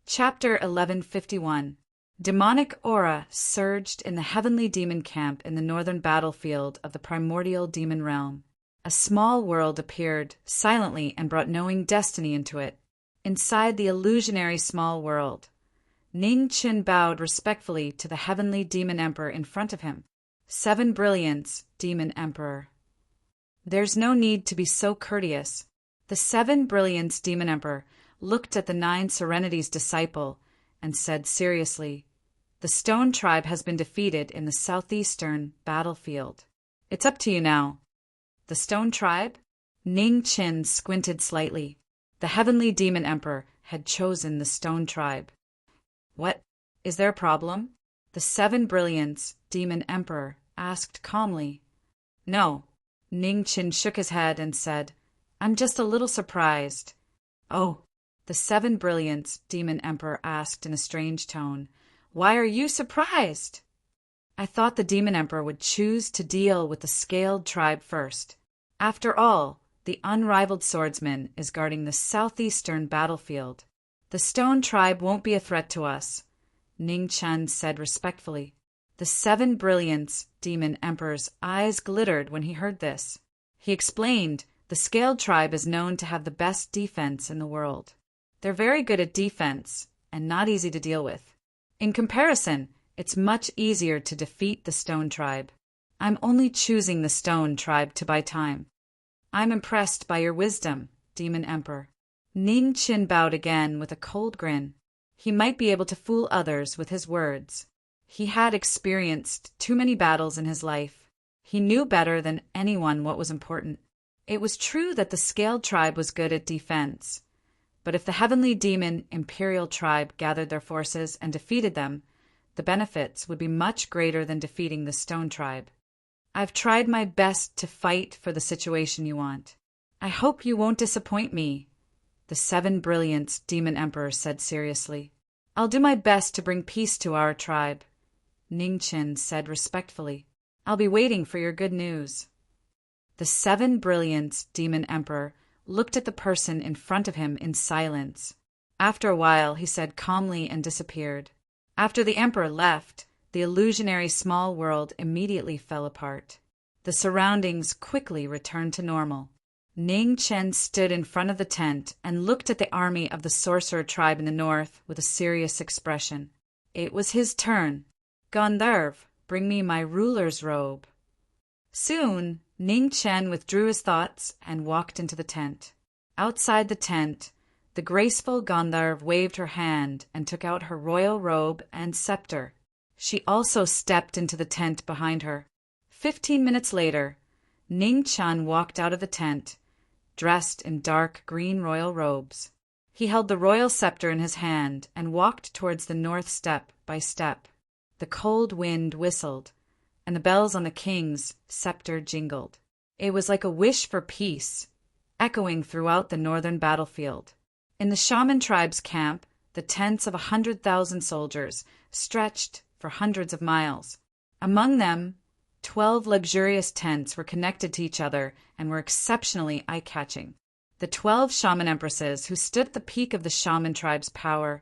Chapter 1151. Demonic aura surged in the heavenly demon camp in the northern battlefield of the primordial demon realm. A small world appeared silently and brought knowing destiny into it. Inside the illusionary small world, Ning Qin bowed respectfully to the heavenly demon emperor in front of him. Seven brilliance, demon emperor. There's no need to be so courteous. The seven brilliance demon emperor looked at the nine serenities disciple and said seriously, "The stone tribe has been defeated in the southeastern battlefield. It's up to you now." The stone tribe? Ning Qin squinted slightly. The heavenly demon emperor had chosen the stone tribe. What? Is there a problem? The seven brilliance demon emperor asked calmly. No. Ning Qin shook his head and said, "I'm just a little surprised." Oh, the seven brilliance demon emperor asked in a strange tone. Why are you surprised? I thought the demon emperor would choose to deal with the scaled tribe first. After all, the unrivaled swordsman is guarding the southeastern battlefield. The stone tribe won't be a threat to us, Ning Qin said respectfully. The seven brilliance demon emperor's eyes glittered when he heard this. He explained, the scaled tribe is known to have the best defense in the world. They're very good at defense and not easy to deal with. In comparison, it's much easier to defeat the stone tribe. I'm only choosing the stone tribe to buy time. I'm impressed by your wisdom, demon emperor. Ning Qin bowed again with a cold grin. He might be able to fool others with his words. He had experienced too many battles in his life. He knew better than anyone what was important. It was true that the scaled tribe was good at defense, but if the heavenly demon imperial tribe gathered their forces and defeated them, the benefits would be much greater than defeating the stone tribe. I've tried my best to fight for the situation you want. I hope you won't disappoint me, the seven brilliance demon emperor said seriously. I'll do my best to bring peace to our tribe, Ning Qin said respectfully. I'll be waiting for your good news. The seven brilliance demon emperor looked at the person in front of him in silence. After a while, he said calmly and disappeared. After the emperor left, the illusionary small world immediately fell apart. The surroundings quickly returned to normal. Ning Qin stood in front of the tent and looked at the army of the sorcerer tribe in the north with a serious expression. It was his turn. Gandharv, bring me my ruler's robe. Soon, Ning Qin withdrew his thoughts and walked into the tent. Outside the tent, the graceful Gandharv waved her hand and took out her royal robe and scepter. She also stepped into the tent behind her. 15 minutes later, Ning Qin walked out of the tent, dressed in dark green royal robes. He held the royal scepter in his hand and walked towards the north step by step. The cold wind whistled, and the bells on the king's scepter jingled. It was like a wish for peace, echoing throughout the northern battlefield. In the shaman tribe's camp, the tents of 100,000 soldiers stretched for hundreds of miles. Among them, 12 luxurious tents were connected to each other and were exceptionally eye-catching. The 12 shaman empresses who stood at the peak of the shaman tribe's power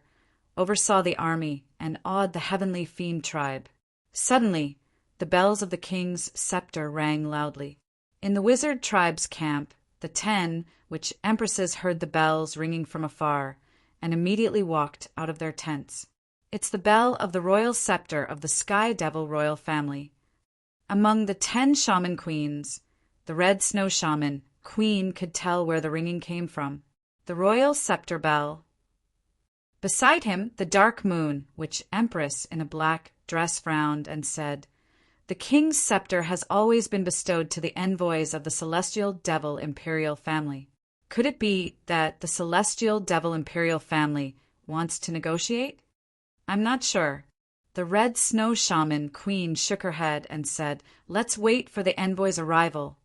oversaw the army and awed the heavenly fiend tribe. Suddenly, the bells of the king's scepter rang loudly. In the wizard tribe's camp, the 10 which empresses heard the bells ringing from afar and immediately walked out of their tents. It's the bell of the royal scepter of the Sky Devil royal family. Among the 10 shaman queens, the red snow shaman queen could tell where the ringing came from. The royal scepter bell. Beside him, the dark moon, which empress in a black dress frowned and said, "The king's scepter has always been bestowed to the envoys of the celestial devil imperial family." Could it be that the celestial devil imperial family wants to negotiate? I'm not sure. The red snow shaman queen shook her head and said, "Let's wait for the envoy's arrival."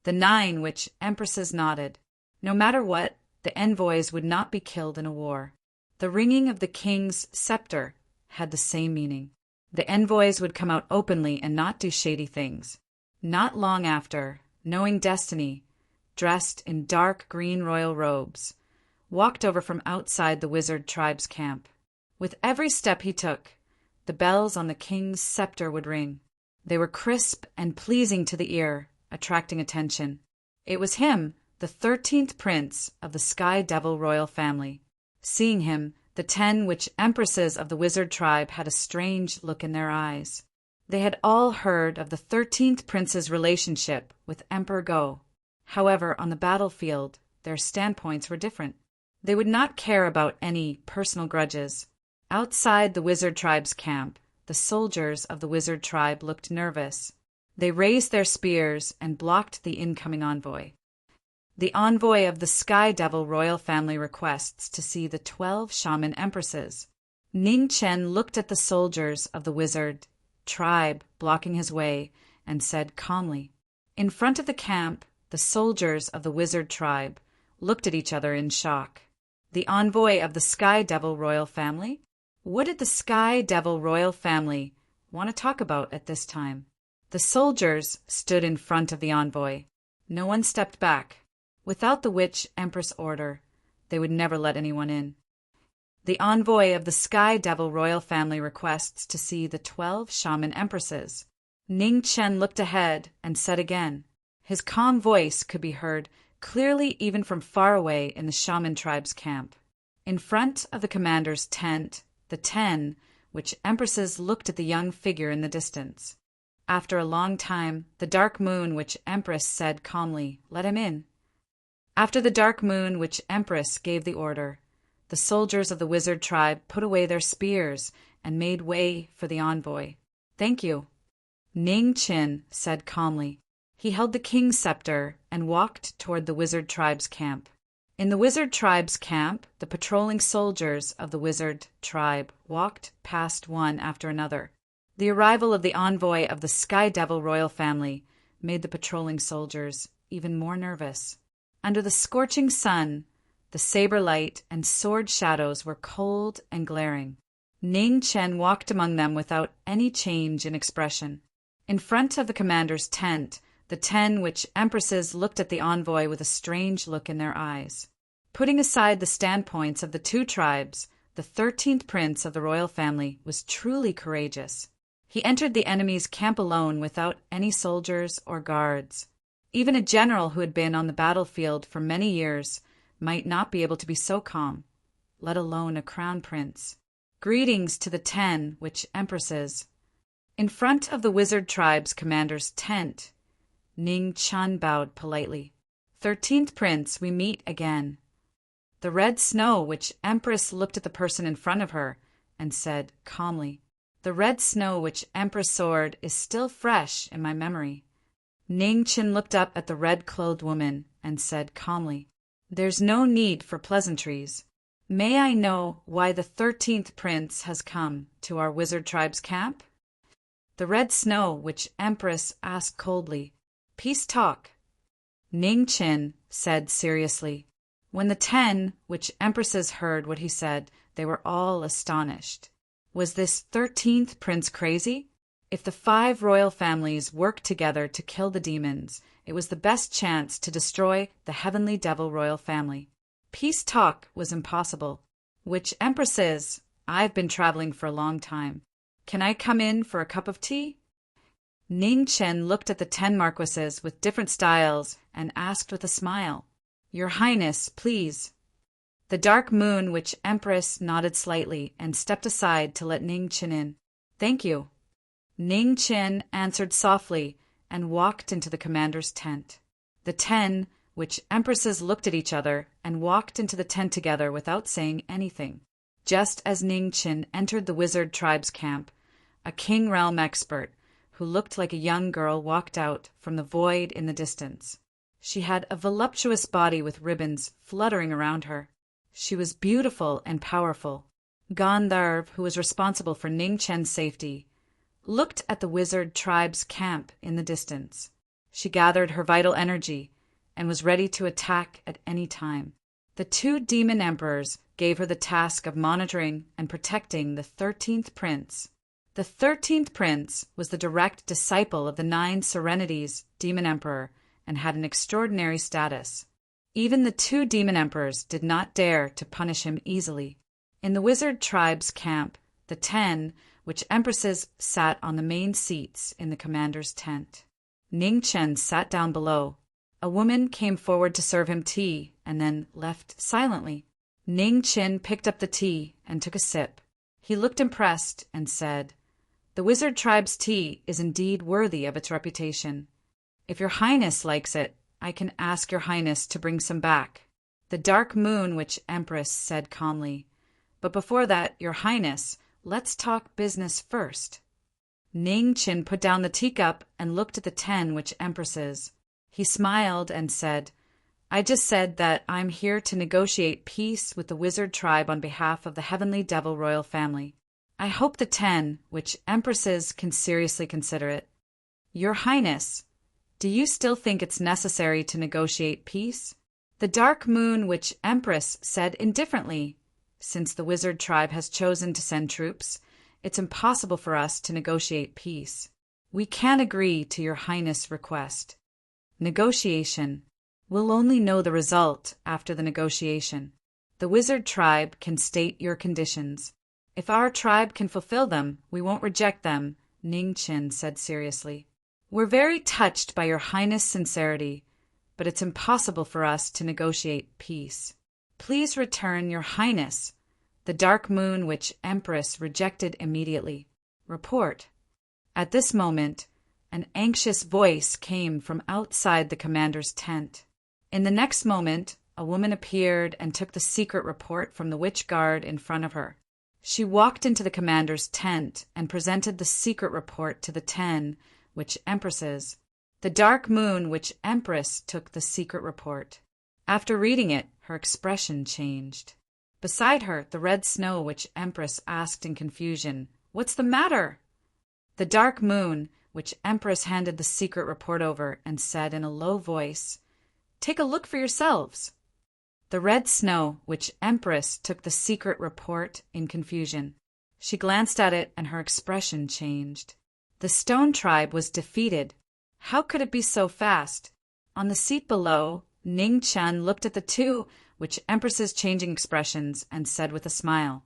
The 9 which empresses nodded. No matter what, the envoys would not be killed in a war. The ringing of the king's scepter had the same meaning. The envoys would come out openly and not do shady things. Not long after, knowing destiny, dressed in dark green royal robes, walked over from outside the wizard tribe's camp. With every step he took, the bells on the king's scepter would ring. They were crisp and pleasing to the ear, attracting attention. It was him, the 13th prince of the Sky Devil royal family. Seeing him, the 10 witch empresses of the wizard tribe had a strange look in their eyes. They had all heard of the 13th prince's relationship with Emperor Go. However, on the battlefield, their standpoints were different. They would not care about any personal grudges. Outside the wizard tribe's camp, the soldiers of the wizard tribe looked nervous. They raised their spears and blocked the incoming envoy. The envoy of the Sky Devil royal family requests to see the 12 shaman empresses. Ning Chen looked at the soldiers of the wizard tribe blocking his way and said calmly. In front of the camp, the soldiers of the wizard tribe looked at each other in shock. The envoy of the Sky Devil royal family? What did the Sky Devil royal family want to talk about at this time? The soldiers stood in front of the envoy. No one stepped back. Without the witch empress order, they would never let anyone in. The envoy of the Sky Devil royal family requests to see the 12 shaman empresses. Ning Chen looked ahead and said again. His calm voice could be heard clearly even from far away in the shaman tribe's camp. In front of the commander's tent, the 10 witch empresses looked at the young figure in the distance. After a long time, the dark moon witch empress said calmly, "Let him in." After the dark moon witch empress gave the order, the soldiers of the wizard tribe put away their spears and made way for the envoy. "Thank you," Ning Chen said calmly. He held the king's scepter and walked toward the wizard tribe's camp. In the wizard tribe's camp, the patrolling soldiers of the wizard tribe walked past one after another. The arrival of the envoy of the Sky Devil royal family made the patrolling soldiers even more nervous. Under the scorching sun, the saber light and sword shadows were cold and glaring. Ning Chen walked among them without any change in expression. In front of the commander's tent, the 10 witch empresses looked at the envoy with a strange look in their eyes. Putting aside the standpoints of the two tribes, the 13th prince of the royal family was truly courageous. He entered the enemy's camp alone without any soldiers or guards. Even a general who had been on the battlefield for many years might not be able to be so calm, let alone a crown prince. Greetings to the 10 witch empresses. In front of the wizard tribe's commander's tent, Ning Chen bowed politely. 13th prince, we meet again. The red snow witch empress looked at the person in front of her and said calmly, "The red snow witch empress sword is still fresh in my memory." Ning Chen looked up at the red-clothed woman and said calmly, "There's no need for pleasantries. May I know why the 13th prince has come to our wizard tribe's camp?" The red snow witch empress asked coldly. "Peace talk," Ning Chen said seriously. When the 10 witch empresses heard what he said, they were all astonished. Was this 13th prince crazy? If the 5 royal families worked together to kill the demons, it was the best chance to destroy the Heavenly Devil royal family. Peace talk was impossible. Witch empresses, I've been traveling for a long time. Can I come in for a cup of tea? Ning Chen looked at the 10 marquises with different styles and asked with a smile, "Your Highness, please." The dark moon witch empress nodded slightly and stepped aside to let Ning Chen in. "Thank you." Ning Chen answered softly and walked into the commander's tent. The 10 witch empresses looked at each other and walked into the tent together without saying anything. Just as Ning Chen entered the wizard tribe's camp, a King Realm expert who looked like a young girl walked out from the void in the distance. She had a voluptuous body with ribbons fluttering around her. She was beautiful and powerful. Gandharv, who was responsible for Ning Chen's safety, looked at the wizard tribe's camp in the distance. She gathered her vital energy and was ready to attack at any time. The 2 demon emperors gave her the task of monitoring and protecting the 13th prince. The 13th prince was the direct disciple of the 9 Serenities demon emperor and had an extraordinary status. Even the two demon emperors did not dare to punish him easily. In the wizard tribe's camp, the 10 witch empresses sat on the main seats in the commander's tent. Ning Chen sat down below. A woman came forward to serve him tea and then left silently. Ning Chen picked up the tea and took a sip. He looked impressed and said, "The wizard tribe's tea is indeed worthy of its reputation. If your highness likes it, I can ask your highness to bring some back." The dark moon witch empress said calmly, "But before that, your highness, let's talk business first." Ning Chen put down the teacup and looked at the 10 witch empresses. He smiled and said, "I just said that I'm here to negotiate peace with the wizard tribe on behalf of the Heavenly Devil royal family. I hope the 10 witch empresses can seriously consider it. Your highness, do you still think it's necessary to negotiate peace?" The dark moon witch empress said indifferently, "Since the wizard tribe has chosen to send troops, it's impossible for us to negotiate peace. We can't agree to your highness' request. Negotiation. We'll only know the result after the negotiation. The wizard tribe can state your conditions. If our tribe can fulfill them, we won't reject them," Ning Chen said seriously. "We're very touched by your highness' sincerity, but it's impossible for us to negotiate peace. Please return your highness." The dark moon witch empress rejected immediately. Report. At this moment, an anxious voice came from outside the commander's tent. In the next moment, a woman appeared and took the secret report from the witch guard in front of her. She walked into the commander's tent and presented the secret report to the 10 witch empresses. The dark moon witch empress took the secret report. After reading it, her expression changed. Beside her, the red snow witch empress asked in confusion, "What's the matter?" The dark moon witch empress handed the secret report over and said in a low voice, "Take a look for yourselves." The red snow witch empress took the secret report in confusion. She glanced at it and her expression changed. The stone tribe was defeated. How could it be so fast? On the seat below, Ning Chen looked at the two witch empresses' changing expressions and said with a smile,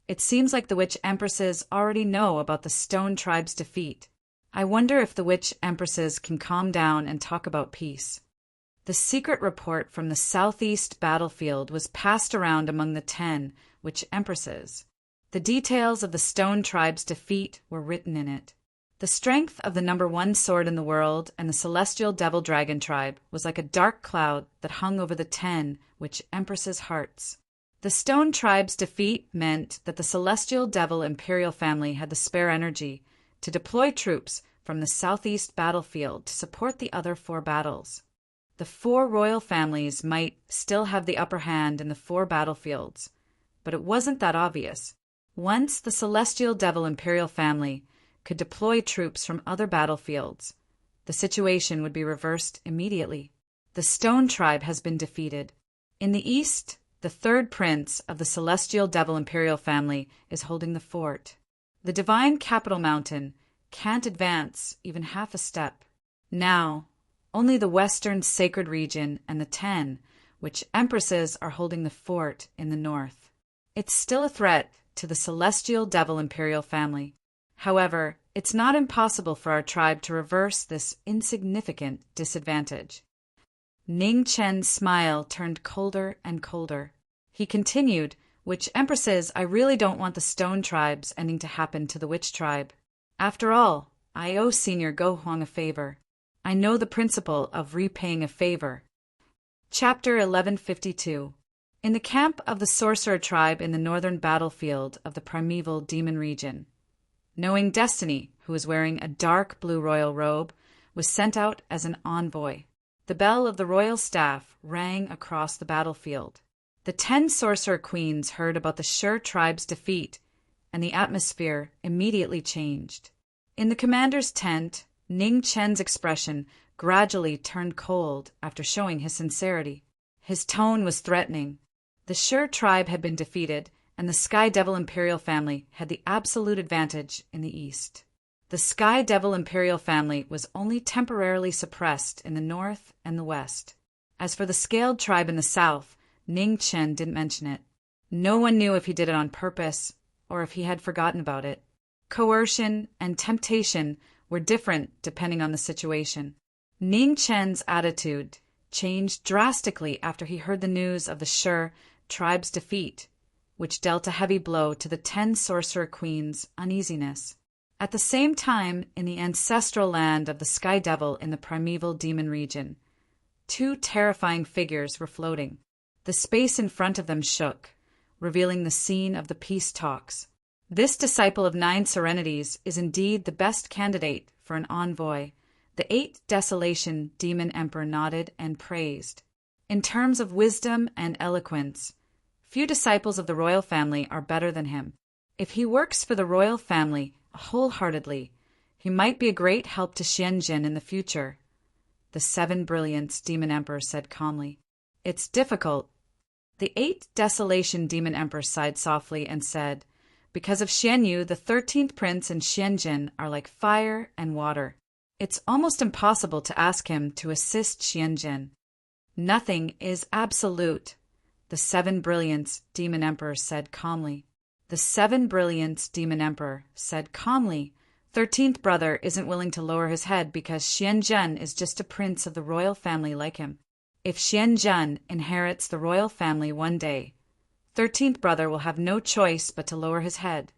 "It seems like the witch empresses already know about the stone tribe's defeat. I wonder if the witch empresses can calm down and talk about peace." The secret report from the southeast battlefield was passed around among the 10 witch empresses. The details of the stone tribe's defeat were written in it. The strength of the #1 sword in the world and the celestial devil dragon tribe was like a dark cloud that hung over the 10 witch empresses' hearts. The stone tribe's defeat meant that the celestial devil imperial family had the spare energy to deploy troops from the southeast battlefield to support the other 4 battles. The 4 royal families might still have the upper hand in the 4 battlefields, but it wasn't that obvious. Once the celestial devil imperial family could deploy troops from other battlefields, the situation would be reversed immediately. The stone tribe has been defeated. In the east, the 3rd prince of the celestial devil imperial family is holding the fort. The divine capital mountain can't advance even half a step. Now, only the western sacred region and the 10 witch empresses are holding the fort in the north. It's still a threat to the celestial devil imperial family. However, it's not impossible for our tribe to reverse this insignificant disadvantage. Ning Chen's smile turned colder and colder. He continued, "Witch empresses, I really don't want the stone tribe's ending to happen to the witch tribe. After all, I owe Senior Go Huang a favor. I know the principle of repaying a favor." Chapter 1152. In the camp of the sorcerer tribe in the northern battlefield of the primeval demon region, Knowing Destiny, who was wearing a dark blue royal robe, was sent out as an envoy. The bell of the royal staff rang across the battlefield. The 10 sorcerer queens heard about the Sure tribe's defeat, and the atmosphere immediately changed. In the commander's tent, Ning Chen's expression gradually turned cold after showing his sincerity. His tone was threatening. The Sure tribe had been defeated, and the Sky Devil Imperial family had the absolute advantage in the east. The Sky Devil Imperial family was only temporarily suppressed in the north and the west. As for the scaled tribe in the south, Ning Chen didn't mention it. No one knew if he did it on purpose or if he had forgotten about it. Coercion and temptation were different depending on the situation. Ning Chen's attitude changed drastically after he heard the news of the Shi tribe's defeat, which dealt a heavy blow to the 10 sorcerer queens' uneasiness. At the same time, in the ancestral land of the Sky Devil in the primeval demon region, 2 terrifying figures were floating. The space in front of them shook, revealing the scene of the peace talks. This disciple of 9 serenities is indeed the best candidate for an envoy. The 8 Desolation Demon Emperor nodded and praised. In terms of wisdom and eloquence, few disciples of the royal family are better than him. If he works for the royal family wholeheartedly, he might be a great help to Xianjin in the future, the 7 Brilliance Demon Emperor said calmly. It's difficult. The 8 Desolation Demon Emperor sighed softly and said, because of Xianyu, the 13th prince and Xianjin are like fire and water. It's almost impossible to ask him to assist Xianjin. Nothing is absolute, the 7 Brilliance Demon Emperor said calmly. The 7 Brilliance Demon Emperor said calmly, 13th brother isn't willing to lower his head because Xianjin is just a prince of the royal family like him. If Xianjin inherits the royal family one day, 13th brother will have no choice but to lower his head.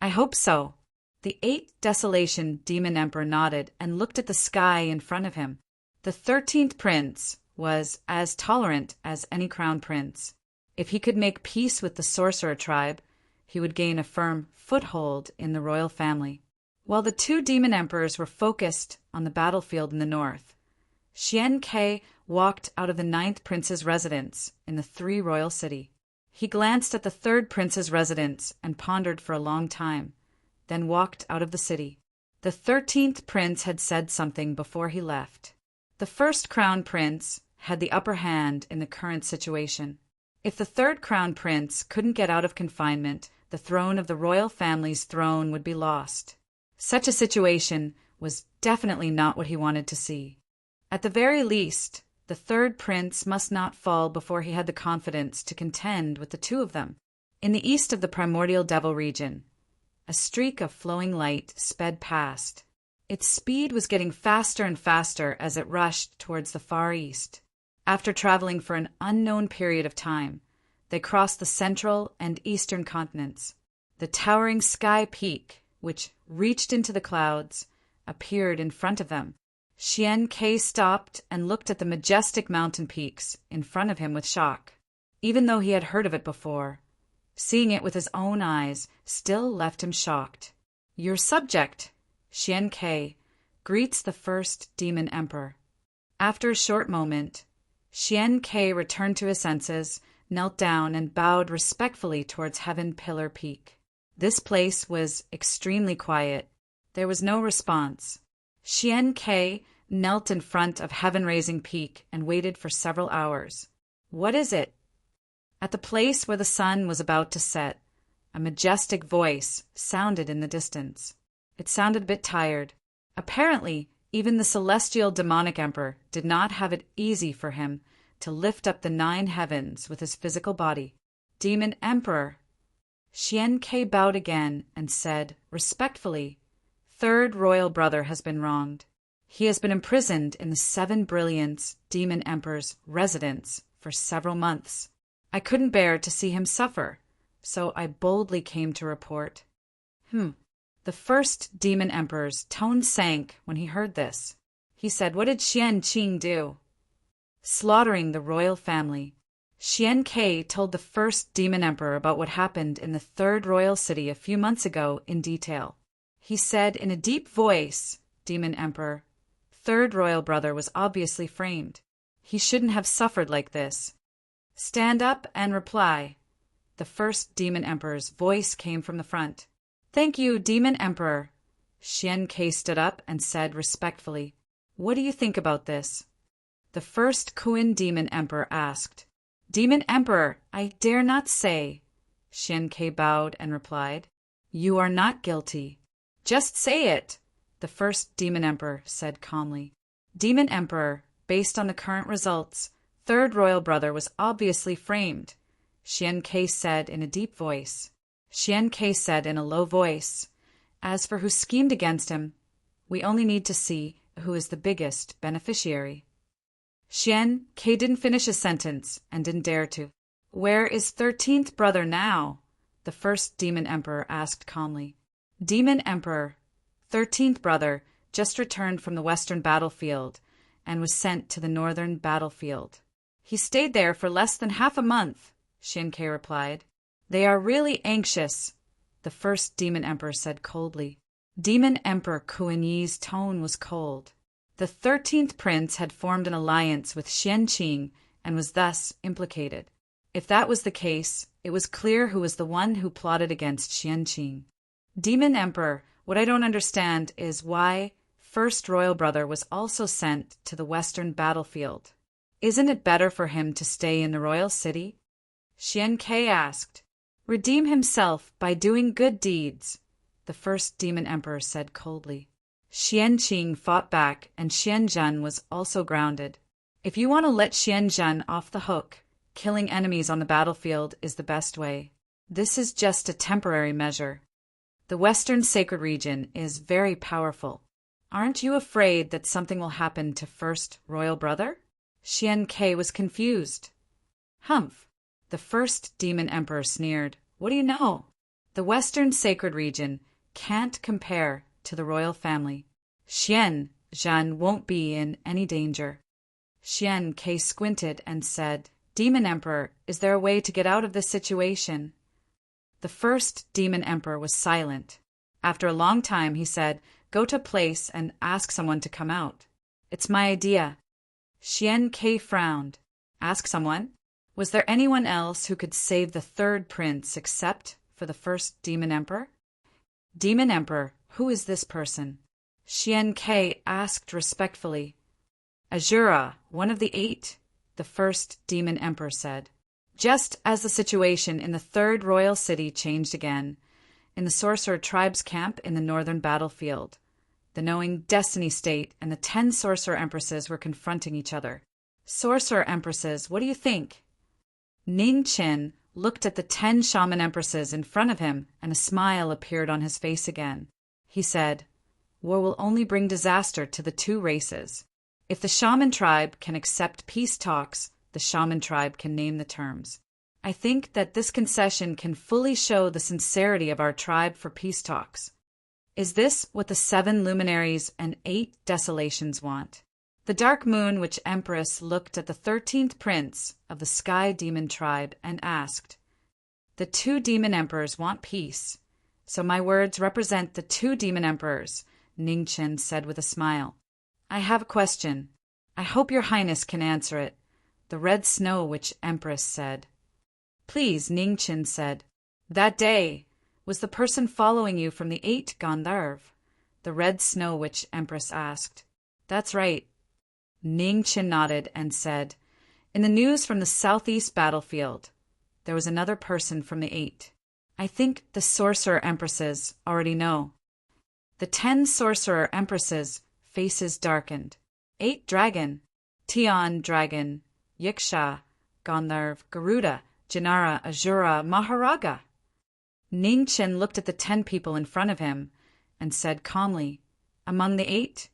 I hope so. The 8 Desolation Demon Emperor nodded and looked at the sky in front of him. The 13th prince was as tolerant as any crown prince. If he could make peace with the sorcerer tribe, he would gain a firm foothold in the royal family. While the 2 demon emperors were focused on the battlefield in the north, Xian Ke walked out of the 9th prince's residence in the 3 royal city. He glanced at the 3rd prince's residence and pondered for a long time, then walked out of the city. The 13th prince had said something before he left. The 1st crown prince had the upper hand in the current situation. If the 3rd crown prince couldn't get out of confinement, the throne of the royal family's throne would be lost. Such a situation was definitely not what he wanted to see. At the very least, the 3rd prince must not fall before he had the confidence to contend with the 2 of them. In the east of the primordial devil region, a streak of flowing light sped past. Its speed was getting faster and faster as it rushed towards the far east. After traveling for an unknown period of time, they crossed the central and eastern continents. The towering sky peak, which reached into the clouds, appeared in front of them. Xian Ke stopped and looked at the majestic mountain peaks in front of him with shock. Even though he had heard of it before, seeing it with his own eyes still left him shocked. Your subject, Xian Ke, greets the 1st Demon Emperor. After a short moment, Xian Ke returned to his senses, knelt down, and bowed respectfully towards Heaven Pillar Peak. This place was extremely quiet. There was no response. Xian Ke knelt in front of Heaven-raising Peak and waited for several hours. What is it? At the place where the sun was about to set, a majestic voice sounded in the distance. It sounded a bit tired. Apparently, even the celestial demonic emperor did not have it easy for him to lift up the 9 heavens with his physical body. Demon Emperor. Xian Ke bowed again and said, respectfully, 3rd royal brother has been wronged. He has been imprisoned in the 7 Brilliance Demon Emperor's residence for several months. I couldn't bear to see him suffer, so I boldly came to report. The 1st Demon Emperor's tone sank when he heard this. He said, what did Xian Qing do? Slaughtering the royal family. Xian Ke told the 1st Demon Emperor about what happened in the 3rd royal city a few months ago in detail. He said in a deep voice, Demon Emperor, 3rd royal brother was obviously framed. He shouldn't have suffered like this. Stand up and reply. The 1st Demon Emperor's voice came from the front. Thank you, Demon Emperor. Xian Ke stood up and said respectfully, what do you think about this? The 1st Kuan Demon Emperor asked. Demon Emperor, I dare not say. Xian Ke bowed and replied, you are not guilty. Just say it, the 1st Demon Emperor said calmly. Demon Emperor, based on the current results, third royal brother was obviously framed, Xian Ke said in a deep voice. Xian Ke said in a low voice, "As for who schemed against him, we only need to see who is the biggest beneficiary." Xian Ke didn't finish his sentence and didn't dare to. "Where is 13th brother now?" the first demon emperor asked calmly. Demon Emperor, 13th brother, just returned from the western battlefield and was sent to the northern battlefield. "He stayed there for less than half a month," Xian Ke replied. "They are really anxious," the first demon emperor said coldly. Demon Emperor Kuan Yi's tone was cold. The 13th prince had formed an alliance with Xian Qing and was thus implicated. If that was the case, it was clear who was the one who plotted against Xian Qing. "Demon Emperor, what I don't understand is why first royal brother was also sent to the western battlefield. Isn't it better for him to stay in the royal city?" Xian Ke asked. "Redeem himself by doing good deeds," the first demon emperor said coldly. Xian Qing fought back and Xian Zhen was also grounded. "If you want to let Xian Zhen off the hook, killing enemies on the battlefield is the best way. This is just a temporary measure. The Western Sacred Region is very powerful. Aren't you afraid that something will happen to first royal brother?" Xian Ke was confused. "Humph," the first demon emperor sneered. "What do you know? The Western Sacred Region can't compare to the royal family. Xian Zhen won't be in any danger." Xian Ke squinted and said, "Demon Emperor, is there a way to get out of this situation?" The first demon emperor was silent. After a long time, he said, "Go to a place and ask someone to come out." "It's my idea." Xian Ke frowned. "Ask someone? Was there anyone else who could save the third prince except for the first demon emperor?" "Demon Emperor, who is this person?" Xian Ke asked respectfully. "Azura, one of the 8, the first demon emperor said. Just as the situation in the third royal city changed again, in the sorcerer tribe's camp in the northern battlefield, the knowing destiny state and the 10 sorcerer empresses were confronting each other. Sorcerer empresses, what do you think?" Ning Qin looked at the 10 shaman empresses in front of him, and a smile appeared on his face again. He said, "War will only bring disaster to the 2 races. If the shaman tribe can accept peace talks, the shaman tribe can name the terms. I think that this concession can fully show the sincerity of our tribe for peace talks. Is this what the 7 luminaries and 8 desolations want?" The dark moon witch empress looked at the 13th prince of the sky demon tribe and asked, "The 2 demon emperors want peace, so my words represent the 2 demon emperors," Ning Qin said with a smile. "I have a question. I hope your highness can answer it," the red snow witch empress said. "Please," Ning Qin said. "That day, was the person following you from the 8 Gandharv?" the red snow witch empress asked. "That's right." Ning Qin nodded and said, "In the news from the southeast battlefield, there was another person from the 8. I think the sorcerer empresses already know." The 10 sorcerer empresses' faces darkened. 8 dragon, Tian dragon, Yiksha, Gandharv, Garuda, Janara, Azura, Maharaga. Ning Qin looked at the 10 people in front of him and said calmly, "Among the 8,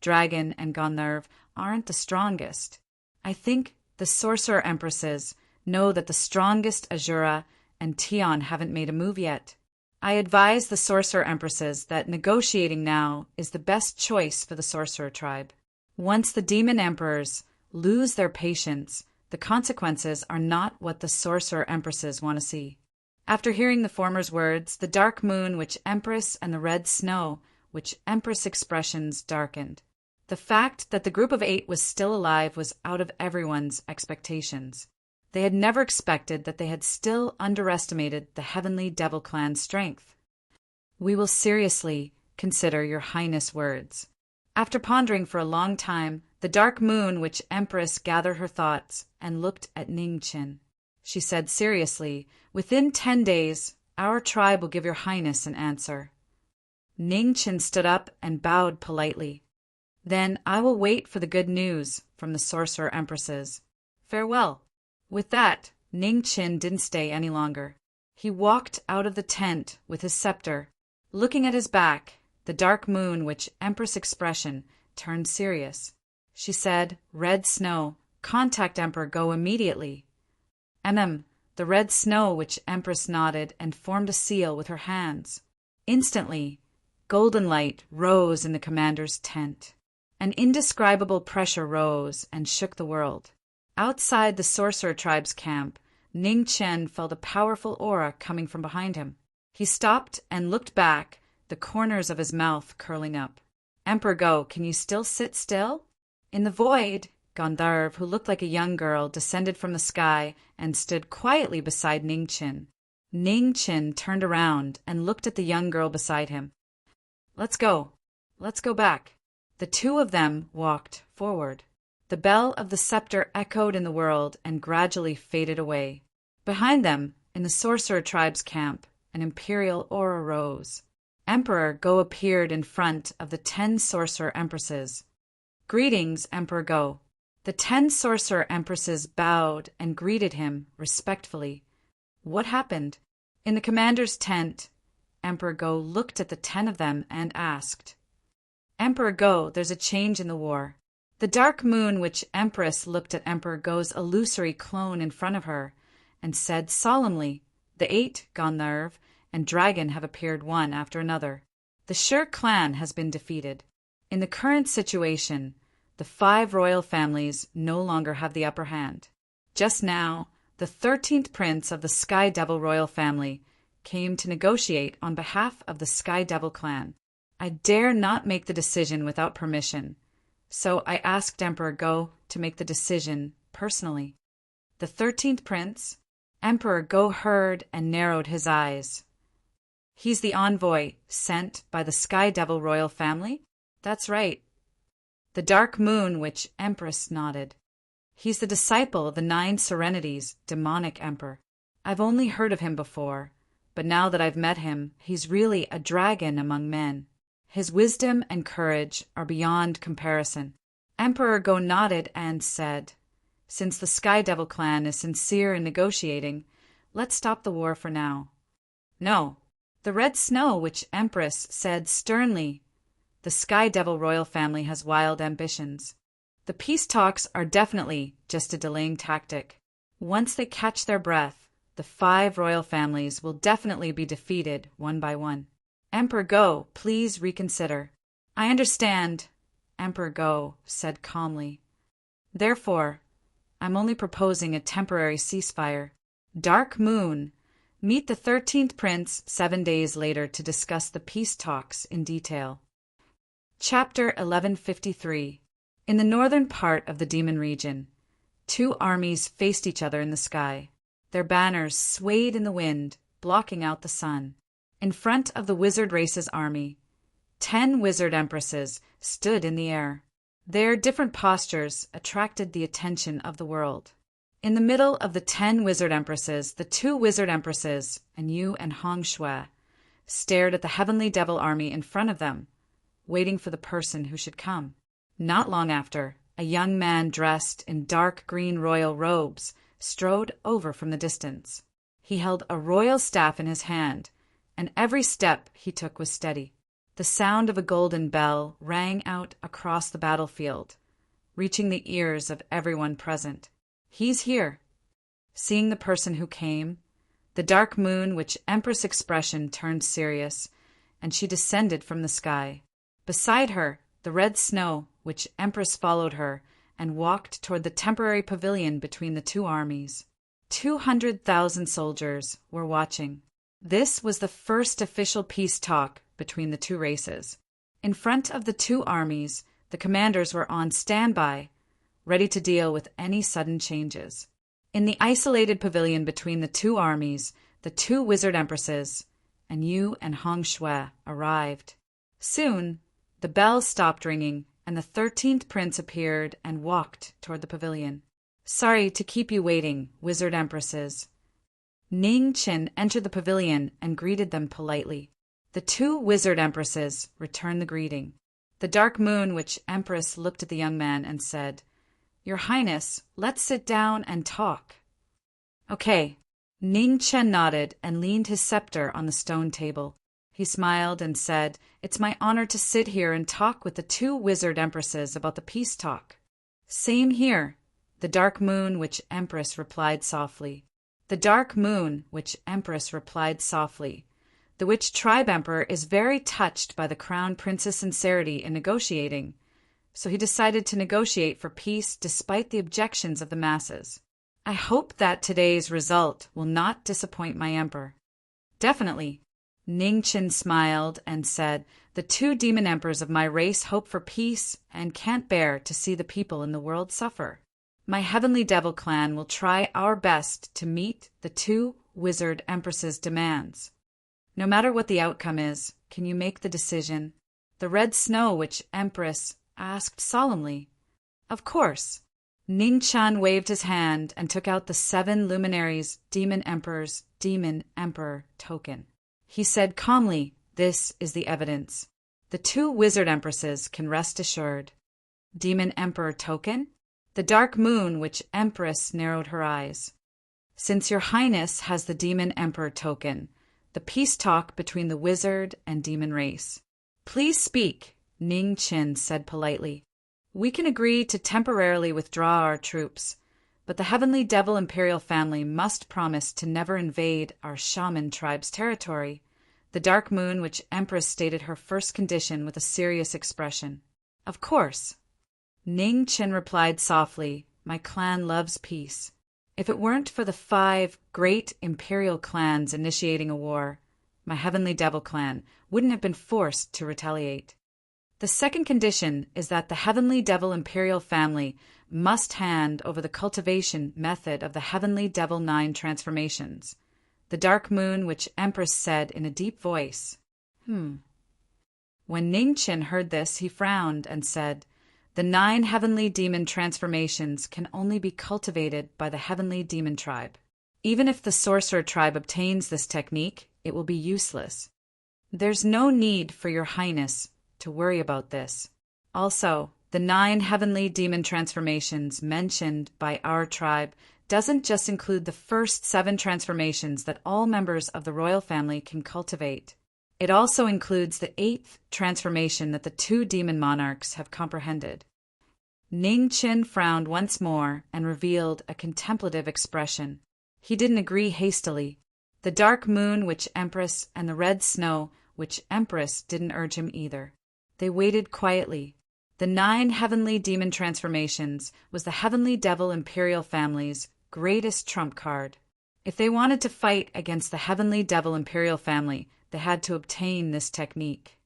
Dragon and Gandharv aren't the strongest. I think the sorcerer empresses know that the strongest Azura and Tian haven't made a move yet. I advise the sorcerer empresses that negotiating now is the best choice for the sorcerer tribe. Once the demon emperors lose their patience, the consequences are not what the sorcerer empresses want to see." After hearing the former's words, the dark moon witch empress and the red snow witch empress expressions darkened. The fact that the group of 8 was still alive was out of everyone's expectations. They had never expected that they had still underestimated the heavenly devil clan's strength. "We will seriously consider your highness' words." After pondering for a long time, the dark moon witch empress gathered her thoughts and looked at Ning Qin. She said seriously, "Within 10 days, our tribe will give your highness an answer." Ning Qin stood up and bowed politely. "Then I will wait for the good news from the sorcerer empresses." Farewell." With that, Ning Qin didn't stay any longer. He walked out of the tent with his scepter. Looking at his back, the dark moon, which Empress expression, turned serious. She said, "Red snow, contact Emperor Go immediately." The red snow, which Empress nodded and formed a seal with her hands. Instantly, golden light rose in the commander's tent. An indescribable pressure rose and shook the world. Outside the sorcerer tribe's camp, Ning Chen felt a powerful aura coming from behind him. He stopped and looked back, the corners of his mouth curling up. "Emperor Go, can you still sit still?" In the void, Gandharv, who looked like a young girl, descended from the sky and stood quietly beside Ning Chen. Ning Chen turned around and looked at the young girl beside him. Let's go back." The two of them walked forward. The bell of the scepter echoed in the world and gradually faded away. Behind them, in the sorcerer tribe's camp, an imperial aura rose. Emperor Go appeared in front of the 10 sorcerer empresses. "Greetings, Emperor Go." The 10 sorcerer empresses bowed and greeted him respectfully. What happened? In the commander's tent, Emperor Go looked at the 10 of them and asked, "Emperor Go, there's a change in the war." The dark moon, which Empress looked at Emperor Go's illusory clone in front of her and said solemnly, "The 8, Gandharv, and Dragon have appeared one after another. The Shur clan has been defeated. In the current situation, the 5 royal families no longer have the upper hand. Just now, the 13th prince of the Sky Devil royal family came to negotiate on behalf of the Sky Devil clan. I dare not make the decision without permission. So I asked Emperor Go to make the decision personally." The 13th prince? Emperor Go heard and narrowed his eyes. "He's the envoy sent by the Sky Devil royal family?" "That's right." The dark moon, which Empress nodded. "He's the disciple of the 9 Serenities, demonic emperor. I've only heard of him before, but now that I've met him, he's really a dragon among men. His wisdom and courage are beyond comparison." Emperor Go nodded and said, "Since the Sky Devil clan is sincere in negotiating, let's stop the war for now." "No." The red snow, which Empress said sternly, "The Sky Devil royal family has wild ambitions. The peace talks are definitely just a delaying tactic. Once they catch their breath, the 5 royal families will definitely be defeated one by one. Emperor Go, please reconsider." "I understand," Emperor Go said calmly. "Therefore, I'm only proposing a temporary ceasefire. Dark Moon, meet the 13th prince 7 days later to discuss the peace talks in detail." Chapter 1153. In the northern part of the demon region, 2 armies faced each other in the sky. Their banners swayed in the wind, blocking out the sun. In front of the wizard race's army, 10 wizard empresses stood in the air. Their different postures attracted the attention of the world. In the middle of the 10 wizard empresses, the 2 wizard empresses, and Yu and Hong Shui, stared at the heavenly devil army in front of them, waiting for the person who should come. Not long after, a young man dressed in dark green royal robes strode over from the distance. He held a royal staff in his hand, and every step he took was steady. The sound of a golden bell rang out across the battlefield, reaching the ears of everyone present. "He's here." Seeing the person who came, the dark moon, which Empress expression turned serious, and she descended from the sky. Beside her, the red snow, which Empress followed her and walked toward the temporary pavilion between the 2 armies. 200,000 soldiers were watching. This was the first official peace talk between the 2 races. In front of the 2 armies, the commanders were on standby, ready to deal with any sudden changes. In the isolated pavilion between the 2 armies, the 2 wizard empresses, and Yu and Hong Shui, arrived. Soon, the bell stopped ringing, and the 13th prince appeared and walked toward the pavilion. "Sorry to keep you waiting, wizard empresses." Ning Qin entered the pavilion and greeted them politely. The 2 wizard empresses returned the greeting. The dark moon, which Empress looked at the young man and said, Your Highness, let's sit down and talk. Okay. Ning Chen nodded and leaned his scepter on the stone table. He smiled and said, "It's my honor to sit here and talk with the two wizard empresses about the peace talk." "Same here," the dark moon witch empress replied softly. The dark moon witch empress replied softly. The witch tribe emperor is very touched by the crown prince's sincerity in negotiating, so he decided to negotiate for peace despite the objections of the masses. "I hope that today's result will not disappoint my emperor." "Definitely." Ning Chen smiled and said, "The two demon emperors of my race hope for peace and can't bear to see the people in the world suffer. My Heavenly Devil clan will try our best to meet the two wizard empresses' demands. No matter what the outcome is, can you make the decision?" The Red Snow Witch Empress asked solemnly. "Of course." Ning Chen waved his hand and took out the 7 luminaries Demon Emperor's Demon Emperor token. He said calmly, "This is the evidence. The two wizard empresses can rest assured." Demon Emperor token? The Dark Moon Witch Empress narrowed her eyes. "Since your Highness has the Demon Emperor token, the peace talk between the wizard and demon race." "Please speak," Ning Chen said politely. "We can agree to temporarily withdraw our troops, but the Heavenly Devil Imperial family must promise to never invade our shaman tribe's territory." The Dark Moon Witch Empress stated her first condition with a serious expression. "Of course." Ning Chen replied softly, "My clan loves peace. If it weren't for the 5 great imperial clans initiating a war, my Heavenly Devil clan wouldn't have been forced to retaliate. The second condition is that the Heavenly Devil Imperial family must hand over the cultivation method of the Heavenly Devil 9 transformations." The Dark Moon Witch Empress said in a deep voice. When Ning Chen heard this, he frowned and said, "The 9 heavenly demon transformations can only be cultivated by the Heavenly Demon Tribe. Even if the Sorcerer Tribe obtains this technique, it will be useless. There's no need for your Highness to worry about this. Also, the 9 heavenly demon transformations mentioned by our tribe doesn't just include the first 7 transformations that all members of the royal family can cultivate. It also includes the 8th transformation that the 2 demon monarchs have comprehended." Ning Chen frowned once more and revealed a contemplative expression. He didn't agree hastily. The Dark Moon Witch Empress and the Red Snow Witch Empress didn't urge him either. They waited quietly. The 9 heavenly demon transformations was the Heavenly Devil Imperial family's greatest trump card. If they wanted to fight against the Heavenly Devil Imperial family, they had to obtain this technique.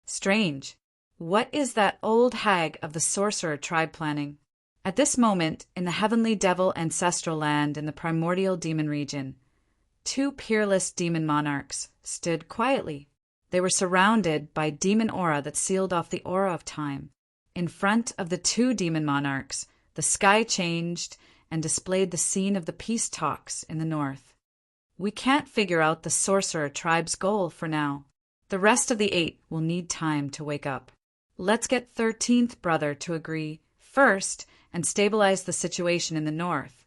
Strange. What is that old hag of the Sorcerer Tribe planning? At this moment, in the Heavenly Devil ancestral land in the primordial demon region, 2 peerless demon monarchs stood quietly. They were surrounded by demon aura that sealed off the aura of time. In front of the 2 demon monarchs, the sky changed and displayed the scene of the peace talks in the north. "We can't figure out the Sorcerer Tribe's goal for now. The rest of the 8 will need time to wake up. Let's get 13th brother to agree first and stabilize the situation in the north."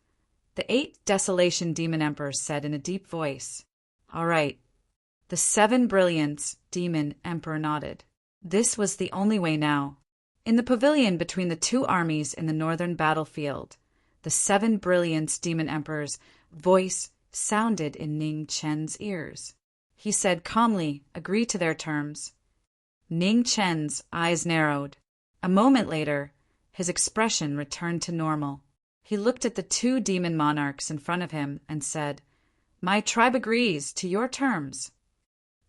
The 8 Desolation Demon Emperors said in a deep voice. "All right." The 7 Brilliance Demon Emperor nodded. This was the only way now. In the pavilion between the 2 armies in the northern battlefield, the 7 Brilliance Demon Emperor's voice sounded in Ning Chen's ears. He said calmly, "Agree to their terms." Ning Chen's eyes narrowed. A moment later, his expression returned to normal. He looked at the 2 demon monarchs in front of him and said, "My tribe agrees to your terms."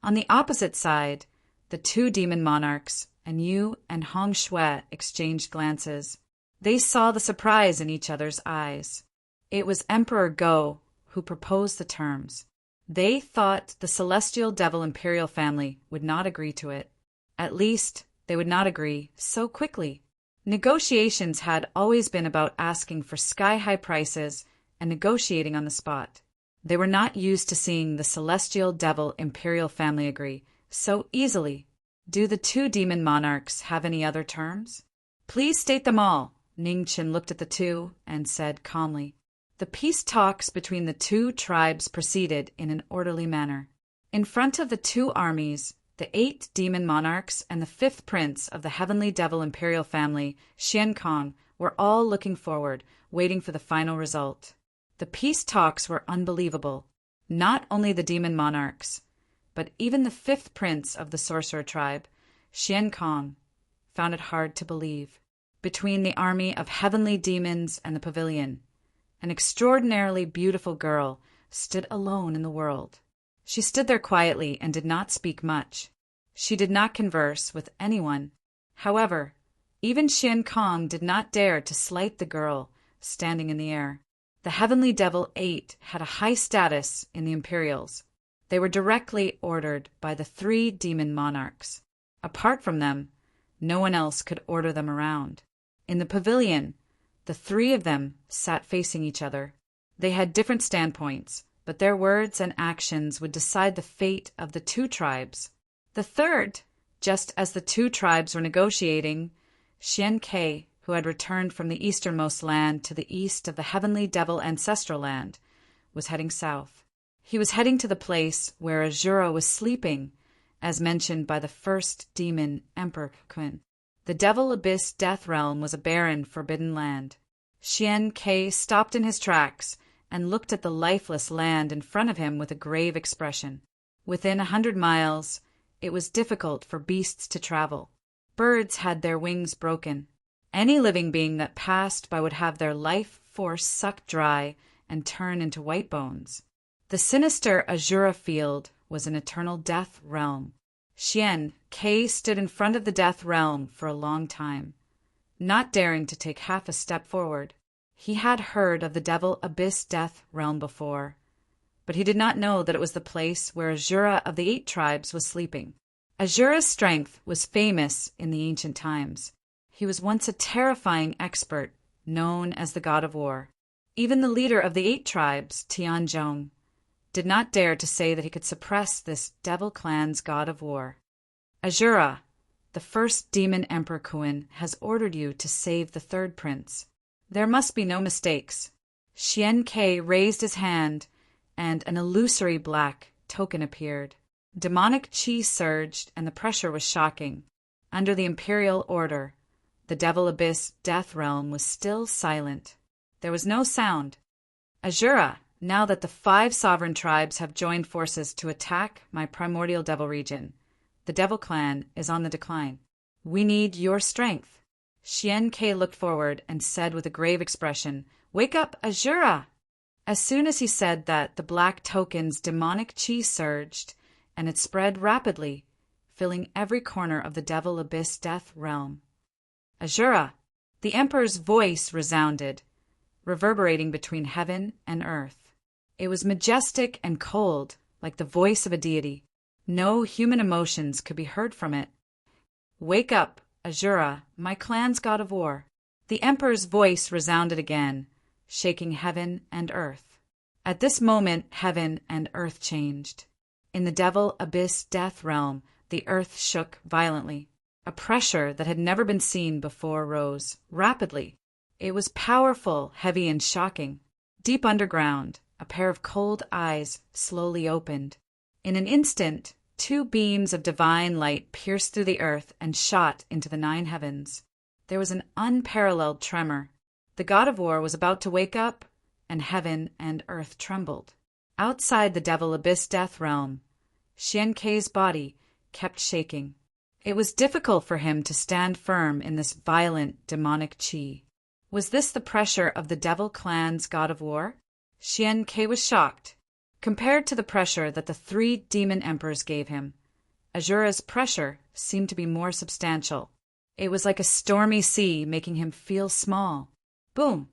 On the opposite side, the 2 demon monarchs and Yu and Hong Shui exchanged glances. They saw the surprise in each other's eyes. It was Emperor Go who proposed the terms. They thought the Celestial Devil Imperial family would not agree to it. At least, they would not agree so quickly. Negotiations had always been about asking for sky-high prices and negotiating on the spot. They were not used to seeing the Celestial Devil Imperial family agree so easily. "Do the 2 demon monarchs have any other terms?" "Please state them all," Ningchen looked at the two and said calmly. The peace talks between the two tribes proceeded in an orderly manner. In front of the two armies, the 8 demon monarchs and the 5th prince of the heavenly devil imperial family, Xian Kong, were all looking forward, waiting for the final result. The peace talks were unbelievable. Not only the demon monarchs, but even the 5th prince of the sorcerer tribe, Xian Kong, found it hard to believe. Between the army of heavenly demons and the pavilion, an extraordinarily beautiful girl stood alone in the world. She stood there quietly and did not speak much. She did not converse with anyone. However, even Xian Kong did not dare to slight the girl standing in the air. The heavenly devil 8 had a high status in the Imperials. They were directly ordered by the 3 demon monarchs. Apart from them, no one else could order them around. In the pavilion, the 3 of them sat facing each other. They had different standpoints, but their words and actions would decide the fate of the 2 tribes. The third, just as the 2 tribes were negotiating, Xian Ke, who had returned from the easternmost land to the east of the heavenly devil ancestral land, was heading south. He was heading to the place where Azura was sleeping, as mentioned by the first demon Emperor Qin. The Devil Abyss Death Realm was a barren, forbidden land. Xian Ke stopped in his tracks and looked at the lifeless land in front of him with a grave expression. Within 100 miles, it was difficult for beasts to travel. Birds had their wings broken. Any living being that passed by would have their life force sucked dry and turn into white bones. The sinister Azura field was an eternal death realm. Xian Ke stood in front of the death realm for a long time, not daring to take half a step forward. He had heard of the Devil Abyss Death Realm before, but he did not know that it was the place where Azura of the 8 tribes was sleeping. Azura's strength was famous in the ancient times. He was once a terrifying expert, known as the God of War. Even the leader of the 8 tribes, Tianzhong, did not dare to say that he could suppress this devil clan's God of War. Azura, the first demon Emperor Qin, has ordered you to save the 3rd prince. There must be no mistakes. Xian Ke raised his hand, and an illusory black token appeared. Demonic chi surged, and the pressure was shocking. Under the imperial order, the Devil Abyss Death Realm was still silent. There was no sound. Azura, now that the 5 sovereign tribes have joined forces to attack my primordial devil region, the Devil Clan is on the decline. We need your strength. Xian Ke looked forward and said with a grave expression, "Wake up, Azura!" As soon as he said that, the black token's demonic chi surged, and it spread rapidly, filling every corner of the Devil Abyss Death Realm. Azura! The Emperor's voice resounded, reverberating between heaven and earth. It was majestic and cold, like the voice of a deity. No human emotions could be heard from it. "Wake up, Azura, my clan's God of War." The Emperor's voice resounded again, shaking heaven and earth. At this moment, heaven and earth changed. In the Devil Abyss Death Realm, the earth shook violently. A pressure that had never been seen before rose rapidly. It was powerful, heavy, and shocking. Deep underground, a pair of cold eyes slowly opened. In an instant, 2 beams of divine light pierced through the earth and shot into the 9 heavens. There was an unparalleled tremor. The God of War was about to wake up, and heaven and earth trembled. Outside the Devil Abyss Death Realm, Xian Ke's body kept shaking. It was difficult for him to stand firm in this violent demonic chi. Was this the pressure of the Devil Clan's God of War? Xian Ke was shocked. Compared to the pressure that the 3 demon emperors gave him, Azura's pressure seemed to be more substantial. It was like a stormy sea making him feel small. Boom!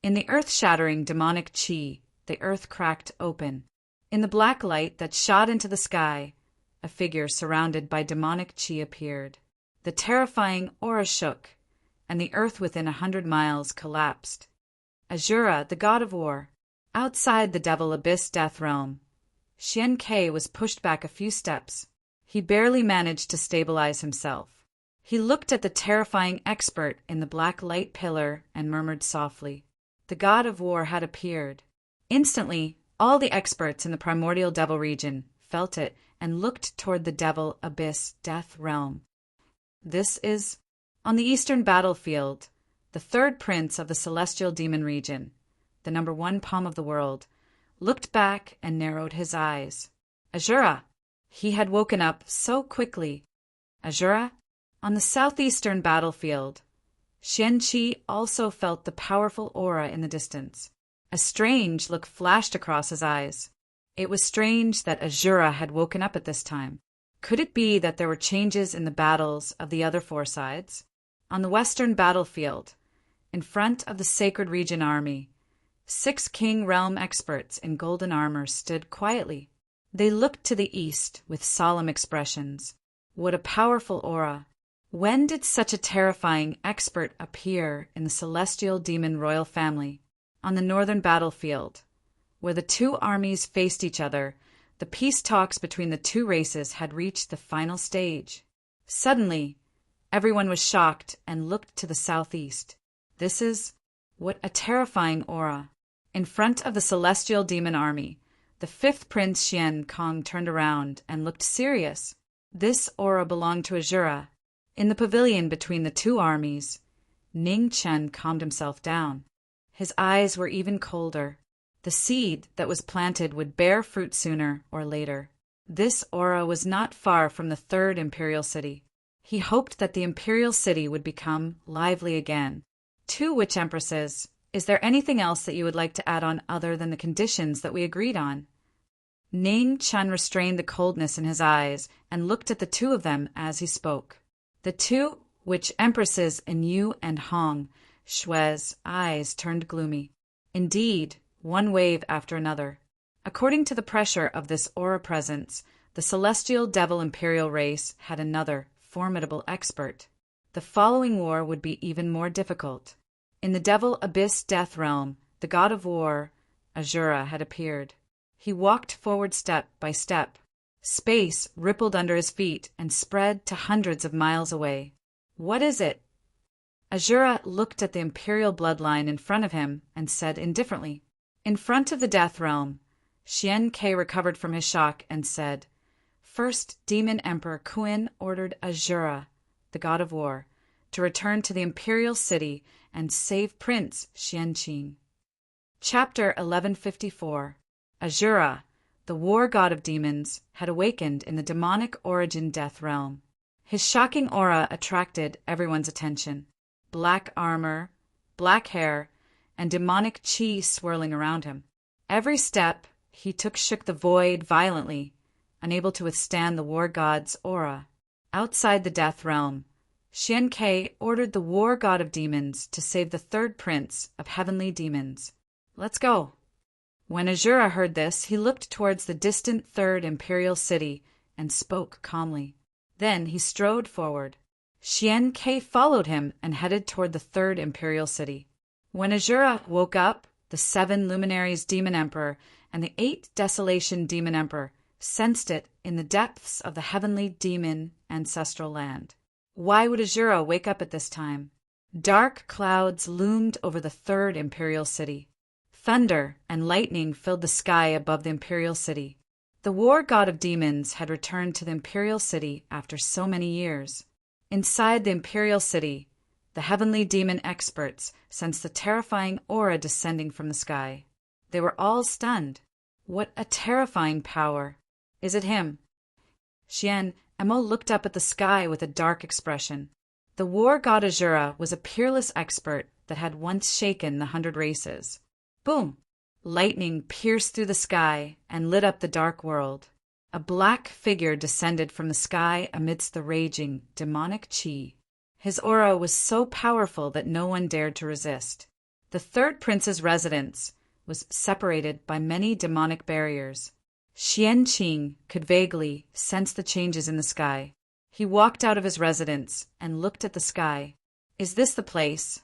In the earth-shattering demonic chi, the earth cracked open. In the black light that shot into the sky, a figure surrounded by demonic chi appeared. The terrifying aura shook, and the earth within 100 miles collapsed. Azura, the God of War. Outside the Devil Abyss Death Realm, Xian Ke was pushed back a few steps. He barely managed to stabilize himself. He looked at the terrifying expert in the black light pillar and murmured softly. The god of war had appeared. Instantly, all the experts in the primordial devil region felt it and looked toward the devil abyss death realm. This is, on the eastern battlefield, the third prince of the celestial demon region, the number one palm of the world, looked back and narrowed his eyes. Azura! He had woken up so quickly. Azura! On the southeastern battlefield, Xianqi also felt the powerful aura in the distance. A strange look flashed across his eyes. It was strange that Azura had woken up at this time. Could it be that there were changes in the battles of the other four sides? On the western battlefield, in front of the Sacred Region army, 6 King Realm experts in golden armor stood quietly. They looked to the east with solemn expressions. What a powerful aura! When did such a terrifying expert appear in the celestial demon royal family? On the northern battlefield, where the two armies faced each other, the peace talks between the two races had reached the final stage. Suddenly, everyone was shocked and looked to the southeast. What a terrifying aura! In front of the celestial demon army, the 5th Prince Xian Kong turned around and looked serious. This aura belonged to Azura. In the pavilion between the two armies, Ning Chen calmed himself down. His eyes were even colder. The seed that was planted would bear fruit sooner or later. This aura was not far from the 3rd imperial city. He hoped that the imperial city would become lively again. To which empresses, is there anything else that you would like to add on other than the conditions that we agreed on? Ning Chen restrained the coldness in his eyes and looked at the two of them as he spoke. The two which empresses in Yu and Hong Shui's eyes turned gloomy. Indeed, one wave after another. According to the pressure of this aura presence, the celestial devil imperial race had another formidable expert. The following war would be even more difficult. In the devil abyss death realm, the god of war, Azura, had appeared. He walked forward step by step. Space rippled under his feet and spread to hundreds of miles away. What is it? Azura looked at the imperial bloodline in front of him and said indifferently. In front of the death realm, Xian Ke recovered from his shock and said, First Demon Emperor Kuin ordered Azura, the god of war, to return to the imperial city and save Prince Xianqing. Chapter 1154. Azura, the war god of demons, had awakened in the demonic origin death realm. His shocking aura attracted everyone's attention. Black armor, black hair, and demonic chi swirling around him. Every step he took shook the void violently, unable to withstand the war god's aura. Outside the death realm, Xian Ke ordered the war god of demons to save the 3rd prince of heavenly demons. Let's go. When Azura heard this, he looked towards the distant 3rd imperial city and spoke calmly. Then he strode forward. Xian Ke followed him and headed toward the 3rd imperial city. When Azura woke up, the 7 luminaries demon emperor and the 8 desolation demon emperor sensed it in the depths of the heavenly demon ancestral land. Why would Azura wake up at this time? Dark clouds loomed over the 3rd imperial city. Thunder and lightning filled the sky above the imperial city. The war god of demons had returned to the imperial city after so many years. Inside the imperial city, the heavenly demon experts sensed the terrifying aura descending from the sky. They were all stunned. What a terrifying power! Is it him? Emo looked up at the sky with a dark expression. The war god Azura was a peerless expert that had once shaken the 100 races. Boom! Lightning pierced through the sky and lit up the dark world. A black figure descended from the sky amidst the raging, demonic chi. His aura was so powerful that no one dared to resist. The 3rd prince's residence was separated by many demonic barriers. Xianqing could vaguely sense the changes in the sky. He walked out of his residence and looked at the sky. Is this the place?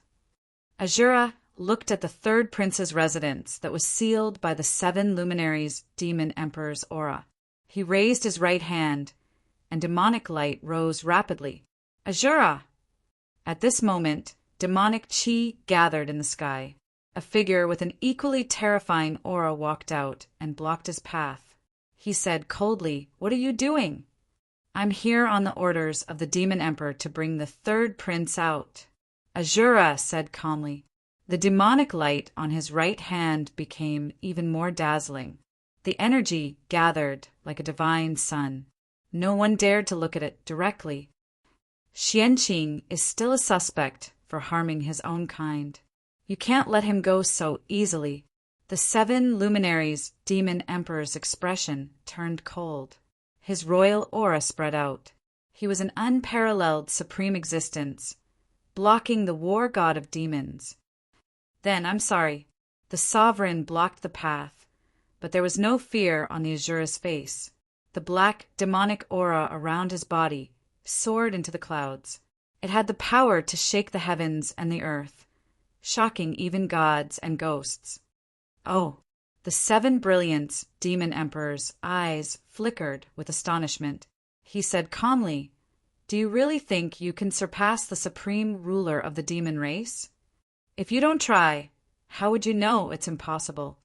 Azura looked at the 3rd prince's residence that was sealed by the 7 luminaries demon emperor's aura. He raised his right hand, and demonic light rose rapidly. Azura! At this moment, demonic chi gathered in the sky. A figure with an equally terrifying aura walked out and blocked his path. He said coldly, "What are you doing?" "I'm here on the orders of the Demon Emperor to bring the third prince out." Azura said calmly. The demonic light on his right hand became even more dazzling. The energy gathered like a divine sun. No one dared to look at it directly. Xianqing is still a suspect for harming his own kind. You can't let him go so easily. The 7 luminaries' demon emperor's expression turned cold. His royal aura spread out. He was an unparalleled supreme existence, blocking the war god of demons. Then, I'm sorry, the sovereign blocked the path, but there was no fear on the Azura's face. The black demonic aura around his body soared into the clouds. It had the power to shake the heavens and the earth, shocking even gods and ghosts. Oh, the 7 brilliance demon emperor's eyes flickered with astonishment. He said calmly, "Do you really think you can surpass the supreme ruler of the demon race? If you don't try, how would you know it's impossible?"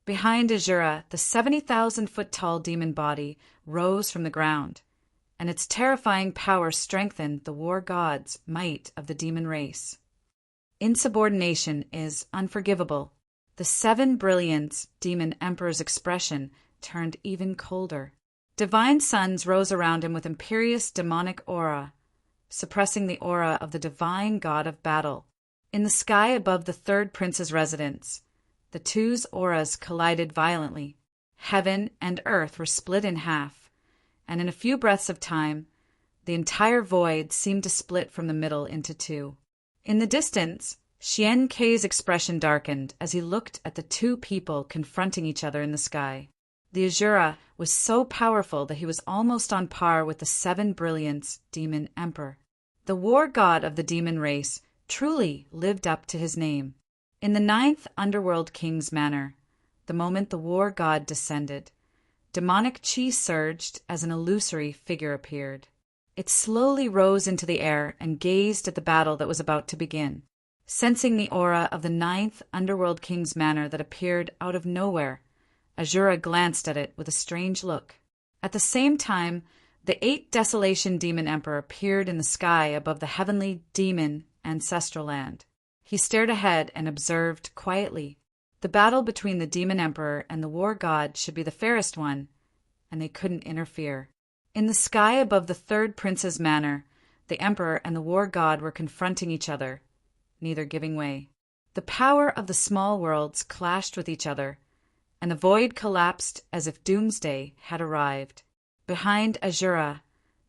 Behind Azura, the 70,000-foot-tall demon body rose from the ground, and its terrifying power strengthened the war god's might of the demon race. Insubordination is unforgivable. The 7 brilliance demon emperor's expression turned even colder. Divine suns rose around him with imperious demonic aura, suppressing the aura of the divine god of battle. In the sky above the third prince's residence, the two's auras collided violently. Heaven and earth were split in half, and in a few breaths of time, the entire void seemed to split from the middle into 2. In the distance, Xian Kei's expression darkened as he looked at the 2 people confronting each other in the sky. The Azura was so powerful that he was almost on par with the 7 brilliance demon emperor. The war god of the demon race truly lived up to his name. In the 9th underworld king's manor, the moment the war god descended, demonic chi surged as an illusory figure appeared. It slowly rose into the air and gazed at the battle that was about to begin. Sensing the aura of the 9th underworld king's manor that appeared out of nowhere, Azura glanced at it with a strange look. At the same time, the 8 desolation demon emperor appeared in the sky above the heavenly demon ancestral land. He stared ahead and observed quietly. The battle between the demon emperor and the war god should be the fairest one, and they couldn't interfere. In the sky above the third prince's manor, the emperor and the war god were confronting each other, neither giving way. The power of the small worlds clashed with each other, and the void collapsed as if doomsday had arrived. Behind Azura,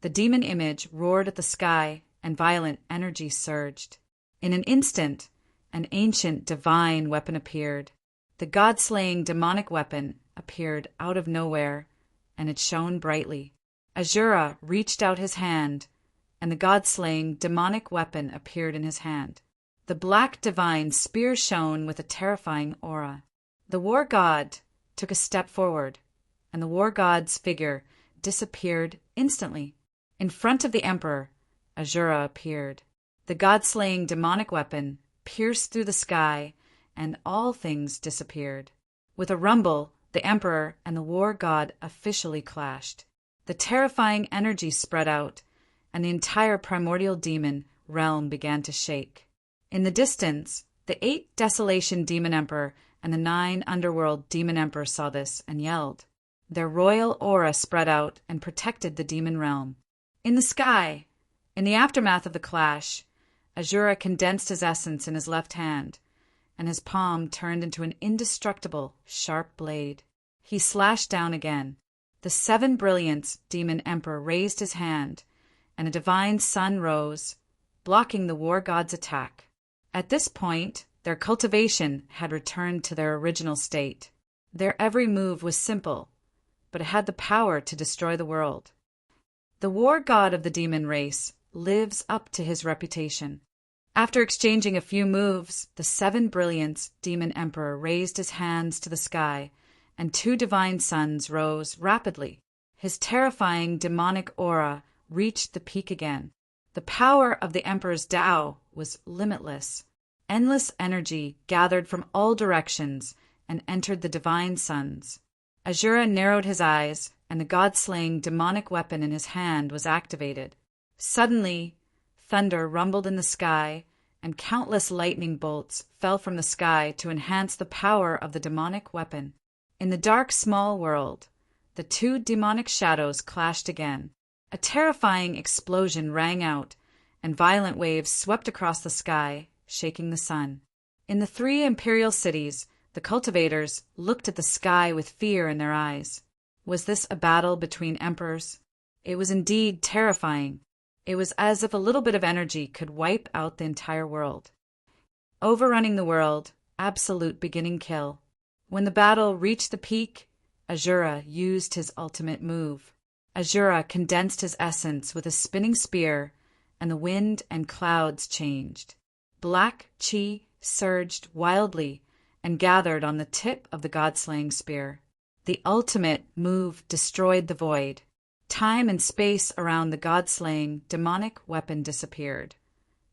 the demon image roared at the sky, and violent energy surged. In an instant, an ancient divine weapon appeared. The god-slaying demonic weapon appeared out of nowhere, and it shone brightly. Azura reached out his hand, and the god-slaying demonic weapon appeared in his hand. The black divine spear shone with a terrifying aura. The war god took a step forward, and the war god's figure disappeared instantly. In front of the emperor, Azura appeared. The god-slaying demonic weapon pierced through the sky, and all things disappeared. With a rumble, the emperor and the war god officially clashed. The terrifying energy spread out, and the entire primordial demon realm began to shake. In the distance, the 8 desolation demon emperor and the 9 underworld demon emperor saw this and yelled. Their royal aura spread out and protected the demon realm. In the sky, in the aftermath of the clash, Azura condensed his essence in his left hand, and his palm turned into an indestructible, sharp blade. He slashed down again. The 7 brilliance demon emperor raised his hand, and a divine sun rose, blocking the war god's attack. At this point, their cultivation had returned to their original state. Their every move was simple, but it had the power to destroy the world. The war god of the demon race lives up to his reputation. After exchanging a few moves, the 7 brilliance demon emperor raised his hands to the sky, and 2 divine suns rose rapidly. His terrifying demonic aura reached the peak again. The power of the Emperor's Tao was limitless. Endless energy gathered from all directions and entered the divine suns. Ahura narrowed his eyes, and the god-slaying demonic weapon in his hand was activated. Suddenly, thunder rumbled in the sky, and countless lightning bolts fell from the sky to enhance the power of the demonic weapon. In the dark small world, the two demonic shadows clashed again. A terrifying explosion rang out, and violent waves swept across the sky, shaking the sun. In the three imperial cities, the cultivators looked at the sky with fear in their eyes. Was this a battle between emperors? It was indeed terrifying. It was as if a little bit of energy could wipe out the entire world. Overrunning the world, absolute beginning kill. When the battle reached the peak, Ahura used his ultimate move. Ahura condensed his essence with a spinning spear, and the wind and clouds changed. Black chi surged wildly and gathered on the tip of the god-slaying spear. The ultimate move destroyed the void. Time and space around the god-slaying demonic weapon disappeared,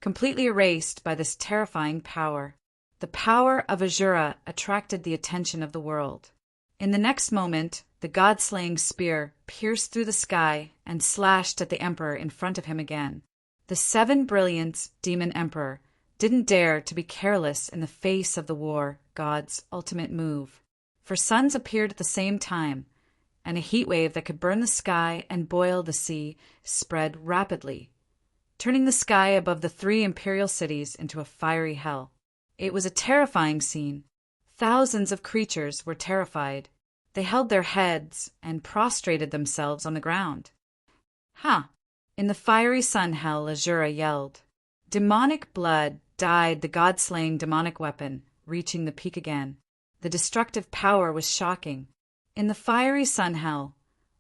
completely erased by this terrifying power. The power of Ahura attracted the attention of the world. In the next moment, the god-slaying spear pierced through the sky and slashed at the emperor in front of him again. The seven brilliance demon emperor didn't dare to be careless in the face of the war god's ultimate move. For suns appeared at the same time, and a heat wave that could burn the sky and boil the sea spread rapidly, turning the sky above the three imperial cities into a fiery hell. It was a terrifying scene. Thousands of creatures were terrified. They held their heads and prostrated themselves on the ground. Ha! In the fiery sun hell, Ahura yelled. Demonic blood dyed the god-slaying demonic weapon, reaching the peak again. The destructive power was shocking. In the fiery sun hell,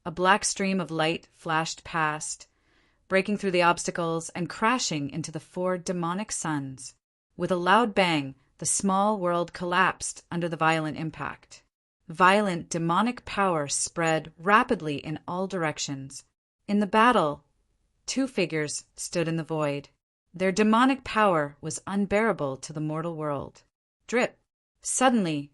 a black stream of light flashed past, breaking through the obstacles and crashing into the four demonic suns. With a loud bang, the small world collapsed under the violent impact. Violent demonic power spread rapidly in all directions. In the battle, two figures stood in the void. Their demonic power was unbearable to the mortal world. Drip! Suddenly,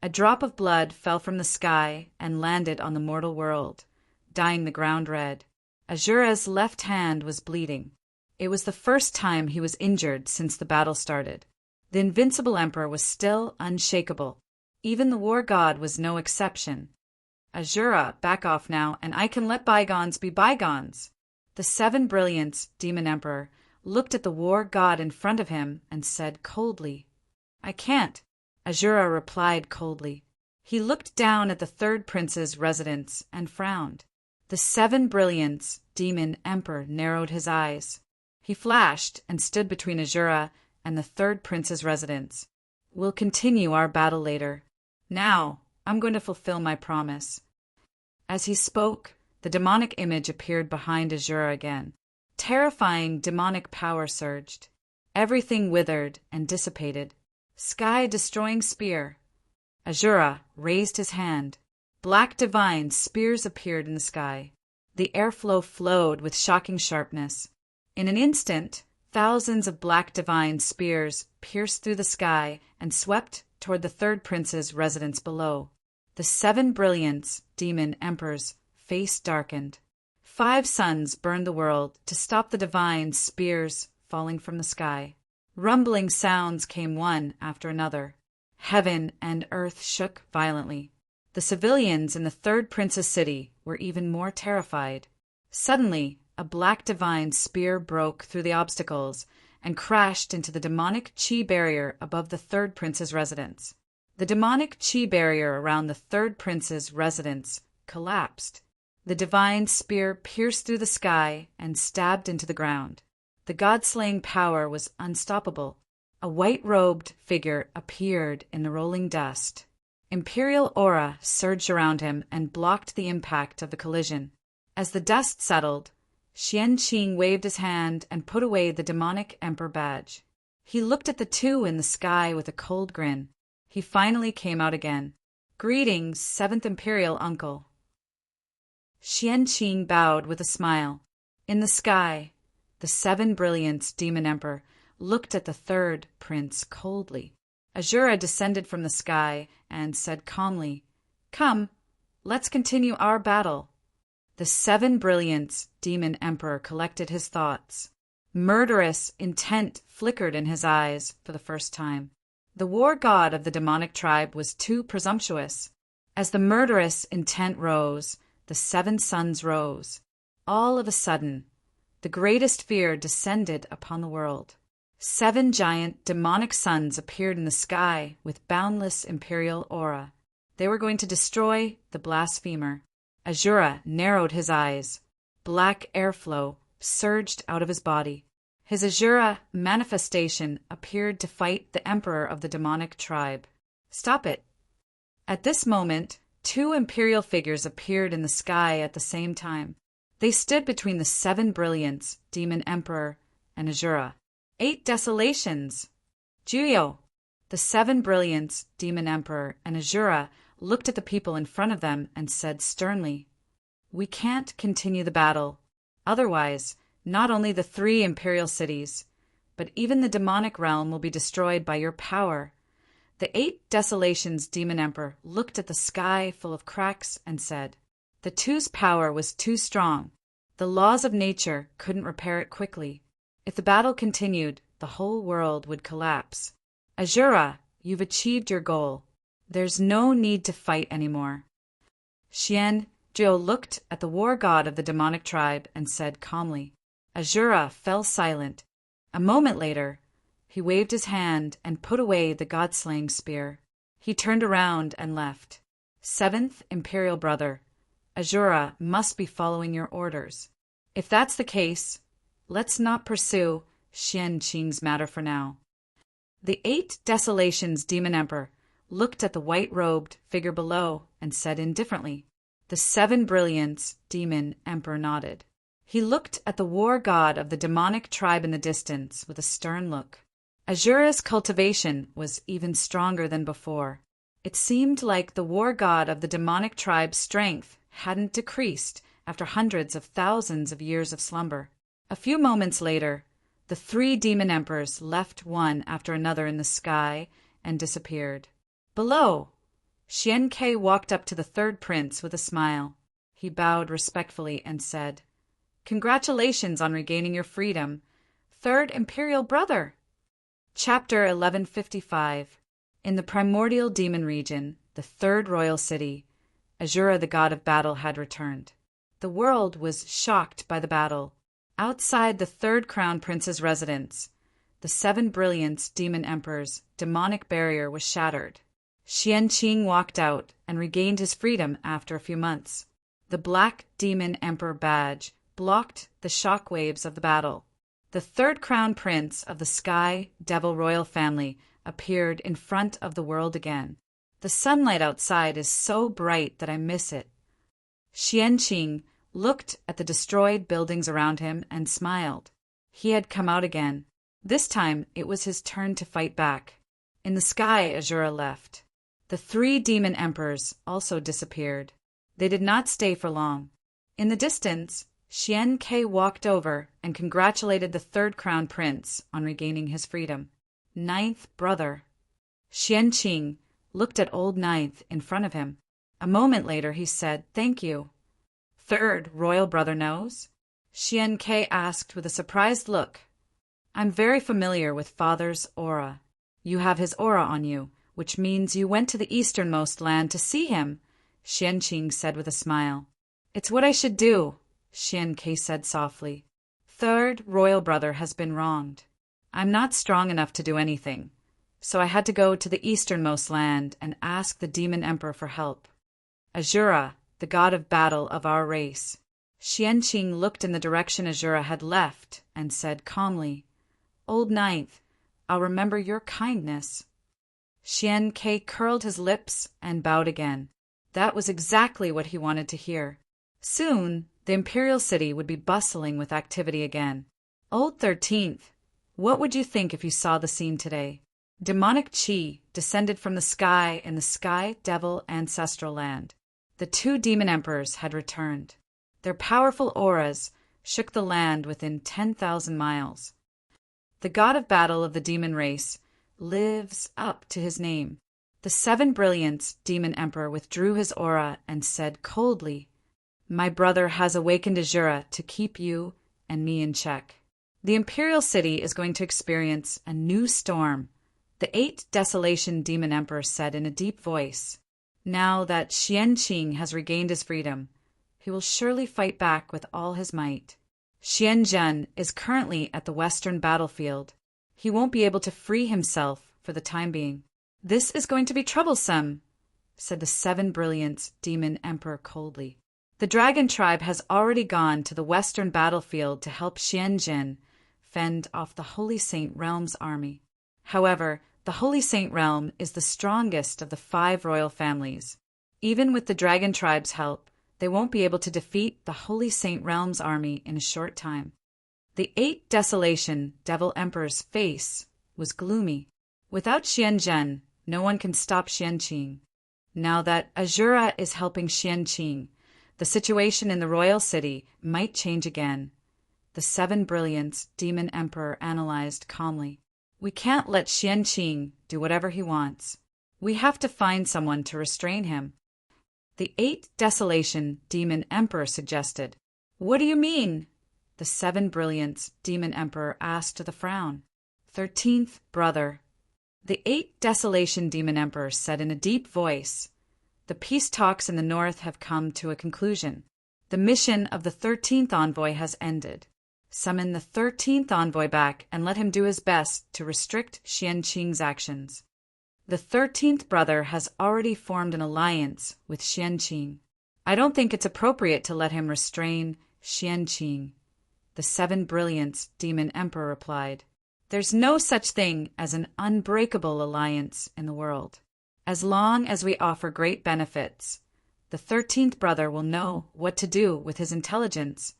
a drop of blood fell from the sky and landed on the mortal world, dyeing the ground red. Ahura's left hand was bleeding. It was the first time he was injured since the battle started. The invincible emperor was still unshakable. Even the war god was no exception. Ahura, back off now, and I can let bygones be bygones. The seven brilliance demon emperor looked at the war god in front of him and said coldly, I can't. Ahura replied coldly. He looked down at the third prince's residence and frowned. The seven brilliance demon emperor narrowed his eyes. He flashed and stood between Ahura and the third prince's residence. We'll continue our battle later. Now, I'm going to fulfill my promise. As he spoke, the demonic image appeared behind Ahura again. Terrifying demonic power surged. Everything withered and dissipated. Sky-destroying spear. Ahura raised his hand. Black divine spears appeared in the sky. The airflow flowed with shocking sharpness. In an instant, thousands of black divine spears pierced through the sky and swept toward the third prince's residence below. The seven brilliance demon emperor's face darkened. 5 suns burned the world to stop the divine spears falling from the sky. Rumbling sounds came one after another. Heaven and earth shook violently. The civilians in the third prince's city were even more terrified. Suddenly, a black divine spear broke through the obstacles and crashed into the demonic chi barrier above the third prince's residence. The demonic chi barrier around the third prince's residence collapsed. The divine spear pierced through the sky and stabbed into the ground. The god-slaying power was unstoppable. A white-robed figure appeared in the rolling dust. Imperial aura surged around him and blocked the impact of the collision. As the dust settled, Xianqing waved his hand and put away the demonic emperor badge. He looked at the two in the sky with a cold grin. He finally came out again. Greetings, 7th Imperial Uncle. Xianqing bowed with a smile. In the sky, The Seven Brilliants Demon Emperor looked at the third prince coldly. Azura descended from the sky and said calmly, "Come, let's continue our battle." The Seven Brilliants Demon Emperor collected his thoughts. Murderous intent flickered in his eyes for the first time. The war god of the demonic tribe was too presumptuous. As the murderous intent rose, the seven suns rose. All of a sudden, the greatest fear descended upon the world. Seven giant demonic suns appeared in the sky with boundless imperial aura. They were going to destroy the blasphemer. Azura narrowed his eyes. Black airflow surged out of his body. His Azura manifestation appeared to fight the emperor of the demonic tribe. "Stop it!" At this moment, two imperial figures appeared in the sky at the same time. They stood between the Seven Brilliants, Demon Emperor, and Azura. "8 desolations! Juyo!" The Seven Brilliants, Demon Emperor, and Azura looked at the people in front of them and said sternly, "We can't continue the battle. Otherwise, not only the 3 imperial cities, but even the demonic realm will be destroyed by your power." The 8 desolations Demon Emperor looked at the sky full of cracks and said, "The Two's power was too strong. The laws of nature couldn't repair it quickly. If the battle continued, the whole world would collapse. Azura, you've achieved your goal. There's no need to fight anymore." Xianzhou looked at the war god of the demonic tribe and said calmly. Azura fell silent. A moment later, he waved his hand and put away the god-slaying spear. He turned around and left. "7th Imperial Brother, Azura must be following your orders. If that's the case, let's not pursue Xianqing's matter for now." The 8 desolations Demon Emperor looked at the white-robed figure below and said indifferently. The Seven Brilliants Demon Emperor nodded. He looked at the war god of the demonic tribe in the distance with a stern look. Azura's cultivation was even stronger than before. It seemed like the war god of the demonic tribe's strength hadn't decreased after hundreds of thousands of years of slumber. A few moments later, the 3 demon emperors left one after another in the sky and disappeared. Below, Xianke walked up to the third prince with a smile. He bowed respectfully and said, "Congratulations on regaining your freedom, Third Imperial Brother." Chapter 1155. In the primordial demon region, the third royal city, Azura the god of battle had returned. The world was shocked by the battle. Outside the third crown prince's residence, the Seven Brilliants Demon Emperor's demonic barrier was shattered. Xianqing walked out and regained his freedom after a few months. The Black Demon Emperor badge blocked the shock waves of the battle. The third crown prince of the Sky Devil royal family appeared in front of the world again. "The sunlight outside is so bright that I miss it." Xianqing looked at the destroyed buildings around him and smiled. He had come out again. This time it was his turn to fight back. In the sky, Azura left. The 3 demon emperors also disappeared. They did not stay for long. In the distance, Xianke walked over and congratulated the third crown prince on regaining his freedom. "9th brother." Xianqing looked at old Ninth in front of him. A moment later he said, "Thank you." "Third royal brother knows?" Xianke asked with a surprised look. "I'm very familiar with Father's aura. You have his aura on you, which means you went to the easternmost land to see him," Xianqing said with a smile. "It's what I should do," Xianke said softly. "Third royal brother has been wronged. I'm not strong enough to do anything, so I had to go to the easternmost land and ask the demon emperor for help. Azura, the god of battle of our race." Xianqing looked in the direction Azura had left and said calmly, "Old Ninth, I'll remember your kindness." Xianke curled his lips and bowed again. That was exactly what he wanted to hear. Soon, the imperial city would be bustling with activity again. "Old 13th, what would you think if you saw the scene today?" Demonic chi descended from the sky in the Sky Devil ancestral land. The 2 demon emperors had returned. Their powerful auras shook the land within 10,000 miles. The god of battle of the demon race lives up to his name. The 7 Brilliants demon emperor withdrew his aura and said coldly, "My brother has awakened Azura to keep you and me in check. The Imperial City is going to experience a new storm," the 8 Desolation demon emperor said in a deep voice. "Now that Xianqing has regained his freedom, he will surely fight back with all his might. Xianzhen is currently at the western battlefield. He won't be able to free himself for the time being." "This is going to be troublesome," said the 7 Brilliants demon emperor coldly. "The dragon tribe has already gone to the western battlefield to help Xianzhen fend off the Holy Saint Realm's army. However, the Holy Saint Realm is the strongest of the 5 royal families. Even with the dragon tribe's help, they won't be able to defeat the Holy Saint Realm's army in a short time." The 8 Desolation devil emperor's face was gloomy. "Without Xianzhen, no one can stop Xianqing. Now that Azura is helping Xianqing, the situation in the royal city might change again," the 7 Brilliants demon emperor analyzed calmly. "We can't let Xianqing do whatever he wants. We have to find someone to restrain him." The 8 Desolation demon emperor suggested. "What do you mean?" the 7 Brilliants demon emperor asked with a frown. 13th brother. The 8 Desolation demon emperor said in a deep voice, "The peace talks in the north have come to a conclusion. The mission of the 13th envoy has ended. Summon the 13th envoy back and let him do his best to restrict Xianqing's actions. The 13th brother has already formed an alliance with Xianqing. I don't think it's appropriate to let him restrain Xianqing," the 7 Brilliants demon emperor replied. "There's no such thing as an unbreakable alliance in the world. As long as we offer great benefits, the 13th brother will know what to do with his intelligence,"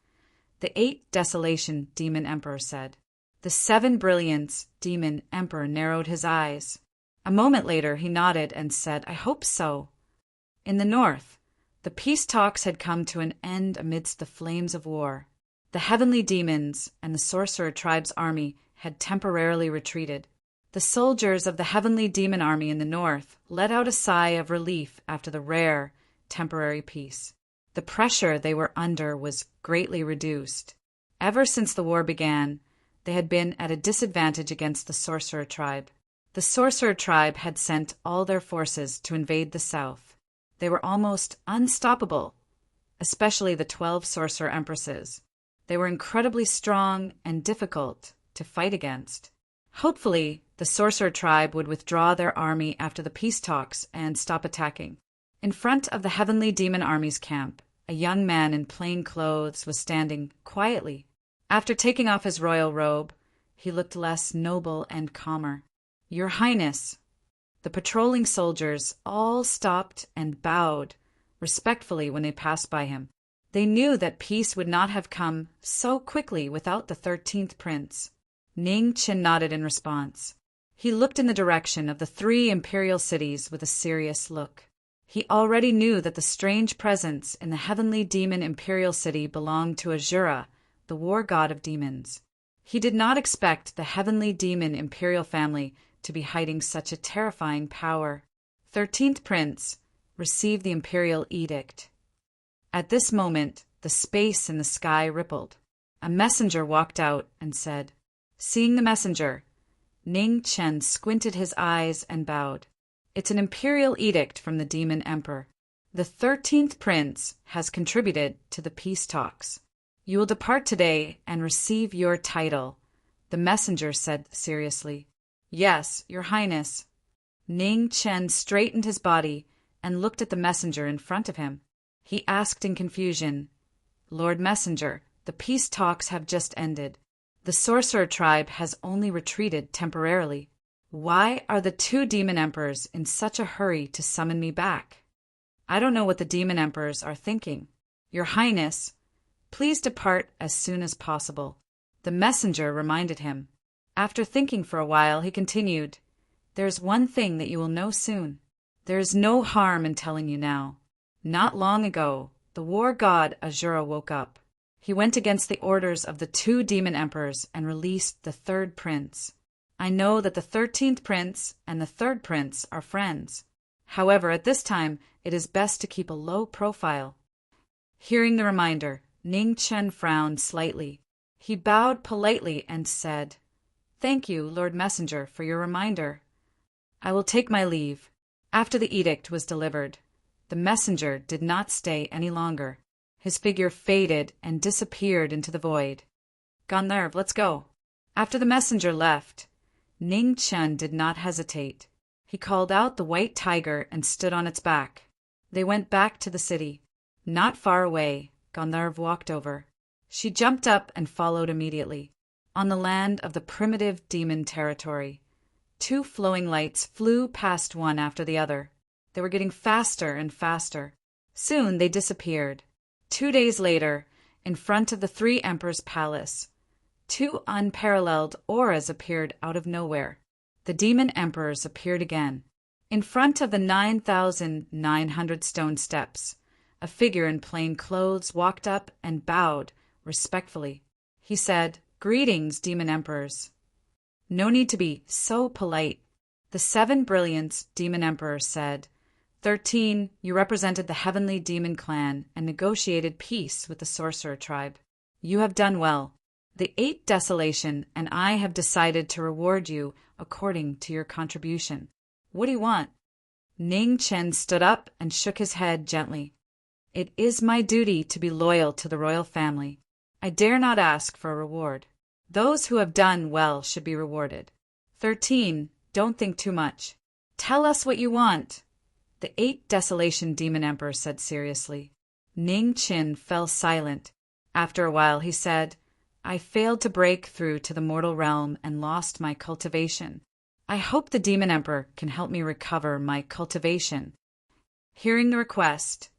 the 8 Desolation demon emperor said. The 7 Brilliants demon emperor narrowed his eyes. A moment later he nodded and said, "I hope so." In the north, the peace talks had come to an end amidst the flames of war. The heavenly demons and the sorcerer tribe's army had temporarily retreated. The soldiers of the heavenly demon army in the north let out a sigh of relief after the rare, temporary peace. The pressure they were under was greatly reduced. Ever since the war began, they had been at a disadvantage against the sorcerer tribe. The sorcerer tribe had sent all their forces to invade the south. They were almost unstoppable, especially the 12 sorcerer empresses. They were incredibly strong and difficult to fight against. Hopefully, the sorcerer tribe would withdraw their army after the peace talks and stop attacking. In front of the heavenly demon army's camp, a young man in plain clothes was standing quietly. After taking off his royal robe, he looked less noble and calmer. "Your Highness." The patrolling soldiers all stopped and bowed respectfully when they passed by him. They knew that peace would not have come so quickly without the 13th prince. Ning Chen nodded in response. He looked in the direction of the 3 imperial cities with a serious look. He already knew that the strange presence in the heavenly demon imperial city belonged to Azura, the war god of demons. He did not expect the heavenly demon imperial family to be hiding such a terrifying power. 13th prince, receive the imperial edict. At this moment, the space in the sky rippled. A messenger walked out and said, Seeing the messenger, Ning Chen squinted his eyes and bowed. "It's an imperial edict from the demon emperor. The 13th prince has contributed to the peace talks. You will depart today and receive your title," the messenger said seriously. "Yes, your highness." Ning Chen straightened his body and looked at the messenger in front of him. He asked in confusion, "Lord Messenger, the peace talks have just ended. The sorcerer tribe has only retreated temporarily. Why are the 2 demon emperors in such a hurry to summon me back? I don't know what the demon emperors are thinking. Your highness, please depart as soon as possible," the messenger reminded him. After thinking for a while, he continued, "There is one thing that you will know soon. There is no harm in telling you now. Not long ago, the war god Azura woke up. He went against the orders of the 2 demon emperors and released the 3rd prince. I know that the 13th prince and the 3rd prince are friends. However, at this time, it is best to keep a low profile. Hearing the reminder, Ning Chen frowned slightly. He bowed politely and said, "Thank you, Lord Messenger, for your reminder. I will take my leave." After the edict was delivered, the messenger did not stay any longer. His figure faded and disappeared into the void. "Gandharv, let's go." After the messenger left, Ning Chen did not hesitate. He called out the white tiger and stood on its back. They went back to the city. Not far away, Gandharv walked over. She jumped up and followed immediately. On the land of the primitive demon territory, 2 flowing lights flew past one after the other. They were getting faster and faster. Soon they disappeared. 2 days later, in front of the 3 emperors' palace, 2 unparalleled auras appeared out of nowhere. The demon emperors appeared again. In front of the 9,900 stone steps, a figure in plain clothes walked up and bowed respectfully. He said, "Greetings, demon emperors." "No need to be so polite." The 7 brilliant demon emperors said, 13, you represented the heavenly demon clan and negotiated peace with the sorcerer tribe. You have done well. The 8 desolation and I have decided to reward you according to your contribution. What do you want?" Ning Chen stood up and shook his head gently. "It is my duty to be loyal to the royal family. I dare not ask for a reward. Those who have done well should be rewarded. 13, don't think too much. Tell us what you want." The 8 desolation demon emperor said seriously. Ning Chen fell silent. After a while he said, "I failed to break through to the mortal realm and lost my cultivation. I hope the demon emperor can help me recover my cultivation." Hearing the request,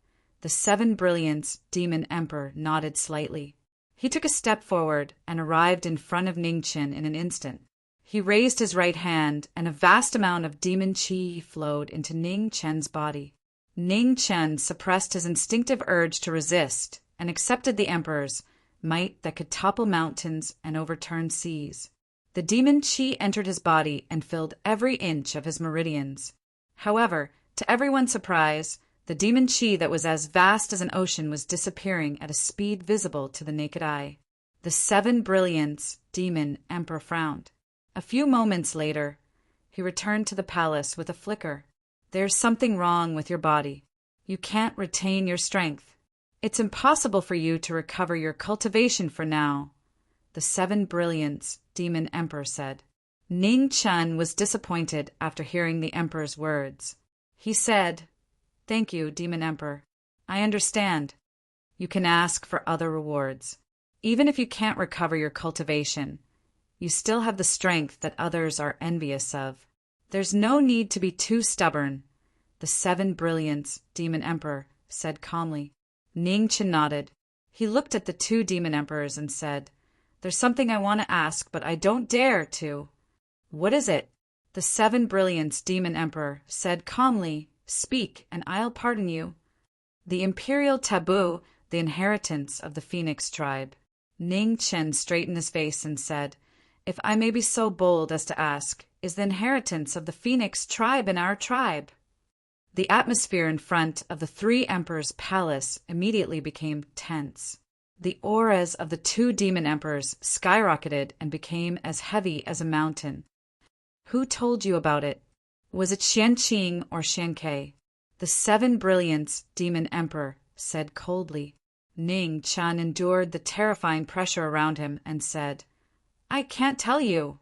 the 7 brilliant demon emperor nodded slightly. He took a step forward and arrived in front of Ning Chen in an instant. He raised his right hand, and a vast amount of demon qi flowed into Ning Chen's body. Ning Chen suppressed his instinctive urge to resist and accepted the emperor's might that could topple mountains and overturn seas. The demon qi entered his body and filled every inch of his meridians. However, to everyone's surprise, the demon qi that was as vast as an ocean was disappearing at a speed visible to the naked eye. The 7 brilliant demon emperor frowned. A few moments later, he returned to the palace with a flicker. "There's something wrong with your body. You can't retain your strength. It's impossible for you to recover your cultivation for now," the 7 brilliant demon emperor said. Ning Chen was disappointed after hearing the emperor's words. He said, "Thank you, demon emperor. I understand. You can ask for other rewards. Even if you can't recover your cultivation, you still have the strength that others are envious of. There's no need to be too stubborn," the 7 brilliant demon emperor said calmly. Ning Chen nodded. He looked at the 2 demon emperors and said, "There's something I want to ask, but I don't dare to." "What is it?" The 7 brilliant demon emperor said calmly, "Speak, and I'll pardon you." "The imperial taboo, the inheritance of the Phoenix tribe." Ning Chen straightened his face and said, "If I may be so bold as to ask, is the inheritance of the Phoenix tribe in our tribe?" The atmosphere in front of the 3 emperors' palace immediately became tense. The auras of the 2 demon emperors skyrocketed and became as heavy as a mountain. "Who told you about it? Was it Xianqing or Xiankei?" The 7 brilliant demon emperor said coldly. Ning Chen endured the terrifying pressure around him and said, "I can't tell you."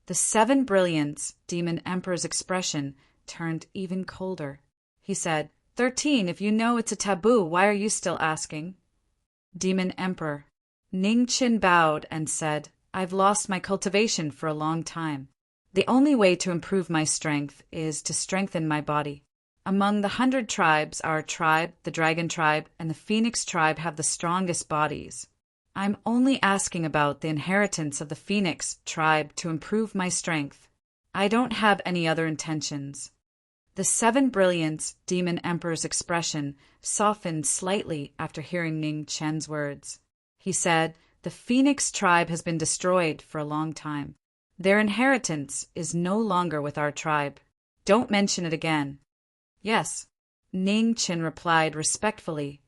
The 7 brilliant demon emperor's expression turned even colder. He said, 13, if you know it's a taboo, why are you still asking?" Demon emperor. Ning Chen bowed and said, "I've lost my cultivation for a long time. The only way to improve my strength is to strengthen my body. Among the 100 tribes, our tribe, the Dragon tribe, and the Phoenix tribe have the strongest bodies. I'm only asking about the inheritance of the Phoenix tribe to improve my strength. I don't have any other intentions." The 7 brilliant demon emperor's expression softened slightly after hearing Ning Chen's words. he said, "the Phoenix tribe has been destroyed for a long time. Their inheritance is no longer with our tribe. Don't mention it again." "Yes," Ning Qin replied respectfully.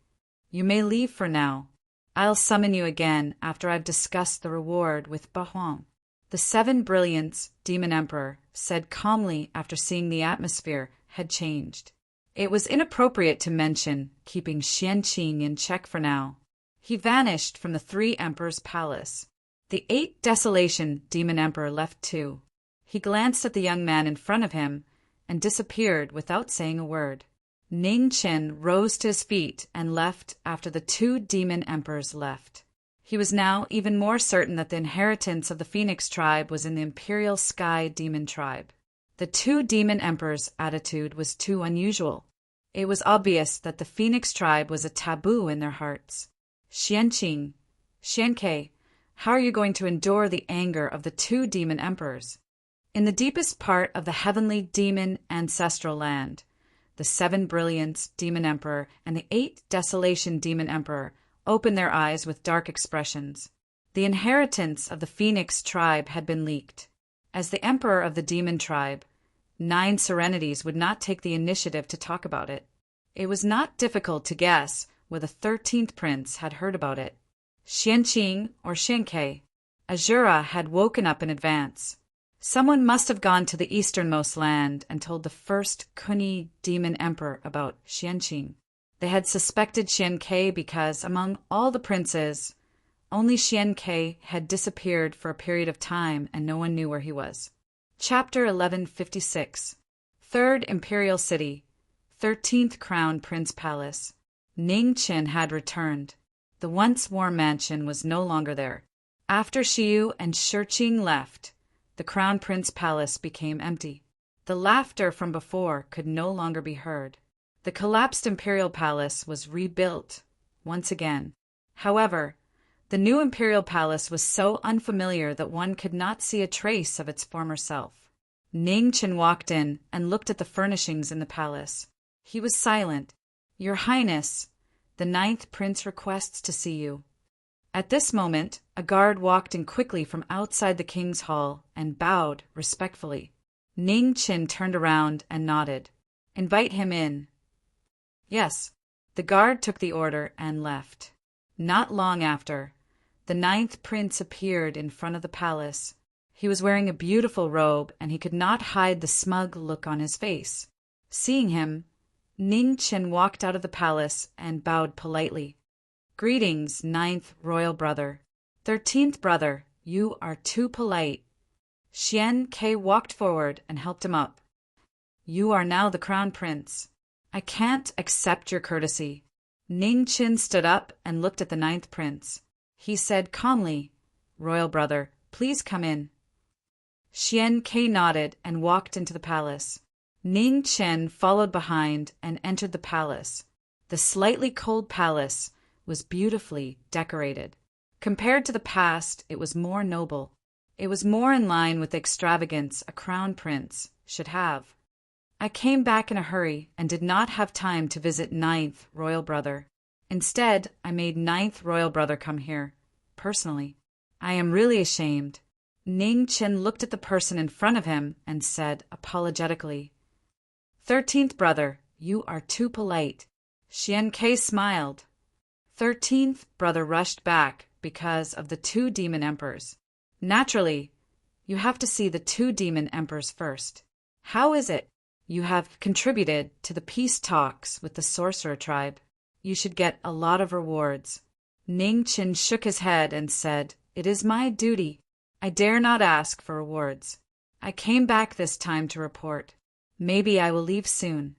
"You may leave for now. I'll summon you again after I've discussed the reward with Bahuang." The Seven Brilliants, Demon Emperor, said calmly after seeing the atmosphere had changed. It was inappropriate to mention keeping Xianqing in check for now. He vanished from the Three Emperors' palace. The Eight Desolation Demon Emperor left too. He glanced at the young man in front of him and disappeared without saying a word. Ning Qin rose to his feet and left after the two demon emperors left. He was now even more certain that the inheritance of the Phoenix tribe was in the Imperial Sky Demon tribe. The two demon emperors' attitude was too unusual. It was obvious that the Phoenix tribe was a taboo in their hearts. "Xianqing, Xiankei, how are you going to endure the anger of the two demon emperors?" In the deepest part of the heavenly demon ancestral land, the Seven Brilliants Demon Emperor and the Eight Desolation Demon Emperor opened their eyes with dark expressions. The inheritance of the Phoenix tribe had been leaked. As the emperor of the demon tribe, 9 Serenities would not take the initiative to talk about it. It was not difficult to guess where the 13th prince had heard about it. Xianqing or Xiankei. Azura had woken up in advance. Someone must have gone to the easternmost land and told the first Kunyi demon emperor about Xianqing. They had suspected Xiankei because, among all the princes, only Xiankei had disappeared for a period of time and no one knew where he was. Chapter 1156. Third Imperial City, 13th Crown Prince Palace. Ning Qin had returned. The once warm mansion was no longer there. After Xiu and Shiqing left, the Crown Prince Palace became empty. The laughter from before could no longer be heard. The collapsed Imperial Palace was rebuilt once again. However, the new Imperial Palace was so unfamiliar that one could not see a trace of its former self. Ning Qin walked in and looked at the furnishings in the palace. He was silent. "Your Highness, the 9th Prince requests to see you." At this moment, a guard walked in quickly from outside the king's hall and bowed respectfully. Ning Qin turned around and nodded. "Invite him in." "Yes." The guard took the order and left. Not long after, the 9th prince appeared in front of the palace. He was wearing a beautiful robe, and he could not hide the smug look on his face. Seeing him, Ning Qin walked out of the palace and bowed politely. "Greetings, 9th royal brother." "13th brother, you are too polite." Xiankei walked forward and helped him up. "You are now the crown prince. I can't accept your courtesy." Ning Qin stood up and looked at the 9th prince. He said calmly, "Royal brother, please come in." Xiankei nodded and walked into the palace. Ning Qin followed behind and entered the palace. The slightly cold palace was beautifully decorated. Compared to the past, it was more noble. It was more in line with the extravagance a crown prince should have. "I came back in a hurry and did not have time to visit 9th royal brother. Instead, I made 9th royal brother come here, personally. I am really ashamed." Ning Qin looked at the person in front of him and said apologetically, "13th brother, you are too polite." Xiankei smiled. 13th brother rushed back because of the two demon emperors. "Naturally, you have to see the two demon emperors first. How is it you have contributed to the peace talks with the sorcerer tribe? You should get a lot of rewards." Ning Qin shook his head and said, "It is my duty. I dare not ask for rewards. I came back this time to report. Maybe I will leave soon."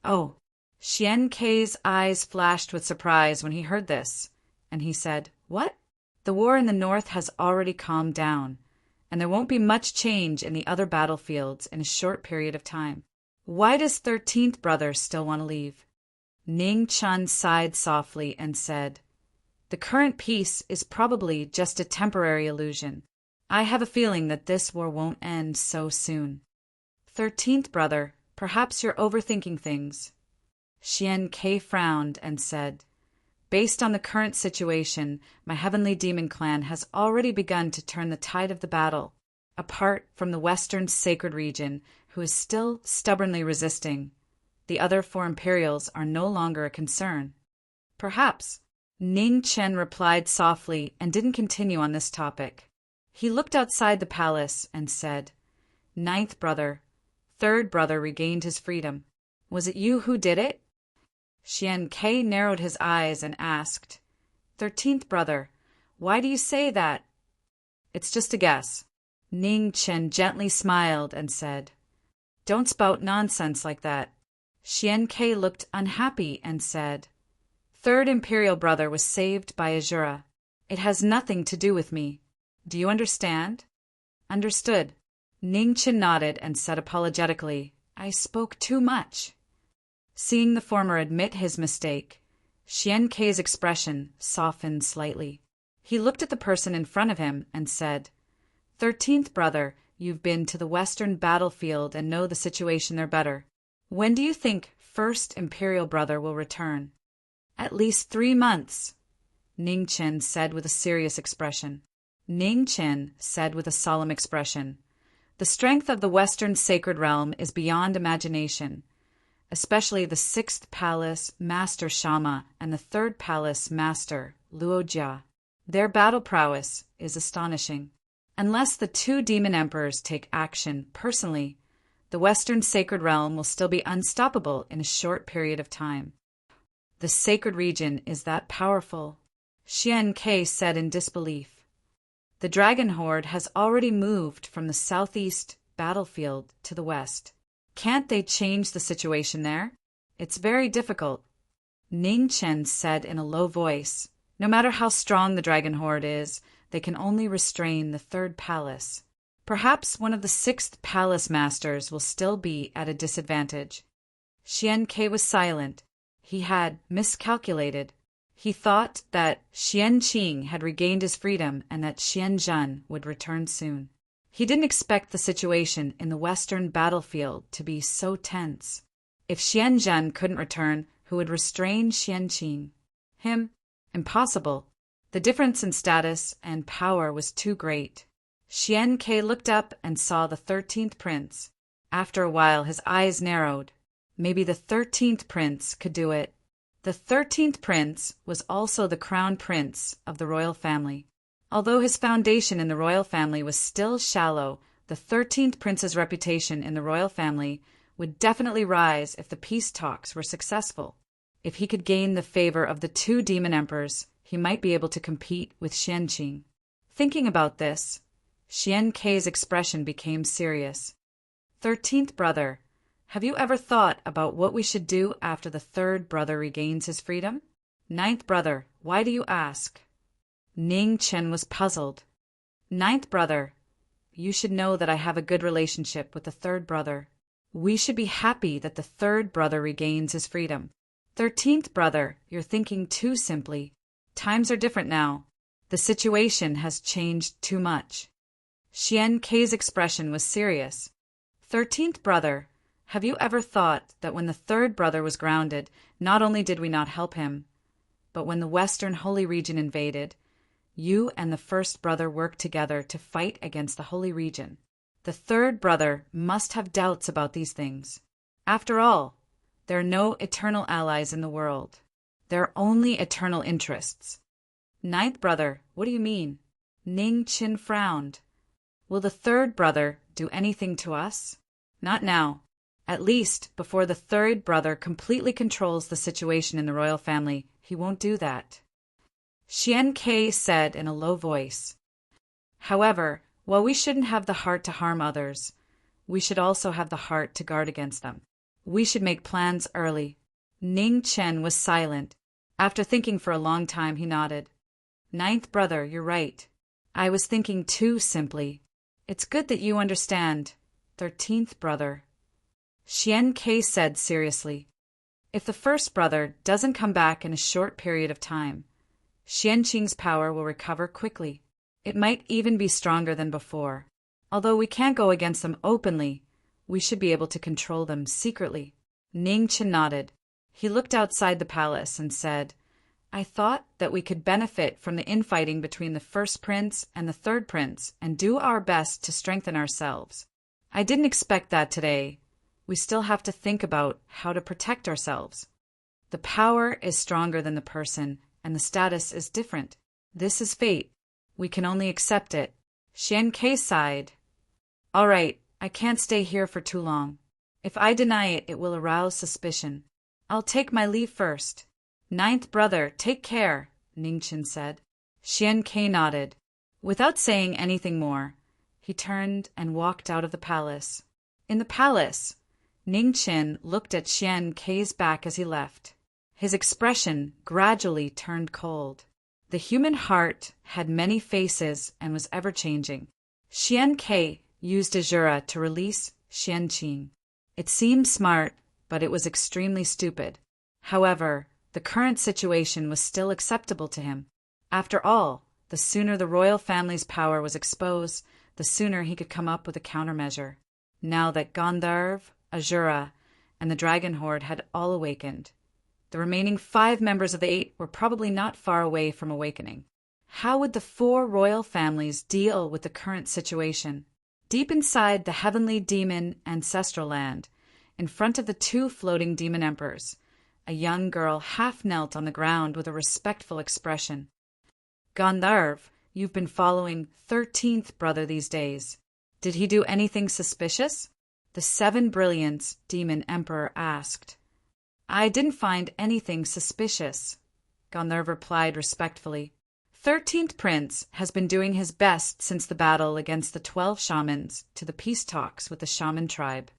"Oh." Xiankei's eyes flashed with surprise when he heard this, and he said, "What?" "The war in the north has already calmed down, and there won't be much change in the other battlefields in a short period of time. Why does 13th brother still want to leave?" Ning Qin sighed softly and said, "The current peace is probably just a temporary illusion. I have a feeling that this war won't end so soon." "13th brother, perhaps you're overthinking things." Xiankei frowned and said, Based on the current situation, my heavenly demon clan has already begun to turn the tide of the battle, apart from the western sacred region, who is still stubbornly resisting. The other 4 Imperials are no longer a concern. Perhaps. Ning Chen replied softly and didn't continue on this topic. He looked outside the palace and said, "Ninth brother, 3rd brother regained his freedom. Was it you who did it?" Xian Ke narrowed his eyes and asked, "13th brother, why do you say that?" "It's just a guess." Ning Chen gently smiled and said, "Don't spout nonsense like that." Xian Ke looked unhappy and said, "3rd Imperial brother was saved by Azura. It has nothing to do with me. Do you understand?" "Understood." Ning Chen nodded and said apologetically, "I spoke too much." Seeing the former admit his mistake, Xian Ke's expression softened slightly. He looked at the person in front of him and said, "13th brother, you've been to the western battlefield and know the situation there better. When do you think 1st Imperial brother will return?" "At least 3 months," Ning Chen said with a serious expression. Ning Chen said with a solemn expression, "The strength of the Western Sacred Realm is beyond imagination, especially the 6th Palace Master Shama and the 3rd Palace Master Luojia. Their battle prowess is astonishing. Unless the 2 demon emperors take action personally, the Western Sacred Realm will still be unstoppable in a short period of time. The sacred region is that powerful," Xian Ke said in disbelief. "The dragon horde has already moved from the southeast battlefield to the west. Can't they change the situation there? It's very difficult." Ning Chen said in a low voice, "No matter how strong the dragon horde is, they can only restrain the 3rd palace. Perhaps one of the 6th palace masters will still be at a disadvantage." Xian Ke was silent. He had miscalculated. He thought that Xian Qing had regained his freedom and that Xian Zhan would return soon. He didn't expect the situation in the western battlefield to be so tense. If Xian Zhan couldn't return, who would restrain Xian Qing? Him? Impossible. The difference in status and power was too great. Xian Ke looked up and saw the 13th prince. After a while, his eyes narrowed. Maybe the 13th prince could do it. The 13th prince was also the crown prince of the royal family. Although his foundation in the royal family was still shallow, the 13th prince's reputation in the royal family would definitely rise if the peace talks were successful. If he could gain the favor of the 2 demon emperors, he might be able to compete with Xian Qing. Thinking about this, Xian Ke's expression became serious. "13th brother, have you ever thought about what we should do after the 3rd brother regains his freedom?" "9th brother, why do you ask?" Ning Chen was puzzled. "9th brother, you should know that I have a good relationship with the 3rd brother. We should be happy that the 3rd brother regains his freedom. 13th brother, you're thinking too simply. Times are different now. The situation has changed too much." Xian Ke's expression was serious. "13th brother, have you ever thought that when the 3rd brother was grounded, not only did we not help him, but when the Western Holy Region invaded, you and the 1st brother worked together to fight against the Holy Region? The 3rd brother must have doubts about these things. After all, there are no eternal allies in the world. There are only eternal interests." "9th brother, what do you mean?" Ning Chen frowned. "Will the 3rd brother do anything to us?" "Not now. At least, before the 3rd brother completely controls the situation in the royal family, he won't do that," Xian Ke said in a low voice. "However, while we shouldn't have the heart to harm others, we should also have the heart to guard against them. We should make plans early." Ning Chen was silent. After thinking for a long time, he nodded. "9th brother, you're right. I was thinking too simply. It's good that you understand, 13th brother." Xian Ke said seriously, "If the 1st brother doesn't come back in a short period of time, Xian Qing's power will recover quickly. It might even be stronger than before. Although we can't go against them openly, we should be able to control them secretly." Ning Chen nodded. He looked outside the palace and said, I thought that we could benefit from the infighting between the first prince and the third prince and do our best to strengthen ourselves. I didn't expect that today. We still have to think about how to protect ourselves. The power is stronger than the person, and the status is different. This is fate. We can only accept it. Xian Ke sighed. All right, I can't stay here for too long. If I deny it, it will arouse suspicion. I'll take my leave first. Ninth brother, take care, Ningchen said. Xian Ke nodded. Without saying anything more, he turned and walked out of the palace. In the palace, Ningchen looked at Xian Ke's back as he left. His expression gradually turned cold. The human heart had many faces and was ever-changing. Xian Ke used Azura to release Xian Qing. It seemed smart, but it was extremely stupid. However, the current situation was still acceptable to him. After all, the sooner the royal family's power was exposed, the sooner he could come up with a countermeasure. Now that Gandharv, Azura, and the Dragon Horde had all awakened, the remaining 5 members of the 8 were probably not far away from awakening. How would the 4 royal families deal with the current situation? Deep inside the heavenly demon ancestral land, in front of the 2 floating demon emperors, a young girl half knelt on the ground with a respectful expression. Gandharv, you've been following 13th brother these days. Did he do anything suspicious? The 7 Brilliance demon emperor asked. I didn't find anything suspicious, Gandharv replied respectfully. 13th Prince has been doing his best since the battle against the 12 shamans to the peace talks with the shaman tribe.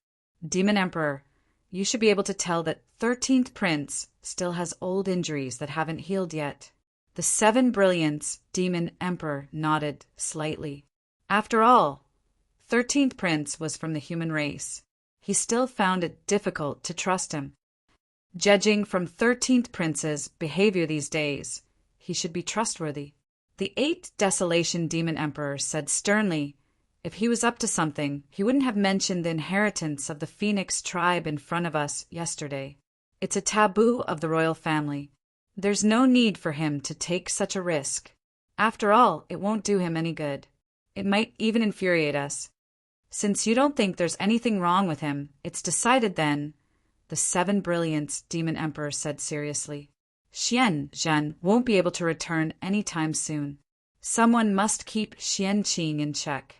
Demon Emperor, you should be able to tell that 13th Prince still has old injuries that haven't healed yet. The 7 Brilliance Demon Emperor nodded slightly. After all, 13th Prince was from the human race. He still found it difficult to trust him. Judging from 13th Prince's behavior these days, he should be trustworthy. The 8 Desolation Demon Emperor said sternly, if he was up to something, he wouldn't have mentioned the inheritance of the Phoenix tribe in front of us yesterday. It's a taboo of the royal family. There's no need for him to take such a risk. After all, it won't do him any good. It might even infuriate us. Since you don't think there's anything wrong with him, it's decided then, the 7 Brilliance Demon Emperor said seriously. Xian Zhen won't be able to return anytime soon. Someone must keep Xian Qing in check.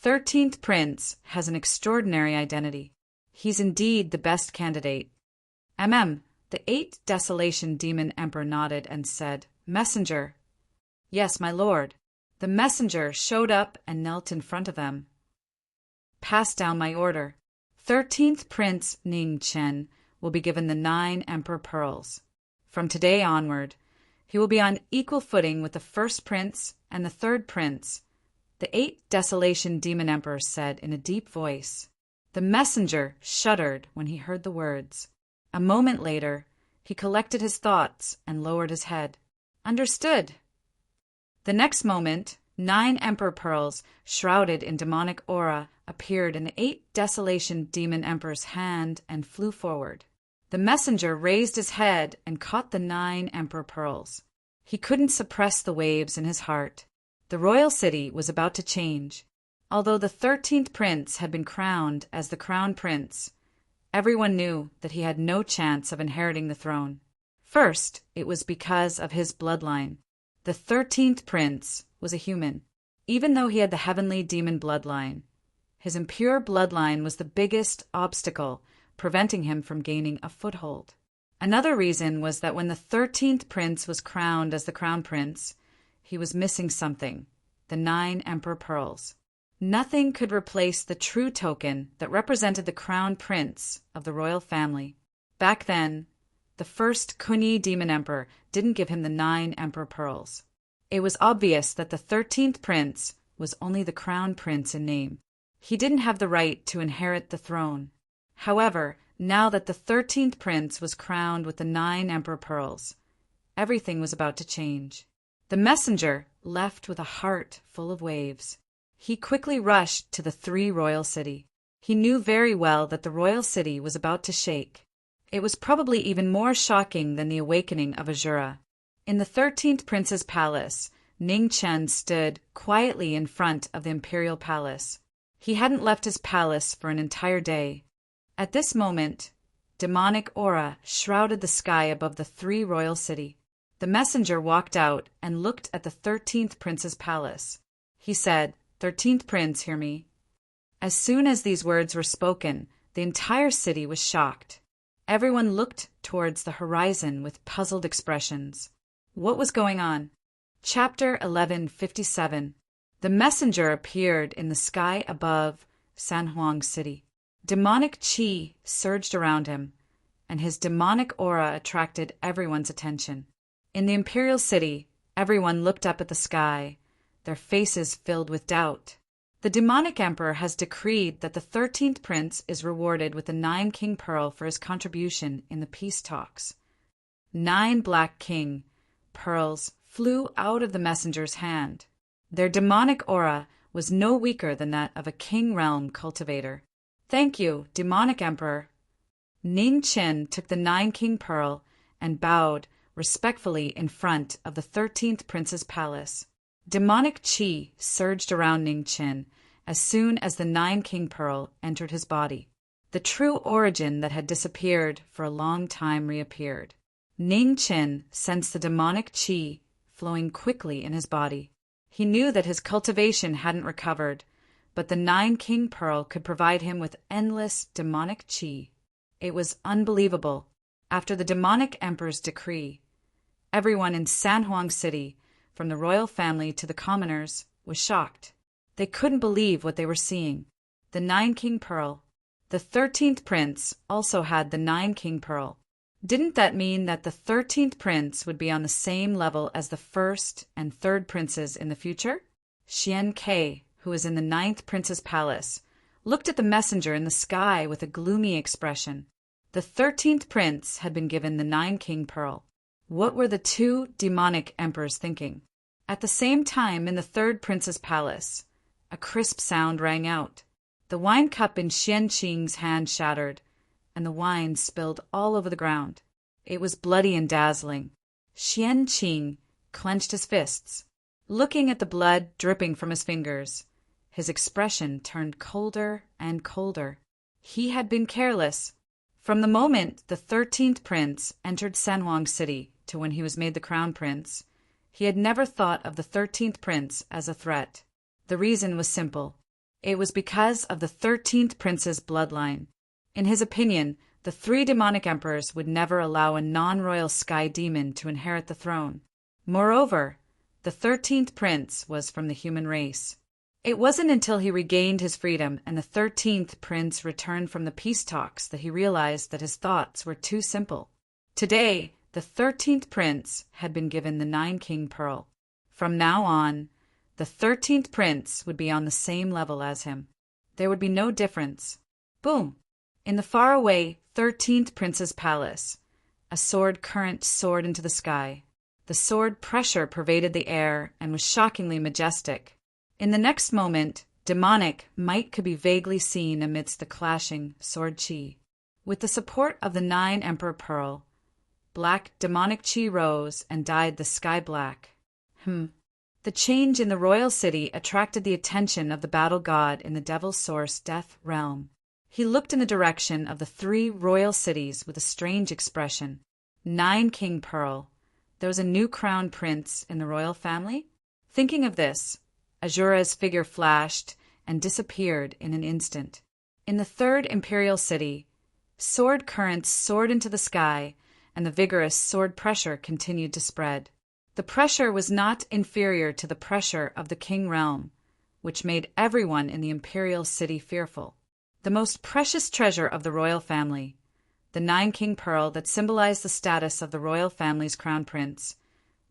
13th Prince has an extraordinary identity. He's indeed the best candidate. The 8 Desolation Demon Emperor nodded and said, Messenger. Yes, my lord. The messenger showed up and knelt in front of them. Pass down my order. 13th Prince Ning Chen will be given the 9 Emperor Pearls. From today onward, he will be on equal footing with the 1st Prince and the 3rd Prince, the 8 Desolation Demon Emperor said in a deep voice. The messenger shuddered when he heard the words. A moment later, he collected his thoughts and lowered his head. Understood. The next moment, 9 Emperor Pearls, shrouded in demonic aura, appeared in the 8 Desolation Demon Emperor's hand and flew forward. The messenger raised his head and caught the 9 Emperor Pearls. He couldn't suppress the waves in his heart. The royal city was about to change. Although the 13th Prince had been crowned as the Crown Prince, everyone knew that he had no chance of inheriting the throne. First, it was because of his bloodline. The 13th Prince was a human. Even though he had the heavenly demon bloodline, his impure bloodline was the biggest obstacle preventing him from gaining a foothold. Another reason was that when the 13th Prince was crowned as the Crown Prince, he was missing something, the 9 Emperor Pearls. Nothing could replace the true token that represented the Crown Prince of the royal family. Back then, the first Kunyi Demon Emperor didn't give him the 9 Emperor Pearls. It was obvious that the 13th Prince was only the Crown Prince in name. He didn't have the right to inherit the throne. However, now that the 13th Prince was crowned with the 9 Emperor Pearls, everything was about to change. The messenger left with a heart full of waves. He quickly rushed to the 3 royal city. He knew very well that the royal city was about to shake. It was probably even more shocking than the awakening of Azura. In the 13th prince's palace, Ning Chen stood quietly in front of the imperial palace. He hadn't left his palace for an entire day. At this moment, demonic aura shrouded the sky above the three royal city. The messenger walked out and looked at the 13th prince's palace. He said, "13th prince, hear me." As soon as these words were spoken, the entire city was shocked. Everyone looked towards the horizon with puzzled expressions. What was going on? Chapter 1157. The messenger appeared in the sky above Sanhuang City. Demonic qi surged around him, and his demonic aura attracted everyone's attention. In the imperial city, everyone looked up at the sky, their faces filled with doubt. The demonic emperor has decreed that the 13th prince is rewarded with the 9 king pearl for his contribution in the peace talks. 9 black king pearls flew out of the messenger's hand. Their demonic aura was no weaker than that of a king realm cultivator. "Thank you, demonic emperor." Ning Chen took the 9 king pearl and bowed respectfully in front of the 13th prince's palace. Demonic qi surged around Ning Chen as soon as the 9 king pearl entered his body. The true origin that had disappeared for a long time reappeared. Ning Chen sensed the demonic qi flowing quickly in his body. He knew that his cultivation hadn't recovered, but the 9 king pearl could provide him with endless demonic qi. It was unbelievable. After the demonic emperor's decree, everyone in Sanhuang City, from the royal family to the commoners, was shocked. They couldn't believe what they were seeing. The 9 king pearl. The 13th prince also had the 9 king pearl. Didn't that mean that the 13th prince would be on the same level as the 1st and 3rd princes in the future? Xian Ke, who was in the 9th prince's palace, looked at the messenger in the sky with a gloomy expression. The 13th prince had been given the 9 king pearl. What were the 2 demonic emperors thinking? At the same time, in the 3rd prince's palace, a crisp sound rang out. The wine cup in Xian Qing's hand shattered, and the wine spilled all over the ground. It was bloody and dazzling. Xian Qing clenched his fists. Looking at the blood dripping from his fingers, his expression turned colder and colder. He had been careless. From the moment the 13th prince entered Sanhuang City to when he was made the crown prince, he had never thought of the 13th prince as a threat. The reason was simple. It was because of the 13th prince's bloodline. In his opinion, the 3 demonic emperors would never allow a non-royal sky demon to inherit the throne. Moreover, the 13th prince was from the human race. It wasn't until he regained his freedom and the 13th prince returned from the peace talks that he realized that his thoughts were too simple. Today, the 13th prince had been given the 9 king pearl. From now on, the 13th prince would be on the same level as him. There would be no difference. Boom! In the faraway 13th prince's palace, a sword current soared into the sky. The sword pressure pervaded the air and was shockingly majestic. In the next moment, demonic might could be vaguely seen amidst the clashing sword qi. With the support of the 9 emperor pearl, black demonic qi rose and dyed the sky black. The change in the royal city attracted the attention of the battle god in the Devil Source Death realm. He looked in the direction of the 3 royal cities with a strange expression. 9 king pearl. There was a new crown prince in the royal family? Thinking of this, Azura's figure flashed and disappeared in an instant. In the 3rd imperial city, sword currents soared into the sky, and the vigorous sword pressure continued to spread. The pressure was not inferior to the pressure of the king realm, which made everyone in the imperial city fearful. The most precious treasure of the royal family, the 9 king pearl that symbolized the status of the royal family's crown prince,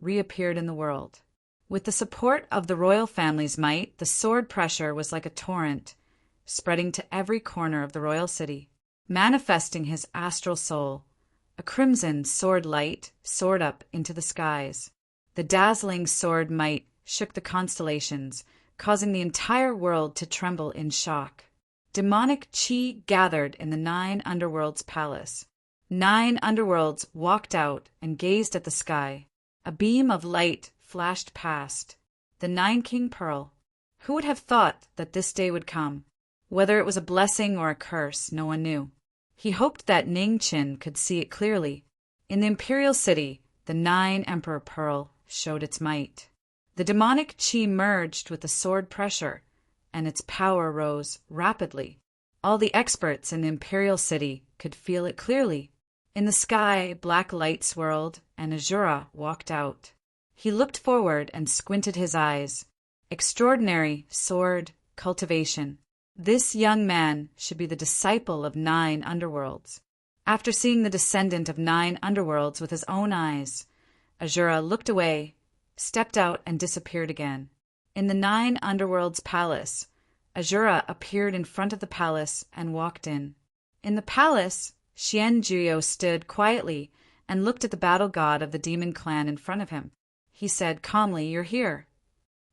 reappeared in the world. With the support of the royal family's might, the sword pressure was like a torrent, spreading to every corner of the royal city. Manifesting his astral soul, a crimson sword light soared up into the skies. The dazzling sword might shook the constellations, causing the entire world to tremble in shock. Demonic qi gathered in the 9 underworlds' palace. 9 underworlds walked out and gazed at the sky. A beam of light flashed past. The nine-king pearl. Who would have thought that this day would come? Whether it was a blessing or a curse, no one knew. He hoped that Ning Qin could see it clearly. In the imperial city, the nine-emperor pearl showed its might. The demonic chi merged with the sword pressure, and its power rose rapidly. All the experts in the imperial city could feel it clearly. In the sky, black light swirled, and Azura walked out. He looked forward and squinted his eyes. Extraordinary sword cultivation. This young man should be the disciple of 9 underworlds. After seeing the descendant of 9 underworlds with his own eyes, Azura looked away, stepped out, and disappeared again. In the 9 underworlds palace, Azura appeared in front of the palace and walked in. In the palace, Xianjuo stood quietly and looked at the battle god of the demon clan in front of him. He said calmly, "You're here."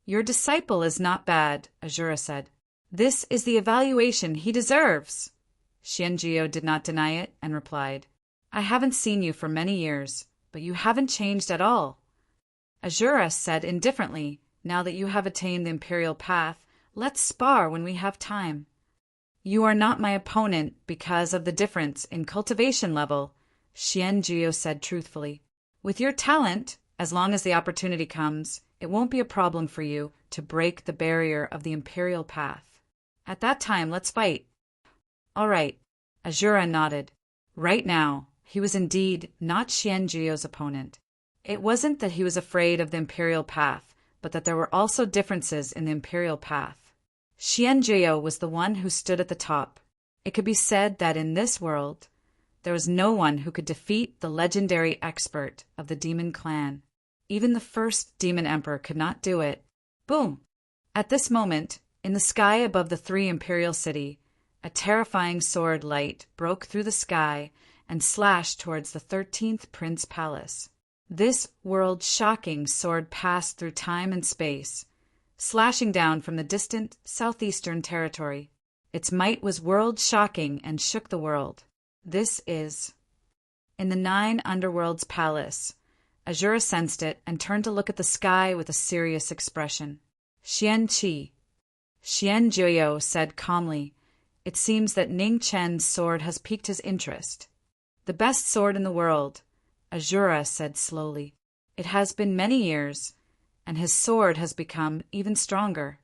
"Your disciple is not bad," Azura said. "This is the evaluation he deserves." Xianjuo did not deny it and replied, "I haven't seen you for many years, but you haven't changed at all." Azura said indifferently, "Now that you have attained the imperial path, let's spar when we have time." "You are not my opponent because of the difference in cultivation level," Xianjuo said truthfully. "With your talent, as long as the opportunity comes, it won't be a problem for you to break the barrier of the imperial path. At that time, let's fight." "All right." Azura nodded. Right now, he was indeed not Xianjuo's opponent. It wasn't that he was afraid of the imperial path, but that there were also differences in the imperial path. Xianjuo was the one who stood at the top. It could be said that in this world, there was no one who could defeat the legendary expert of the demon clan. Even the first demon emperor could not do it. Boom! At this moment, in the sky above the 3 imperial city, a terrifying sword light broke through the sky and slashed towards the 13th Prince Palace. This world-shocking sword passed through time and space, slashing down from the distant southeastern territory. Its might was world-shocking and shook the world. This is... In the 9 underworlds palace, Azura sensed it and turned to look at the sky with a serious expression. "Xianjuo," said calmly, "it seems that Ning Chen's sword has piqued his interest." "The best sword in the world," Azura said slowly. "It has been many years, and his sword has become even stronger."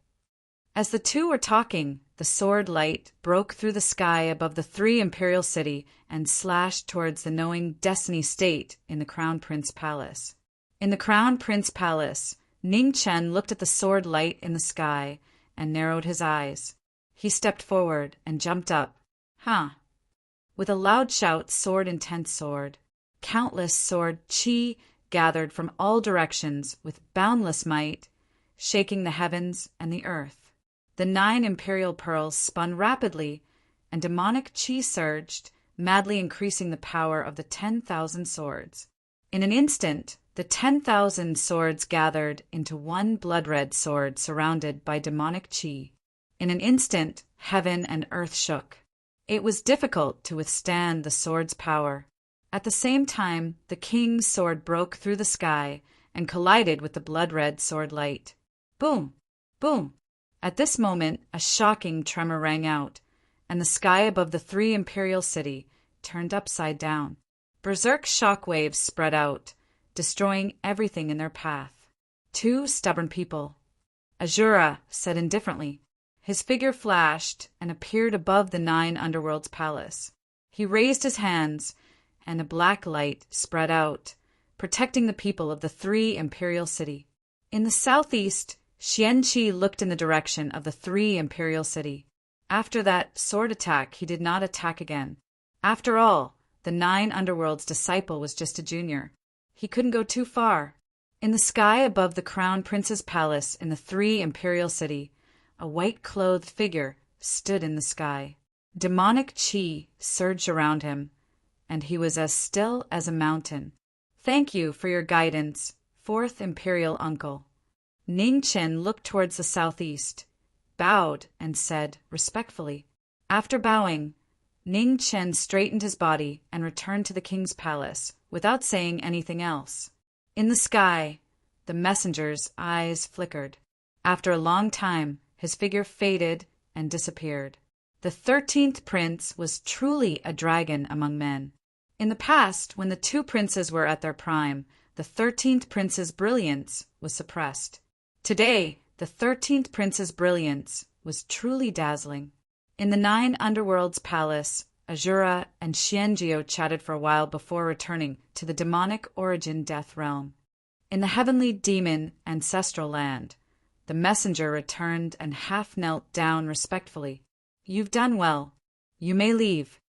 As the two were talking, the sword light broke through the sky above the 3 imperial city and slashed towards the knowing Destiny State in the Crown Prince Palace. In the Crown Prince Palace, Ning Chen looked at the sword light in the sky and narrowed his eyes. He stepped forward and jumped up. "Huh!" With a loud shout, sword intense sword. Countless sword chi gathered from all directions with boundless might, shaking the heavens and the earth. The 9 imperial pearls spun rapidly, and demonic chi surged, madly increasing the power of the 10,000 swords. In an instant, the 10,000 swords gathered into one blood-red sword surrounded by demonic chi. In an instant, heaven and earth shook. It was difficult to withstand the sword's power. At the same time, the king's sword broke through the sky and collided with the blood-red sword light. Boom! Boom! At this moment, a shocking tremor rang out, and the sky above the 3 imperial city turned upside down. Berserk shockwaves spread out, destroying everything in their path. 2 stubborn people. Azura said indifferently. His figure flashed and appeared above the 9 underworlds palace. He raised his hands, and a black light spread out, protecting the people of the 3 imperial city. In the southeast, Xianqi looked in the direction of the 3 imperial city. After that sword attack, he did not attack again. After all, the 9 underworlds disciple was just a junior. He couldn't go too far. In the sky above the crown prince's palace in the 3 imperial city, a white-clothed figure stood in the sky. Demonic chi surged around him, and he was as still as a mountain. "Thank you for your guidance, 4th imperial uncle." Ning Chen looked towards the southeast, bowed, and said respectfully. After bowing, Ning Chen straightened his body and returned to the king's palace without saying anything else. In the sky, the messenger's eyes flickered. After a long time, his figure faded and disappeared. The 13th prince was truly a dragon among men. In the past, when the two princes were at their prime, the 13th prince's brilliance was suppressed. Today, the 13th prince's brilliance was truly dazzling. In the 9 Underworld's palace, Azura and Xianjiao chatted for a while before returning to the demonic origin death realm. In the heavenly demon ancestral land, the messenger returned and half knelt down respectfully. "You've done well. You may leave."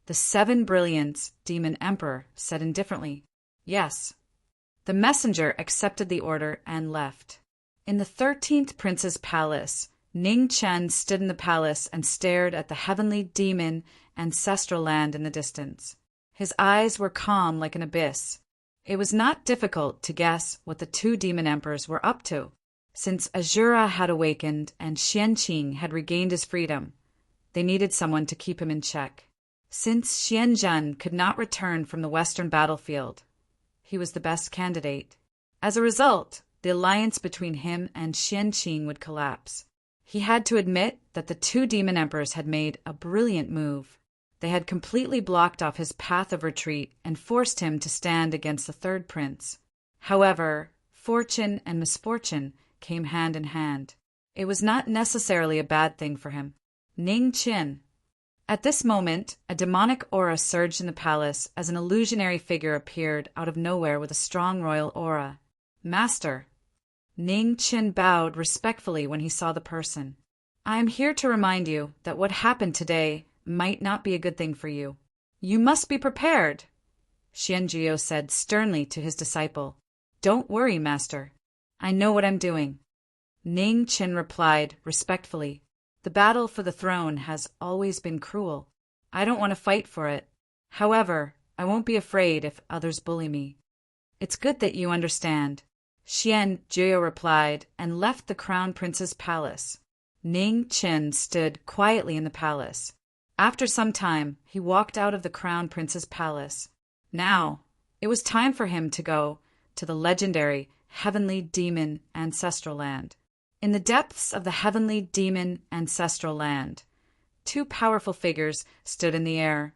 The 7 Brilliants demon emperor said indifferently, "Yes." The messenger accepted the order and left. In the 13th prince's palace, Ning Chen stood in the palace and stared at the heavenly demon ancestral land in the distance. His eyes were calm like an abyss. It was not difficult to guess what the 2 demon emperors were up to. Since Azura had awakened and Xianqing had regained his freedom, they needed someone to keep him in check. Since Xianzhen could not return from the western battlefield, he was the best candidate. As a result, the alliance between him and Xianqing would collapse. He had to admit that the 2 demon emperors had made a brilliant move. They had completely blocked off his path of retreat and forced him to stand against the 3rd prince. However, fortune and misfortune came hand in hand. It was not necessarily a bad thing for him. Ning Qin. At this moment, a demonic aura surged in the palace as an illusionary figure appeared out of nowhere with a strong royal aura. "Master." Ning Qin bowed respectfully when he saw the person. "I am here to remind you that what happened today might not be a good thing for you. You must be prepared," Xianjiao said sternly to his disciple. "Don't worry, master. I know what I'm doing." Ning Qin replied respectfully, "The battle for the throne has always been cruel. I don't want to fight for it. However, I won't be afraid if others bully me." "It's good that you understand," Xianjiao replied and left the crown prince's palace. Ning Qin stood quietly in the palace. After some time, he walked out of the crown prince's palace. Now, it was time for him to go to the legendary heavenly demon ancestral land. In the depths of the heavenly demon ancestral land, 2 powerful figures stood in the air,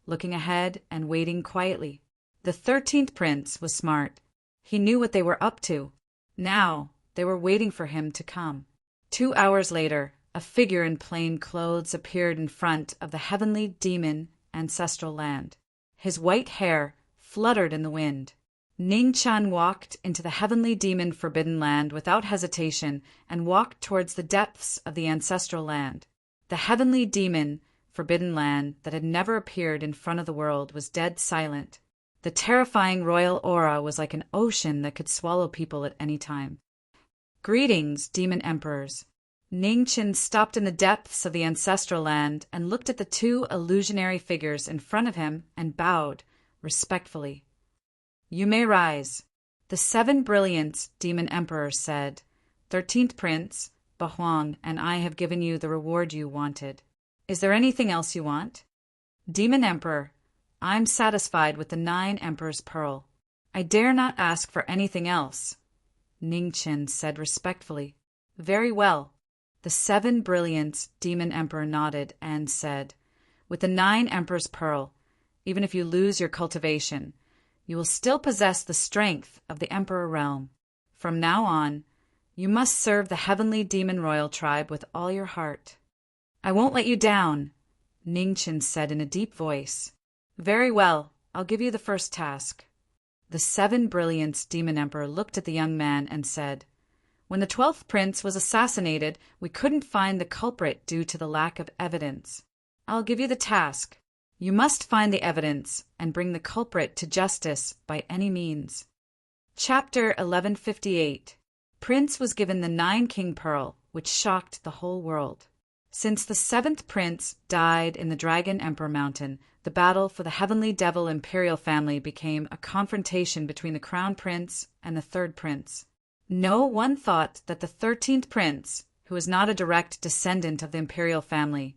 looking ahead and waiting quietly. The 13th prince was smart. He knew what they were up to. Now, they were waiting for him to come. 2 hours later, a figure in plain clothes appeared in front of the heavenly demon ancestral land. His white hair fluttered in the wind. Ning Chan walked into the heavenly demon forbidden land without hesitation and walked towards the depths of the ancestral land. The heavenly demon forbidden land that had never appeared in front of the world was dead silent. The terrifying royal aura was like an ocean that could swallow people at any time. "Greetings, demon emperors." Ning Qin stopped in the depths of the ancestral land and looked at the 2 illusionary figures in front of him and bowed respectfully. "You may rise." The 7 Brilliants demon emperors said, "13th prince, Bahuang, and I have given you the reward you wanted. Is there anything else you want?" "Demon emperor, I'm satisfied with the 9 emperor's pearl. I dare not ask for anything else," Ning Qin said respectfully. "Very well." The 7 Brilliants demon emperor nodded and said, "With the 9 emperor's pearl, even if you lose your cultivation, you will still possess the strength of the emperor realm. From now on, you must serve the heavenly demon royal tribe with all your heart." "I won't let you down," Ning Qin said in a deep voice. "Very well, I'll give you the first task." The 7 Brilliants demon emperor looked at the young man and said, "When the 12th prince was assassinated, we couldn't find the culprit due to the lack of evidence. I'll give you the task. You must find the evidence and bring the culprit to justice by any means." Chapter 1158. Prince was given the 9 king pearl, which shocked the whole world. Since the 7th prince died in the Dragon Emperor Mountain, the battle for the Heavenly Devil Imperial family became a confrontation between the Crown Prince and the 3rd prince. No one thought that the 13th prince, who was not a direct descendant of the imperial family,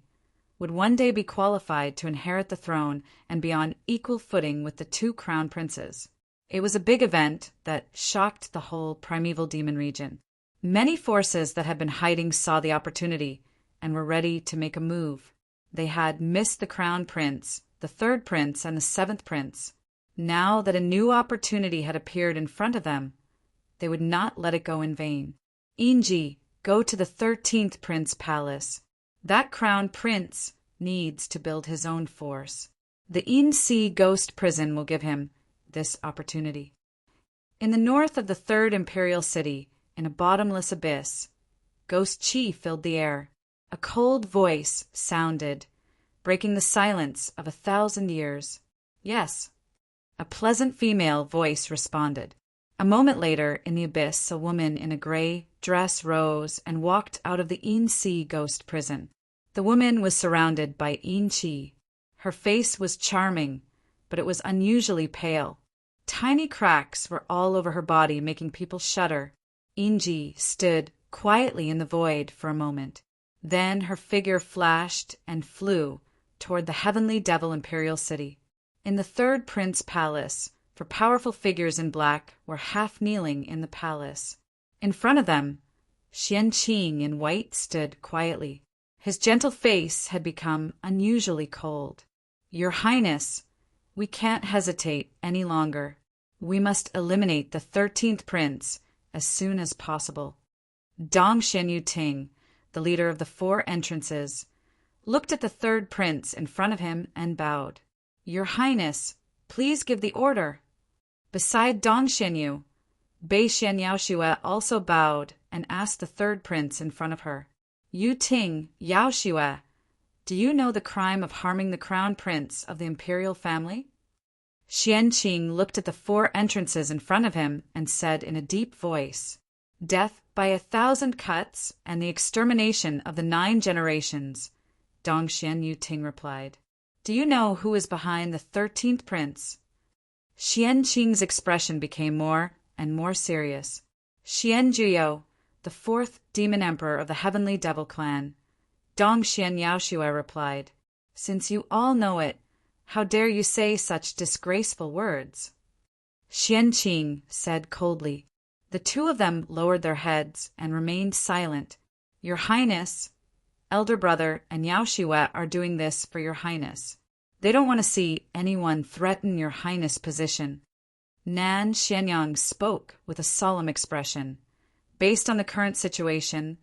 would one day be qualified to inherit the throne and be on equal footing with the 2 crown princes. It was a big event that shocked the whole primeval demon region. Many forces that had been hiding saw the opportunity and were ready to make a move. They had missed the crown prince, the third prince, and the seventh prince. Now that a new opportunity had appeared in front of them, they would not let it go in vain. Inji, go to the 13th prince palace. That crown prince needs to build his own force. The In-Sea ghost prison will give him this opportunity. In the north of the third imperial city, in a bottomless abyss, ghost chi filled the air. A cold voice sounded, breaking the silence of 1,000 years. Yes, a pleasant female voice responded. A moment later, in the abyss, a woman in a gray dress rose and walked out of the In-Sea ghost prison. The woman was surrounded by In-Chi. Her face was charming, but it was unusually pale. Tiny cracks were all over her body, making people shudder. In-Ji stood quietly in the void for a moment. Then her figure flashed and flew toward the heavenly devil imperial city. In the third prince palace, for powerful figures in black were half kneeling in the palace. In front of them, Xian Qing in white stood quietly. His gentle face had become unusually cold. Your Highness, we can't hesitate any longer. We must eliminate the 13th prince as soon as possible. Dong Xianyu Ting, the leader of the 4 entrances, looked at the third prince in front of him and bowed. Your Highness, please give the order. Beside Dong Xianyu, Bei Xian Yaoxue also bowed and asked the third prince in front of her. Yu Ting, Yaoxue, do you know the crime of harming the crown prince of the imperial family? Xian Qing looked at the 4 entrances in front of him and said in a deep voice, Death by 1,000 cuts and the extermination of the 9 generations. Dong Xianyu Ting replied. Do you know who is behind the 13th prince? Xian Qing's expression became more and more serious. Xian Juyo, the 4th demon emperor of the heavenly devil clan. Dong Xian Yaoxue replied, Since you all know it, how dare you say such disgraceful words? Xian Qing said coldly. The 2 of them lowered their heads and remained silent. Your Highness, elder brother and Yaoxue are doing this for your Highness. They don't want to see anyone threaten your Highness' position. Nan Xianyang spoke with a solemn expression. Based on the current situation,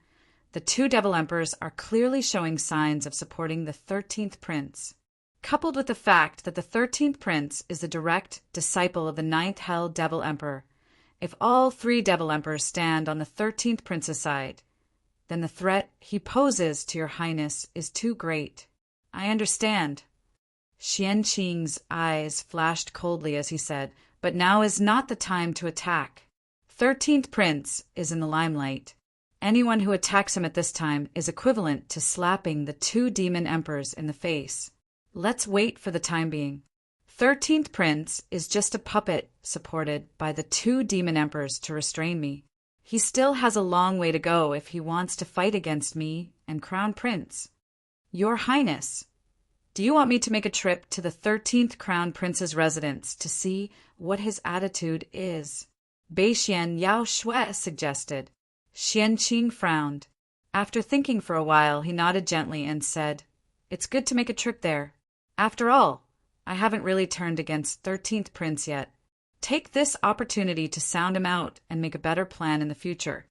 the 2 devil emperors are clearly showing signs of supporting the 13th prince. Coupled with the fact that the 13th prince is the direct disciple of the 9th Hell Devil Emperor, if all 3 devil emperors stand on the 13th prince's side, then the threat he poses to your Highness is too great. I understand. Xian Qing's eyes flashed coldly as he said, but now is not the time to attack. 13th prince is in the limelight. Anyone who attacks him at this time is equivalent to slapping the 2 demon emperors in the face. Let's wait for the time being. 13th prince is just a puppet supported by the 2 demon emperors to restrain me. He still has a long way to go if he wants to fight against me and crown prince. Your Highness, do you want me to make a trip to the 13th crown prince's residence to see what his attitude is? Bei Xian Yaoxue suggested. Xian Qing frowned. After thinking for a while, he nodded gently and said, It's good to make a trip there. After all, I haven't really turned against 13th prince yet. Take this opportunity to sound him out and make a better plan in the future.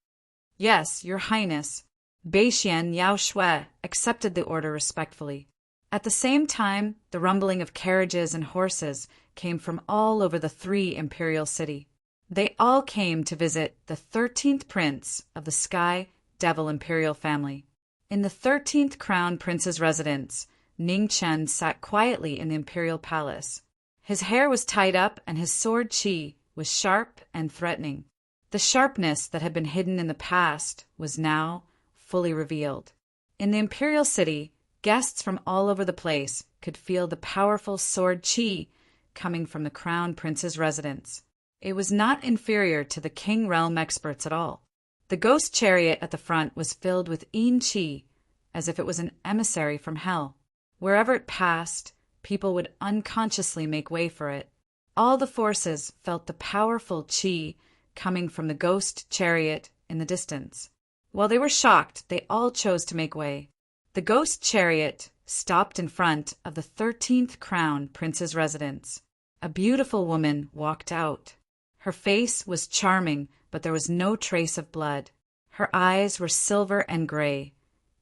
Yes, your Highness. Bei Xian Yaoxue accepted the order respectfully. At the same time, the rumbling of carriages and horses came from all over the 3 imperial city. They all came to visit the 13th prince of the Sky Devil imperial family. In the 13th crown prince's residence, Ning Chen sat quietly in the imperial palace. His hair was tied up and his sword qi was sharp and threatening. The sharpness that had been hidden in the past was now fully revealed. In the imperial city, guests from all over the place could feel the powerful sword qi coming from the crown prince's residence. It was not inferior to the king realm experts at all. The ghost chariot at the front was filled with yin qi, as if it was an emissary from hell. Wherever it passed, people would unconsciously make way for it. All the forces felt the powerful qi coming from the ghost chariot in the distance. While they were shocked, they all chose to make way. The ghost chariot stopped in front of the 13th Crown Prince's residence. A beautiful woman walked out. Her face was charming, but there was no trace of blood. Her eyes were silver and gray,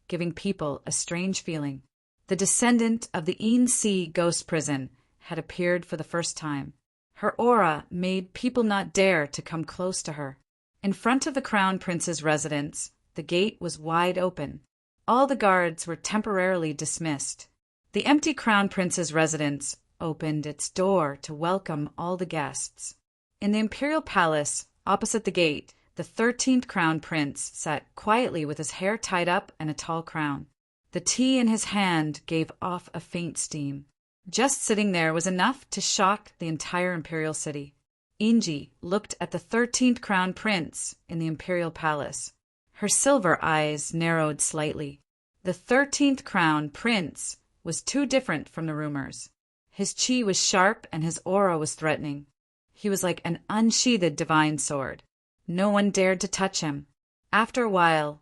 giving people a strange feeling. The descendant of the In-Si ghost prison had appeared for the first time. Her aura made people not dare to come close to her. In front of the Crown Prince's residence, the gate was wide open. All the guards were temporarily dismissed. The empty Crown Prince's residence opened its door to welcome all the guests. In the imperial palace, opposite the gate, the 13th Crown Prince sat quietly with his hair tied up and a tall crown. The tea in his hand gave off a faint steam. Just sitting there was enough to shock the entire imperial city. Inji looked at the 13th Crown Prince in the imperial palace. Her silver eyes narrowed slightly. The 13th Crown Prince was too different from the rumors. His chi was sharp and his aura was threatening. He was like an unsheathed divine sword. No one dared to touch him. After a while,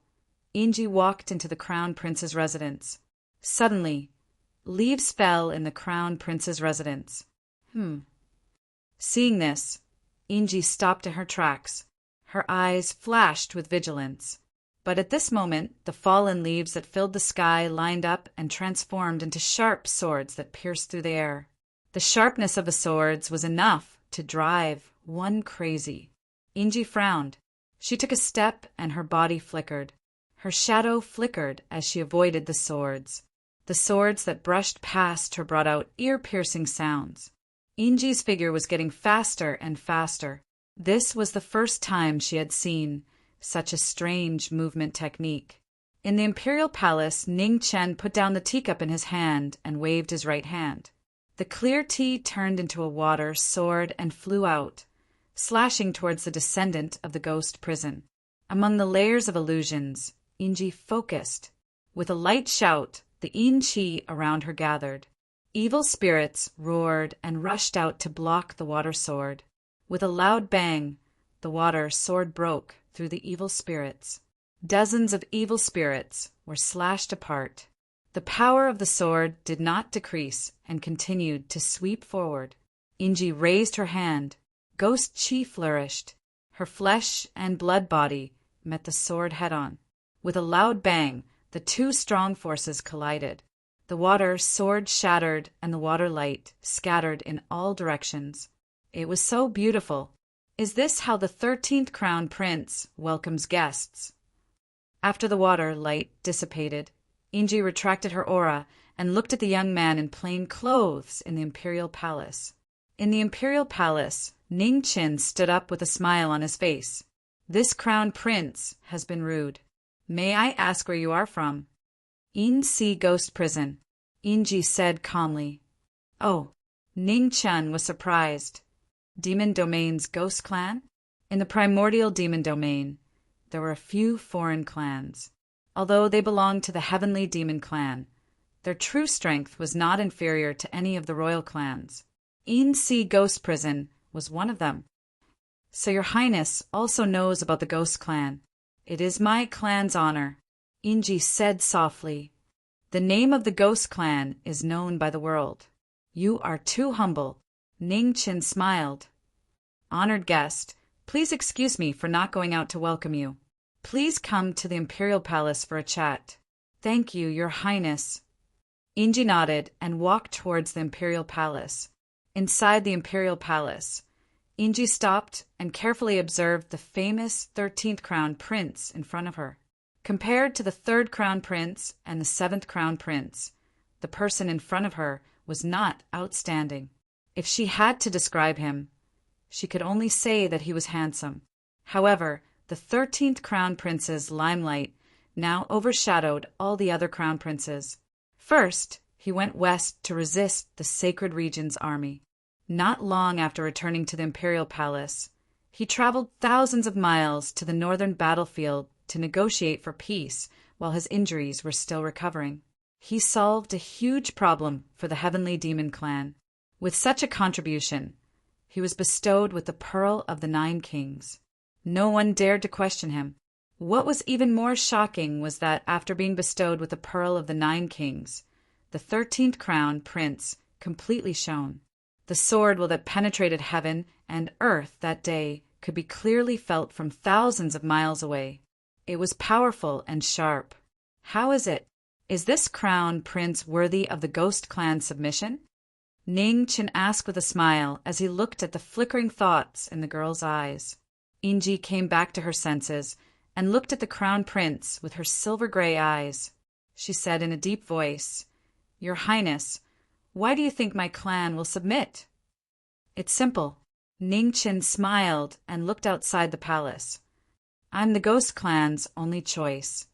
Inji walked into the Crown Prince's residence. Suddenly, leaves fell in the Crown Prince's residence. Seeing this, Inji stopped in her tracks. Her eyes flashed with vigilance. But at this moment, the fallen leaves that filled the sky lined up and transformed into sharp swords that pierced through the air. The sharpness of the swords was enough to drive one crazy. Inji frowned. She took a step and her body flickered. Her shadow flickered as she avoided the swords. The swords that brushed past her brought out ear-piercing sounds. Inji's figure was getting faster and faster. This was the first time she had seen such a strange movement technique. In the imperial palace, Ning Chen put down the teacup in his hand and waved his right hand. The clear tea turned into a water sword and flew out, slashing towards the descendant of the ghost prison. Among the layers of illusions, Inji focused. With a light shout, the In-Chi around her gathered. Evil spirits roared and rushed out to block the water sword. With a loud bang, the water sword broke through the evil spirits. Dozens of evil spirits were slashed apart. The power of the sword did not decrease and continued to sweep forward. Inji raised her hand. Ghost chi flourished. Her flesh and blood body met the sword head-on. With a loud bang, the two strong forces collided. The water sword shattered and the water light scattered in all directions. It was so beautiful. Is this how the 13th Crown Prince welcomes guests? After the water light dissipated, Inji retracted her aura and looked at the young man in plain clothes in the imperial palace. In the imperial palace, Ning Chen stood up with a smile on his face. This crown prince has been rude. May I ask where you are from? In-Si Ghost Prison, Inji said calmly. Oh, Ning Chen was surprised. Demon Domain's ghost clan? In the primordial demon domain, there were a few foreign clans. Although they belonged to the heavenly demon clan, their true strength was not inferior to any of the royal clans. In-Si Ghost Prison was one of them. So your highness also knows about the ghost clan. It is my clan's honor, Inji said softly. The name of the ghost clan is known by the world. You are too humble. Ning Chen smiled. Honored guest, please excuse me for not going out to welcome you. Please come to the imperial palace for a chat. Thank you, your highness. Inji nodded and walked towards the imperial palace. Inside the imperial palace, Inji stopped and carefully observed the famous 13th Crown Prince in front of her. Compared to the 3rd Crown Prince and the 7th Crown Prince, the person in front of her was not outstanding. If she had to describe him, she could only say that he was handsome. However, the 13th Crown Prince's limelight now overshadowed all the other Crown Princes. First, he went west to resist the Sacred Region's army. Not long after returning to the imperial palace, he traveled thousands of miles to the northern battlefield to negotiate for peace while his injuries were still recovering. He solved a huge problem for the Heavenly Demon Clan. With such a contribution, He was bestowed with the Pearl of the 9 Kings. No one dared to question him. What was even more shocking was that after being bestowed with the Pearl of the 9 Kings, the 13th crown prince completely shone. The sword that penetrated heaven and earth that day could be clearly felt from thousands of miles away. It was powerful and sharp. How is it? Is this crown prince worthy of the Ghost Clan's submission? Ning Chen asked with a smile as he looked at the flickering thoughts in the girl's eyes. Inji came back to her senses and looked at the crown prince with her silver-gray eyes. She said in a deep voice, "Your Highness, why do you think my clan will submit?" "It's simple." Ning Chen smiled and looked outside the palace. "I'm the Ghost Clan's only choice.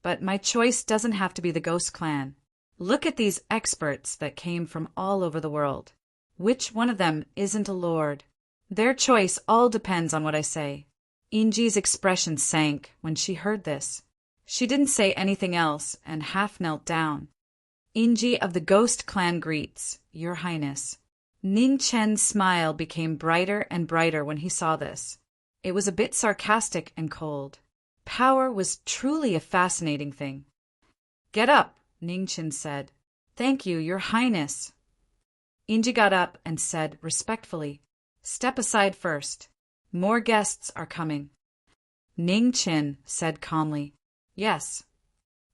But my choice doesn't have to be the Ghost Clan. Look at these experts that came from all over the world. Which one of them isn't a lord? Their choice all depends on what I say." Inji's expression sank when she heard this. She didn't say anything else and half knelt down. "Inji of the Ghost Clan greets, Your Highness." Ning Chen's smile became brighter and brighter when he saw this. It was a bit sarcastic and cold. Power was truly a fascinating thing. "Get up," Ning Chen said. "Thank you, Your Highness." Inji got up and said respectfully, "Step aside first. More guests are coming." Ning Chen said calmly, "Yes."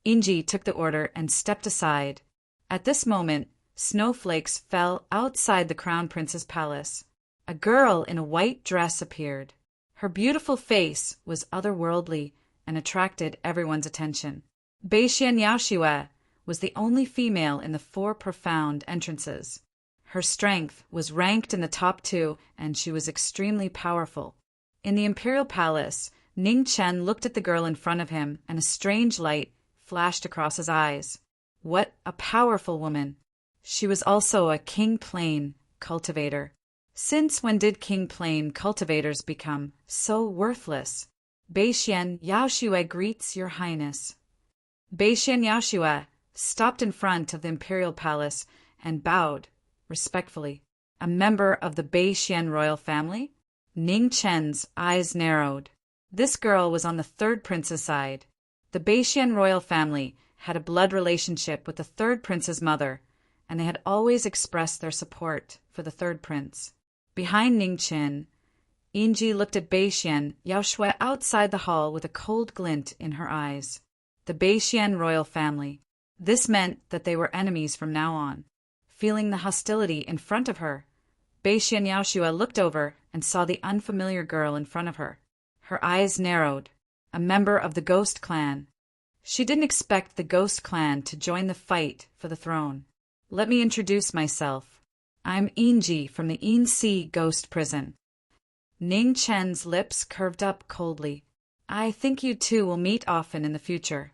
Inji took the order and stepped aside. At this moment, snowflakes fell outside the Crown Prince's palace. A girl in a white dress appeared. Her beautiful face was otherworldly and attracted everyone's attention. Beixian Yaoxue was the only female in the 4 profound entrances. Her strength was ranked in the top 2, and she was extremely powerful. In the imperial palace, Ning Chen looked at the girl in front of him, and a strange light flashed across his eyes. What a powerful woman! She was also a King Plain cultivator. Since when did King Plain cultivators become so worthless? Beixian Yaoxue greets Your Highness. Beixian Yaoxue stopped in front of the imperial palace and bowed respectfully. A member of the Beixian royal family? Ning Chen's eyes narrowed. This girl was on the 3rd prince's side. The Beixian royal family had a blood relationship with the 3rd prince's mother, and they had always expressed their support for the 3rd prince. Behind Ning Chen, Inji looked at Beixian Yaoxue outside the hall with a cold glint in her eyes. The Beixian royal family. This meant that they were enemies from now on. Feeling the hostility in front of her, Beixian Yaoxue looked over and saw the unfamiliar girl in front of her. Her eyes narrowed. A member of the Ghost Clan. She didn't expect the Ghost Clan to join the fight for the throne. "Let me introduce myself. I'm Inji from the Insi Ghost Prison." Ning Chen's lips curved up coldly. "I think you two will meet often in the future."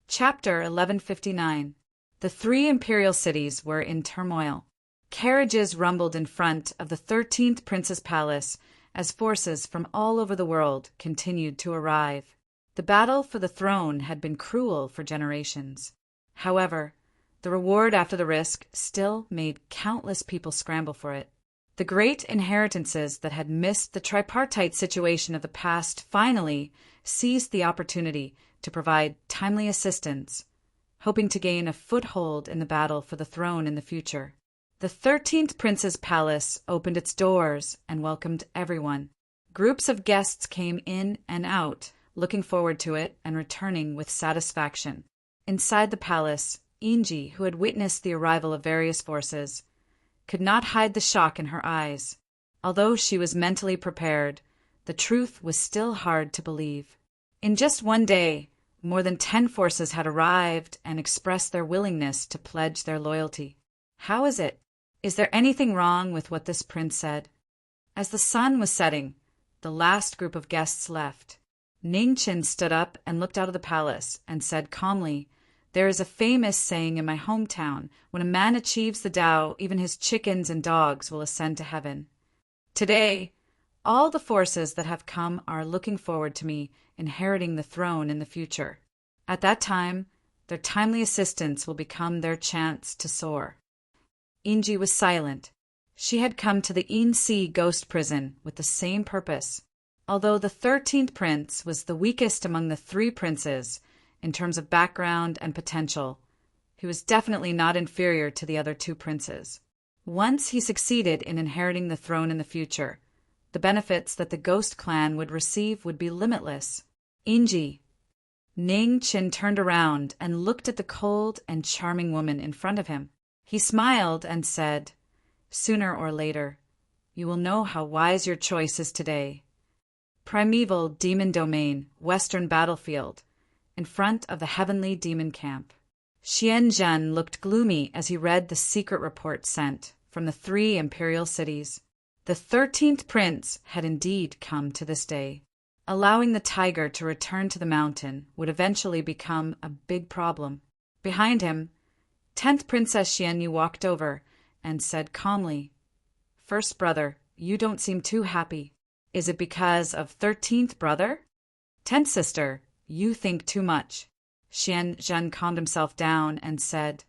Chapter 1159. The 3 imperial cities were in turmoil. Carriages rumbled in front of the 13th prince's palace as forces from all over the world continued to arrive. The battle for the throne had been cruel for generations. However, the reward after the risk still made countless people scramble for it. The great inheritances that had missed the tripartite situation of the past finally seized the opportunity to provide timely assistance, hoping to gain a foothold in the battle for the throne in the future. The 13th prince's palace opened its doors and welcomed everyone. Groups of guests came in and out, looking forward to it and returning with satisfaction. Inside the palace, Inji, who had witnessed the arrival of various forces, could not hide the shock in her eyes. Although she was mentally prepared, the truth was still hard to believe. In just one day, more than 10 forces had arrived and expressed their willingness to pledge their loyalty. How is it? Is there anything wrong with what this prince said? As the sun was setting, the last group of guests left. Ning Chen stood up and looked out of the palace and said calmly, "There is a famous saying in my hometown, when a man achieves the Tao, even his chickens and dogs will ascend to heaven. Today, all the forces that have come are looking forward to me inheriting the throne in the future. At that time, their timely assistance will become their chance to soar." Inji was silent. She had come to the Sea ghost prison with the same purpose. Although the 13th prince was the weakest among the 3 princes in terms of background and potential, he was definitely not inferior to the other 2 princes. Once he succeeded in inheriting the throne in the future, the benefits that the ghost clan would receive would be limitless. Inji. Ning Qin turned around and looked at the cold and charming woman in front of him. He smiled and said, "Sooner or later, you will know how wise your choice is today." Primeval Demon Domain, Western Battlefield, in front of the Heavenly Demon Camp. Xian Zhen looked gloomy as he read the secret report sent from the 3 imperial cities. The 13th prince had indeed come to this day. Allowing the tiger to return to the mountain would eventually become a big problem. Behind him, 10th Princess Xianyu walked over and said calmly, "First brother, you don't seem too happy. Is it because of 13th brother? 10th sister, you think too much." Xian Zhen calmed himself down and said,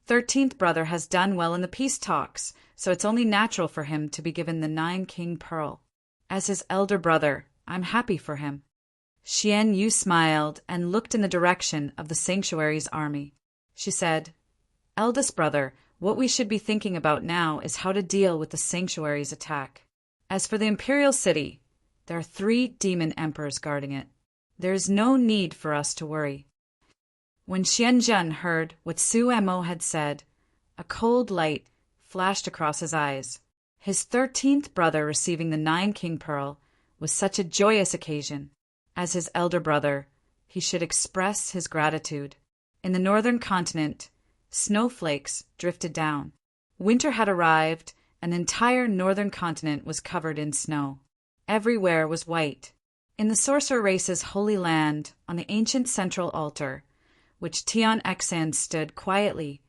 13th brother has done well in the peace talks, so it's only natural for him to be given the 9-king pearl. As his elder brother, I'm happy for him. Xian Yu smiled and looked in the direction of the sanctuary's army. She said, "Eldest brother, what we should be thinking about now is how to deal with the sanctuary's attack. As for the imperial city, there are 3 demon emperors guarding it. There is no need for us to worry." When Xian Zhen heard what Su Mo had said, a cold light flashed across his eyes. His 13th brother receiving the 9-king pearl was such a joyous occasion. As his elder brother, he should express his gratitude. In the northern continent, snowflakes drifted down. Winter had arrived, and the entire northern continent was covered in snow. Everywhere was white. In the sorcerer race's holy land, on the ancient central altar, which Tian Xan stood quietly,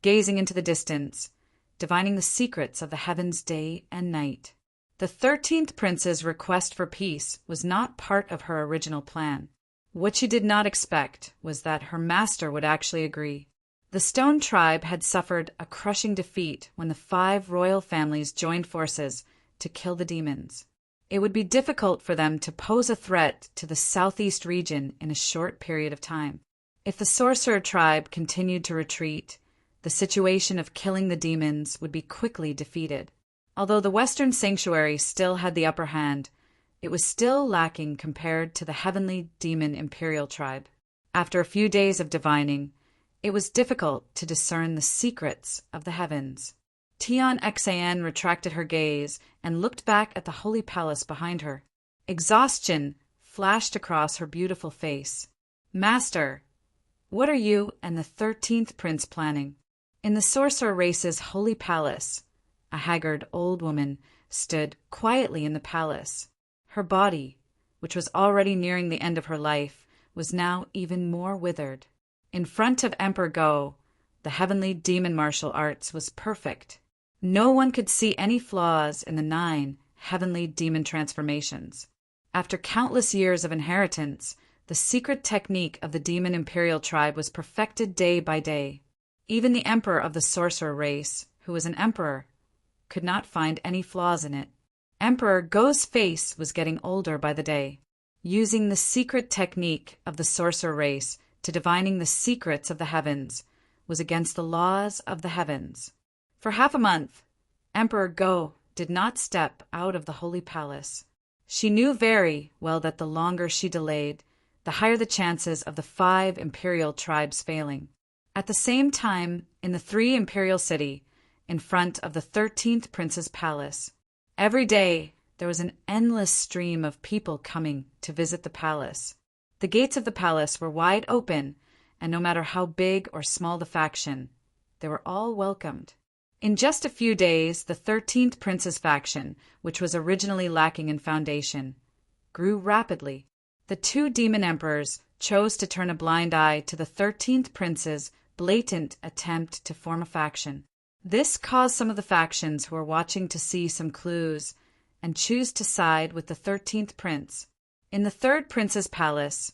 gazing into the distance, divining the secrets of the heavens day and night. The 13th prince's request for peace was not part of her original plan. What she did not expect was that her master would actually agree. The Stone Tribe had suffered a crushing defeat when the 5 royal families joined forces to kill the demons. It would be difficult for them to pose a threat to the southeast region in a short period of time. If the sorcerer tribe continued to retreat, the situation of killing the demons would be quickly defeated. Although the Western Sanctuary still had the upper hand, it was still lacking compared to the Heavenly Demon Imperial Tribe. After a few days of divining, it was difficult to discern the secrets of the heavens. Tian Xan retracted her gaze and looked back at the holy palace behind her. Exhaustion flashed across her beautiful face. "Master, what are you and the 13th prince planning?" In the sorcerer race's holy palace, a haggard old woman stood quietly in the palace. Her body, which was already nearing the end of her life, was now even more withered. In front of Emperor Go, the heavenly demon martial arts was perfect. No one could see any flaws in the 9 heavenly demon transformations. After countless years of inheritance, the secret technique of the demon imperial tribe was perfected day by day. Even the emperor of the sorcerer race, who was an emperor, could not find any flaws in it. Emperor Go's face was getting older by the day. Using the secret technique of the sorcerer race to divining the secrets of the heavens was against the laws of the heavens. For half a month, Emperor Go did not step out of the holy palace. She knew very well that the longer she delayed, the higher the chances of the 5 imperial tribes failing. At the same time, in the 3 imperial city, in front of the 13th prince's palace, every day there was an endless stream of people coming to visit the palace. The gates of the palace were wide open, and no matter how big or small the faction, they were all welcomed. In just a few days, the 13th prince's faction, which was originally lacking in foundation, grew rapidly. The 2 demon emperors chose to turn a blind eye to the 13th prince's blatant attempt to form a faction. This caused some of the factions who were watching to see some clues and choose to side with the 13th prince. In the 3rd prince's palace,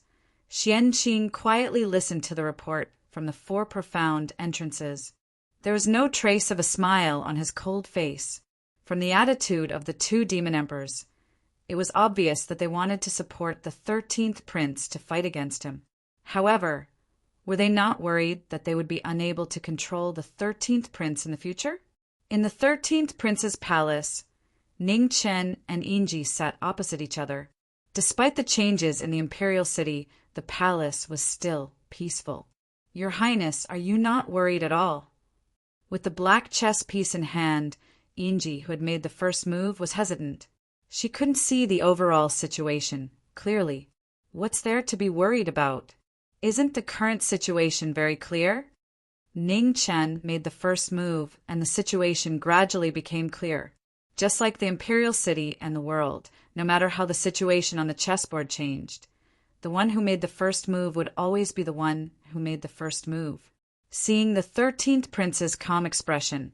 Xian Qing quietly listened to the report from the 4 profound entrances. There was no trace of a smile on his cold face. From the attitude of the two demon emperors, it was obvious that they wanted to support the 13th prince to fight against him. However, were they not worried that they would be unable to control the 13th prince in the future? In the 13th prince's palace, Ning Chen and Yingji sat opposite each other. Despite the changes in the imperial city, the palace was still peaceful. "Your Highness, are you not worried at all?" With the black chess piece in hand, Yingji, who had made the first move, was hesitant. She couldn't see the overall situation clearly. What's there to be worried about? Isn't the current situation very clear? Ning Chen made the first move, and the situation gradually became clear. Just like the imperial city and the world, no matter how the situation on the chessboard changed, the one who made the first move would always be the one who made the first move. Seeing the 13th prince's calm expression,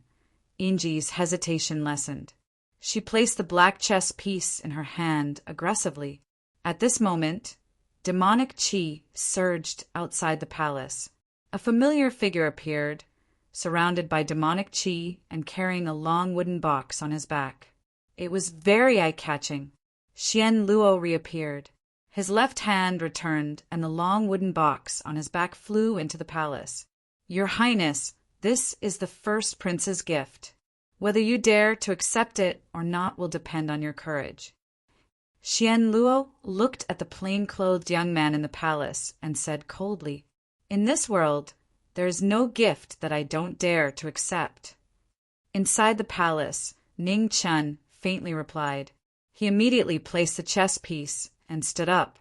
Yingji's hesitation lessened. She placed the black chess piece in her hand aggressively. At this moment, demonic qi surged outside the palace. A familiar figure appeared, surrounded by demonic qi and carrying a long wooden box on his back. It was very eye-catching. Xian Luo reappeared. His left hand returned, and the long wooden box on his back flew into the palace. "Your Highness, this is the first prince's gift. Whether you dare to accept it or not will depend on your courage." Xian Luo looked at the plain-clothed young man in the palace and said coldly, "In this world, there is no gift that I don't dare to accept." Inside the palace, Ning Chen faintly replied. He immediately placed the chess piece and stood up.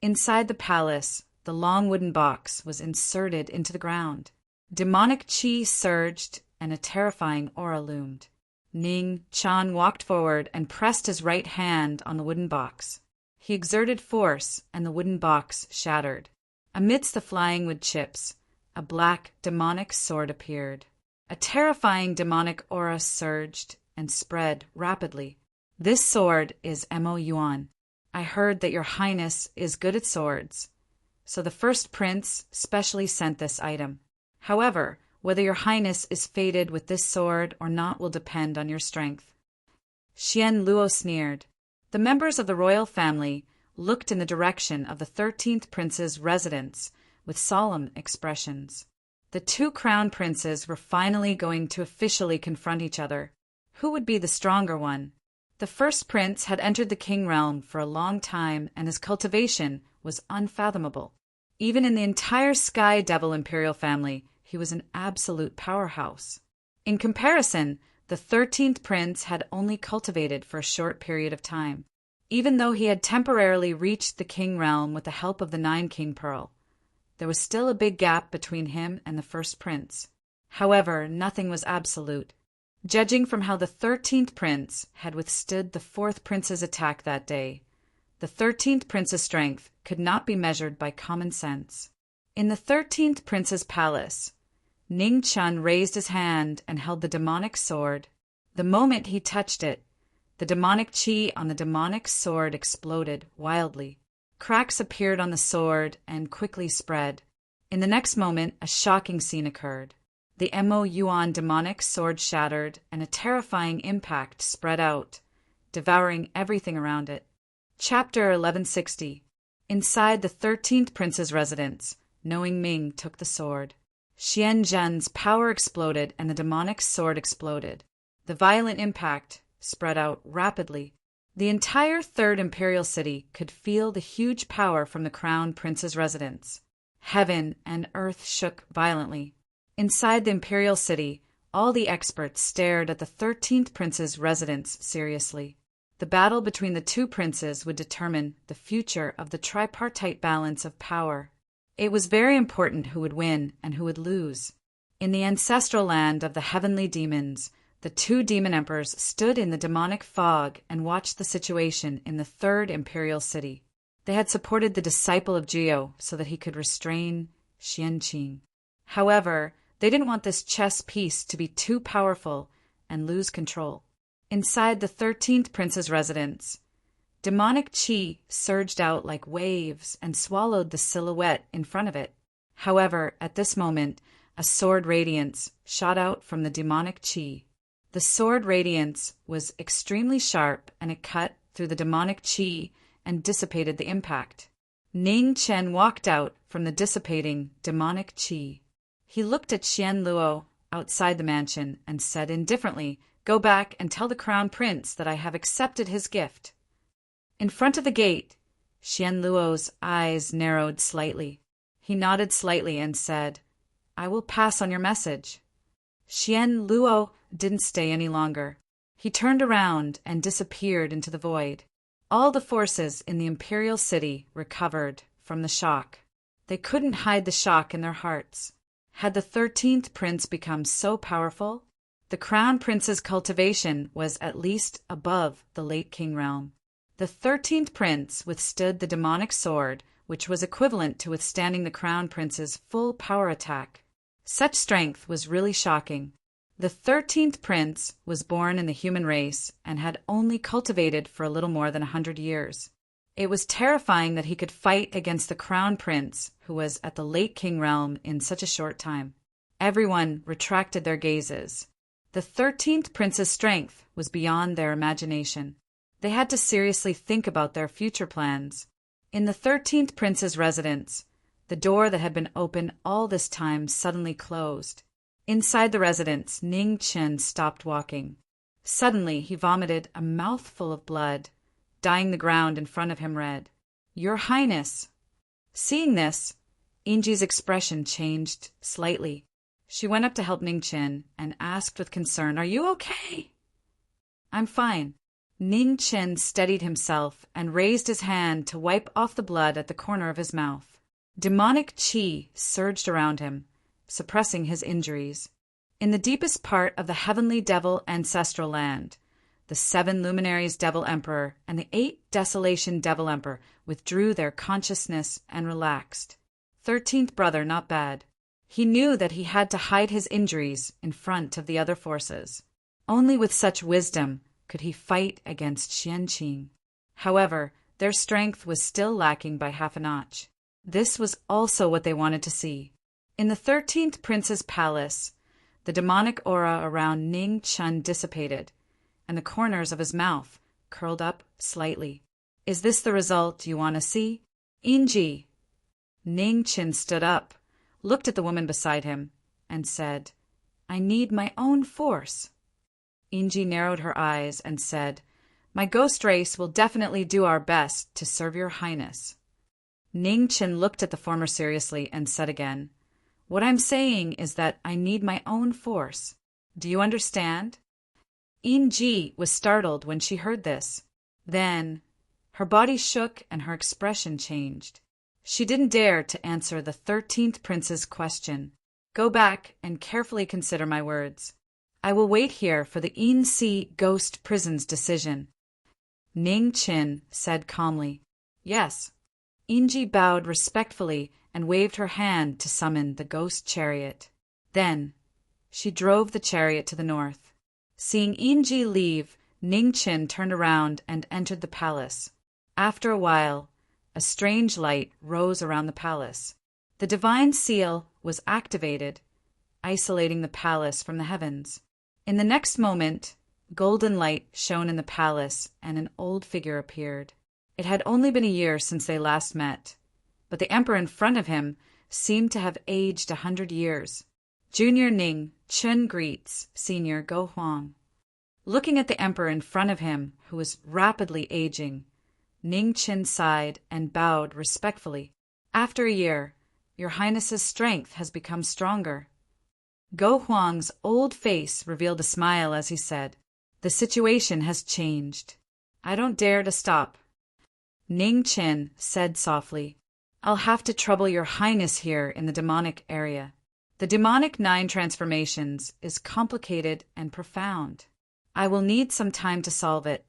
Inside the palace, the long wooden box was inserted into the ground. Demonic qi surged, and a terrifying aura loomed. Ning Chen walked forward and pressed his right hand on the wooden box. He exerted force, and the wooden box shattered. Amidst the flying wood chips, a black demonic sword appeared. A terrifying demonic aura surged and spread rapidly. "This sword is Mo Yuan. I heard that your Highness is good at swords, so the first prince specially sent this item. However, whether your Highness is fated with this sword or not will depend on your strength." Xian Luo sneered. The members of the royal family looked in the direction of the 13th prince's residence with solemn expressions. The two crown princes were finally going to officially confront each other. Who would be the stronger one? The first prince had entered the king realm for a long time, and his cultivation was unfathomable. Even in the entire Sky Devil imperial family, he was an absolute powerhouse. In comparison, the 13th prince had only cultivated for a short period of time. Even though he had temporarily reached the king realm with the help of the 9-king pearl, there was still a big gap between him and the first prince. However, nothing was absolute. Judging from how the 13th prince had withstood the 4th prince's attack that day, the 13th prince's strength could not be measured by common sense. In the 13th prince's palace, Ning Chen raised his hand and held the demonic sword. The moment he touched it, the demonic qi on the demonic sword exploded wildly. Cracks appeared on the sword and quickly spread. In the next moment, a shocking scene occurred. The Mo Yuan demonic sword shattered, and a terrifying impact spread out, devouring everything around it. Chapter 1160. Inside the 13th prince's residence, Knowing Ming took the sword. Xian Zhen's power exploded, and the demonic sword exploded. The violent impact spread out rapidly. The entire Third Imperial City could feel the huge power from the Crown Prince's residence. Heaven and earth shook violently. Inside the Imperial City, all the experts stared at the 13th Prince's residence seriously. The battle between the two princes would determine the future of the tripartite balance of power. It was very important who would win and who would lose. In the ancestral land of the heavenly demons, the two demon emperors stood in the demonic fog and watched the situation in the Third Imperial City. They had supported the disciple of Jiao so that he could restrain Xianqing. However, they didn't want this chess piece to be too powerful and lose control. Inside the 13th prince's residence, demonic qi surged out like waves and swallowed the silhouette in front of it. However, at this moment, a sword radiance shot out from the demonic qi. The sword radiance was extremely sharp, and it cut through the demonic qi and dissipated the impact. Ning Chen walked out from the dissipating demonic qi. He looked at Xian Luo outside the mansion and said indifferently, "Go back and tell the crown prince that I have accepted his gift." In front of the gate, Xian Luo's eyes narrowed slightly. He nodded slightly and said, "I will pass on your message." Xian Luo didn't stay any longer. He turned around and disappeared into the void. All the forces in the imperial city recovered from the shock. They couldn't hide the shock in their hearts. Had the 13th prince become so powerful? The crown prince's cultivation was at least above the late king realm. The 13th prince withstood the demonic sword, which was equivalent to withstanding the crown prince's full power attack. Such strength was really shocking. The 13th prince was born in the human race and had only cultivated for a little more than 100 years. It was terrifying that he could fight against the crown prince, who was at the late king realm in such a short time. Everyone retracted their gazes. The 13th prince's strength was beyond their imagination. They had to seriously think about their future plans. In the 13th prince's residence, the door that had been open all this time suddenly closed. Inside the residence, Ning Chen stopped walking. Suddenly, he vomited a mouthful of blood, dyeing the ground in front of him red. "Your Highness!" Seeing this, Inji's expression changed slightly. She went up to help Ning Chen and asked with concern, "Are you okay?" "I'm fine." Ning Chen steadied himself and raised his hand to wipe off the blood at the corner of his mouth. Demonic qi surged around him, suppressing his injuries. In the deepest part of the heavenly devil ancestral land, the 7 luminaries devil emperor and the 8 desolation devil emperor withdrew their consciousness and relaxed. 13th brother not bad. He knew that he had to hide his injuries in front of the other forces. Only with such wisdom could he fight against Xianqing. However, their strength was still lacking by half a notch. This was also what they wanted to see. In the 13th prince's palace, the demonic aura around Ning Chen dissipated, and the corners of his mouth curled up slightly. "Is this the result you want to see?" "Inji." Ning Chen stood up, looked at the woman beside him, and said, "I need my own force." Inji narrowed her eyes and said, "My ghost race will definitely do our best to serve your highness." Ning Chen looked at the former seriously and said again, "What I'm saying is that I need my own force. Do you understand?" Inji was startled when she heard this. Then, her body shook and her expression changed. She didn't dare to answer the 13th prince's question. "Go back and carefully consider my words. I will wait here for the In-Si Ghost Prison's decision." Ning Chen said calmly, "Yes." Inji bowed respectfully and waved her hand to summon the ghost chariot. Then, she drove the chariot to the north. Seeing Inji leave, Ning Chen turned around and entered the palace. After a while, a strange light rose around the palace. The divine seal was activated, isolating the palace from the heavens. In the next moment, golden light shone in the palace and an old figure appeared. It had only been a year since they last met, but the emperor in front of him seemed to have aged 100 years. Junior Ning Chen greets Senior Go Huang. Looking at the emperor in front of him, who was rapidly aging, Ning Chen sighed and bowed respectfully. "After a year, your highness's strength has become stronger." Go Huang's old face revealed a smile as he said, "The situation has changed. I don't dare to stop." Ning Chen said softly, "I'll have to trouble your highness here in the demonic area. The demonic 9 transformations is complicated and profound. I will need some time to solve it."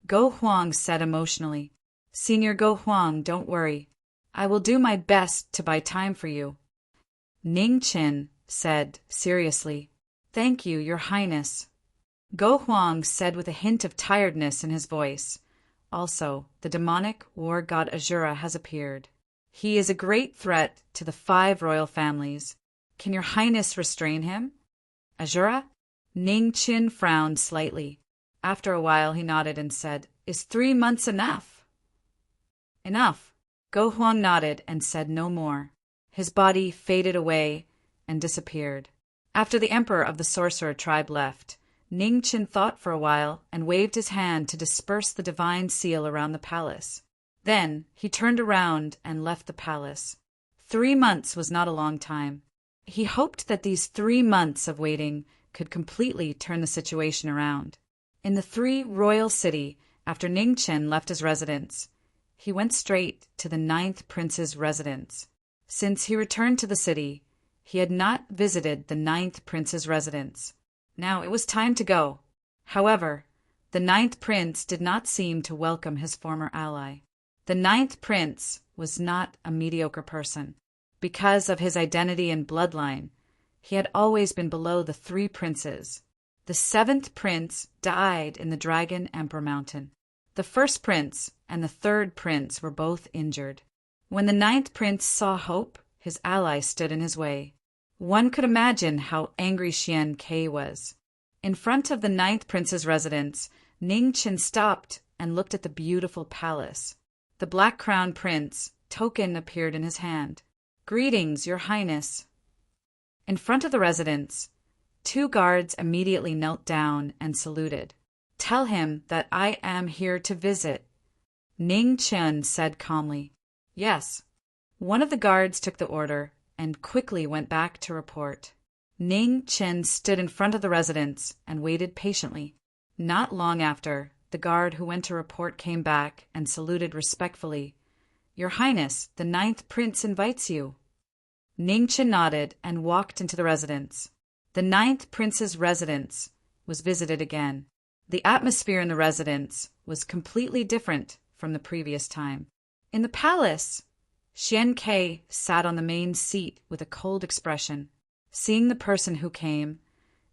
Go Huang said emotionally, "Senior Go Huang, don't worry. I will do my best to buy time for you." Ning Chen said seriously, "Thank you, your highness." Go Huang said with a hint of tiredness in his voice, "Also, the demonic war god Azura has appeared. He is a great threat to the 5 royal families. Can your highness restrain him?" "Azura?" Ning Qin frowned slightly. After a while he nodded and said, "Is 3 months enough?" "Enough." Go Huang nodded and said no more. His body faded away and disappeared. After the emperor of the sorcerer tribe left, Ning Qin thought for a while and waved his hand to disperse the divine seal around the palace. Then he turned around and left the palace. 3 months was not a long time. He hoped that these 3 months of waiting could completely turn the situation around. In the 3 royal city, after Ning Qin left his residence, he went straight to the 9th prince's residence. Since he returned to the city, he had not visited the 9th prince's residence. Now it was time to go. However, the 9th prince did not seem to welcome his former ally. The 9th prince was not a mediocre person. Because of his identity and bloodline, he had always been below the 3 princes. The 7th prince died in the Dragon Emperor Mountain. The 1st prince and the 3rd prince were both injured. When the 9th prince saw hope, his ally stood in his way. One could imagine how angry Xian Ke was. In front of the 9th prince's residence, Ning Qin stopped and looked at the beautiful palace. The black-crowned prince, token appeared in his hand. "Greetings, your highness." In front of the residence, 2 guards immediately knelt down and saluted. "Tell him that I am here to visit," Ning Qin said calmly. "Yes." One of the guards took the order and quickly went back to report. Ning Qin stood in front of the residence and waited patiently. Not long after, the guard who went to report came back and saluted respectfully. "Your Highness, the 9th prince invites you." Ning Qin nodded and walked into the residence. The 9th prince's residence was visited again. The atmosphere in the residence was completely different from the previous time. In the palace, Xian Ke sat on the main seat with a cold expression. Seeing the person who came,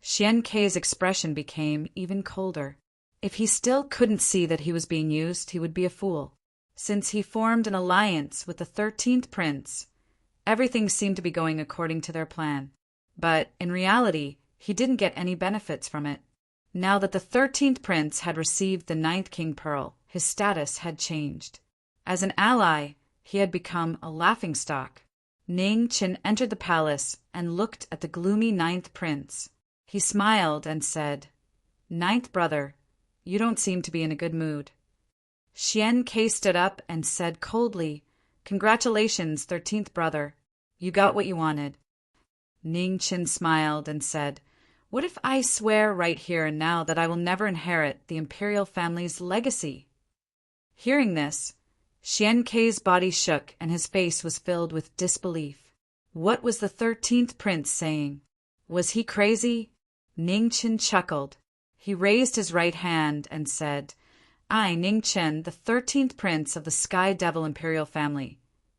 Xian Ke's expression became even colder. If he still couldn't see that he was being used, he would be a fool. Since he formed an alliance with the 13th prince, everything seemed to be going according to their plan. But in reality, he didn't get any benefits from it. Now that the 13th prince had received the 9th king pearl, his status had changed. As an ally, he had become a laughingstock. Ning Qin entered the palace and looked at the gloomy 9th prince. He smiled and said, "9th brother, you don't seem to be in a good mood." Xian Ke stood up and said coldly, "Congratulations, 13th brother. You got what you wanted." Ning Qin smiled and said, "What if I swear right here and now that I will never inherit the imperial family's legacy?" Hearing this, Xian Ke's body shook and his face was filled with disbelief. What was the 13th prince saying? Was he crazy? Ning Qin chuckled. He raised his right hand and said, "I, Ning Qin, the 13th prince of the Sky Devil imperial family,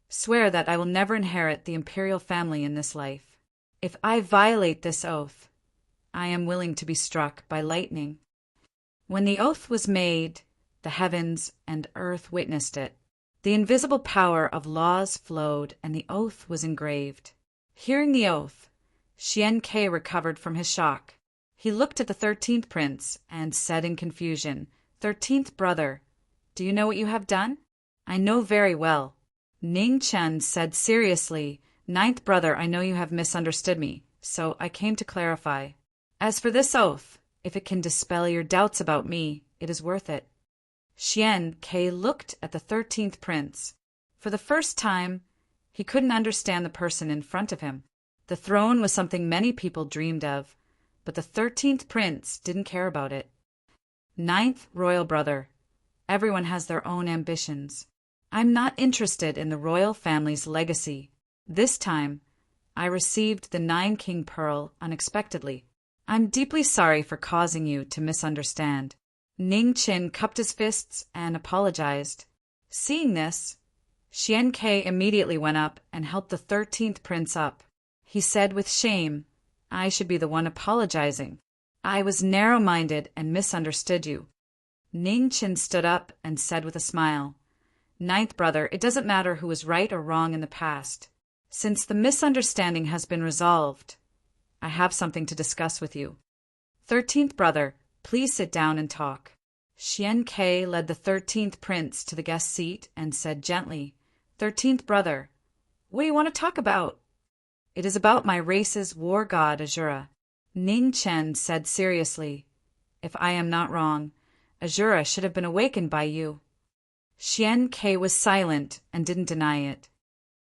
swear that I will never inherit the imperial family in this life. If I violate this oath, I am willing to be struck by lightning." When the oath was made, the heavens and earth witnessed it. The invisible power of laws flowed, and the oath was engraved. Hearing the oath, Xian Ke recovered from his shock. He looked at the 13th prince and said in confusion, "13th brother, do you know what you have done?" "I know very well." Ning Qin said seriously, "9th brother, I know you have misunderstood me, so I came to clarify. As for this oath, if it can dispel your doubts about me, it is worth it." Xian Ke looked at the 13th prince. For the first time, he couldn't understand the person in front of him. The throne was something many people dreamed of, but the 13th prince didn't care about it. "9th royal brother, everyone has their own ambitions. I'm not interested in the royal family's legacy. This time, I received the 9 king pearl unexpectedly. I'm deeply sorry for causing you to misunderstand." Ning Qin cupped his fists and apologized. Seeing this, Xian Ke immediately went up and helped the 13th prince up. He said with shame, "I should be the one apologizing. I was narrow-minded and misunderstood you." Ning Qin stood up and said with a smile, "9th brother, it doesn't matter who was right or wrong in the past. Since the misunderstanding has been resolved, I have something to discuss with you." 13th brother, please sit down and talk. Xian Ke led the 13th prince to the guest seat and said gently, 13th brother, what do you want to talk about? It is about my race's war god Azura. Ning Chen said seriously, if I am not wrong, Azura should have been awakened by you. Xian Ke was silent and didn't deny it.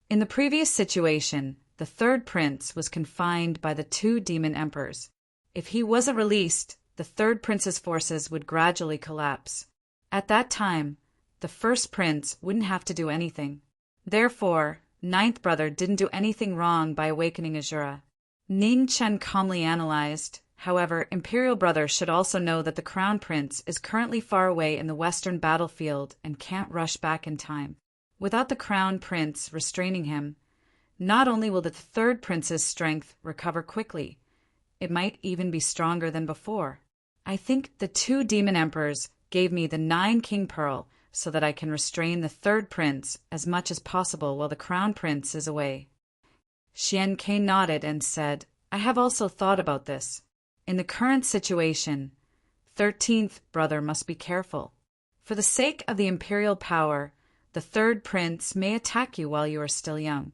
In the previous situation, the third prince was confined by the two demon emperors. If he wasn't released, the third prince's forces would gradually collapse. At that time, the first prince wouldn't have to do anything. Therefore, ninth brother didn't do anything wrong by awakening Azura. Ning Chen calmly analyzed. However, Imperial brother should also know that the crown prince is currently far away in the western battlefield and can't rush back in time. Without the crown prince restraining him, not only will the third prince's strength recover quickly, it might even be stronger than before. I think the two demon emperors gave me the 9 king pearl so that I can restrain the third prince as much as possible while the crown prince is away. Xian Ke nodded and said, I have also thought about this. In the current situation, 13th brother must be careful. For the sake of the imperial power, the third prince may attack you while you are still young.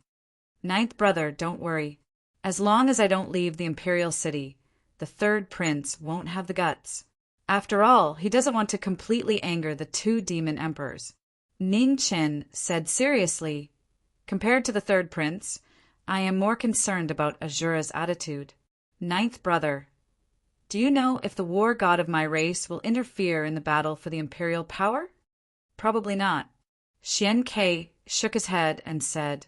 Ninth brother, don't worry. As long as I don't leave the imperial city, the third prince won't have the guts. After all, he doesn't want to completely anger the two demon emperors. Ning Chen said seriously, compared to the third prince, I am more concerned about Azura's attitude. Ninth brother, do you know if the war god of my race will interfere in the battle for the imperial power? Probably not. Xian Ke shook his head and said,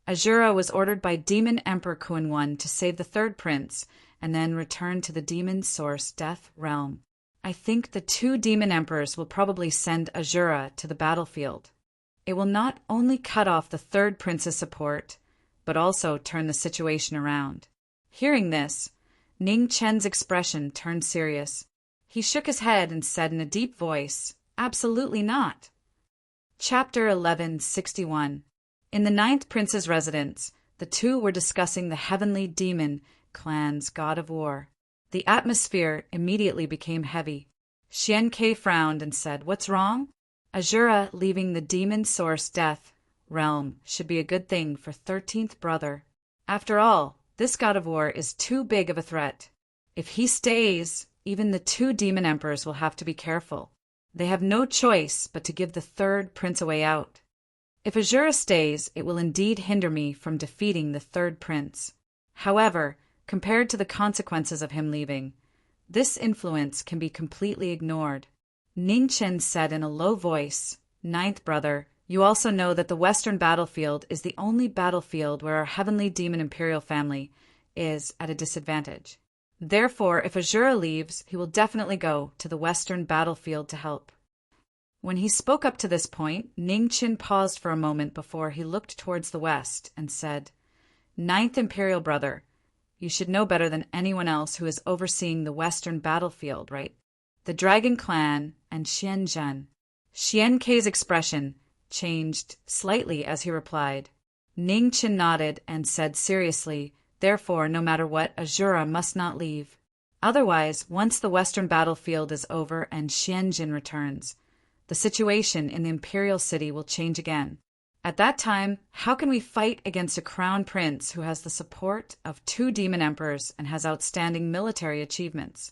Azura was ordered by Demon Emperor Kun to save the third prince and then return to the demon source Death Realm. I think the two demon emperors will probably send Azura to the battlefield. It will not only cut off the third prince's support, but also turn the situation around. Hearing this, Ning Chen's expression turned serious. He shook his head and said in a deep voice, Absolutely not. Chapter 1161. In the 9th prince's residence, the two were discussing the heavenly demon clan's god of war. The atmosphere immediately became heavy. Xian Ke frowned and said, What's wrong? Azura leaving the demon source Death Realm should be a good thing for 13th brother. After all, this god of war is too big of a threat. If he stays, even the two demon emperors will have to be careful. They have no choice but to give the third prince a way out. If Azura stays, it will indeed hinder me from defeating the third prince. However, compared to the consequences of him leaving, this influence can be completely ignored. Ning Chen said in a low voice, Ninth brother, you also know that the western battlefield is the only battlefield where our heavenly demon imperial family is at a disadvantage. Therefore, if Azura leaves, he will definitely go to the western battlefield to help. When he spoke up to this point, Ning Chen paused for a moment before he looked towards the west and said, Ninth imperial brother, you should know better than anyone else who is overseeing the western battlefield, right? The Dragon Clan and Xianzhen. Xian Ke's expression changed slightly as he replied. Ning Chen nodded and said seriously, Therefore, no matter what, Azura must not leave. Otherwise, once the western battlefield is over and Xianzhen returns, the situation in the imperial city will change again. At that time, how can we fight against a crown prince who has the support of two demon emperors and has outstanding military achievements?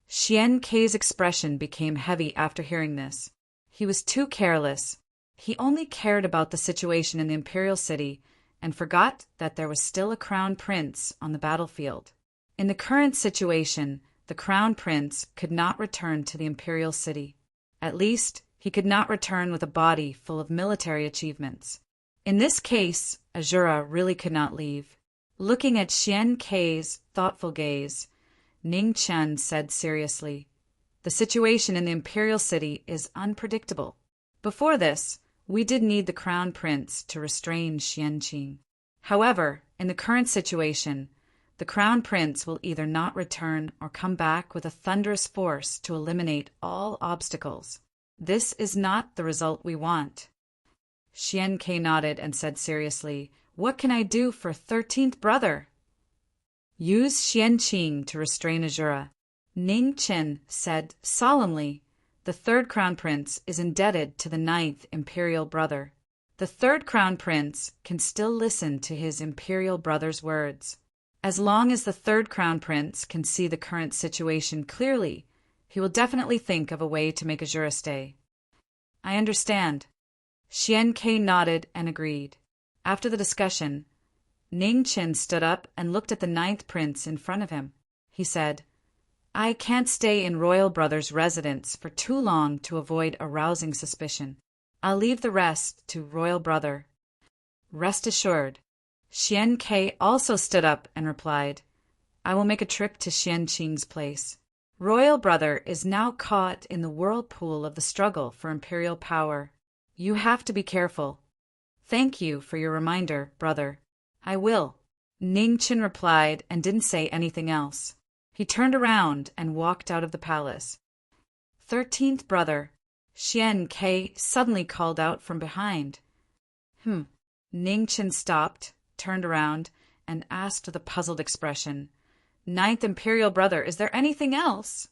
Xian Ke's expression became heavy after hearing this. He was too careless. He only cared about the situation in the imperial city and forgot that there was still a crown prince on the battlefield. In the current situation, the crown prince could not return to the imperial city. At least, he could not return with a body full of military achievements. In this case, Azura really could not leave. Looking at Xian Ke's thoughtful gaze, Ning Chen said seriously, The situation in the imperial city is unpredictable. Before this, we did need the crown prince to restrain Xianqing. However, in the current situation, the crown prince will either not return or come back with a thunderous force to eliminate all obstacles. This is not the result we want. Xian Ke nodded and said seriously, What can I do for 13th brother? Use Xianqing to restrain Azura. Ning Qin said solemnly, "The third crown prince is indebted to the ninth imperial brother. The third crown prince can still listen to his imperial brother's words. As long as the third crown prince can see the current situation clearly, he will definitely think of a way to make a juriste." "I understand." Xian Ke nodded and agreed. After the discussion, Ning Qin stood up and looked at the ninth prince in front of him. He said, "I can't stay in Royal Brother's residence for too long to avoid arousing suspicion. I'll leave the rest to Royal Brother." "Rest assured." Xian Ke also stood up and replied, "I will make a trip to Xian Qing's place. Royal Brother is now caught in the whirlpool of the struggle for imperial power. You have to be careful." "Thank you for your reminder, brother. I will." Ning Qin replied and didn't say anything else. He turned around and walked out of the palace. 13th brother, Xian Ke suddenly called out from behind. Ning Qin stopped, turned around, and asked with a puzzled expression, "Ninth imperial brother, is there anything else?"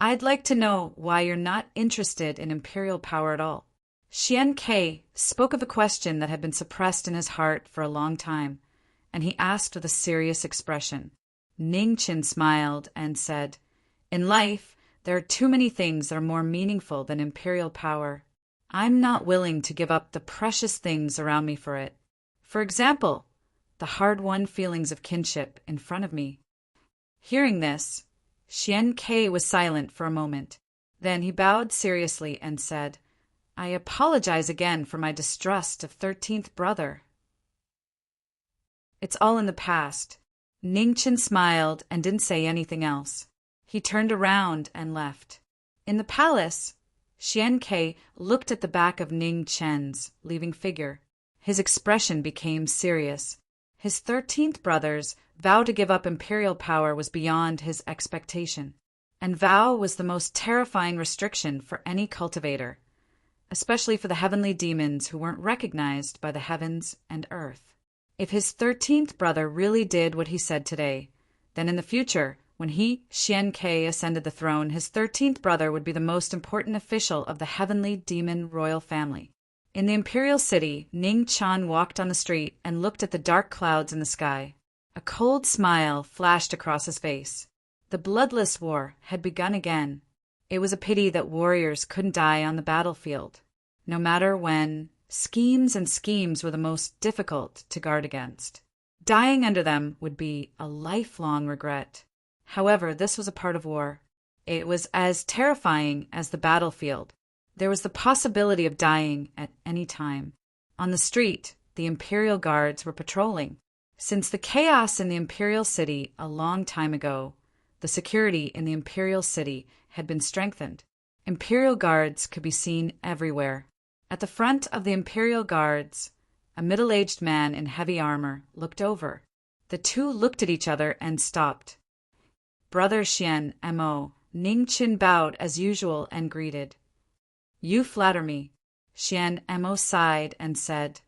"I'd like to know why you're not interested in imperial power at all." Xian Ke spoke of a question that had been suppressed in his heart for a long time, and he asked with a serious expression. Ning Qin smiled and said, "In life, there are too many things that are more meaningful than imperial power. I'm not willing to give up the precious things around me for it. For example, the hard-won feelings of kinship in front of me." Hearing this, Xian Ke was silent for a moment. Then he bowed seriously and said, "I apologize again for my distrust of 13th brother. It's all in the past." Ning Qin smiled and didn't say anything else. He turned around and left. In the palace, Xian Ke looked at the back of Ning Qin's leaving figure. His expression became serious. His 13th brother's vow to give up imperial power was beyond his expectation. And vow was the most terrifying restriction for any cultivator, especially for the heavenly demons who weren't recognized by the heavens and earth. If his 13th brother really did what he said today, then in the future, when he, Xian Ke, ascended the throne, his 13th brother would be the most important official of the heavenly demon royal family. In the imperial city, Ning Chan walked on the street and looked at the dark clouds in the sky. A cold smile flashed across his face. The bloodless war had begun again. It was a pity that warriors couldn't die on the battlefield. No matter when, schemes and schemes were the most difficult to guard against. Dying under them would be a lifelong regret. However, this was a part of war. It was as terrifying as the battlefield. There was the possibility of dying at any time. On the street, the Imperial Guards were patrolling. Since the chaos in the Imperial City a long time ago, the security in the Imperial City had been strengthened. Imperial Guards could be seen everywhere. At the front of the Imperial Guards, a middle-aged man in heavy armor looked over. The two looked at each other and stopped. "Brother Xian Mo," Ning Qin bowed as usual and greeted. "You flatter me." Xian Mo sighed and said,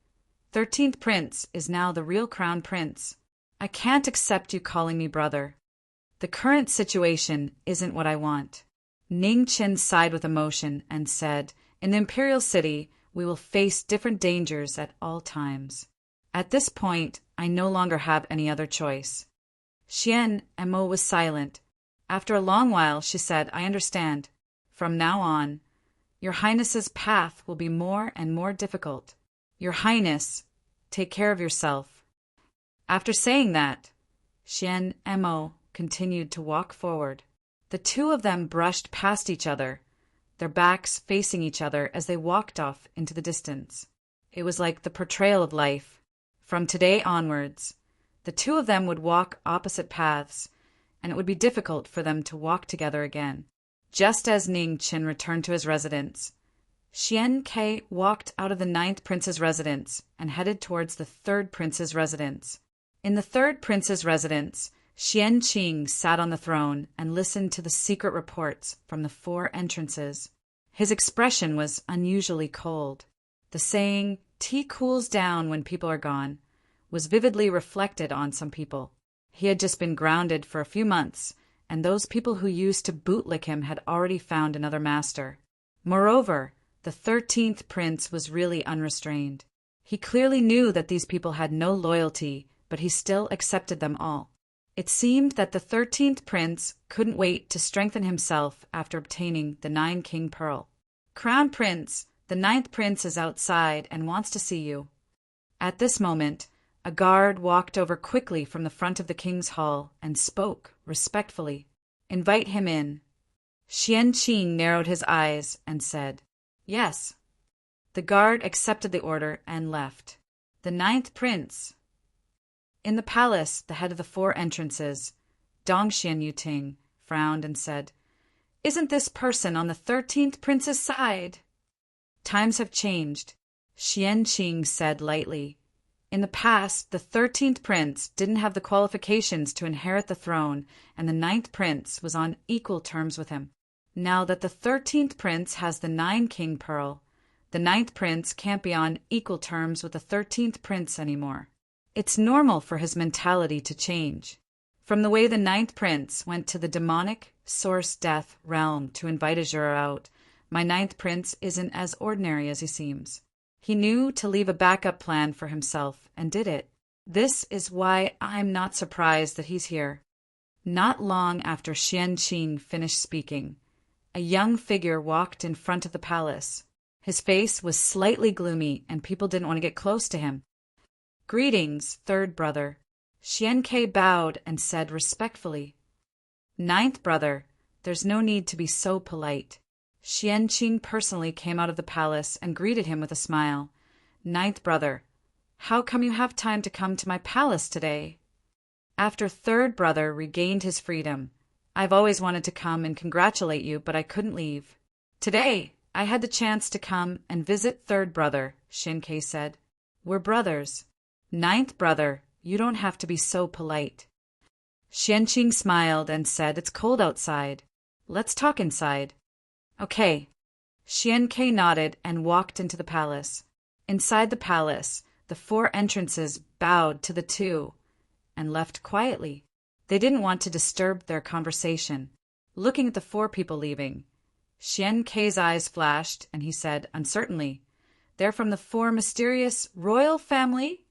13th Prince is now the real Crown Prince. I can't accept you calling me brother. The current situation isn't what I want." Ning Qin sighed with emotion and said, "In the Imperial City, we will face different dangers at all times. At this point, I no longer have any other choice." Xian Mo was silent. After a long while, she said, "I understand. From now on, Your Highness's path will be more and more difficult. Your Highness, take care of yourself." After saying that, Xian Mo continued to walk forward. The two of them brushed past each other, their backs facing each other as they walked off into the distance. It was like the portrayal of life. From today onwards, the two of them would walk opposite paths, and it would be difficult for them to walk together again. Just as Ning Qin returned to his residence, Xian Ke walked out of the 9th prince's residence and headed towards the 3rd prince's residence. In the 3rd prince's residence, Xian Qing sat on the throne and listened to the secret reports from the 4 entrances. His expression was unusually cold. The saying, "Tea cools down when people are gone," was vividly reflected on some people. He had just been grounded for a few months, and those people who used to bootlick him had already found another master. Moreover, the 13th prince was really unrestrained. He clearly knew that these people had no loyalty, but he still accepted them all. It seemed that the 13th prince couldn't wait to strengthen himself after obtaining the 9-king pearl. "Crown Prince, the 9th prince is outside and wants to see you." At this moment, a guard walked over quickly from the front of the king's hall and spoke respectfully. "Invite him in." Xianqing narrowed his eyes and said, "Yes." The guard accepted the order and left. The 9th prince. In the palace, the head of the 4 entrances, Dongxian Yuting, frowned and said, "Isn't this person on the 13th prince's side?" "Times have changed," Xianqing said lightly. "In the past, the 13th prince didn't have the qualifications to inherit the throne, and the 9th prince was on equal terms with him. Now that the 13th prince has the 9-king pearl, the 9th prince can't be on equal terms with the 13th prince anymore. It's normal for his mentality to change. From the way the 9th prince went to the demonic source death realm to invite Azura out, my 9th prince isn't as ordinary as he seems. He knew to leave a backup plan for himself and did it. This is why I'm not surprised that he's here." Not long after Xianqing finished speaking, a young figure walked in front of the palace. His face was slightly gloomy and people didn't want to get close to him. "Greetings, 3rd brother." Xianke bowed and said respectfully, "9th brother, there's no need to be so polite." Xianqing personally came out of the palace and greeted him with a smile. "9th brother, how come you have time to come to my palace today?" After 3rd brother regained his freedom, "I've always wanted to come and congratulate you, but I couldn't leave. Today, I had the chance to come and visit 3rd brother," Xianke said. "We're brothers." "9th brother, you don't have to be so polite." Xianqing smiled and said, "It's cold outside. Let's talk inside." "Okay." Xianke nodded and walked into the palace. Inside the palace, the 4 entrances bowed to the 2 and left quietly. They didn't want to disturb their conversation. Looking at the 4 people leaving, Xianke's eyes flashed and he said uncertainly, "They're from the 4 mysterious royal family?"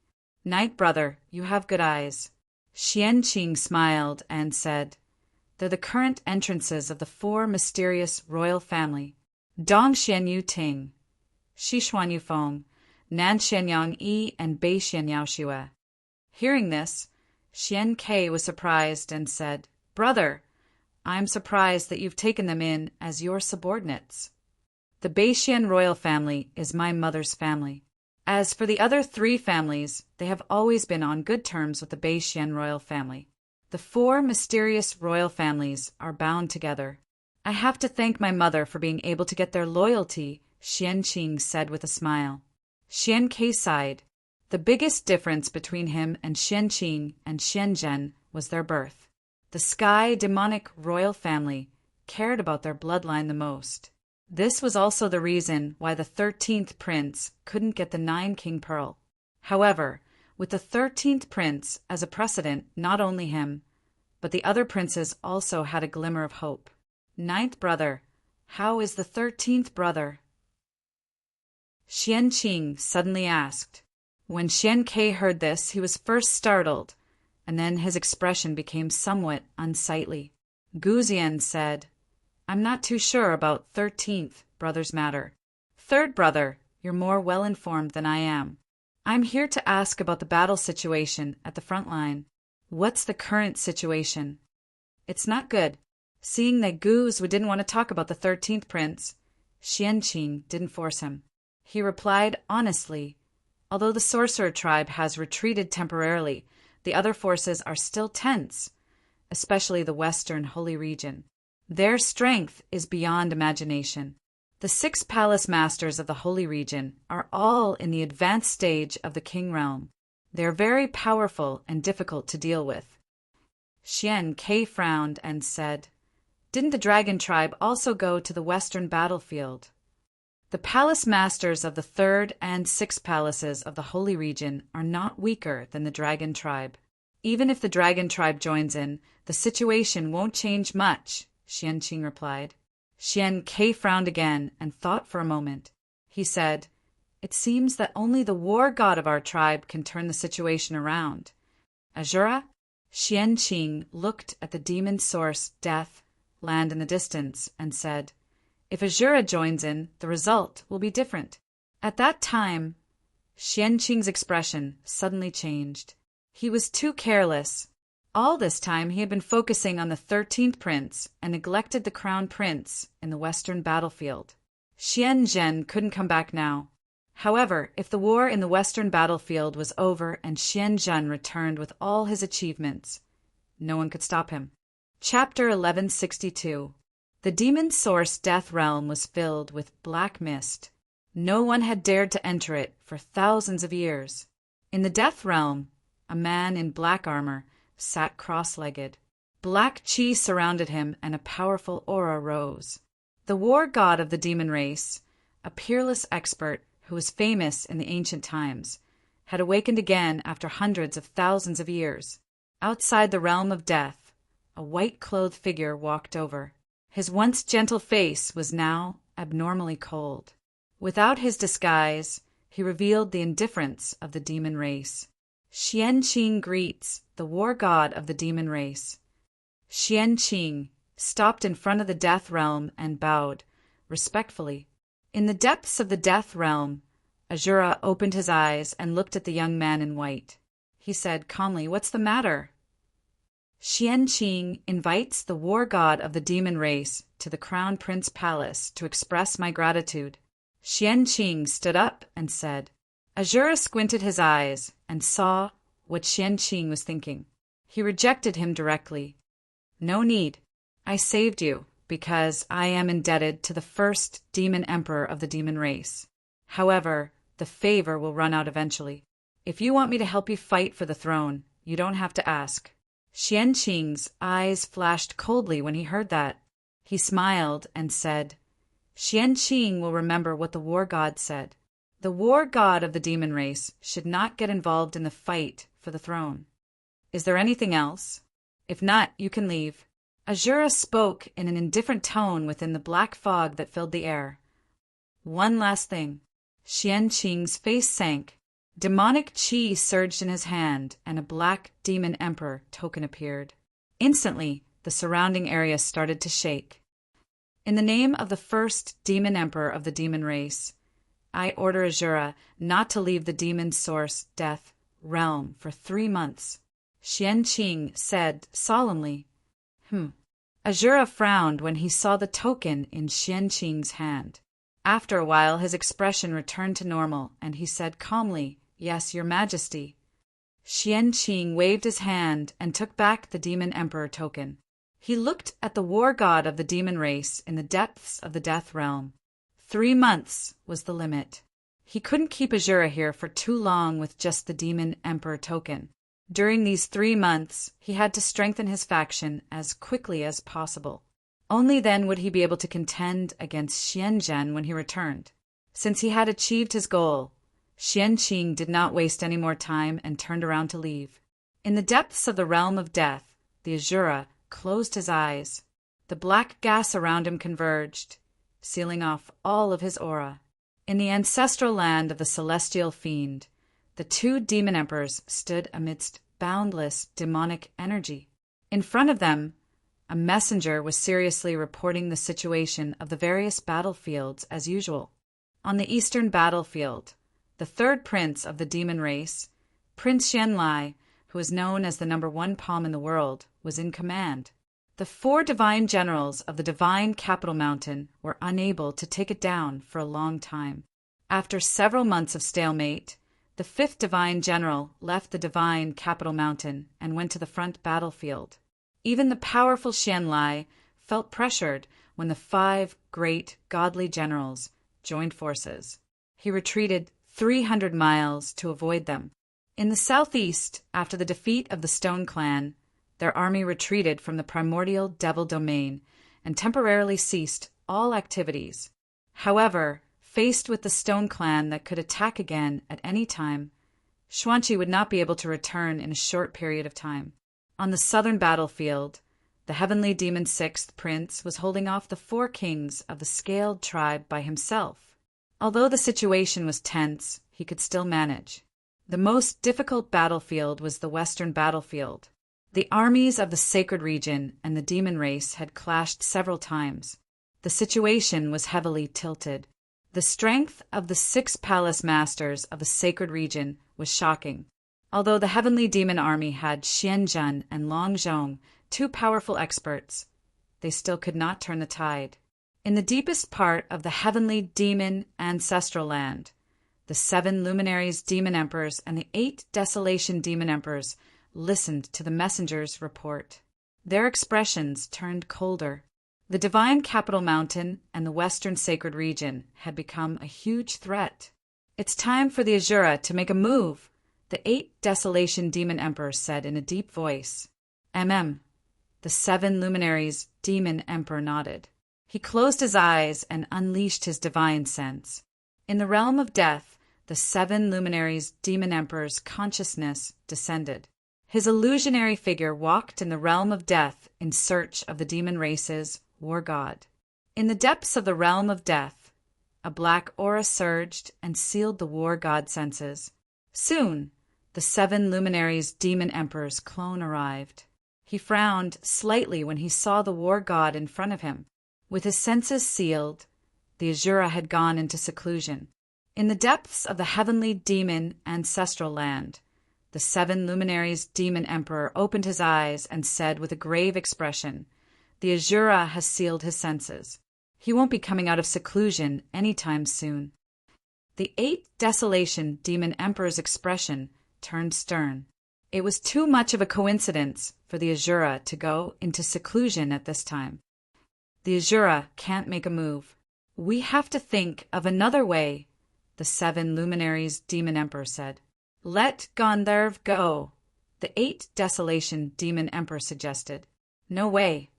"9th brother, you have good eyes." Xianqing smiled and said, "They're the current entrances of the 4 mysterious royal family: Dongxian Yuting, Xishuan Yufeng, Nanshan Yang Yi, and Beishan Yao Xue." Hearing this, Xianke was surprised and said, "Brother, I'm surprised that you've taken them in as your subordinates. The Beishan royal family is my mother's family. As for the other 3 families, they have always been on good terms with the Beishan royal family. The 4 mysterious royal families are bound together. I have to thank my mother for being able to get their loyalty," Xianqing said with a smile. Xianke sighed. The biggest difference between him and Xianqing and Xianzhen was their birth. The Sky demonic royal family cared about their bloodline the most. This was also the reason why the 13th prince couldn't get the 9-king pearl. However, with the 13th prince as a precedent, not only him, but the other princes also had a glimmer of hope. "9th brother, how is the 13th brother?" Xianqing suddenly asked. When Xianke heard this, he was first startled, and then his expression became somewhat unsightly. Guzian said, "I'm not too sure about 13th brother's matter. 3rd brother, you're more well-informed than I am. I'm here to ask about the battle situation at the front line. What's the current situation?" "It's not good." Seeing that Guz didn't want to talk about the 13th prince, Xianqing didn't force him. He replied honestly, "Although the sorcerer tribe has retreated temporarily, the other forces are still tense, especially the western holy region. Their strength is beyond imagination. The 6 palace masters of the holy region are all in the advanced stage of the king realm. They are very powerful and difficult to deal with." Xianke frowned and said, "Didn't the dragon tribe also go to the western battlefield?" "The palace masters of the 3rd and 6th palaces of the holy region are not weaker than the dragon tribe. Even if the dragon tribe joins in, the situation won't change much, Xianqing replied. Xian Ke frowned again and thought for a moment. He said, "It seems that only the war god of our tribe can turn the situation around. Azura?" Xianqing looked at the demon source, death, land in the distance, and said, "If Azura joins in, the result will be different." At that time, Xianqing's expression suddenly changed. He was too careless. All this time he had been focusing on the 13th prince and neglected the crown prince in the western battlefield. Xian Zhen couldn't come back now. However, if the war in the western battlefield was over and Xian Zhen returned with all his achievements, no one could stop him. Chapter 1162. The demon source Death Realm was filled with black mist. No one had dared to enter it for thousands of years. In the Death Realm, a man in black armor sat cross-legged. Black chi surrounded him and a powerful aura rose. The war god of the demon race, a peerless expert who was famous in the ancient times, had awakened again after hundreds of thousands of years. Outside the realm of death, a white-clothed figure walked over. His once gentle face was now abnormally cold. Without his disguise, he revealed the indifference of the demon race. Xianqing greets the war god of the demon race. Xianqing stopped in front of the death realm and bowed, respectfully. In the depths of the death realm, Azura opened his eyes and looked at the young man in white. He said calmly, "What's the matter?" "Xianqing invites the war god of the demon race to the Crown Prince Palace to express my gratitude." Xianqing stood up and said. Azura squinted his eyes and saw what Xianqing was thinking. He rejected him directly. "No need. I saved you because I am indebted to the first demon emperor of the demon race. However, the favor will run out eventually. If you want me to help you fight for the throne, you don't have to ask." Xianqing's eyes flashed coldly when he heard that. He smiled and said, "Xianqing will remember what the war god said. The war god of the demon race should not get involved in the fight for the throne. Is there anything else? If not, you can leave." Azura spoke in an indifferent tone within the black fog that filled the air. "One last thing." Xianqing's face sank. Demonic chi surged in his hand, and a black demon emperor token appeared. Instantly, the surrounding area started to shake. "In the name of the first demon emperor of the demon race, I order Azura not to leave the demon source death realm for 3 months." Xianqing said solemnly. Azura frowned when he saw the token in Xianqing's hand. After a while, his expression returned to normal, and he said calmly, "Yes, Your Majesty." Xianqing waved his hand and took back the demon emperor token. He looked at the war god of the demon race in the depths of the death realm. 3 months was the limit. He couldn't keep Azura here for too long with just the demon emperor token. During these 3 months, he had to strengthen his faction as quickly as possible. Only then would he be able to contend against Xianzhen when he returned. Since he had achieved his goal, Xianqing did not waste any more time and turned around to leave. In the depths of the realm of death, the Azura closed his eyes. The black gas around him converged, sealing off all of his aura. In the ancestral land of the celestial fiend, the 2 demon emperors stood amidst boundless demonic energy. In front of them, a messenger was seriously reporting the situation of the various battlefields as usual. On the eastern battlefield, the 3rd prince of the demon race, Prince Xianlai, who is known as the #1 palm in the world, was in command. The 4 divine generals of the divine capital mountain were unable to take it down for a long time. After several months of stalemate, the 5th divine general left the divine capital mountain and went to the front battlefield. Even the powerful Xianlai felt pressured when the 5 great godly generals joined forces. He retreated 300 miles to avoid them. In the southeast, after the defeat of the Stone Clan, their army retreated from the primordial devil domain and temporarily ceased all activities. However, faced with the Stone Clan that could attack again at any time, Xuanqi would not be able to return in a short period of time. On the southern battlefield, the heavenly demon sixth prince was holding off the 4 kings of the scaled tribe by himself. Although the situation was tense, he could still manage. The most difficult battlefield was the western battlefield. The armies of the sacred region and the demon race had clashed several times. The situation was heavily tilted. The strength of the 6 palace masters of the sacred region was shocking. Although the heavenly demon army had Xianzhen and Longzhong, 2 powerful experts, they still could not turn the tide. In the deepest part of the heavenly demon ancestral land, the 7 luminaries demon emperors and the 8 desolation demon emperors listened to the messenger's report. Their expressions turned colder. The divine capital mountain and the western sacred region had become a huge threat. "It's time for the Azura to make a move," the 8 desolation demon emperors said in a deep voice. The 7 luminaries demon emperor nodded. He closed his eyes and unleashed his divine sense. In the realm of death, the 7 luminaries demon emperor's consciousness descended. His illusionary figure walked in the realm of death in search of the demon race's war god. In the depths of the realm of death, a black aura surged and sealed the war god senses. Soon, the 7 luminaries demon emperor's clone arrived. He frowned slightly when he saw the war god in front of him. With his senses sealed, the Azura had gone into seclusion. In the depths of the heavenly demon ancestral land, the 7 luminaries demon emperor opened his eyes and said with a grave expression, "The Azura has sealed his senses. He won't be coming out of seclusion any time soon." The 8 desolation demon emperor's expression turned stern. It was too much of a coincidence for the Azura to go into seclusion at this time. "The Azura can't make a move. We have to think of another way," the 7 luminaries demon emperor said. "Let Gandharv go," the 8 desolation demon emperor suggested. "No way."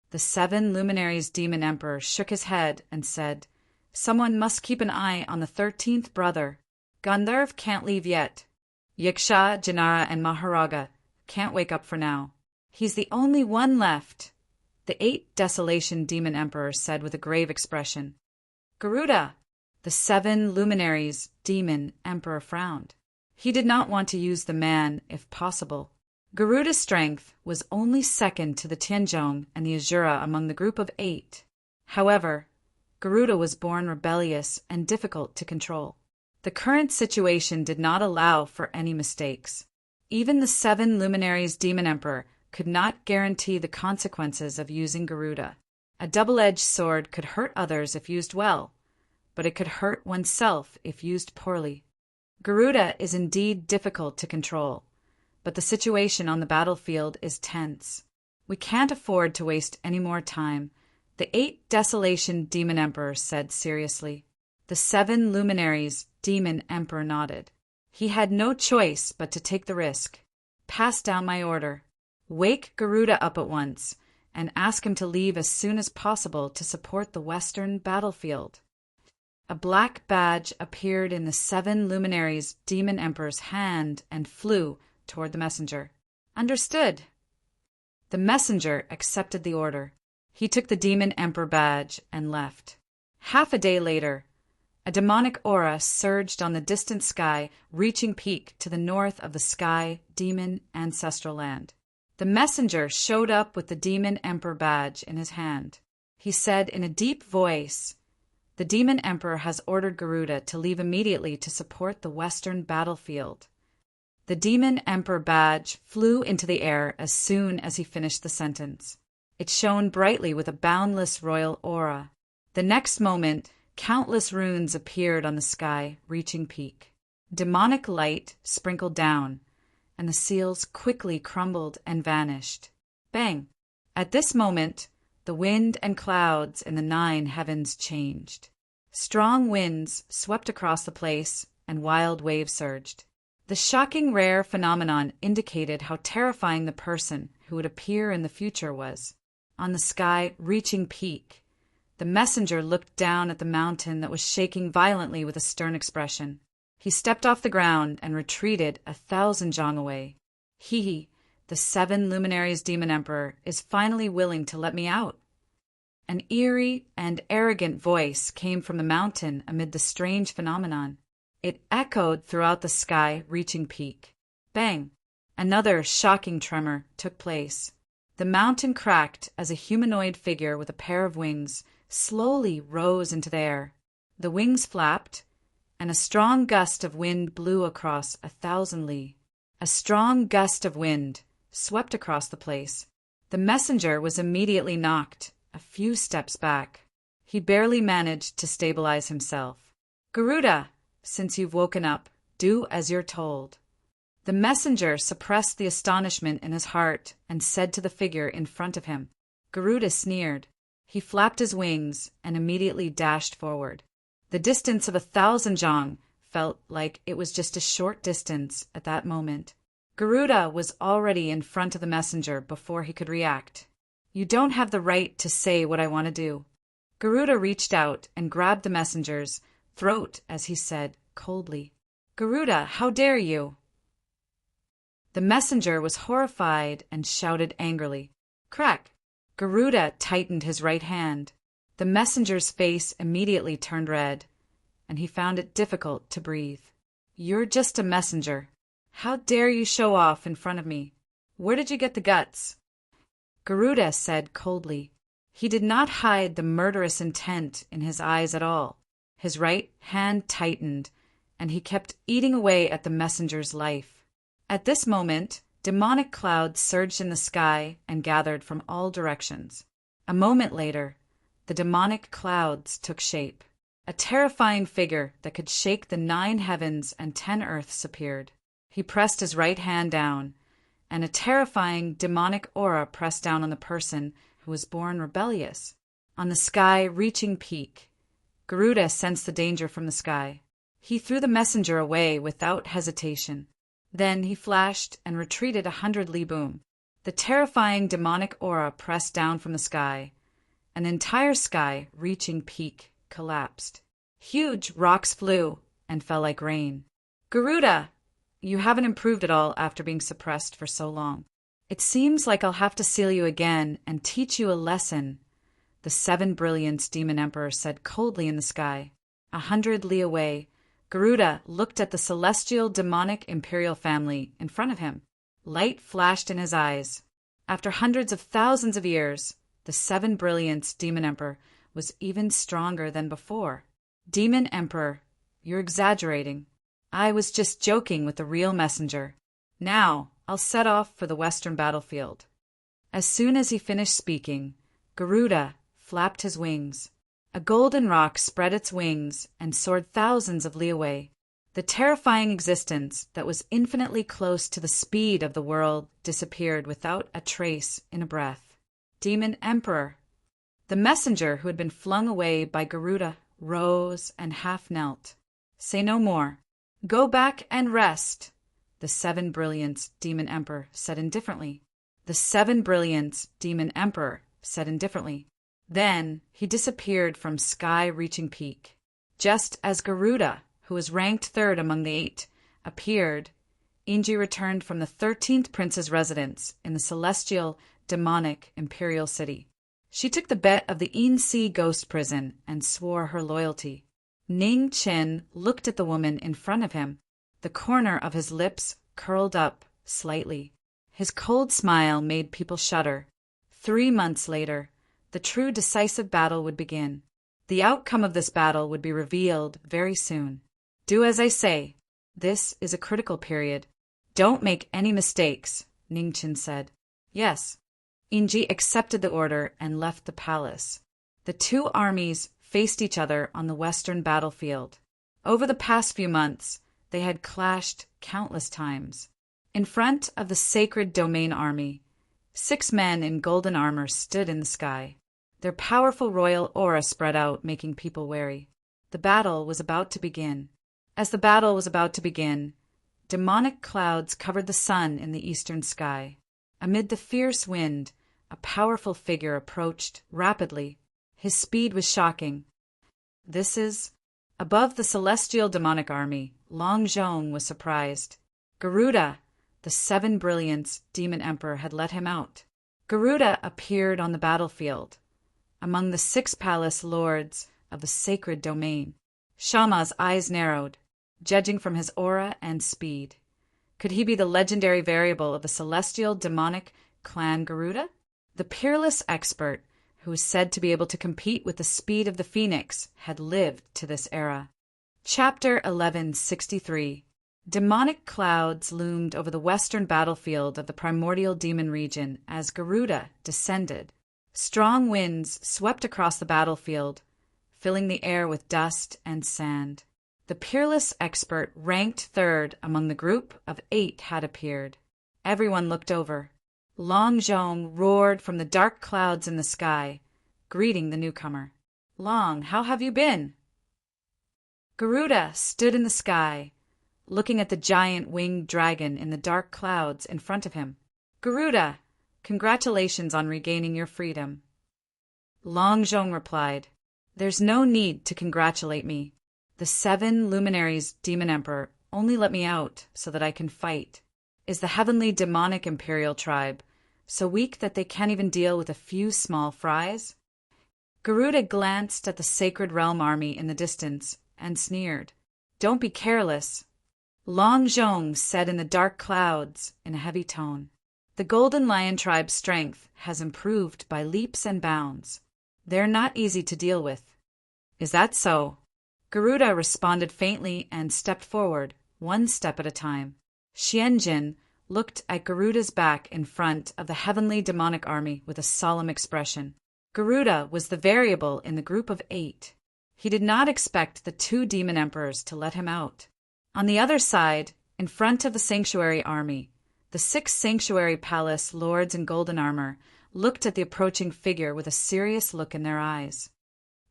The 7 luminaries demon emperor shook his head and said, "Someone must keep an eye on the 13th brother. Gandharv can't leave yet. Yaksha, Janara, and Maharaga can't wake up for now. He's the only one left," the 8 desolation demon emperor said with a grave expression. "Garuda," the 7 luminaries demon emperor frowned. He did not want to use the man if possible. Garuda's strength was only second to the Tianzhong and the Azura among the group of 8. However, Garuda was born rebellious and difficult to control. The current situation did not allow for any mistakes. Even the 7 luminaries demon emperor could not guarantee the consequences of using Garuda. A double-edged sword could hurt others if used well, but it could hurt oneself if used poorly. Garuda is indeed difficult to control, but the situation on the battlefield is tense. We can't afford to waste any more time, the 8 desolation demon emperor said seriously. The 7 luminaries demon emperor nodded. He had no choice but to take the risk. "Pass down my order. Wake Garuda up at once and ask him to leave as soon as possible to support the western battlefield." A black badge appeared in the 7 luminaries demon emperor's hand and flew toward the messenger. "Understood." The messenger accepted the order. He took the demon emperor badge and left. Half a day later, a demonic aura surged on the distant sky, reaching peak to the north of the sky demon ancestral land. The messenger showed up with the demon emperor badge in his hand. He said in a deep voice, "The demon emperor has ordered Garuda to leave immediately to support the western battlefield." The demon emperor badge flew into the air as soon as he finished the sentence. It shone brightly with a boundless royal aura. The next moment, countless runes appeared on the sky, reaching peak. Demonic light sprinkled down, and the seals quickly crumbled and vanished. Bang! At this moment, the wind and clouds in the 9 heavens changed. Strong winds swept across the place, and wild waves surged. The shocking rare phenomenon indicated how terrifying the person who would appear in the future was. On the sky, reaching peak, the messenger looked down at the mountain that was shaking violently with a stern expression. He stepped off the ground and retreated 1,000 jong away. He, the 7 luminaries demon emperor, is finally willing to let me out. An eerie and arrogant voice came from the mountain amid the strange phenomenon. It echoed throughout the sky, reaching peak. Bang! Another shocking tremor took place. The mountain cracked as a humanoid figure with a pair of wings slowly rose into the air. The wings flapped, and a strong gust of wind blew across 1,000 li. A strong gust of wind swept across the place. The messenger was immediately knocked a few steps back. He barely managed to stabilize himself. "Garuda, since you've woken up, do as you're told." The messenger suppressed the astonishment in his heart and said to the figure in front of him. Garuda sneered. He flapped his wings and immediately dashed forward. The distance of 1,000 jong felt like it was just a short distance at that moment. Garuda was already in front of the messenger before he could react. "You don't have the right to say what I want to do." Garuda reached out and grabbed the messenger's throat as he said coldly, "Garuda, how dare you?" The messenger was horrified and shouted angrily. Crack! Garuda tightened his right hand. The messenger's face immediately turned red, and he found it difficult to breathe. "You're just a messenger. How dare you show off in front of me? Where did you get the guts?" Garuda said coldly. He did not hide the murderous intent in his eyes at all. His right hand tightened, and he kept eating away at the messenger's life. At this moment, demonic clouds surged in the sky and gathered from all directions. A moment later, the demonic clouds took shape. A terrifying figure that could shake the 9 heavens and 10 earths appeared. He pressed his right hand down, and a terrifying demonic aura pressed down on the person who was born rebellious. On the sky-reaching peak, Garuda sensed the danger from the sky. He threw the messenger away without hesitation. Then he flashed and retreated 100 li boom. The terrifying demonic aura pressed down from the sky. An entire sky-reaching peak collapsed. Huge rocks flew and fell like rain. "Garuda, you haven't improved at all after being suppressed for so long. It seems like I'll have to seal you again and teach you a lesson," the 7 brilliance demon emperor said coldly in the sky. 100 li away, Garuda looked at the celestial demonic imperial family in front of him. Light flashed in his eyes. After hundreds of thousands of years, the 7 brilliance demon emperor was even stronger than before. "Demon emperor, you're exaggerating. I was just joking with the real messenger. Now, I'll set off for the western battlefield." As soon as he finished speaking, Garuda flapped his wings. A golden rock spread its wings and soared thousands of li away. The terrifying existence that was infinitely close to the speed of the world disappeared without a trace in a breath. "Demon Emperor." The messenger who had been flung away by Garuda rose and half knelt. "Say no more. Go back and rest," the 7 brilliance demon emperor said indifferently. The 7 brilliance demon emperor said indifferently. Then he disappeared from sky-reaching peak. Just as Garuda, who was ranked 3rd among the 8, appeared, Inji returned from the 13th prince's residence in the celestial, demonic imperial city. She took the bet of the In-Sea ghost prison and swore her loyalty. Ning Qin looked at the woman in front of him. The corner of his lips curled up slightly. His cold smile made people shudder. 3 months later, the true decisive battle would begin. The outcome of this battle would be revealed very soon. "Do as I say. This is a critical period. Don't make any mistakes," Ning Qin said. "Yes." Inji accepted the order and left the palace. The 2 armies faced each other on the western battlefield. Over the past few months, they had clashed countless times. In front of the sacred domain army, 6 men in golden armor stood in the sky. Their powerful royal aura spread out, making people wary. The battle was about to begin. As the battle was about to begin, demonic clouds covered the sun in the eastern sky. Amid the fierce wind, a powerful figure approached rapidly. His speed was shocking. Above the celestial demonic army, Long Zhong was surprised. Garuda, the seven brilliants demon emperor, had let him out. Garuda appeared on the battlefield, among the six palace lords of the sacred domain. Shama's eyes narrowed, judging from his aura and speed. Could he be the legendary variable of the celestial demonic clan Garuda? The peerless expert, who was said to be able to compete with the speed of the phoenix, had lived to this era. Chapter 1163. Demonic clouds loomed over the western battlefield of the primordial demon region as Garuda descended. Strong winds swept across the battlefield, filling the air with dust and sand. The peerless expert, ranked third among the group of 8, had appeared. Everyone looked over. Long Zhong roared from the dark clouds in the sky, greeting the newcomer. "Long, how have you been?" Garuda stood in the sky, looking at the giant winged dragon in the dark clouds in front of him. "Garuda, congratulations on regaining your freedom." Long Zhong replied, "There's no need to congratulate me. The 7 luminaries demon emperor only let me out so that I can fight. Is the heavenly demonic imperial tribe so weak that they can't even deal with a few small fries?" Garuda glanced at the sacred realm army in the distance and sneered. "Don't be careless." Long Zhong said in the dark clouds in a heavy tone, "The Golden Lion tribe's strength has improved by leaps and bounds. They're not easy to deal with." "Is that so?" Garuda responded faintly and stepped forward, one step at a time. Xianjin looked at Garuda's back in front of the heavenly demonic army with a solemn expression. Garuda was the variable in the group of 8. He did not expect the 2 demon emperors to let him out. On the other side, in front of the sanctuary army, the 6 sanctuary palace lords in golden armor looked at the approaching figure with a serious look in their eyes.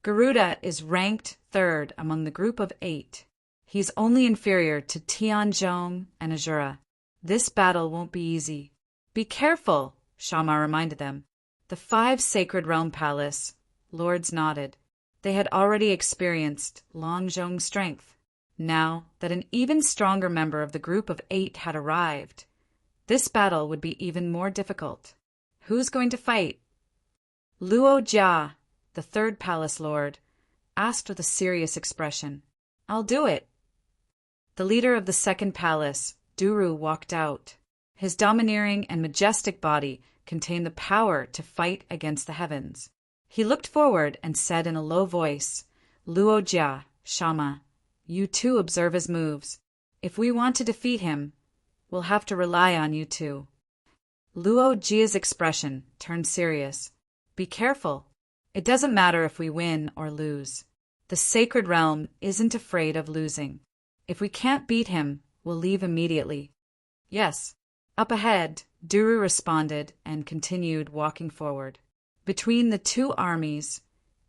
Garuda is ranked third among the group of 8. He's only inferior to Tianzhong and Azura. This battle won't be easy. "Be careful," Shama reminded them. The 5 sacred realm palace lords nodded. They had already experienced Long Zhong's strength. Now that an even stronger member of the group of 8 had arrived, this battle would be even more difficult. Who's going to fight? Luo Jia, the 3rd palace lord, asked with a serious expression. "I'll do it." The leader of the 2nd palace, Duru, walked out. His domineering and majestic body contained the power to fight against the heavens. He looked forward and said in a low voice, "Luo Jia, Shama, you too observe his moves. If we want to defeat him, we'll have to rely on you too." Luo Jia's expression turned serious. "Be careful. It doesn't matter if we win or lose. The sacred realm isn't afraid of losing. If we can't beat him, we'll leave immediately." "Yes." Up ahead, Duru responded and continued walking forward. Between the 2 armies,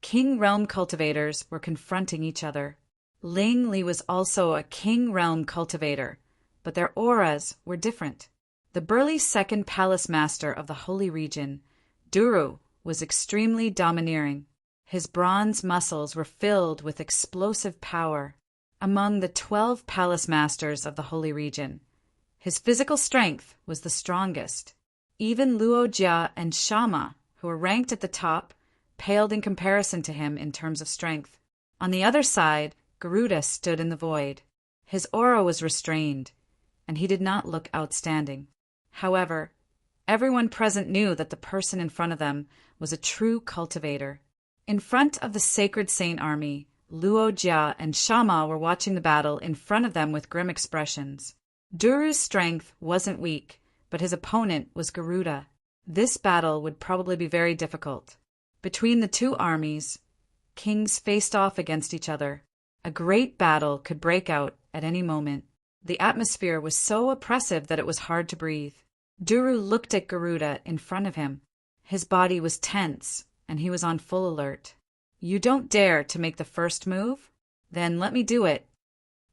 King Realm cultivators were confronting each other. Ling Li was also a King Realm cultivator, but their auras were different. The burly 2nd palace master of the holy region, Duru, was extremely domineering. His bronze muscles were filled with explosive power. Among the 12 palace masters of the holy region, his physical strength was the strongest. Even Luo Jia and Shama, who were ranked at the top, paled in comparison to him in terms of strength. On the other side, Garuda stood in the void. His aura was restrained, and he did not look outstanding. However, everyone present knew that the person in front of them was a true cultivator. In front of the sacred saint army, Luo Jia and Shama were watching the battle in front of them with grim expressions. Duru's strength wasn't weak, but his opponent was Garuda. This battle would probably be very difficult. Between the 2 armies, kings faced off against each other. A great battle could break out at any moment. The atmosphere was so oppressive that it was hard to breathe. Duru looked at Garuda in front of him. His body was tense, and he was on full alert. "You don't dare to make the first move? Then let me do it."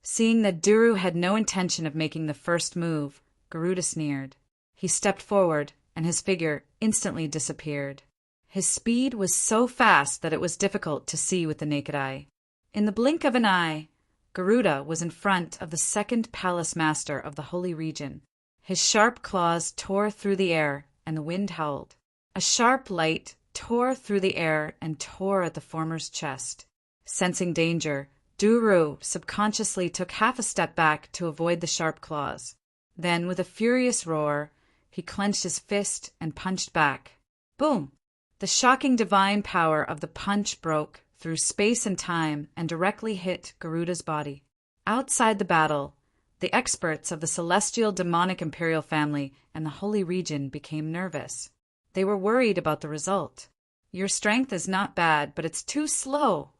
Seeing that Duru had no intention of making the first move, Garuda sneered. He stepped forward, and his figure instantly disappeared. His speed was so fast that it was difficult to see with the naked eye. In the blink of an eye, Garuda was in front of the second palace master of the holy region. His sharp claws tore through the air, and the wind howled. A sharp light tore through the air and tore at the former's chest. Sensing danger, Duru subconsciously took half a step back to avoid the sharp claws. Then, with a furious roar, he clenched his fist and punched back. Boom! The shocking divine power of the punch broke through space and time and directly hit Garuda's body. Outside the battle, the experts of the celestial demonic imperial family and the holy region became nervous. They were worried about the result. Your strength is not bad, but it's too slow.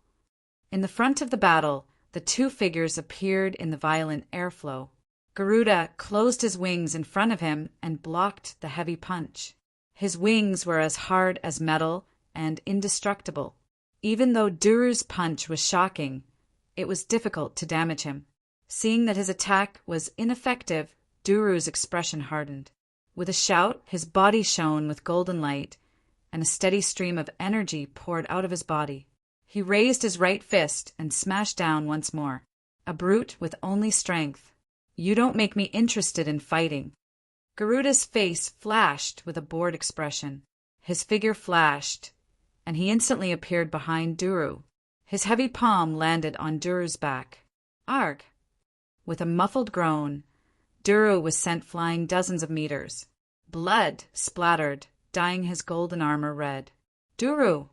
In the front of the battle, the two figures appeared in the violent airflow. Garuda closed his wings in front of him and blocked the heavy punch. His wings were as hard as metal and indestructible. Even though Duru's punch was shocking, it was difficult to damage him. Seeing that his attack was ineffective, Duru's expression hardened. With a shout, his body shone with golden light, and a steady stream of energy poured out of his body. He raised his right fist and smashed down once more. A brute with only strength. You don't make me interested in fighting. Garuda's face flashed with a bored expression. His figure flashed, and he instantly appeared behind Duru. His heavy palm landed on Duru's back. Arg! With a muffled groan, Duru was sent flying dozens of meters. Blood splattered, dyeing his golden armor red. Duru!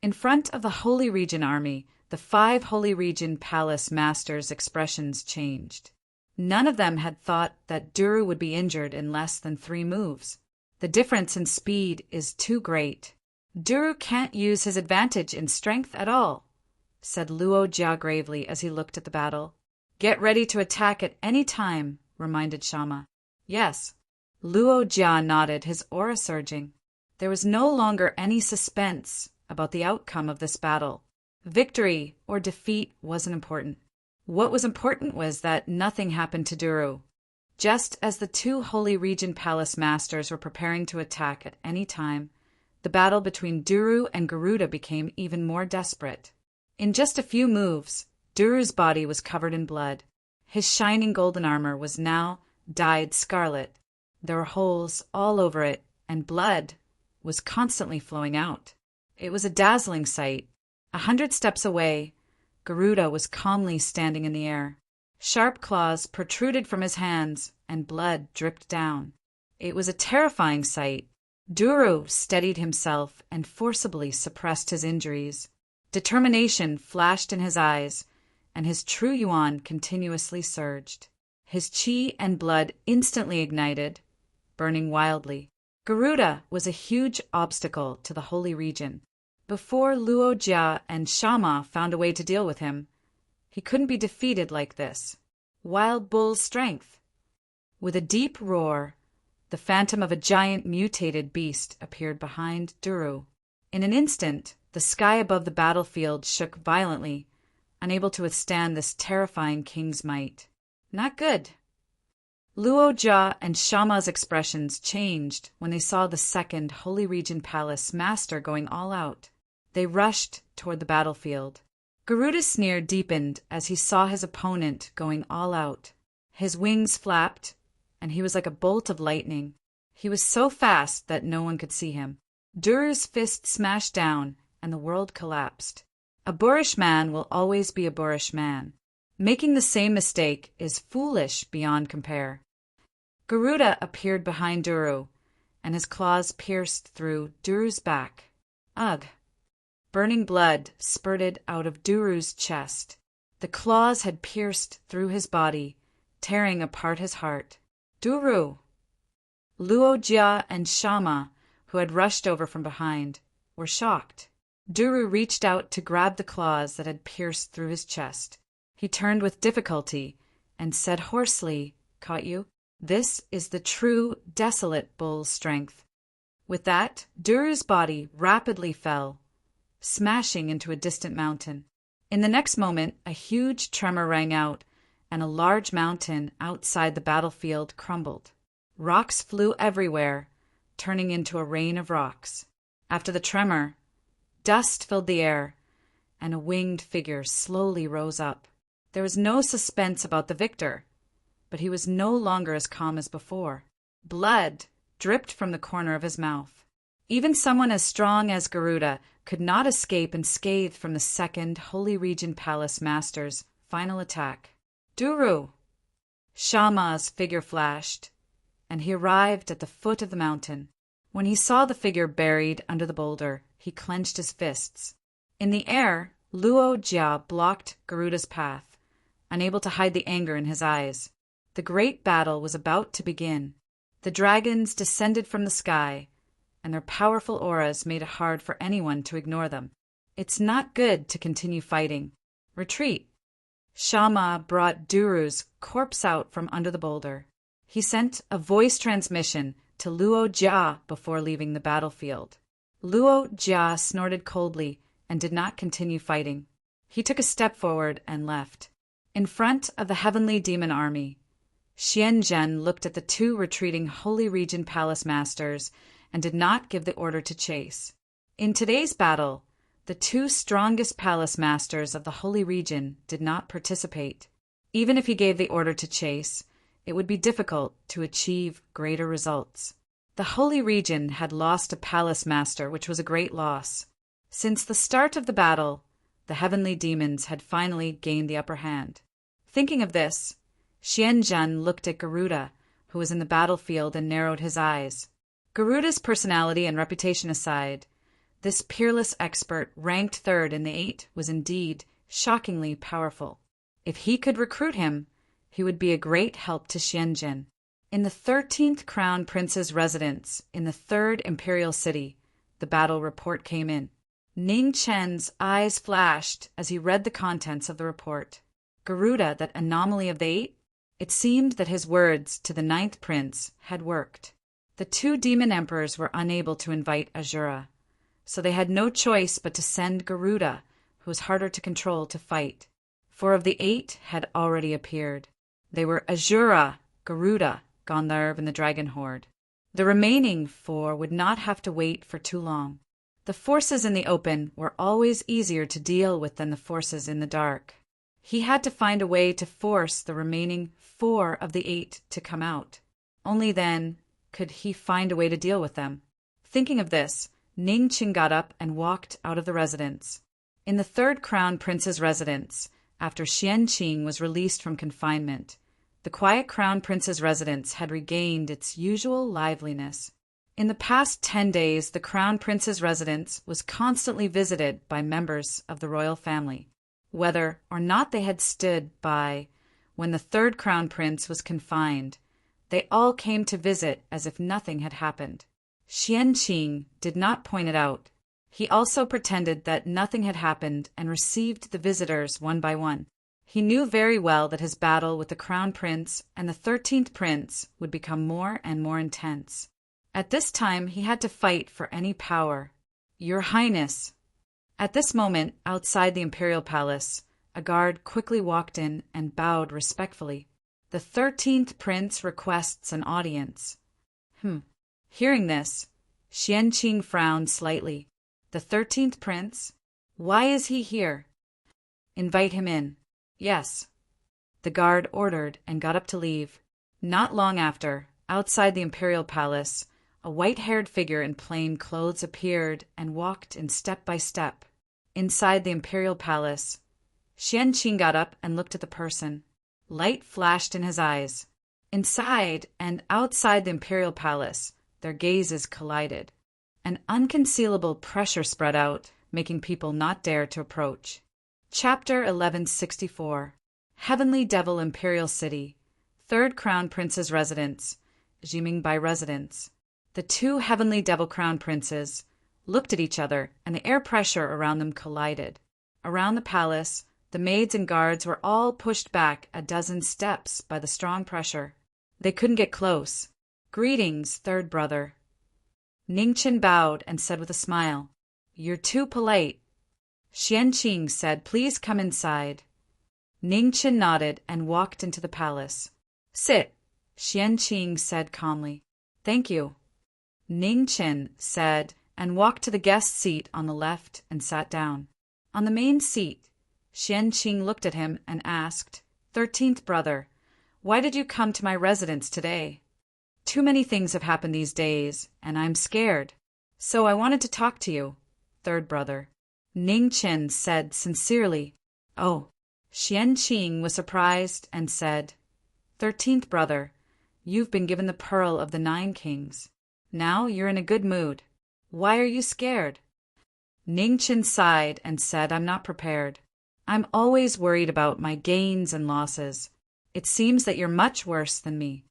In front of the Holy Region army, the 5 Holy Region palace masters' expressions changed. None of them had thought that Duru would be injured in less than 3 moves. The difference in speed is too great. Duru can't use his advantage in strength at all, said Luo Jia gravely as he looked at the battle. Get ready to attack at any time, reminded Shama. Yes. Luo Jia nodded, his aura surging. There was no longer any suspense about the outcome of this battle. Victory or defeat wasn't important. What was important was that nothing happened to Duru. Just as the 2 Holy Region Palace Masters were preparing to attack at any time, the battle between Duru and Garuda became even more desperate. In just a few moves, Duru's body was covered in blood. His shining golden armor was now dyed scarlet. There were holes all over it, and blood was constantly flowing out. It was a dazzling sight. 100 steps away, Garuda was calmly standing in the air. Sharp claws protruded from his hands, and blood dripped down. It was a terrifying sight. Duru steadied himself and forcibly suppressed his injuries. Determination flashed in his eyes, and his true yuan continuously surged. His qi and blood instantly ignited, burning wildly. Garuda was a huge obstacle to the Holy Region. Before Luo Jia and Shama found a way to deal with him, he couldn't be defeated like this. Wild bull's strength. With a deep roar, the phantom of a giant mutated beast appeared behind Duru. In an instant, the sky above the battlefield shook violently, unable to withstand this terrifying king's might. Not good. Luo Jia and Shama's expressions changed when they saw the second Holy Region Palace master going all out. They rushed toward the battlefield. Garuda's sneer deepened as he saw his opponent going all out. His wings flapped, and he was like a bolt of lightning. He was so fast that no one could see him. Duru's fist smashed down, and the world collapsed. A boorish man will always be a boorish man. Making the same mistake is foolish beyond compare. Garuda appeared behind Duru, and his claws pierced through Duru's back. Ugh! Burning blood spurted out of Duru's chest. The claws had pierced through his body, tearing apart his heart. Duru! Luo Jia and Shama, who had rushed over from behind, were shocked. Duru reached out to grab the claws that had pierced through his chest. He turned with difficulty and said hoarsely, "Caught you? This is the true, desolate bull's strength." With that, Duru's body rapidly fell, smashing into a distant mountain. In the next moment, a huge tremor rang out, and a large mountain outside the battlefield crumbled. Rocks flew everywhere, turning into a rain of rocks. After the tremor, dust filled the air, and a winged figure slowly rose up. There was no suspense about the victor, but he was no longer as calm as before. Blood dripped from the corner of his mouth. Even someone as strong as Garuda could not escape unscathed from the second Holy Region Palace Master's final attack. Duru! Shama's figure flashed, and he arrived at the foot of the mountain. When he saw the figure buried under the boulder, he clenched his fists. In the air, Luo Jia blocked Garuda's path, unable to hide the anger in his eyes. The great battle was about to begin. The dragons descended from the sky, and their powerful auras made it hard for anyone to ignore them. It's not good to continue fighting. Retreat. Shama brought Duru's corpse out from under the boulder. He sent a voice transmission to Luo Jia before leaving the battlefield. Luo Jia snorted coldly and did not continue fighting. He took a step forward and left. In front of the heavenly demon army, Xianzhen looked at the two retreating Holy Region Palace Masters and did not give the order to chase. In today's battle, the two strongest Palace Masters of the Holy Region did not participate. Even if he gave the order to chase, it would be difficult to achieve greater results. The Holy Region had lost a Palace Master, which was a great loss. Since the start of the battle, the heavenly demons had finally gained the upper hand. Thinking of this, Xianzhen looked at Garuda, who was in the battlefield, and narrowed his eyes. Garuda's personality and reputation aside, this peerless expert, ranked third in the 8, was indeed shockingly powerful. If he could recruit him, he would be a great help to Xianzhen. In the 13th Crown Prince's residence in the 3rd Imperial City, the battle report came in. Ning Chen's eyes flashed as he read the contents of the report. Garuda, that anomaly of the 8? It seemed that his words to the 9th Prince had worked. The two demon emperors were unable to invite Azura, so they had no choice but to send Garuda, who was harder to control, to fight. 4 of the 8 had already appeared. They were Azura, Garuda, Gandharv, and the Dragon Horde. The remaining 4 would not have to wait for too long. The forces in the open were always easier to deal with than the forces in the dark. He had to find a way to force the remaining 4 of the 8 to come out. Only then could he find a way to deal with them. Thinking of this, Ning Qing got up and walked out of the residence. In the 3rd Crown Prince's residence, after Xian Qing was released from confinement, the quiet Crown Prince's residence had regained its usual liveliness. In the past 10 days, the Crown Prince's residence was constantly visited by members of the royal family. Whether or not they had stood by when the 3rd Crown Prince was confined, they all came to visit as if nothing had happened. Xian Qing did not point it out. He also pretended that nothing had happened and received the visitors one by one. He knew very well that his battle with the Crown Prince and the 13th Prince would become more and more intense. At this time, he had to fight for any power. Your Highness. At this moment, outside the Imperial Palace, a guard quickly walked in and bowed respectfully. The 13th Prince requests an audience. Hearing this, Xian Qing frowned slightly. The 13th Prince? Why is he here? Invite him in. Yes. The guard ordered and got up to leave. Not long after, outside the Imperial Palace, a white-haired figure in plain clothes appeared and walked in step by step. Inside the Imperial Palace, Xian Qing got up and looked at the person. Light flashed in his eyes. Inside and outside the Imperial Palace, their gazes collided. An unconcealable pressure spread out, making people not dare to approach. Chapter 1164. Heavenly Devil Imperial City, 3rd Crown Prince's residence, Jimingbai residence. The two Heavenly Devil Crown Princes looked at each other, and the air pressure around them collided. Around the palace, the maids and guards were all pushed back a dozen steps by the strong pressure. They couldn't get close. Greetings, third brother. Ningchen bowed and said with a smile, You're too polite. Xian Qing said, Please come inside. Ningchen nodded and walked into the palace. Sit, Xian Qing said calmly. Thank you. Ningchen said and walked to the guest seat on the left and sat down. On the main seat, Qianqing looked at him and asked, 13th brother, why did you come to my residence today? Too many things have happened these days, and I'm scared. So I wanted to talk to you, third brother. Ningqian said sincerely. Oh. Qianqing was surprised and said, 13th brother, you've been given the pearl of the 9 kings. Now you're in a good mood. Why are you scared? Ningqian sighed and said, I'm not prepared. I'm always worried about my gains and losses. It seems that you're much worse than me.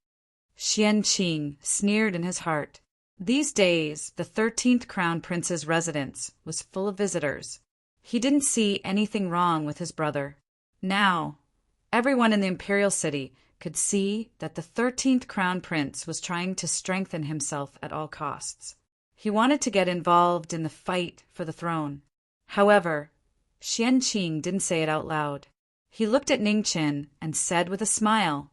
Qianqing sneered in his heart. These days, the 13th crown prince's residence was full of visitors. He didn't see anything wrong with his brother. Now, everyone in the imperial city could see that the 13th crown prince was trying to strengthen himself at all costs. He wanted to get involved in the fight for the throne. However, Qianqing didn't say it out loud. He looked at Ningqian and said with a smile,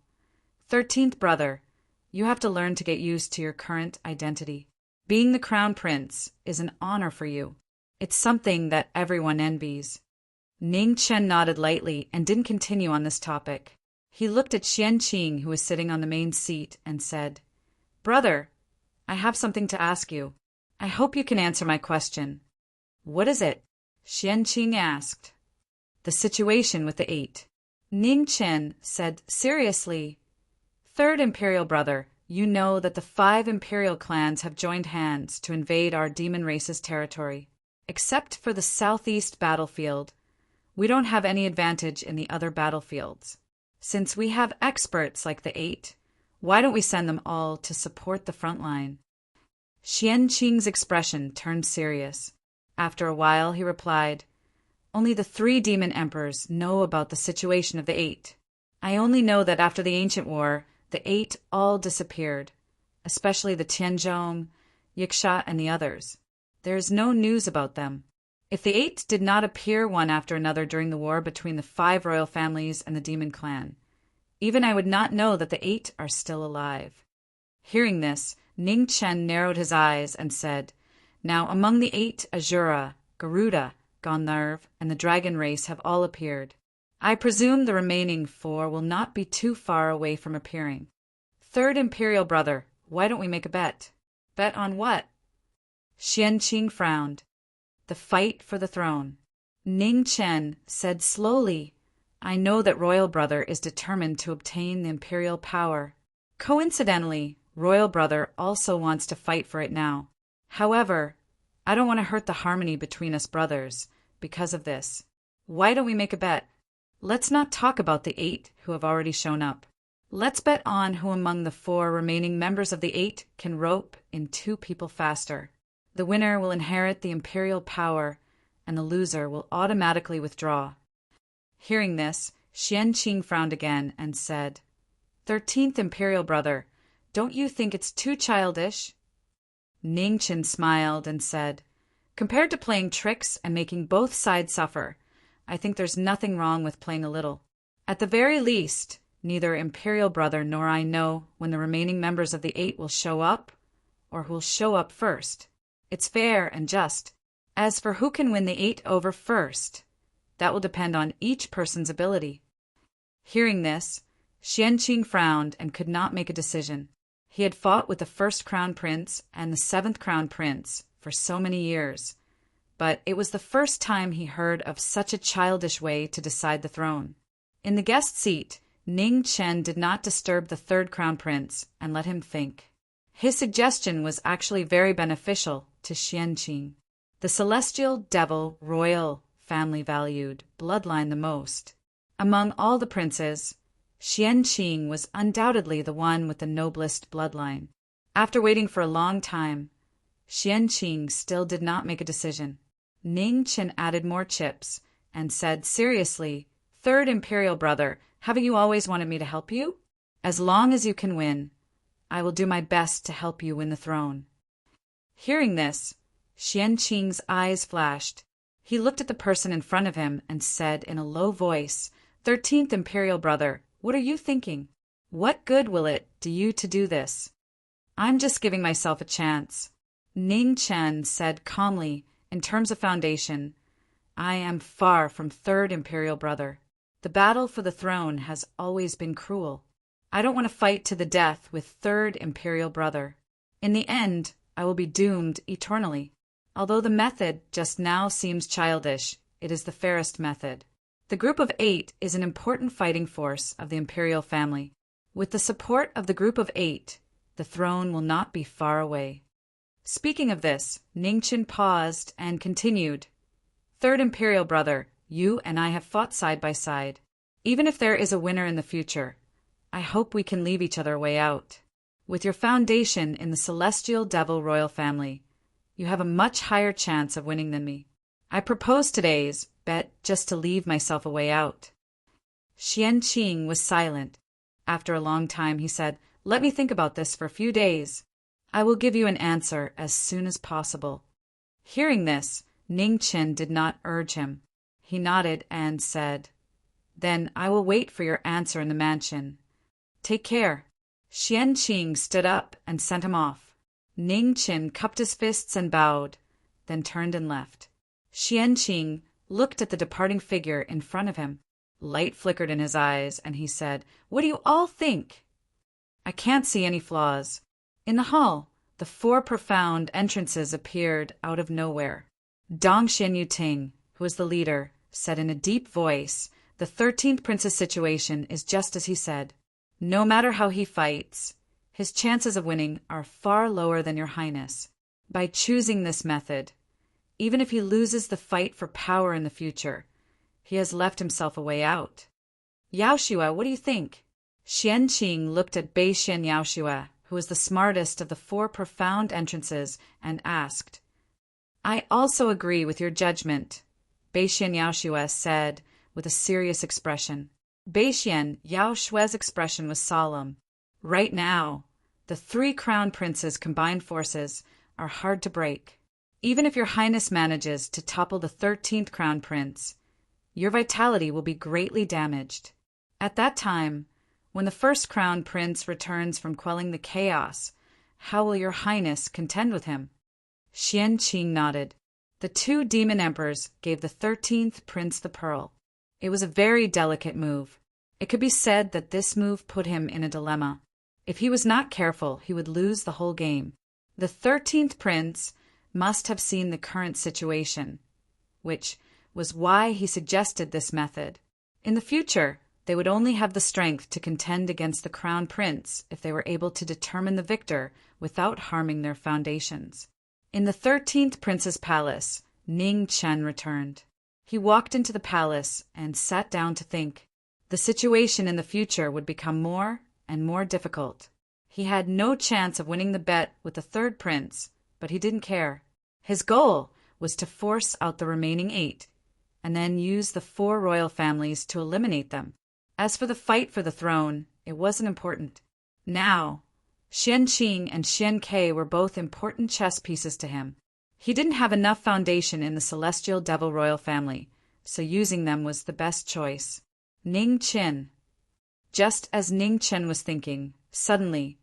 13th brother, you have to learn to get used to your current identity. Being the crown prince is an honor for you. It's something that everyone envies. Ningqian nodded lightly and didn't continue on this topic. He looked at Qianqing, who was sitting on the main seat, and said, Brother, I have something to ask you. I hope you can answer my question. What is it? Qianqing asked. The situation with the 8. Ningqian said seriously, Third imperial brother, you know that the 5 imperial clans have joined hands to invade our demon race's territory. Except for the southeast battlefield, we don't have any advantage in the other battlefields. Since we have experts like the 8, why don't we send them all to support the front line? Qianqing's expression turned serious. After a while, he replied, Only the 3 demon emperors know about the situation of the 8. I only know that after the ancient war, the 8 all disappeared, especially the Tianzhong, Yiksha, and the others. There is no news about them. If the 8 did not appear one after another during the war between the 5 royal families and the demon clan, even I would not know that the 8 are still alive. Hearing this, Ningqian narrowed his eyes and said, Now among the 8, Azura, Garuda, Gandharv, and the dragon race have all appeared. I presume the remaining 4 will not be too far away from appearing. Third imperial brother, why don't we make a bet? Bet on what? Qianqing frowned. The fight for the throne. Ningqian said slowly, I know that royal brother is determined to obtain the imperial power. Coincidentally, royal brother also wants to fight for it now. However, I don't want to hurt the harmony between us brothers because of this. Why don't we make a bet? Let's not talk about the 8 who have already shown up. Let's bet on who among the 4 remaining members of the 8 can rope in 2 people faster. The winner will inherit the imperial power, and the loser will automatically withdraw. Hearing this, Qianqing frowned again and said, 13th imperial brother, don't you think it's too childish? Ningqian smiled and said, Compared to playing tricks and making both sides suffer, I think there's nothing wrong with playing a little. At the very least, neither imperial brother nor I know when the remaining members of the 8 will show up, or who'll show up first. It's fair and just. As for who can win the 8 over first, that will depend on each person's ability. Hearing this, Qianqing frowned and could not make a decision. He had fought with the 1st crown prince and the 7th crown prince for so many years, but it was the first time he heard of such a childish way to decide the throne. In the guest seat, Ningqian did not disturb the 3rd crown prince and let him think. His suggestion was actually very beneficial to Qianqing. The celestial devil royal family valued bloodline the most. Among all the princes, Qianqing was undoubtedly the one with the noblest bloodline. After waiting for a long time, Qianqing still did not make a decision. Ningqian added more chips and said seriously, Third imperial brother, haven't you always wanted me to help you? As long as you can win, I will do my best to help you win the throne. Hearing this, Qianqing's eyes flashed. He looked at the person in front of him and said in a low voice, 13th imperial brother, what are you thinking? What good will it do you to do this? I'm just giving myself a chance. Ningqian said calmly, in terms of foundation, I am far from third imperial brother. The battle for the throne has always been cruel. I don't want to fight to the death with third imperial brother. In the end, I will be doomed eternally. Although the method just now seems childish, it is the fairest method. The group of 8 is an important fighting force of the imperial family. With the support of the group of 8, the throne will not be far away. Speaking of this, Ningchen paused and continued. Third imperial brother, you and I have fought side by side. Even if there is a winner in the future, I hope we can leave each other a way out. With your foundation in the celestial devil royal family, you have a much higher chance of winning than me. I propose today's bet just to leave myself a way out. Xianqing was silent. After a long time, he said, Let me think about this for a few days. I will give you an answer as soon as possible. Hearing this, Ningchen did not urge him. He nodded and said, Then I will wait for your answer in the mansion. Take care. Xianqing stood up and sent him off. Ningchen cupped his fists and bowed, then turned and left. Xianqing looked at the departing figure in front of him. Light flickered in his eyes, and he said, What do you all think? I can't see any flaws. In the hall, the 4 profound entrances appeared out of nowhere. Dong Xianyuting, who was the leader, said in a deep voice, The 13th prince's situation is just as he said. No matter how he fights, his chances of winning are far lower than your highness. By choosing this method, even if he loses the fight for power in the future, he has left himself a way out. Yaoshua, what do you think? Xianqing looked at Beixian Yaoshua, who was the smartest of the 4 profound entrances, and asked, I also agree with your judgment, Beixian Yaoshua said with a serious expression. Beixian Yaoshua's expression was solemn. Right now, the 3 crown princes' combined forces are hard to break. Even if your highness manages to topple the 13th crown prince, your vitality will be greatly damaged. At that time, when the first crown prince returns from quelling the chaos, how will your highness contend with him? Xianqing nodded. The 2 demon emperors gave the 13th prince the pearl. It was a very delicate move. It could be said that this move put him in a dilemma. If he was not careful, he would lose the whole game. The 13th prince must have seen the current situation, which was why he suggested this method. In the future, they would only have the strength to contend against the crown prince if they were able to determine the victor without harming their foundations. In the 13th prince's palace, Ningchen returned. He walked into the palace and sat down to think. The situation in the future would become more and more difficult. He had no chance of winning the bet with the 3rd prince, but he didn't care. His goal was to force out the remaining 8, and then use the 4 royal families to eliminate them. As for the fight for the throne, it wasn't important. Now, Xianqing and Xiankei were both important chess pieces to him. He didn't have enough foundation in the celestial devil royal family, so using them was the best choice. Ningchen. Just as Ningchen was thinking, suddenly,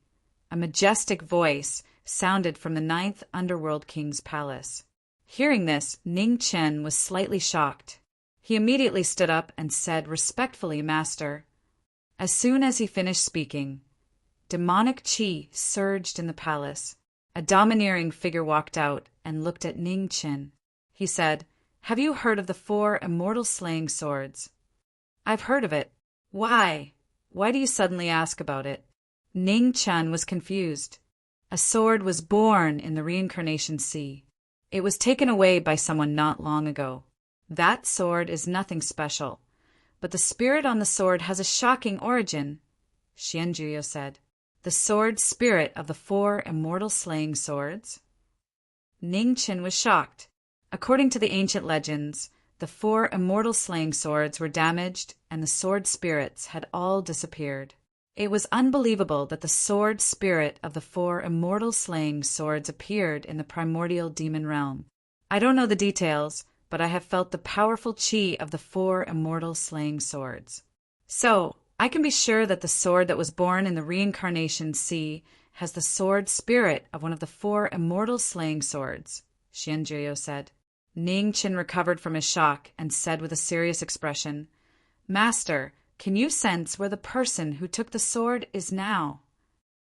a majestic voice sounded from the 9th underworld king's palace. Hearing this, Ningchen was slightly shocked. He immediately stood up and said respectfully, Master. As soon as he finished speaking, demonic qi surged in the palace. A domineering figure walked out and looked at Ningchen. He said, Have you heard of the 4 immortal slaying swords? I've heard of it. Why? Why do you suddenly ask about it? Ningchen was confused. A sword was born in the reincarnation sea. It was taken away by someone not long ago. That sword is nothing special, but the spirit on the sword has a shocking origin, Xianjuyo said. The sword spirit of the 4 immortal slaying swords? Ningchen was shocked. According to the ancient legends, the 4 immortal slaying swords were damaged and the sword spirits had all disappeared. It was unbelievable that the sword spirit of the 4 immortal slaying swords appeared in the primordial demon realm. I don't know the details, but I have felt the powerful qi of the 4 immortal slaying swords. So, I can be sure that the sword that was born in the reincarnation sea has the sword spirit of one of the 4 immortal slaying swords, Xianjuyo said. Ning Qin recovered from his shock and said with a serious expression, "Master, can you sense where the person who took the sword is now?"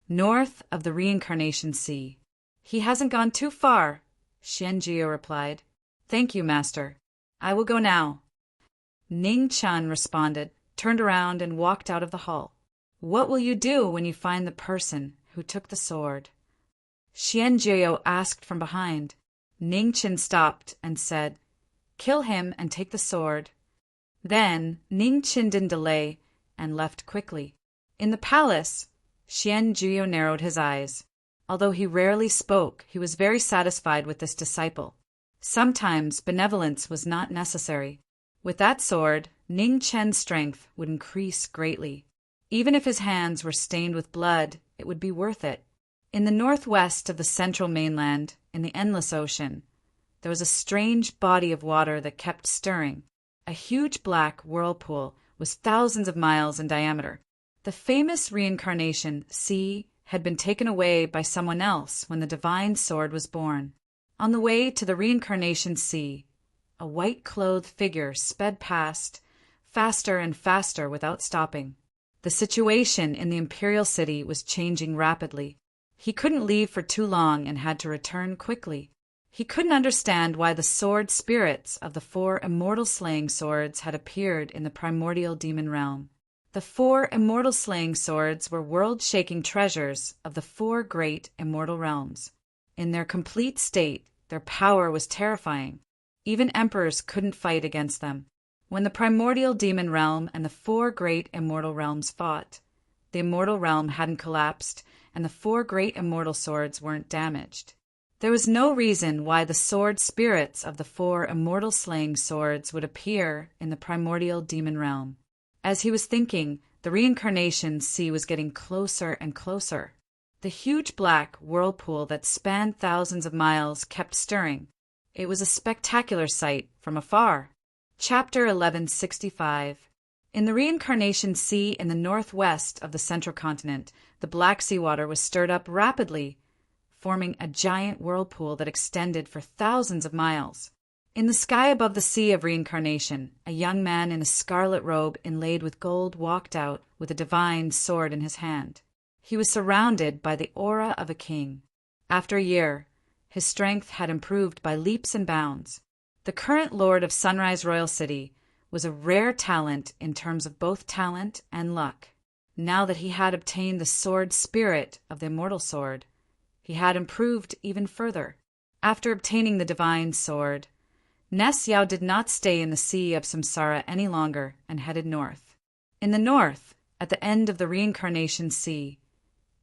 "North of the Reincarnation Sea." "He hasn't gone too far," Xianjio replied. "Thank you, Master. I will go now." Ning Chun responded, turned around, and walked out of the hall. "What will you do when you find the person who took the sword?" Xianjio asked from behind. Ning Qin stopped and said, "Kill him and take the sword." Then Ning Qin didn't delay and left quickly. In the palace, Xianjio narrowed his eyes. Although he rarely spoke, he was very satisfied with this disciple. Sometimes benevolence was not necessary. With that sword, Ning Chen's strength would increase greatly. Even if his hands were stained with blood, it would be worth it. In the northwest of the central mainland, in the endless ocean, there was a strange body of water that kept stirring. A huge black whirlpool was thousands of miles in diameter. The famous reincarnation sea had been taken away by someone else when the divine sword was born. On the way to the reincarnation sea, a white-clothed figure sped past, faster and faster without stopping. The situation in the imperial city was changing rapidly. He couldn't leave for too long and had to return quickly. He couldn't understand why the sword spirits of the 4 immortal slaying swords had appeared in the primordial demon realm. The 4 immortal slaying swords were world-shaking treasures of the 4 great immortal realms. In their complete state, their power was terrifying. Even emperors couldn't fight against them. When the primordial demon realm and the 4 great immortal realms fought, the immortal realm hadn't collapsed, and the 4 great immortal swords weren't damaged. There was no reason why the sword spirits of the 4 immortal slaying swords would appear in the primordial demon realm. As he was thinking, the reincarnation sea was getting closer and closer. The huge black whirlpool that spanned thousands of miles kept stirring. It was a spectacular sight from afar. Chapter 1165. In the reincarnation sea in the northwest of the central continent, the Black Sea water was stirred up rapidly, forming a giant whirlpool that extended for thousands of miles. In the sky above the Sea of Reincarnation, a young man in a scarlet robe inlaid with gold walked out with a divine sword in his hand. He was surrounded by the aura of a king. After a year, his strength had improved by leaps and bounds. The current lord of Sunrise Royal City was a rare talent in terms of both talent and luck. Now that he had obtained the sword spirit of the immortal sword, he had improved even further. After obtaining the divine sword, Ness Yao did not stay in the Sea of Samsara any longer and headed north. In the north, at the end of the reincarnation sea,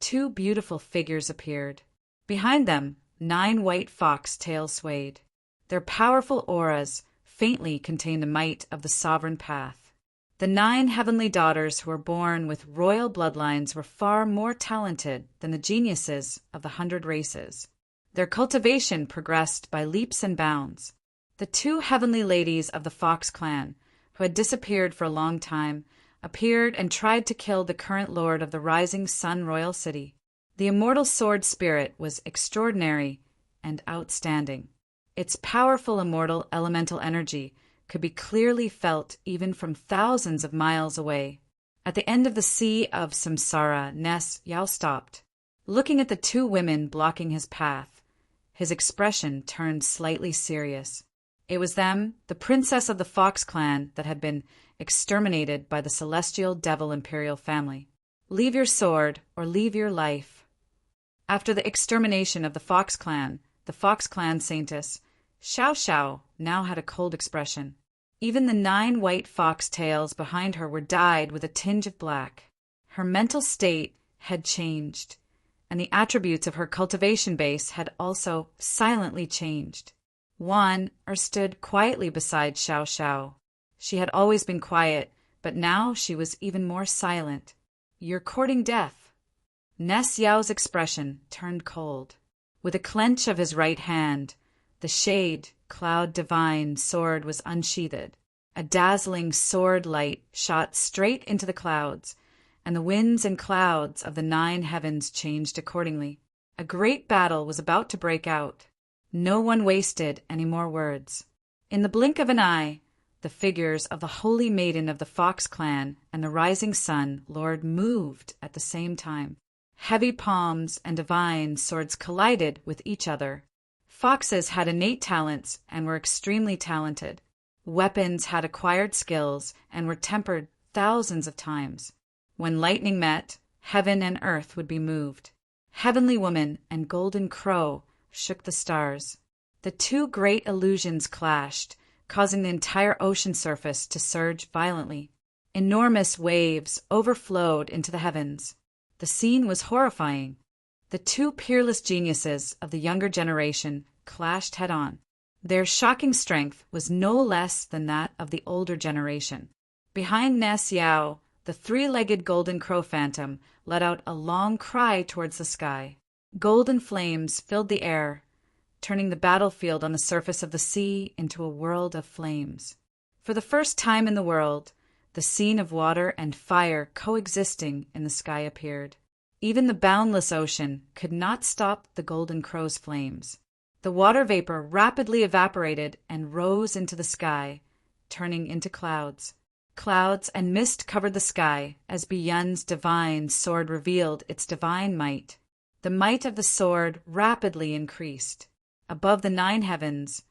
2 beautiful figures appeared. Behind them, 9 white fox tails swayed. Their powerful auras faintly contained the might of the sovereign path. The 9 heavenly daughters who were born with royal bloodlines were far more talented than the geniuses of the 100 races. Their cultivation progressed by leaps and bounds. The 2 heavenly ladies of the Fox clan, who had disappeared for a long time, appeared and tried to kill the current lord of the Rising Sun Royal City. The immortal sword spirit was extraordinary and outstanding. Its powerful immortal elemental energy could be clearly felt even from thousands of miles away. At the end of the Sea of Samsara, Ness Yao stopped. Looking at the 2 women blocking his path, his expression turned slightly serious. It was them, the princess of the Fox clan, that had been exterminated by the celestial devil imperial family. Leave your sword or leave your life. After the extermination of the Fox clan saintess, Xiao Xiao now had a cold expression. Even the 9 white fox tails behind her were dyed with a tinge of black. Her mental state had changed, and the attributes of her cultivation base had also silently changed. Wan stood quietly beside Xiao Xiao. She had always been quiet, but now she was even more silent. "You're courting death." Ness Yao's expression turned cold. With a clench of his right hand, the shade, cloud divine sword was unsheathed. A dazzling sword light shot straight into the clouds, and the winds and clouds of the 9 heavens changed accordingly. A great battle was about to break out. No one wasted any more words. In the blink of an eye, the figures of the Holy Maiden of the Fox clan and the Rising Sun Lord moved at the same time. Heavy palms and divine swords collided with each other. Foxes had innate talents and were extremely talented. Weapons had acquired skills and were tempered thousands of times. When lightning met, heaven and earth would be moved. Heavenly Woman and Golden Crow shook the stars. The two great illusions clashed, causing the entire ocean surface to surge violently. Enormous waves overflowed into the heavens. The scene was horrifying. The two peerless geniuses of the younger generation clashed head-on. Their shocking strength was no less than that of the older generation. Behind Ness Yao, the three-legged golden crow phantom let out a long cry towards the sky. Golden flames filled the air, turning the battlefield on the surface of the sea into a world of flames. For the first time in the world, the scene of water and fire coexisting in the sky appeared. Even the boundless ocean could not stop the golden crow's flames. The water vapor rapidly evaporated and rose into the sky, turning into clouds. Clouds and mist covered the sky as Biyun's divine sword revealed its divine might. The might of the sword rapidly increased. Above the 9 heavens,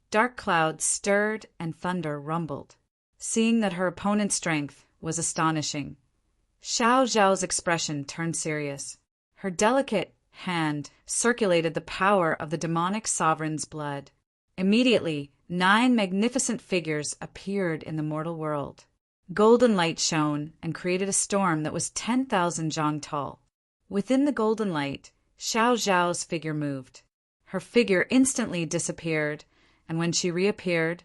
dark clouds stirred and thunder rumbled. Seeing that her opponent's strength was astonishing, Xiao Zhao's expression turned serious. Her delicate hand circulated the power of the demonic sovereign's blood. Immediately, 9 magnificent figures appeared in the mortal world. Golden light shone and created a storm that was 10,000 zhang tall. Within the golden light, Xiao Zhao's figure moved. Her figure instantly disappeared, and when she reappeared,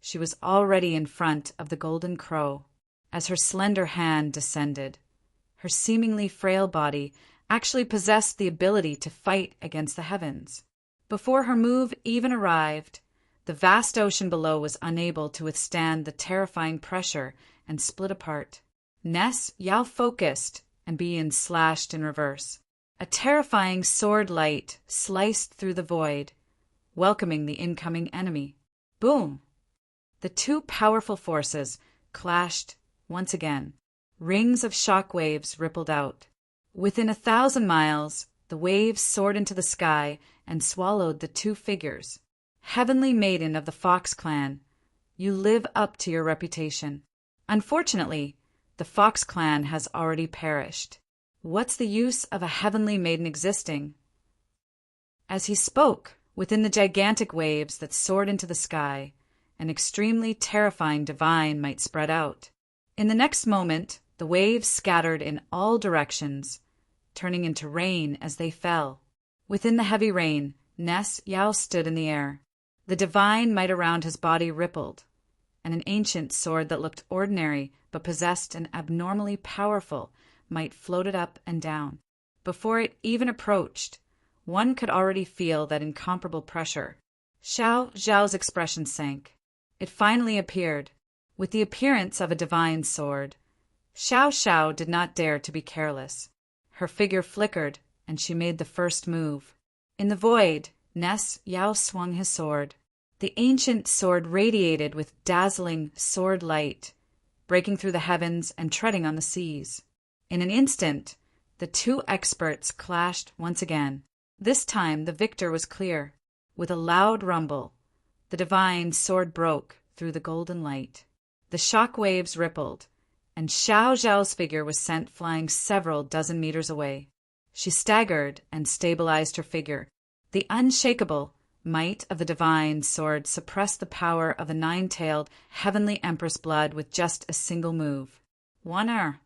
she was already in front of the golden crow. As her slender hand descended, her seemingly frail body actually possessed the ability to fight against the heavens. Before her move even arrived, the vast ocean below was unable to withstand the terrifying pressure and split apart. Ness Yao focused, and Biyun slashed in reverse. A terrifying sword light sliced through the void, welcoming the incoming enemy. Boom! The two powerful forces clashed once again. Rings of shock waves rippled out. Within 1,000 miles, the waves soared into the sky and swallowed the two figures. Heavenly Maiden of the Fox clan, you live up to your reputation. Unfortunately, the Fox clan has already perished. What's the use of a Heavenly Maiden existing? As he spoke, within the gigantic waves that soared into the sky, an extremely terrifying divine might spread out. In the next moment, the waves scattered in all directions, turning into rain as they fell. Within the heavy rain, Ness Yao stood in the air. The divine might around his body rippled, and an ancient sword that looked ordinary but possessed an abnormally powerful might floated up and down. Before it even approached, one could already feel that incomparable pressure. Xiao Zhao's expression sank. It finally appeared. With the appearance of a divine sword, Xiao Xiao did not dare to be careless. Her figure flickered, and she made the first move. In the void, Ness Yao swung his sword. The ancient sword radiated with dazzling sword light, breaking through the heavens and treading on the seas. In an instant, the two experts clashed once again. This time the victor was clear. With a loud rumble, the divine sword broke through the golden light. The shock waves rippled, and Xiao Zhao's figure was sent flying several dozen meters away. She staggered and stabilized her figure. The unshakable might of the divine sword suppressed the power of the 9-tailed heavenly empress blood with just a single move. Wonner!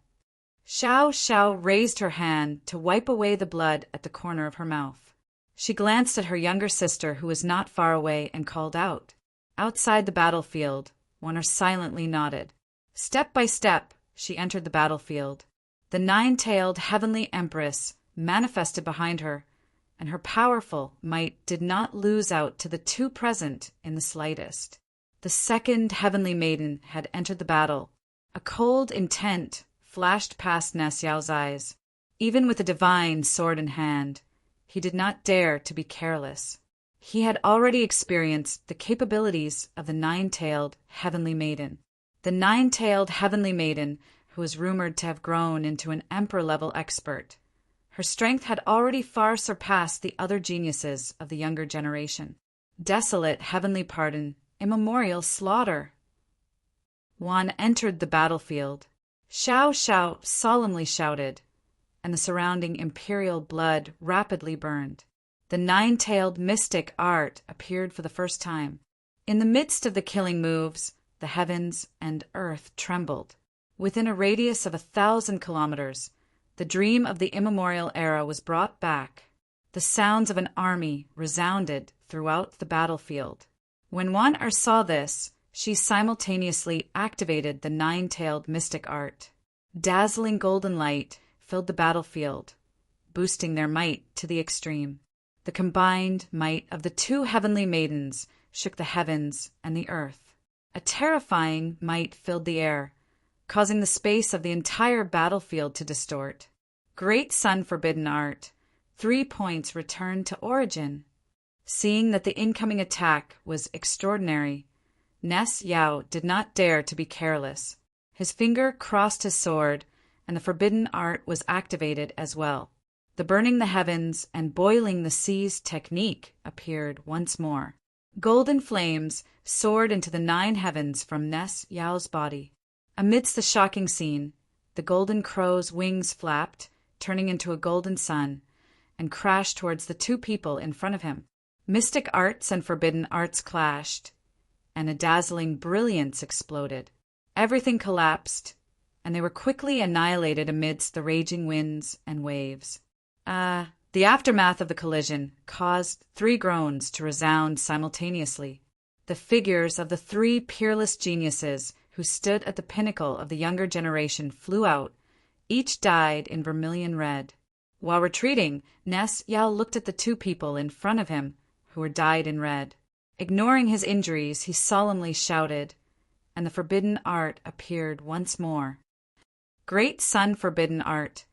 Xiao Xiao raised her hand to wipe away the blood at the corner of her mouth. She glanced at her younger sister, who was not far away, and called out. Outside the battlefield, Wonner silently nodded. Step by step, she entered the battlefield. The 9-tailed heavenly empress manifested behind her, and her powerful might did not lose out to the two present in the slightest. The second heavenly maiden had entered the battle. A cold intent flashed past Ness Yao's eyes. Even with a divine sword in hand, he did not dare to be careless. He had already experienced the capabilities of the nine-tailed Heavenly Maiden. The nine-tailed Heavenly Maiden, who was rumored to have grown into an emperor-level expert. Her strength had already far surpassed the other geniuses of the younger generation. Desolate heavenly pardon, immemorial slaughter. Juan entered the battlefield. Xiao Xiao solemnly shouted, and the surrounding imperial blood rapidly burned. The nine-tailed mystic art appeared for the first time. In the midst of the killing moves, the heavens and earth trembled. Within a radius of 1,000 kilometers, the dream of the immemorial era was brought back. The sounds of an army resounded throughout the battlefield. When Wan saw this, she simultaneously activated the nine-tailed mystic art. Dazzling golden light filled the battlefield, boosting their might to the extreme. The combined might of the two heavenly maidens shook the heavens and the earth. A terrifying might filled the air, causing the space of the entire battlefield to distort. Great Sun Forbidden Art, 3 points returned to origin. Seeing that the incoming attack was extraordinary, Ness Yao did not dare to be careless. His finger crossed his sword, and the forbidden art was activated as well. The burning the heavens and boiling the seas technique appeared once more. Golden flames soared into the 9 heavens from Ness Yao's body. Amidst the shocking scene, the golden crow's wings flapped, turning into a golden sun, and crashed towards the 2 people in front of him. Mystic arts and forbidden arts clashed, and a dazzling brilliance exploded. Everything collapsed, and they were quickly annihilated amidst the raging winds and waves. The aftermath of the collision caused 3 groans to resound simultaneously. The figures of the 3 peerless geniuses who stood at the pinnacle of the younger generation flew out, each dyed in vermilion red. While retreating, Ness Yao looked at the 2 people in front of him, who were dyed in red. Ignoring his injuries, he solemnly shouted, and the forbidden art appeared once more. Great Sun Forbidden Art,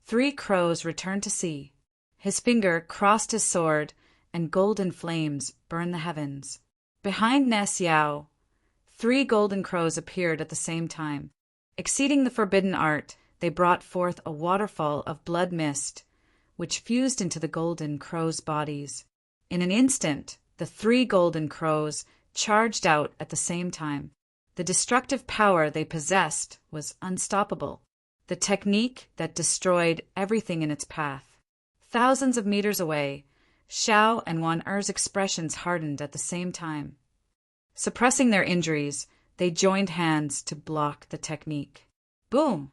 3 crows returned to sea. His finger crossed his sword, and golden flames burned the heavens. Behind Ness Yao, 3 golden crows appeared at the same time. Exceeding the forbidden art, they brought forth a waterfall of blood mist, which fused into the golden crows' bodies. In an instant, the 3 golden crows charged out at the same time. The destructive power they possessed was unstoppable, the technique that destroyed everything in its path. Thousands of meters away, Xiao and Wan Er's expressions hardened at the same time. Suppressing their injuries, they joined hands to block the technique. Boom!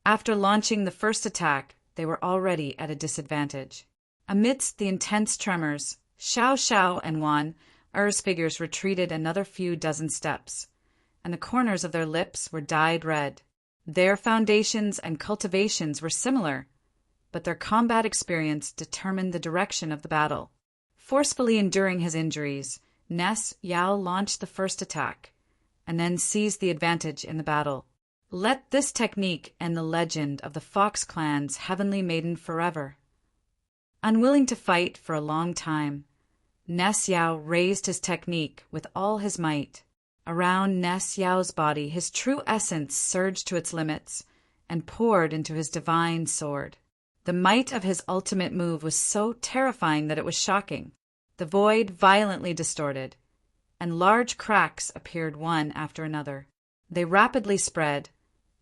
After launching the first attack, they were already at a disadvantage. Amidst the intense tremors, Xiao Xiao and Wan Er's figures retreated another few dozen steps, and the corners of their lips were dyed red. Their foundations and cultivations were similar, but their combat experience determined the direction of the battle. Forcefully enduring his injuries, Ness Yao launched the first attack, and then seized the advantage in the battle. Let this technique end the legend of the Fox Clan's Heavenly Maiden forever. Unwilling to fight for a long time, Ness Yao raised his technique with all his might. Around Ness Yao's body, his true essence surged to its limits and poured into his divine sword. The might of his ultimate move was so terrifying that it was shocking. The void violently distorted, and large cracks appeared one after another. They rapidly spread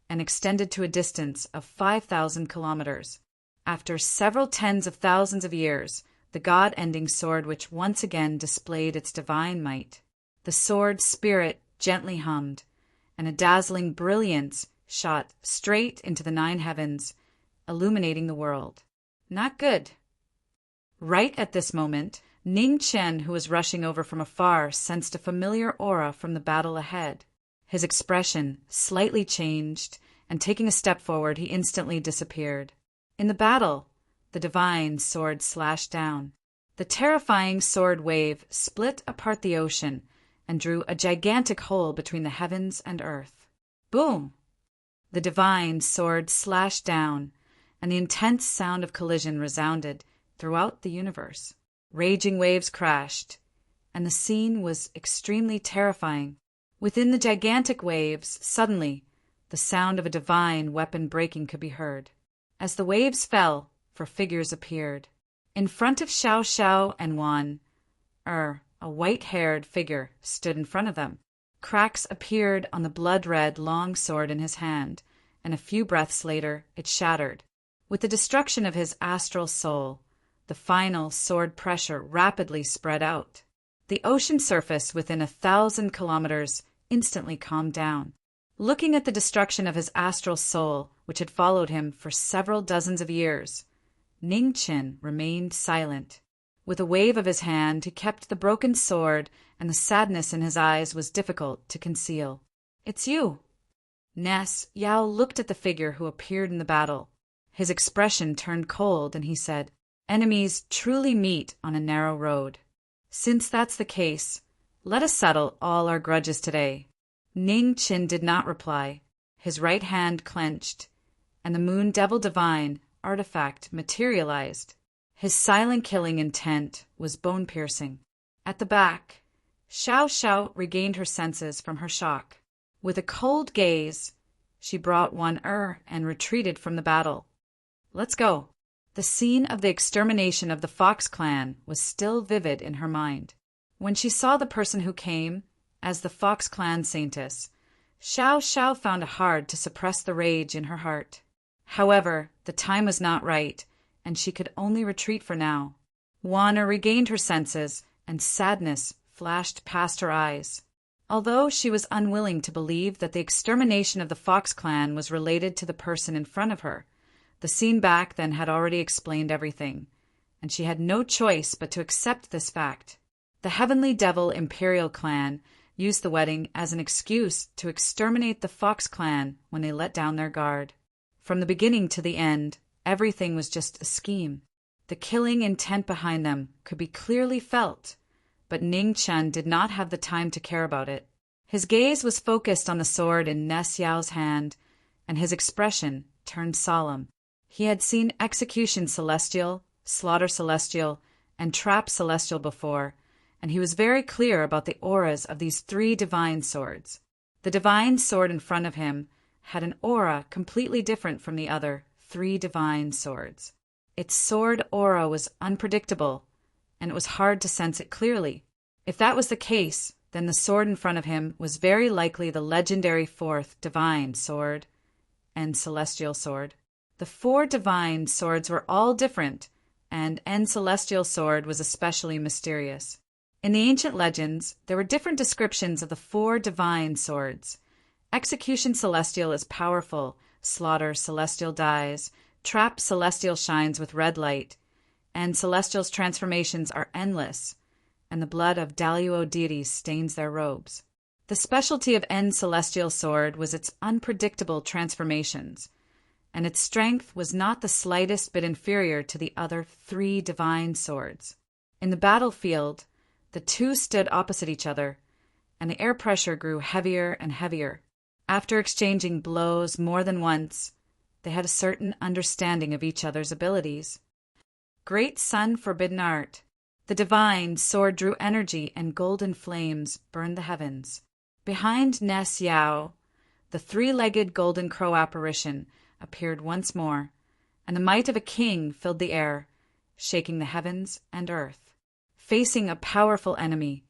and extended to a distance of 5,000 kilometers. After several tens of thousands of years, the god-ending sword which once again displayed its divine might. The sword's spirit gently hummed, and a dazzling brilliance shot straight into the 9 heavens, illuminating the world. Not good. Right at this moment, Ning Chen, who was rushing over from afar, sensed a familiar aura from the battle ahead. His expression slightly changed, and taking a step forward, he instantly disappeared. In the battle, the divine sword slashed down. The terrifying sword wave split apart the ocean and drew a gigantic hole between the heavens and earth. Boom! The divine sword slashed down, and the intense sound of collision resounded throughout the universe. Raging waves crashed, and the scene was extremely terrifying. Within the gigantic waves, suddenly, the sound of a divine weapon breaking could be heard. As the waves fell, 4 figures appeared. In front of Xiao Xiao and Wan, a white-haired figure stood in front of them. Cracks appeared on the blood-red long sword in his hand, and a few breaths later it shattered. With the destruction of his astral soul, the final sword pressure rapidly spread out. The ocean surface within 1,000 kilometers instantly calmed down. Looking at the destruction of his astral soul, which had followed him for several dozens of years, Ning Qin remained silent. With a wave of his hand, he kept the broken sword, and the sadness in his eyes was difficult to conceal. "It's you." Ness Yao looked at the figure who appeared in the battle. His expression turned cold, and he said, "Enemies truly meet on a narrow road. Since that's the case, let us settle all our grudges today." Ning Qin did not reply. His right hand clenched, and the Moon Devil Divine artifact materialized. His silent killing intent was bone-piercing. At the back, Xiao Xiao regained her senses from her shock. With a cold gaze, she brought one and retreated from the battle. "Let's go." The scene of the extermination of the Fox clan was still vivid in her mind. When she saw the person who came as the Fox clan saintess, Xiao Xiao found it hard to suppress the rage in her heart. However, the time was not right, and she could only retreat for now. Wana regained her senses, and sadness flashed past her eyes. Although she was unwilling to believe that the extermination of the Fox clan was related to the person in front of her, the scene back then had already explained everything, and she had no choice but to accept this fact. The Heavenly Devil Imperial clan used the wedding as an excuse to exterminate the Fox clan when they let down their guard. From the beginning to the end, everything was just a scheme. The killing intent behind them could be clearly felt, but Ning Chen did not have the time to care about it. His gaze was focused on the sword in Ness Yao's hand, and his expression turned solemn. He had seen execution celestial, slaughter celestial, and trap celestial before, and he was very clear about the auras of these 3 divine swords. The divine sword in front of him had an aura completely different from the other 3 divine swords. Its sword aura was unpredictable, and it was hard to sense it clearly. If that was the case, then the sword in front of him was very likely the legendary 4th divine sword and celestial sword. The 4 divine swords were all different, and celestial sword was especially mysterious. In the ancient legends, there were different descriptions of the 4 divine swords. Execution celestial is powerful, slaughter celestial dies, trap celestial shines with red light, and celestial's transformations are endless, and the blood of Daluo deities stains their robes. The specialty of celestial sword was its unpredictable transformations, and its strength was not the slightest bit inferior to the other 3 divine swords. In the battlefield, the 2 stood opposite each other, and the air pressure grew heavier and heavier. After exchanging blows more than once, they had a certain understanding of each other's abilities. Great Sun Forbidden Art. The divine sword drew energy, and golden flames burned the heavens. Behind Ness Yao, the 3-legged golden crow apparition appeared once more, and the might of a king filled the air, shaking the heavens and earth. Facing a powerful enemy,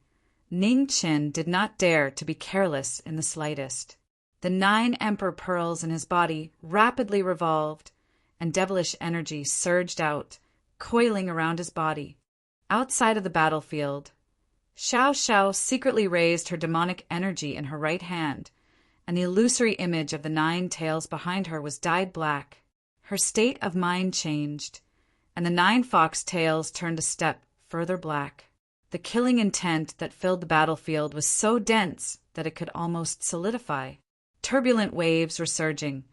Ning Qin did not dare to be careless in the slightest. The 9 emperor pearls in his body rapidly revolved, and devilish energy surged out, coiling around his body. Outside of the battlefield, Xiao Xiao secretly raised her demonic energy in her right hand, and the illusory image of the 9 tails behind her was dyed black. Her state of mind changed, and the 9 fox tails turned a step further black. The killing intent that filled the battlefield was so dense that it could almost solidify. Turbulent waves were surging,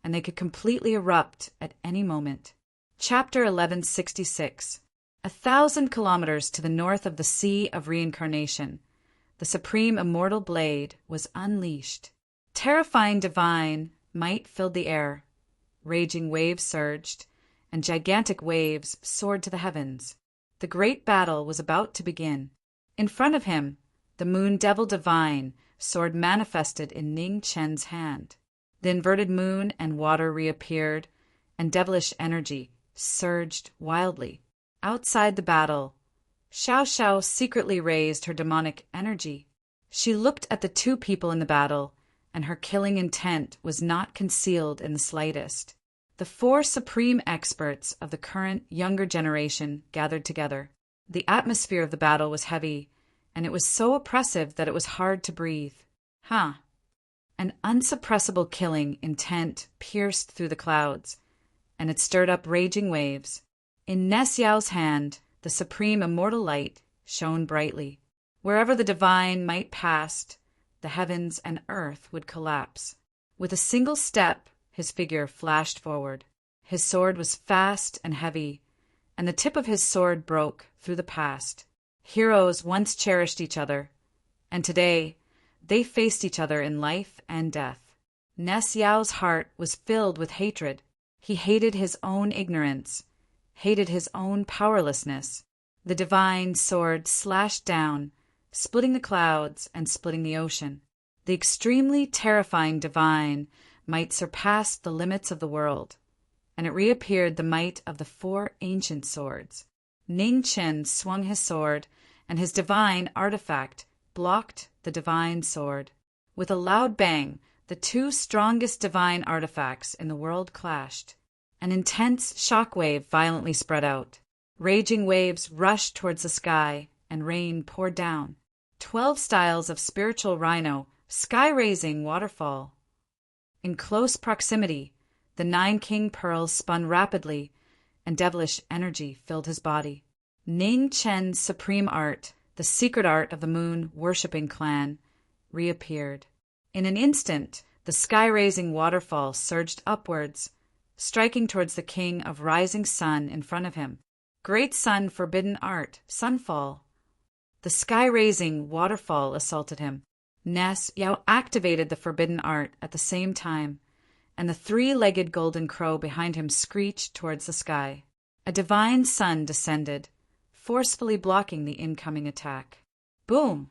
and they could completely erupt at any moment. Chapter 1166. 1,000 kilometers to the north of the Sea of Reincarnation, the supreme immortal blade was unleashed. Terrifying divine might filled the air. Raging waves surged, and gigantic waves soared to the heavens. The great battle was about to begin. In front of him, the Moon Devil Divine sword manifested in Ning Chen's hand. The inverted moon and water reappeared, and devilish energy surged wildly. Outside the battle, Xiao Xiao secretly raised her demonic energy. She looked at the two people in the battle, and her killing intent was not concealed in the slightest. The four supreme experts of the current younger generation gathered together. The atmosphere of the battle was heavy, and it was so oppressive that it was hard to breathe. An unsuppressible killing intent pierced through the clouds, and it stirred up raging waves. In Ness Yao's hand, the supreme immortal light shone brightly. Wherever the divine might pass, the heavens and earth would collapse. With a single step, his figure flashed forward. His sword was fast and heavy, and the tip of his sword broke through the past. Heroes once cherished each other, and today they faced each other in life and death. Ness Yao's heart was filled with hatred. He hated his own ignorance, hated his own powerlessness. The divine sword slashed down, splitting the clouds and splitting the ocean. The extremely terrifying divine might surpass the limits of the world, and it reappeared the might of the four ancient swords. Ning Chen swung his sword, and his divine artifact blocked the divine sword. With a loud bang, the two strongest divine artifacts in the world clashed. An intense shockwave violently spread out. Raging waves rushed towards the sky, and rain poured down. 12 styles of spiritual rhino, sky-raising waterfall. In close proximity, the 9 king pearls spun rapidly, and devilish energy filled his body. Ning Chen's supreme art, the secret art of the moon-worshipping clan, reappeared. In an instant, the sky-raising waterfall surged upwards, striking towards the king of rising sun in front of him. Great sun, forbidden art, sunfall. The sky-raising waterfall assaulted him. Ness Yao activated the forbidden art at the same time, and the 3-legged golden crow behind him screeched towards the sky. A divine sun descended, forcefully blocking the incoming attack. Boom!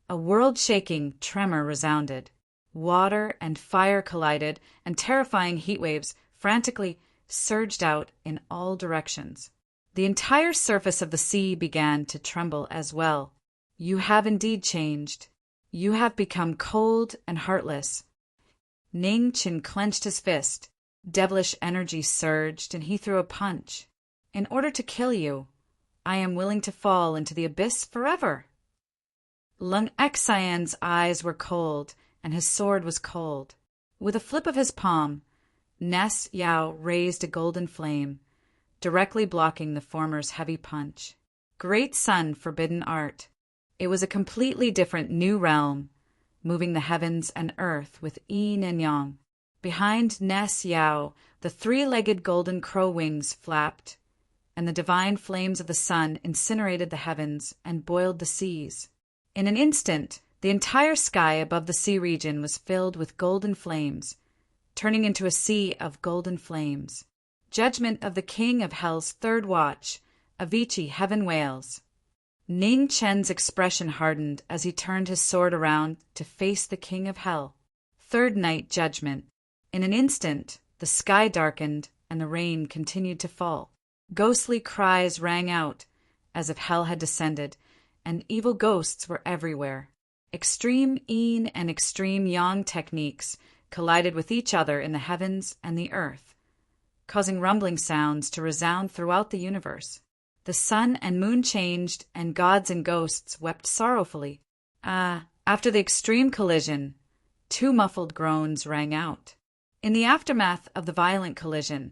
A world-shaking tremor resounded. Water and fire collided, and terrifying heat waves frantically surged out in all directions. The entire surface of the sea began to tremble as well. You have indeed changed. You have become cold and heartless. Ning Chen clenched his fist. Devilish energy surged, and he threw a punch. In order to kill you, I am willing to fall into the abyss forever. Lung Xian's eyes were cold, and his sword was cold. With a flip of his palm, Ness Yao raised a golden flame, directly blocking the former's heavy punch. Great sun, forbidden art. It was a completely different new realm, moving the heavens and earth with yin and yang. Behind Ness Yao, the 3-legged golden crow wings flapped, and the divine flames of the sun incinerated the heavens and boiled the seas. In an instant, the entire sky above the sea region was filled with golden flames, turning into a sea of golden flames. Judgment of the King of Hell's third watch, Avicii Heaven Wails. Ning Chen's expression hardened as he turned his sword around to face the King of Hell. Third night judgment. In an instant, the sky darkened and the rain continued to fall. Ghostly cries rang out as if hell had descended, and evil ghosts were everywhere. Extreme yin and extreme yang techniques collided with each other in the heavens and the earth, causing rumbling sounds to resound throughout the universe. The sun and moon changed, and gods and ghosts wept sorrowfully. After the extreme collision, 2 muffled groans rang out. In the aftermath of the violent collision,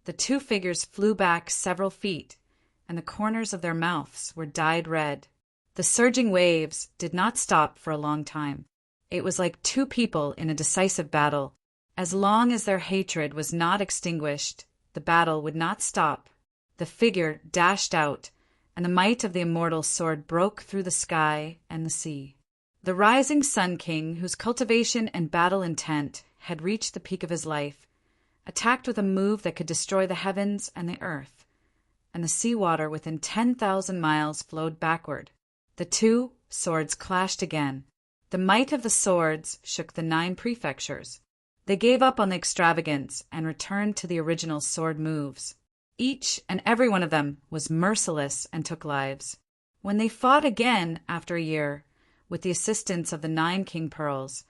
the 2 figures flew back several feet, and the corners of their mouths were dyed red. The surging waves did not stop for a long time. It was like 2 people in a decisive battle. As long as their hatred was not extinguished, the battle would not stop. The figure dashed out, and the might of the immortal sword broke through the sky and the sea. The rising Sun King, whose cultivation and battle intent had reached the peak of his life, attacked with a move that could destroy the heavens and the earth, and the seawater within 10,000 miles flowed backward. The two swords clashed again. The might of the swords shook the 9 prefectures. They gave up on the extravagance and returned to the original sword moves. Each and every one of them was merciless and took lives. When they fought again after a year, with the assistance of the 9 king pearls,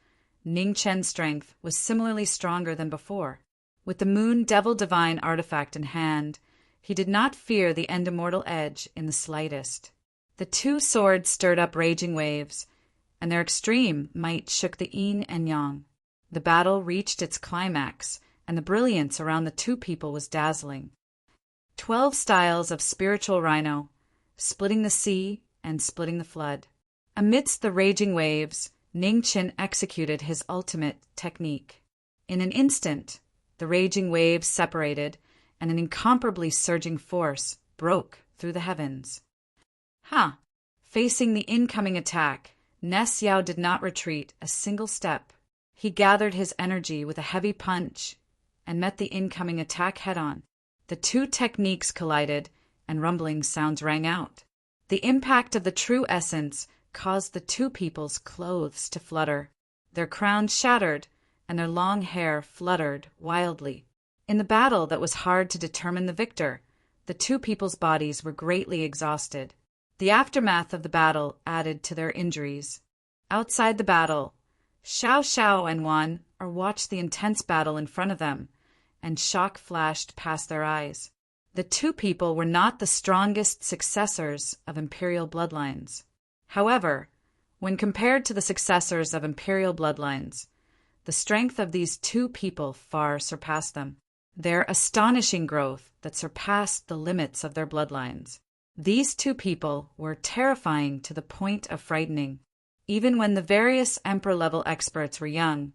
Ning Chen's strength was similarly stronger than before. With the Moon Devil Divine artifact in hand, he did not fear the end-immortal edge in the slightest. The 2 swords stirred up raging waves, and their extreme might shook the yin and yang. The battle reached its climax, and the brilliance around the 2 people was dazzling. 12 styles of spiritual rhino, splitting the sea and splitting the flood. Amidst the raging waves, Ning Chen executed his ultimate technique. In an instant, the raging waves separated, and an incomparably surging force broke through the heavens. Facing the incoming attack, Ness Yao did not retreat a single step. He gathered his energy with a heavy punch and met the incoming attack head-on. The 2 techniques collided, and rumbling sounds rang out. The impact of the true essence caused the 2 people's clothes to flutter. Their crowns shattered, and their long hair fluttered wildly. In the battle that was hard to determine the victor, the 2 people's bodies were greatly exhausted. The aftermath of the battle added to their injuries. Outside the battle, Xiao Xiao and Wan watched the intense battle in front of them, and shock flashed past their eyes. The 2 people were not the strongest successors of imperial bloodlines. However, when compared to the successors of imperial bloodlines, the strength of these 2 people far surpassed them. Their astonishing growth that surpassed the limits of their bloodlines. These 2 people were terrifying to the point of frightening. Even when the various emperor-level experts were young,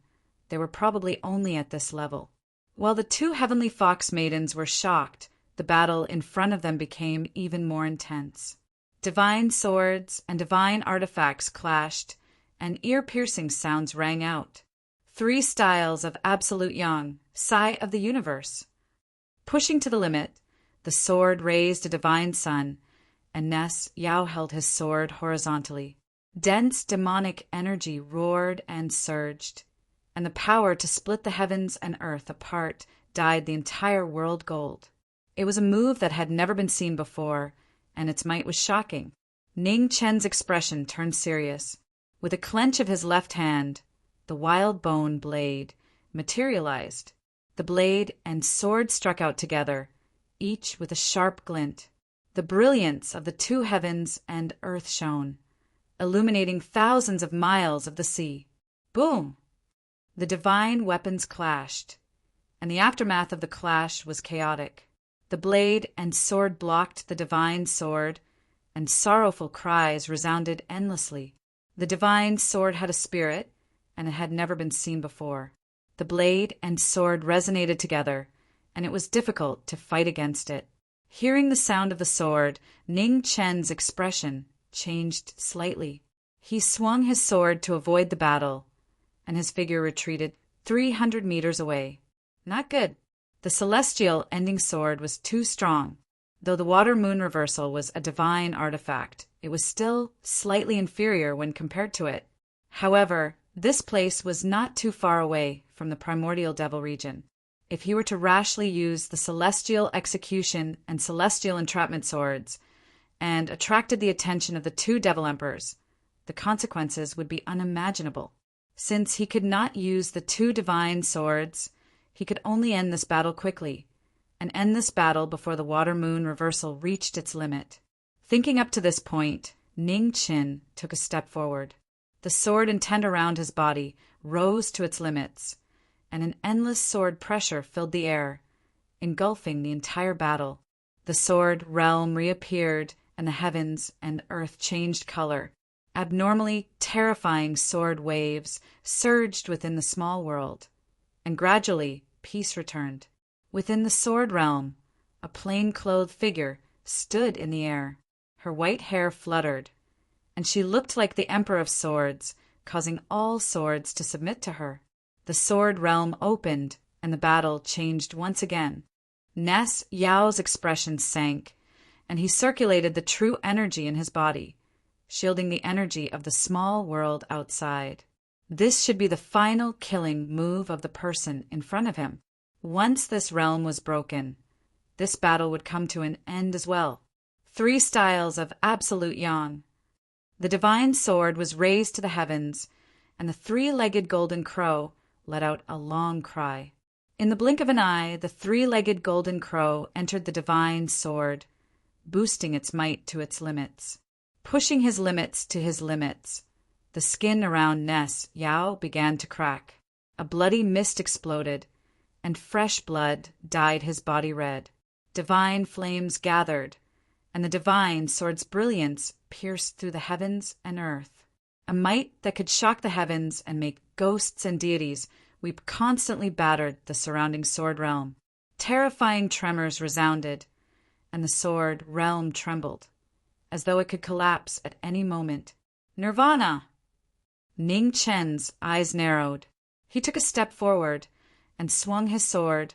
they were probably only at this level. While the 2 heavenly fox maidens were shocked, the battle in front of them became even more intense. Divine swords and divine artifacts clashed, and ear-piercing sounds rang out. 3 styles of absolute yang, Sai of the universe. Pushing to the limit, the sword raised a divine sun, and Ness Yao held his sword horizontally. Dense demonic energy roared and surged, and the power to split the heavens and earth apart dyed the entire world gold. It was a move that had never been seen before, and its might was shocking. Ning Chen's expression turned serious. With a clench of his left hand, the wild bone blade materialized. The blade and sword struck out together, each with a sharp glint. The brilliance of the 2 heavens and earth shone, illuminating thousands of miles of the sea. Boom! The divine weapons clashed, and the aftermath of the clash was chaotic. The blade and sword blocked the divine sword, and sorrowful cries resounded endlessly. The divine sword had a spirit, and it had never been seen before. The blade and sword resonated together, and it was difficult to fight against it. Hearing the sound of the sword, Ning Chen's expression changed slightly. He swung his sword to avoid the battle, and his figure retreated 300 meters away. Not good. The celestial ending sword was too strong. Though the water-moon reversal was a divine artifact, it was still slightly inferior when compared to it. However, this place was not too far away from the primordial devil region. If he were to rashly use the celestial execution and celestial entrapment swords, and attracted the attention of the 2 devil emperors, the consequences would be unimaginable. Since he could not use the 2 divine swords, he could only end this battle quickly, and end this battle before the water-moon reversal reached its limit. Thinking up to this point, Ning Chen took a step forward. The sword intent around his body rose to its limits, and an endless sword pressure filled the air, engulfing the entire battle. The sword realm reappeared, and the heavens and earth changed color. Abnormally terrifying sword waves surged within the small world, and gradually peace returned. Within the sword realm, a plain-clothed figure stood in the air. Her white hair fluttered, and she looked like the Emperor of Swords, causing all swords to submit to her. The sword realm opened, and the battle changed once again. Ness Yao's expression sank, and he circulated the true energy in his body, shielding the energy of the small world outside. This should be the final killing move of the person in front of him. Once this realm was broken, this battle would come to an end as well. 3 styles of absolute yang. The divine sword was raised to the heavens, and the 3-legged golden crow let out a long cry. In the blink of an eye, the 3-legged golden crow entered the divine sword, boosting its might to its limits. Pushing his limits to his limits, the skin around Ness Yao began to crack. A bloody mist exploded, and fresh blood dyed his body red. Divine flames gathered, and the divine sword's brilliance pierced through the heavens and earth. A might that could shock the heavens and make ghosts and deities weep constantly battered the surrounding sword realm. Terrifying tremors resounded, and the sword realm trembled, as though it could collapse at any moment. Nirvana! Ning Chen's eyes narrowed. He took a step forward and swung his sword,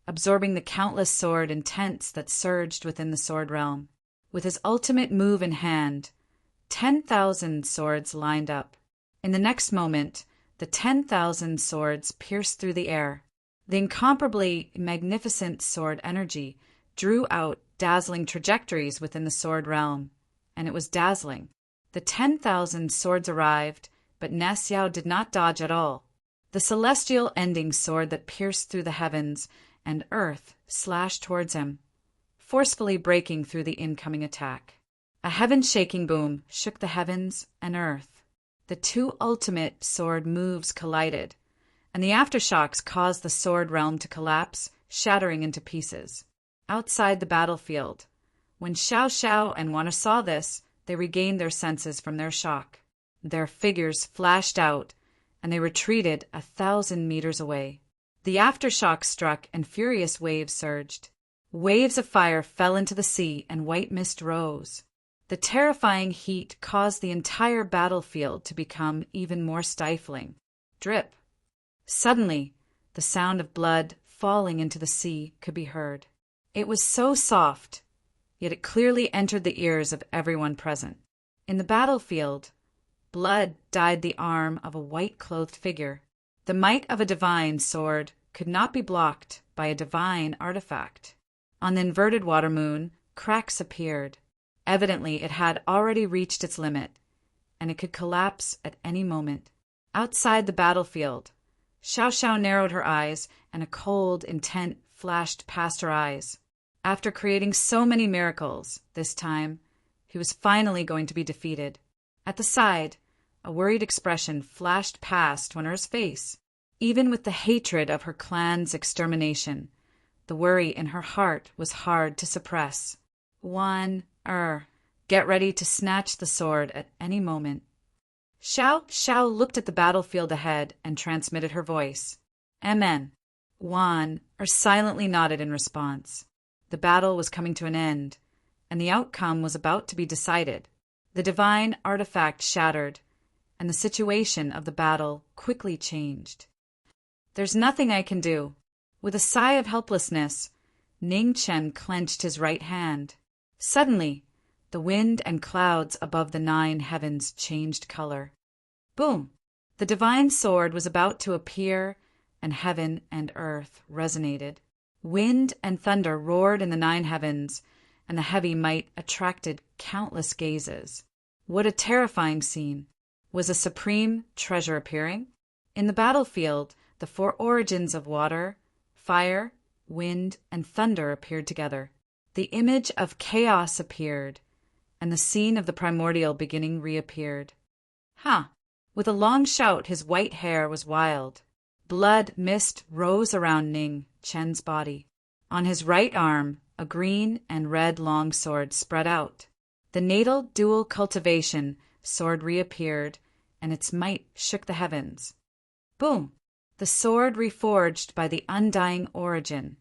absorbing the countless sword intents that surged within the sword realm. With his ultimate move in hand, 10,000 swords lined up. In the next moment, the 10,000 swords pierced through the air. The incomparably magnificent sword energy drew out dazzling trajectories within the sword realm, and it was dazzling. The 10,000 swords arrived, but Ness Yao did not dodge at all. The celestial ending sword that pierced through the heavens and earth slashed towards him, forcefully breaking through the incoming attack. A heaven-shaking boom shook the heavens and earth. The 2 ultimate sword moves collided, and the aftershocks caused the sword realm to collapse, shattering into pieces. Outside the battlefield, when Xiao Xiao and Wana saw this, they regained their senses from their shock. Their figures flashed out, and they retreated 1,000 meters away. The aftershock struck, and furious waves surged. Waves of fire fell into the sea, and white mist rose. The terrifying heat caused the entire battlefield to become even more stifling. Drip. Suddenly, the sound of blood falling into the sea could be heard. It was so soft, yet it clearly entered the ears of everyone present. In the battlefield, blood dyed the arm of a white-clothed figure. The might of a divine sword could not be blocked by a divine artifact. On the inverted water moon, cracks appeared. Evidently, it had already reached its limit, and it could collapse at any moment. Outside the battlefield, Xiao Xiao narrowed her eyes, and a cold intent flashed past her eyes. After creating so many miracles, this time, he was finally going to be defeated. At the side, a worried expression flashed past Wen'er's face. Even with the hatred of her clan's extermination, the worry in her heart was hard to suppress. Get ready to snatch the sword at any moment. Xiao Xiao looked at the battlefield ahead and transmitted her voice. Amen. Silently nodded in response. The battle was coming to an end, and the outcome was about to be decided. The divine artifact shattered, and the situation of the battle quickly changed. There's nothing I can do. With a sigh of helplessness, Ning Chen clenched his right hand. Suddenly, the wind and clouds above the 9 heavens changed color. Boom! The divine sword was about to appear, and heaven and earth resonated. Wind and thunder roared in the 9 heavens, and the heavy might attracted countless gazes. What a terrifying scene! Was a supreme treasure appearing? In the battlefield, the 4 origins of water, fire, wind, and thunder appeared together. The image of chaos appeared, and the scene of the primordial beginning reappeared. With a long shout, his white hair was wild. Blood mist rose around Ning Chen's body. On his right arm, a green and red longsword spread out. The natal dual cultivation sword reappeared, and its might shook the heavens. Boom! The sword reforged by the undying origin,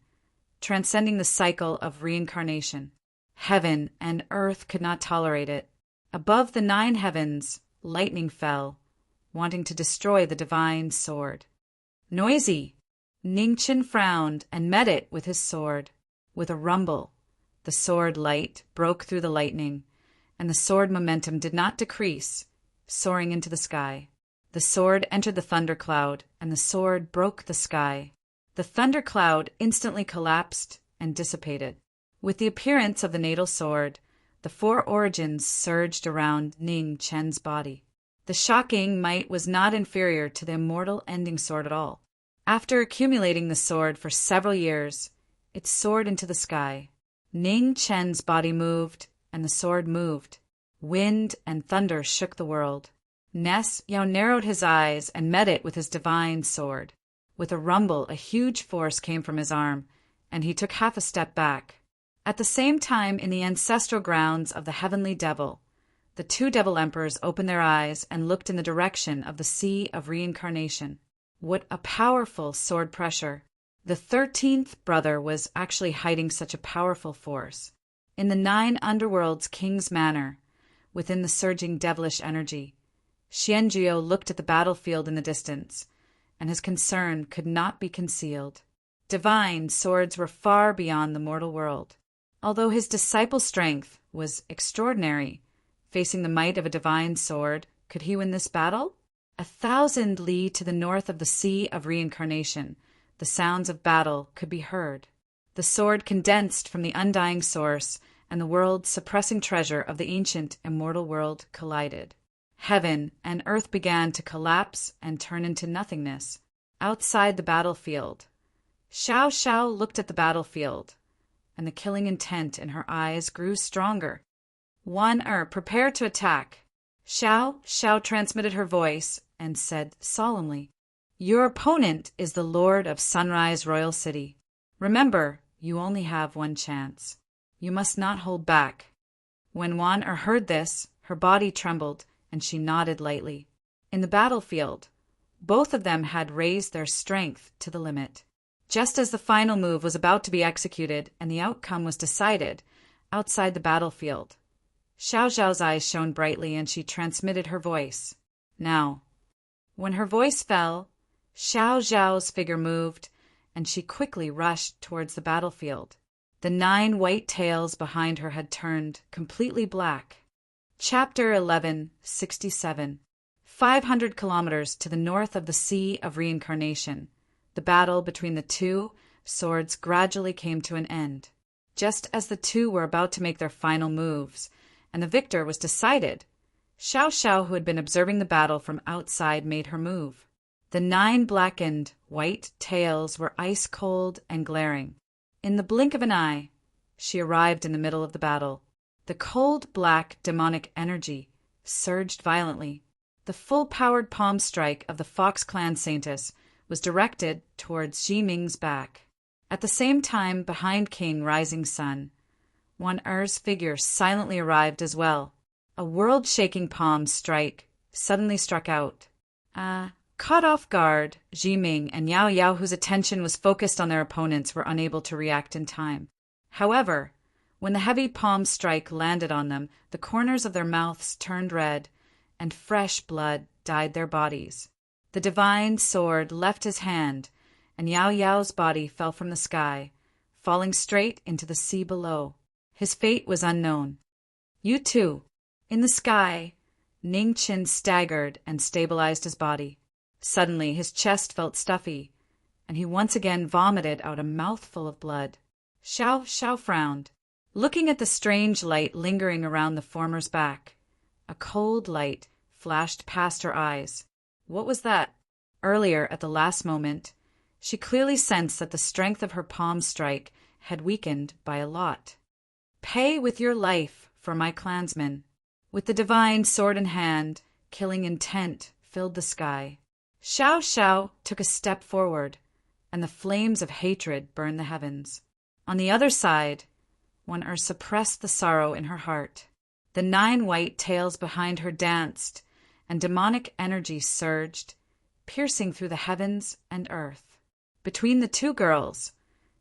transcending the cycle of reincarnation. Heaven and earth could not tolerate it. Above the 9 heavens, lightning fell, wanting to destroy the divine sword. Noisy! Ning Chen frowned and met it with his sword. With a rumble, The sword light broke through the lightning, and the sword momentum did not decrease, soaring into the sky. The sword entered the thundercloud, and the sword broke the sky. The thundercloud instantly collapsed and dissipated. With the appearance of the natal sword, the four origins surged around Ning Chen's body. The shocking might was not inferior to the immortal ending sword at all. After accumulating the sword for several years, it soared into the sky. Ning Chen's body moved, and the sword moved. Wind and thunder shook the world. Ness Yao narrowed his eyes and met it with his divine sword. With a rumble, a huge force came from his arm, and he took half a step back. At the same time, in the ancestral grounds of the heavenly devil, the two devil emperors opened their eyes and looked in the direction of the sea of reincarnation. What a powerful sword pressure! The 13th brother was actually hiding such a powerful force. In the 9 underworlds King's Manor, within the surging devilish energy, Xianjiu looked at the battlefield in the distance, and his concern could not be concealed. Divine swords were far beyond the mortal world. Although his disciple's strength was extraordinary, facing the might of a divine sword, could he win this battle? 1,000 li to the north of the sea of reincarnation, the sounds of battle could be heard. The sword condensed from the undying source, and the world's suppressing treasure of the ancient immortal world collided. Heaven and earth began to collapse and turn into nothingness. Outside the battlefield, Xiao Xiao looked at the battlefield, and the killing intent in her eyes grew stronger. Prepare to attack. Xiao Xiao transmitted her voice and said solemnly, "Your opponent is the Lord of Sunrise Royal City. Remember, you only have one chance. You must not hold back." When heard this, her body trembled, and she nodded lightly. In the battlefield, both of them had raised their strength to the limit. Just as the final move was about to be executed and the outcome was decided, outside the battlefield, Xiao Xiao's eyes shone brightly and she transmitted her voice. Now, when her voice fell, Xiao Xiao's figure moved, and she quickly rushed towards the battlefield. The 9 white tails behind her had turned completely black. Chapter 1167. 500 kilometers to the north of the Sea of Reincarnation, the battle between the two swords gradually came to an end. Just as the two were about to make their final moves, and the victor was decided, Xiao Xiao, who had been observing the battle from outside, made her move. The 9 blackened, white tails were ice-cold and glaring. In the blink of an eye, she arrived in the middle of the battle. The cold, black, demonic energy surged violently. The full-powered palm strike of the Fox Clan Saintess was directed towards Xi Ming's back. At the same time, behind King Rising Sun, Wan Er's figure silently arrived as well. A world-shaking palm strike suddenly struck out. Caught off guard, Xi Ming and Yao Yao, whose attention was focused on their opponents, were unable to react in time. However, when the heavy palm strike landed on them, the corners of their mouths turned red, and fresh blood dyed their bodies. The divine sword left his hand, and Yao Yao's body fell from the sky, falling straight into the sea below. His fate was unknown. You too. In the sky, Ning Qin staggered and stabilized his body. Suddenly, his chest felt stuffy, and he once again vomited out a mouthful of blood. Xiao Xiao frowned, looking at the strange light lingering around the former's back. A cold light flashed past her eyes. What was that? Earlier, at the last moment, she clearly sensed that the strength of her palm strike had weakened by a lot. Pay with your life for my clansmen. With the divine sword in hand, killing intent filled the sky. Xiao Xiao took a step forward, and the flames of hatred burned the heavens. On the other side, Wan Er suppressed the sorrow in her heart. The 9 white tails behind her danced, and demonic energy surged, piercing through the heavens and earth. Between the two girls,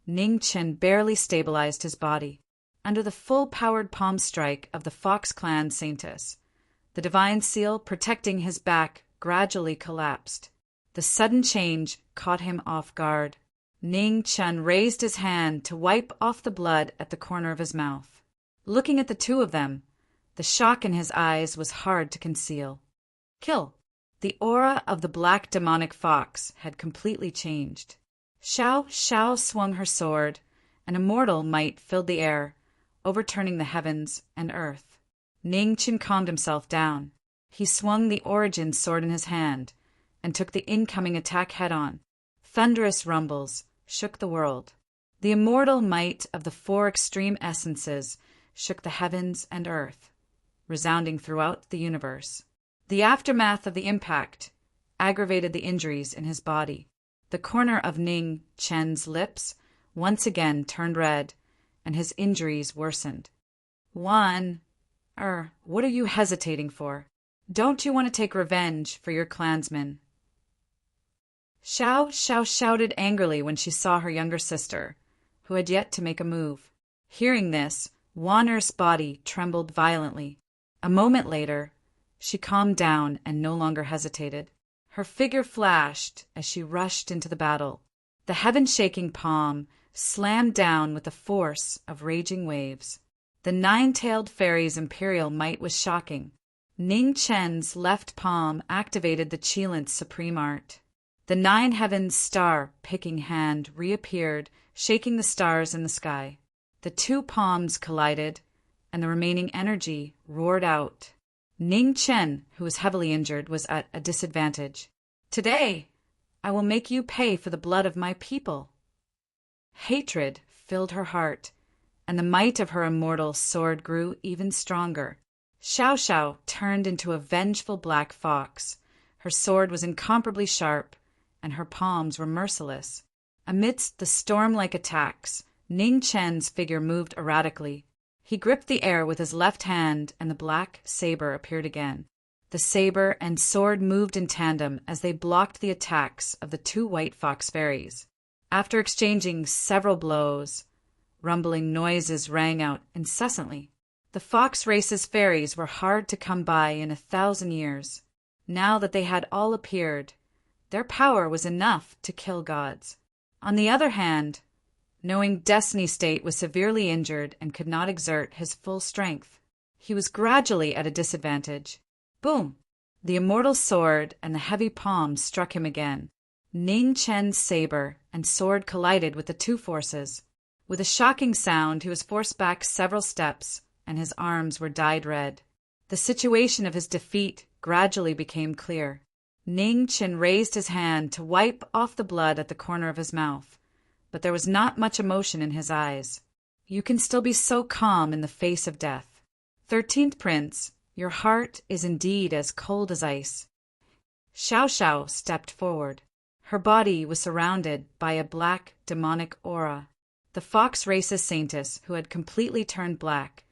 Ning Qin barely stabilized his body. Under the full-powered palm strike of the Fox Clan Saintess, the divine seal protecting his back gradually collapsed. The sudden change caught him off guard. Ning Chen raised his hand to wipe off the blood at the corner of his mouth. Looking at the two of them, the shock in his eyes was hard to conceal. Kill! The aura of the black demonic fox had completely changed. Xiao Xiao swung her sword, and immortal might filled the air, overturning the heavens and earth. Ning Chen calmed himself down. He swung the origin sword in his hand and took the incoming attack head-on. Thunderous rumbles shook the world. The immortal might of the four extreme essences shook the heavens and earth, resounding throughout the universe. The aftermath of the impact aggravated the injuries in his body. The corner of Ning Chen's lips once again turned red, and his injuries worsened. What are you hesitating for? Don't you want to take revenge for your clansmen? Xiao Xiao shouted angrily when she saw her younger sister, who had yet to make a move. Hearing this, Wanner's body trembled violently. A moment later, she calmed down and no longer hesitated. Her figure flashed as she rushed into the battle. The heaven-shaking palm slammed down with the force of raging waves. The nine-tailed fairy's imperial might was shocking. Ning Chen's left palm activated the Qilint's supreme art. The nine heavens star-picking hand reappeared, shaking the stars in the sky. The two palms collided, and the remaining energy roared out. Ning Chen, who was heavily injured, was at a disadvantage. Today, I will make you pay for the blood of my people. Hatred filled her heart, and the might of her immortal sword grew even stronger. Xiao Xiao turned into a vengeful black fox. Her sword was incomparably sharp, and her palms were merciless. Amidst the storm-like attacks, Ning Chen's figure moved erratically. He gripped the air with his left hand, and the black saber appeared again. The saber and sword moved in tandem as they blocked the attacks of the two white fox fairies. After exchanging several blows, rumbling noises rang out incessantly. The fox race's fairies were hard to come by in 1,000 years. Now that they had all appeared, their power was enough to kill gods. On the other hand, knowing Destiny State was severely injured and could not exert his full strength, he was gradually at a disadvantage. Boom! The immortal sword and the heavy palm struck him again. Ning Chen's saber and sword collided with the two forces. With a shocking sound, he was forced back several steps, and his arms were dyed red. The situation of his defeat gradually became clear. Ning Chen raised his hand to wipe off the blood at the corner of his mouth, but there was not much emotion in his eyes. You can still be so calm in the face of death. 13th Prince, your heart is indeed as cold as ice. Xiao Xiao stepped forward. Her body was surrounded by a black demonic aura. The fox race's saintess, who had completely turned black,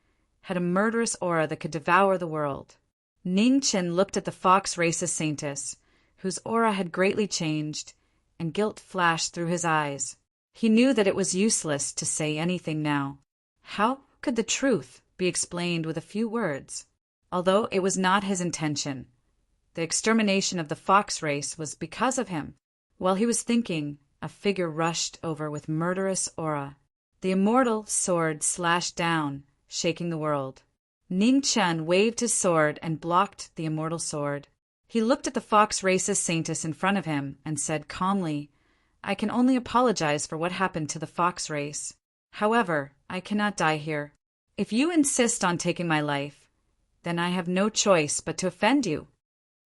had a murderous aura that could devour the world. Ning Chen looked at the fox race's saintess, whose aura had greatly changed, and guilt flashed through his eyes. He knew that it was useless to say anything now. How could the truth be explained with a few words? Although it was not his intention, the extermination of the fox race was because of him. While he was thinking, a figure rushed over with murderous aura. The immortal sword slashed down, shaking the world. Ning Chen waved his sword and blocked the immortal sword. He looked at the fox race's saintess in front of him and said calmly, I can only apologize for what happened to the fox race. However, I cannot die here. If you insist on taking my life, then I have no choice but to offend you.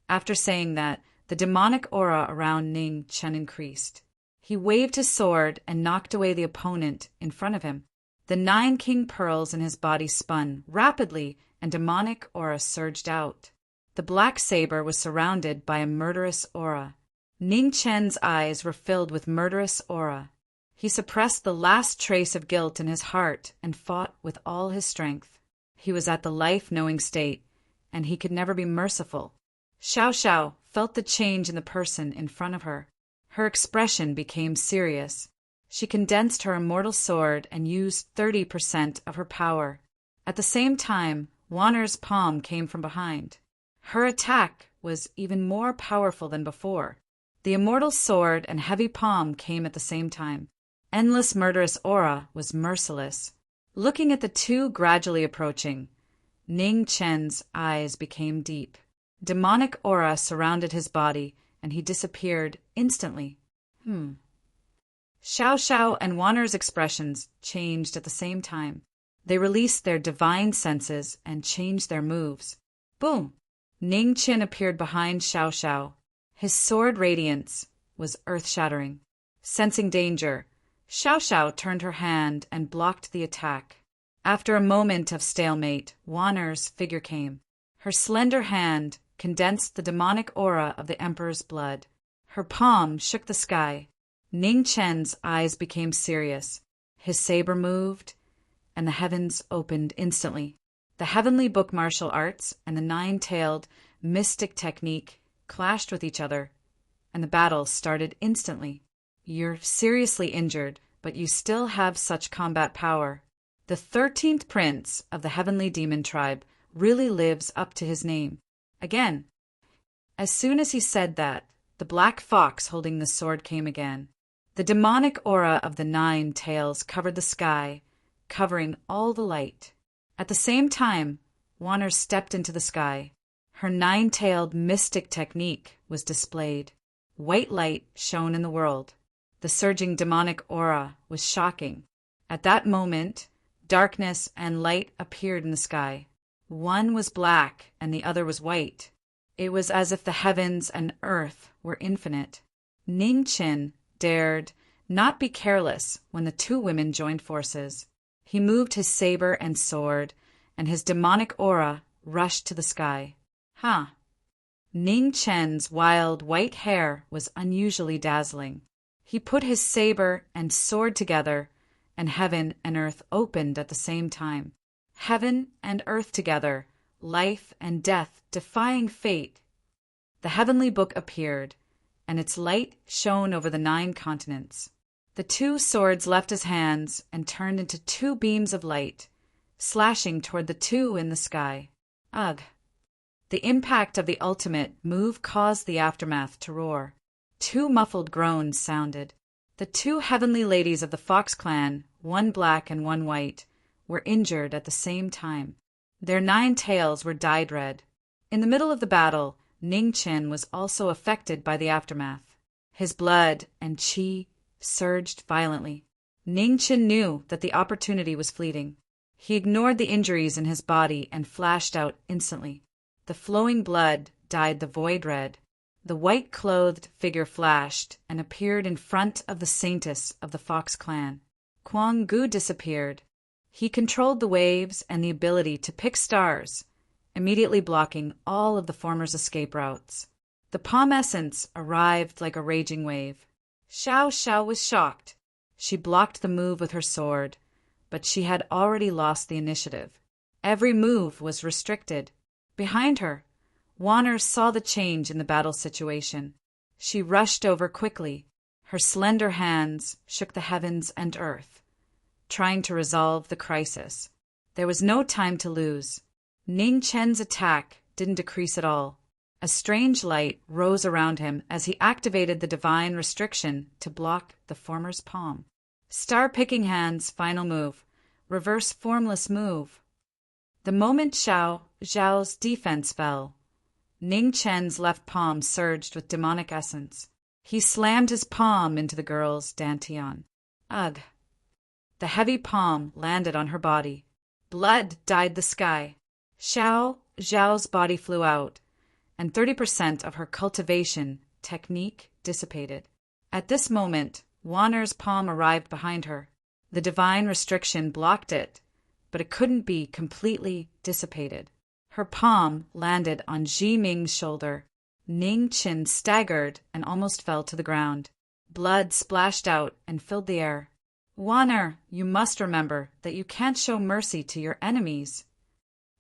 After saying that, the demonic aura around Ning Chen increased. He waved his sword and knocked away the opponent in front of him. The 9 king pearls in his body spun rapidly, and demonic aura surged out. The black saber was surrounded by a murderous aura. Ning Chen's eyes were filled with murderous aura. He suppressed the last trace of guilt in his heart and fought with all his strength. He was at the life-knowing state, and he could never be merciful. Xiao Xiao felt the change in the person in front of her. Her expression became serious. She condensed her immortal sword and used 30% of her power. At the same time, Wanner's palm came from behind. Her attack was even more powerful than before. The immortal sword and heavy palm came at the same time. endless murderous aura was merciless. Looking at the two gradually approaching, Ning Chen's eyes became deep. Demonic aura surrounded his body, and he disappeared instantly. Xiao Xiao and Wanner's expressions changed at the same time. They released their divine senses and changed their moves. Boom! Ning Chen appeared behind Xiao Xiao. His sword radiance was earth-shattering. Sensing danger, Xiao Xiao turned her hand and blocked the attack. After a moment of stalemate, Wanner's figure came. Her slender hand condensed the demonic aura of the Emperor's blood. Her palm shook the sky. Ning Chen's eyes became serious. His saber moved, and the heavens opened instantly. The heavenly book martial arts and the nine-tailed mystic technique clashed with each other, and the battle started instantly. You're seriously injured, but you still have such combat power. The 13th prince of the heavenly demon tribe really lives up to his name. Again. As soon as he said that, the black fox holding the sword came again. The demonic aura of the 9 tails covered the sky, covering all the light. At the same time, Wanner stepped into the sky. Her 9-tailed mystic technique was displayed. White light shone in the world. The surging demonic aura was shocking. At that moment, darkness and light appeared in the sky. One was black and the other was white. It was as if the heavens and earth were infinite. Ning Chen dared not be careless when the two women joined forces. He moved his saber and sword, and his demonic aura rushed to the sky. Ning Chen's wild white hair was unusually dazzling. He put his saber and sword together, and heaven and earth opened at the same time. Heaven and earth together, life and death defying fate. The heavenly book appeared, and its light shone over the 9 continents. The 2 swords left his hands and turned into 2 beams of light, slashing toward the 2 in the sky. Ugh! The impact of the ultimate move caused the aftermath to roar. 2 muffled groans sounded. The 2 heavenly ladies of the Fox clan, one black and one white, were injured at the same time. Their 9 tails were dyed red. In the middle of the battle, Ning Chen was also affected by the aftermath. His blood and qi surged violently. Ning Chen knew that the opportunity was fleeting. He ignored the injuries in his body and flashed out instantly. The flowing blood dyed the void red. The white-clothed figure flashed and appeared in front of the saintess of the Fox clan. Kuang Gu disappeared. He controlled the waves and the ability to pick stars, immediately blocking all of the former's escape routes. The palm essence arrived like a raging wave. Xiao Xiao was shocked. She blocked the move with her sword, but she had already lost the initiative. Every move was restricted. Behind her, Wanner saw the change in the battle situation. She rushed over quickly. Her slender hands shook the heavens and earth, trying to resolve the crisis. There was no time to lose. Ning Chen's attack didn't decrease at all. A strange light rose around him as he activated the divine restriction to block the former's palm. Star-picking hand's final move. Reverse formless move. The moment Xiao Zhao's defense fell, Ning Chen's left palm surged with demonic essence. He slammed his palm into the girl's dantian. Ugh! The heavy palm landed on her body. Blood dyed the sky. Xiao Zhao's body flew out, and 30% of her cultivation technique dissipated. At this moment, Wanner's palm arrived behind her. The divine restriction blocked it, but it couldn't be completely dissipated. Her palm landed on Ji Ming's shoulder. Ning Chen staggered and almost fell to the ground. Blood splashed out and filled the air. Wanner, you must remember that you can't show mercy to your enemies.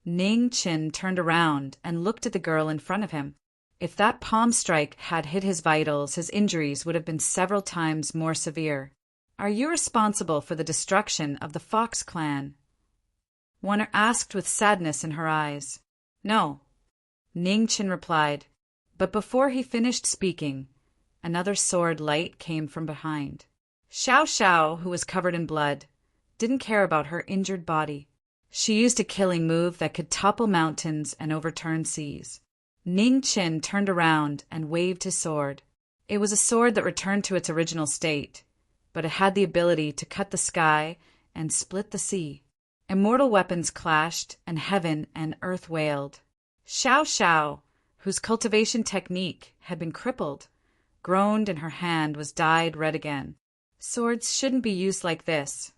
Ning Chen turned around and looked at the girl in front of him. If that palm strike had hit his vitals, his injuries would have been several times more severe. Are you responsible for the destruction of the Fox clan? Wanner asked with sadness in her eyes. No, Ning Chen replied, but before he finished speaking, another sword light came from behind. Xiao Xiao, who was covered in blood, didn't care about her injured body. She used a killing move that could topple mountains and overturn seas. Ning Qin turned around and waved his sword. It was a sword that returned to its original state, but it had the ability to cut the sky and split the sea. Immortal weapons clashed, and heaven and earth wailed. Xiao Xiao, whose cultivation technique had been crippled, groaned, and her hand was dyed red again. Swords shouldn't be used like this.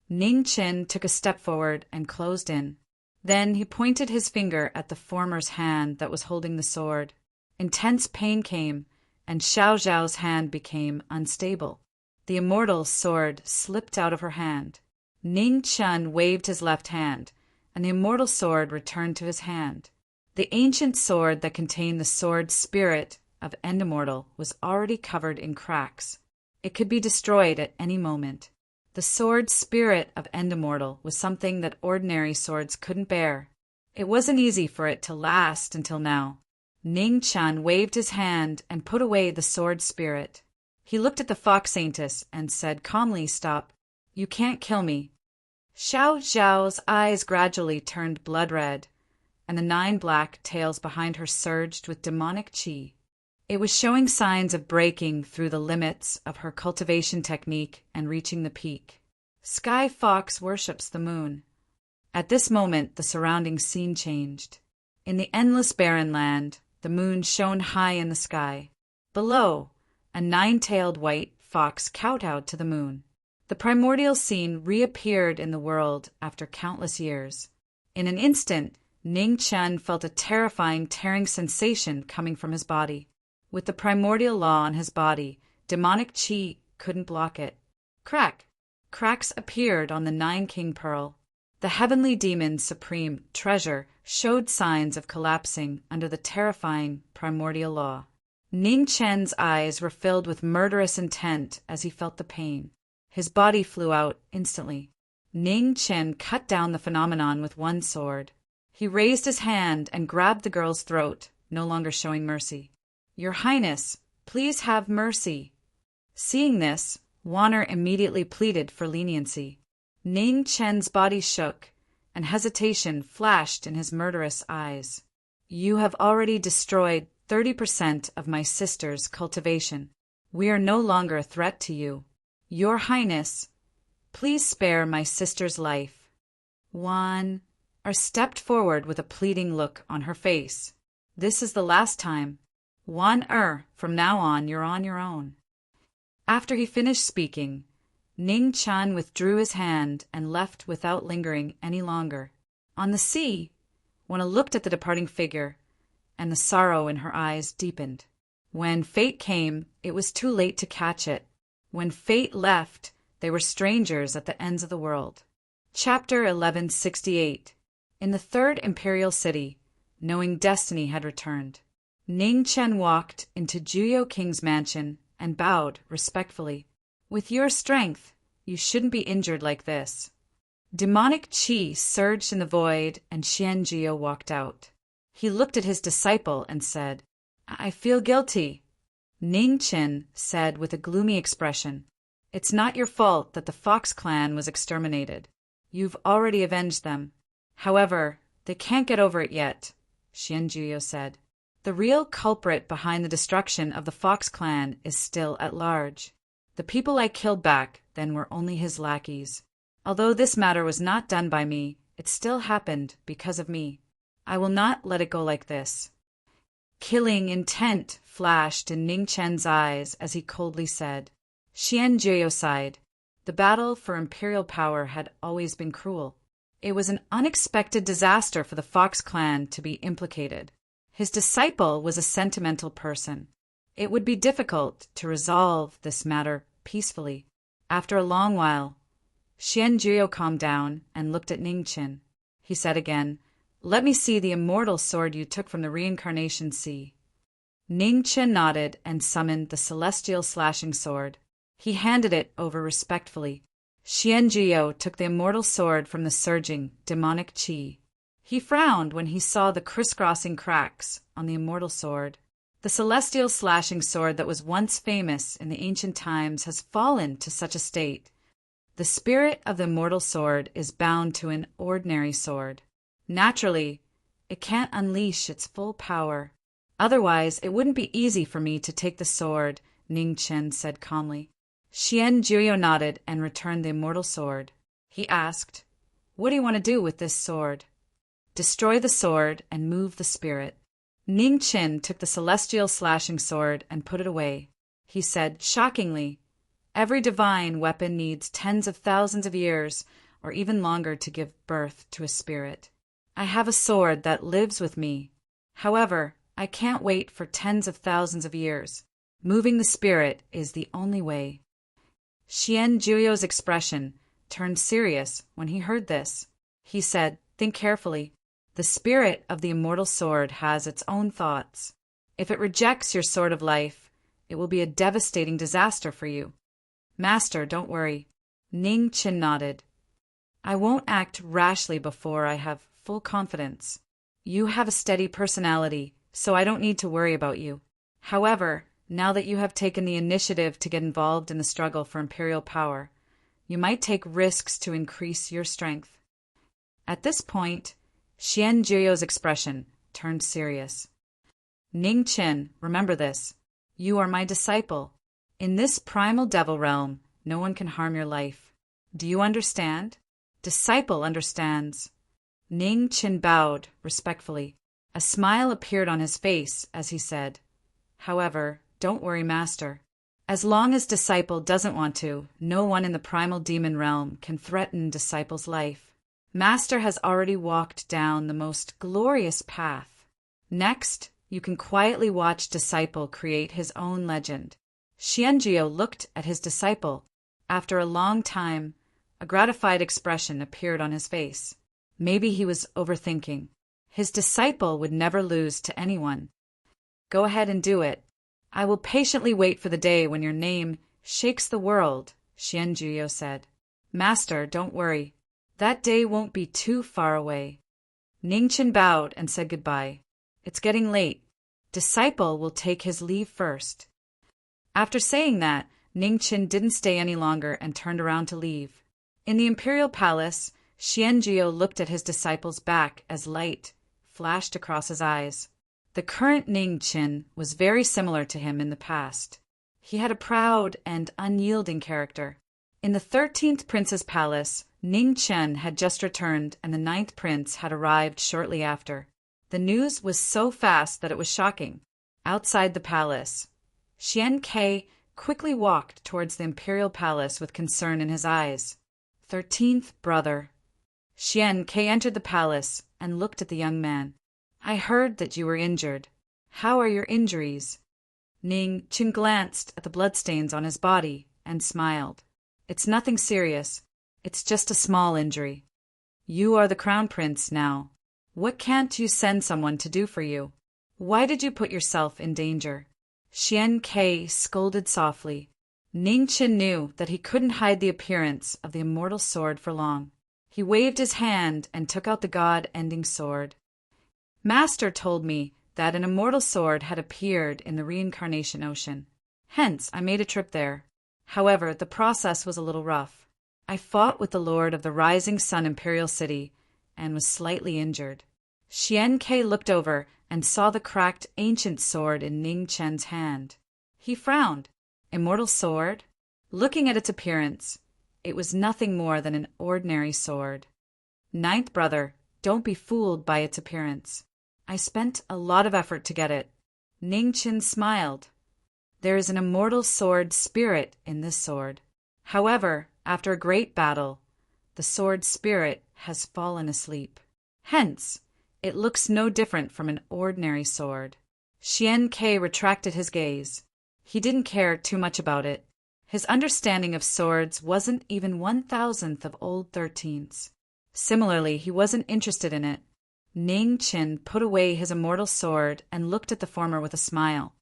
Ning Qin took a step forward and closed in. Then he pointed his finger at the former's hand that was holding the sword. Intense pain came, and Xiao Xiao's hand became unstable. The immortal's sword slipped out of her hand. Ning Qin waved his left hand, and the immortal sword returned to his hand. The ancient sword that contained the sword spirit of Endimmortal was already covered in cracks. It could be destroyed at any moment. The sword spirit of Endimmortal was something that ordinary swords couldn't bear. It wasn't easy for it to last until now. Ning Qin waved his hand and put away the sword spirit. He looked at the fox saintess and said calmly, "Stop. You can't kill me." Xiao Xiao's eyes gradually turned blood red, and the 9 black tails behind her surged with demonic qi. It was showing signs of breaking through the limits of her cultivation technique and reaching the peak. Sky Fox worships the moon. At this moment, the surrounding scene changed. In the endless barren land, the moon shone high in the sky. Below, a 9-tailed white fox kowtowed to the moon. The primordial scene reappeared in the world after countless years. In an instant, Ning Qin felt a terrifying tearing sensation coming from his body. With the primordial law on his body, demonic qi couldn't block it. Crack! Cracks appeared on the 9-king pearl. The heavenly demon's supreme treasure showed signs of collapsing under the terrifying primordial law. Ning Qin's eyes were filled with murderous intent as he felt the pain. His body flew out instantly. Ning Qin cut down the phenomenon with one sword. He raised his hand and grabbed the girl's throat, no longer showing mercy. "Your Highness, please have mercy." Seeing this, Wanner immediately pleaded for leniency. Ning Qin's body shook, and hesitation flashed in his murderous eyes. "You have already destroyed 30% of my sister's cultivation. We are no longer a threat to you. Your Highness, please spare my sister's life." Wanner stepped forward with a pleading look on her face. "This is the last time. Wanner, from now on you're on your own." After he finished speaking, Ning Qin withdrew his hand and left without lingering any longer. On the sea, Wanner looked at the departing figure, and the sorrow in her eyes deepened. When fate came, it was too late to catch it. When fate left, they were strangers at the ends of the world. Chapter 1168. In the 3rd Imperial City, knowing destiny had returned, Ning Qin walked into Juyo King's mansion and bowed respectfully. "With your strength, you shouldn't be injured like this." Demonic qi surged in the void, and Xianjiu walked out. He looked at his disciple and said, "I feel guilty." Ning Qin said with a gloomy expression, "It's not your fault that the Fox clan was exterminated. You've already avenged them. However, they can't get over it yet," Xianjiu said. "The real culprit behind the destruction of the Fox clan is still at large. The people I killed back then were only his lackeys. Although this matter was not done by me, it still happened because of me. I will not let it go like this." Killing intent flashed in Ning Qin's eyes as he coldly said. Xianjiu sighed. The battle for imperial power had always been cruel. It was an unexpected disaster for the Fox clan to be implicated. His disciple was a sentimental person. It would be difficult to resolve this matter peacefully. After a long while, Xianjiu calmed down and looked at Ning Qin. He said again, "Let me see the immortal sword you took from the reincarnation sea." Ning Qin nodded and summoned the celestial slashing sword. He handed it over respectfully. Xianjiu took the immortal sword from the surging, demonic qi. He frowned when he saw the crisscrossing cracks on the immortal sword. The celestial slashing sword that was once famous in the ancient times has fallen to such a state. The spirit of the immortal sword is bound to an ordinary sword. Naturally, it can't unleash its full power. Otherwise, it wouldn't be easy for me to take the sword, Ning Chen said calmly. Xian Juyo nodded and returned the immortal sword. He asked, "What do you want to do with this sword?" "Destroy the sword and move the spirit." Ning Chen took the celestial slashing sword and put it away. He said, shockingly, "Every divine weapon needs tens of thousands of years, or even longer, to give birth to a spirit. I have a sword that lives with me. However, I can't wait for tens of thousands of years. Moving the spirit is the only way." Xian Juyo's expression turned serious when he heard this. He said, "Think carefully. The spirit of the immortal sword has its own thoughts. If it rejects your sword of life, it will be a devastating disaster for you." "Master, don't worry." Ning Chen nodded. "I won't act rashly before I have full confidence. You have a steady personality, so I don't need to worry about you. However, now that you have taken the initiative to get involved in the struggle for imperial power, you might take risks to increase your strength." At this point, Xian Juyo's expression turned serious. "Ning Chen, remember this. You are my disciple. In this primal devil realm, no one can harm your life. Do you understand?" "Disciple understands." Ning Chen bowed respectfully. A smile appeared on his face as he said, "However, don't worry, Master. As long as Disciple doesn't want to, no one in the primal demon realm can threaten Disciple's life. Master has already walked down the most glorious path. Next, you can quietly watch Disciple create his own legend." Xianjiu looked at his disciple. After a long time, a gratified expression appeared on his face. Maybe he was overthinking. His disciple would never lose to anyone. "Go ahead and do it. I will patiently wait for the day when your name shakes the world," Xianjiu said. "Master, don't worry. That day won't be too far away." Ning Chen bowed and said goodbye. "It's getting late. Disciple will take his leave first." After saying that, Ning Chen didn't stay any longer and turned around to leave. In the imperial palace, Xianjiu looked at his disciple's back as light flashed across his eyes. The current Ning Chen was very similar to him in the past. He had a proud and unyielding character. In the 13th prince's palace, Ning Chen had just returned and the 9th prince had arrived shortly after. The news was so fast that it was shocking. Outside the palace, Xian Ke quickly walked towards the imperial palace with concern in his eyes. 13th brother. Xian Ke entered the palace and looked at the young man. "I heard that you were injured. How are your injuries?" Ning Chen glanced at the bloodstains on his body and smiled. "It's nothing serious. It's just a small injury. You are the crown prince now. What can't you send someone to do for you? Why did you put yourself in danger?" Xian Ke scolded softly. Ning Chen knew that he couldn't hide the appearance of the immortal sword for long. He waved his hand and took out the god-ending sword. "Master told me that an immortal sword had appeared in the reincarnation ocean. Hence, I made a trip there. However, the process was a little rough. I fought with the lord of the Rising Sun Imperial City and was slightly injured." Xian Ke looked over and saw the cracked ancient sword in Ning Chen's hand. He frowned. Immortal sword? Looking at its appearance, it was nothing more than an ordinary sword. "Ninth brother, don't be fooled by its appearance. I spent a lot of effort to get it." Ning Chen smiled. "There is an immortal sword spirit in this sword. However, after a great battle, the sword spirit has fallen asleep. Hence, it looks no different from an ordinary sword." Xian Ke retracted his gaze. He didn't care too much about it. His understanding of swords wasn't even 1,000th of old 13's. Similarly, he wasn't interested in it. Ning Chen put away his immortal sword and looked at the former with a smile.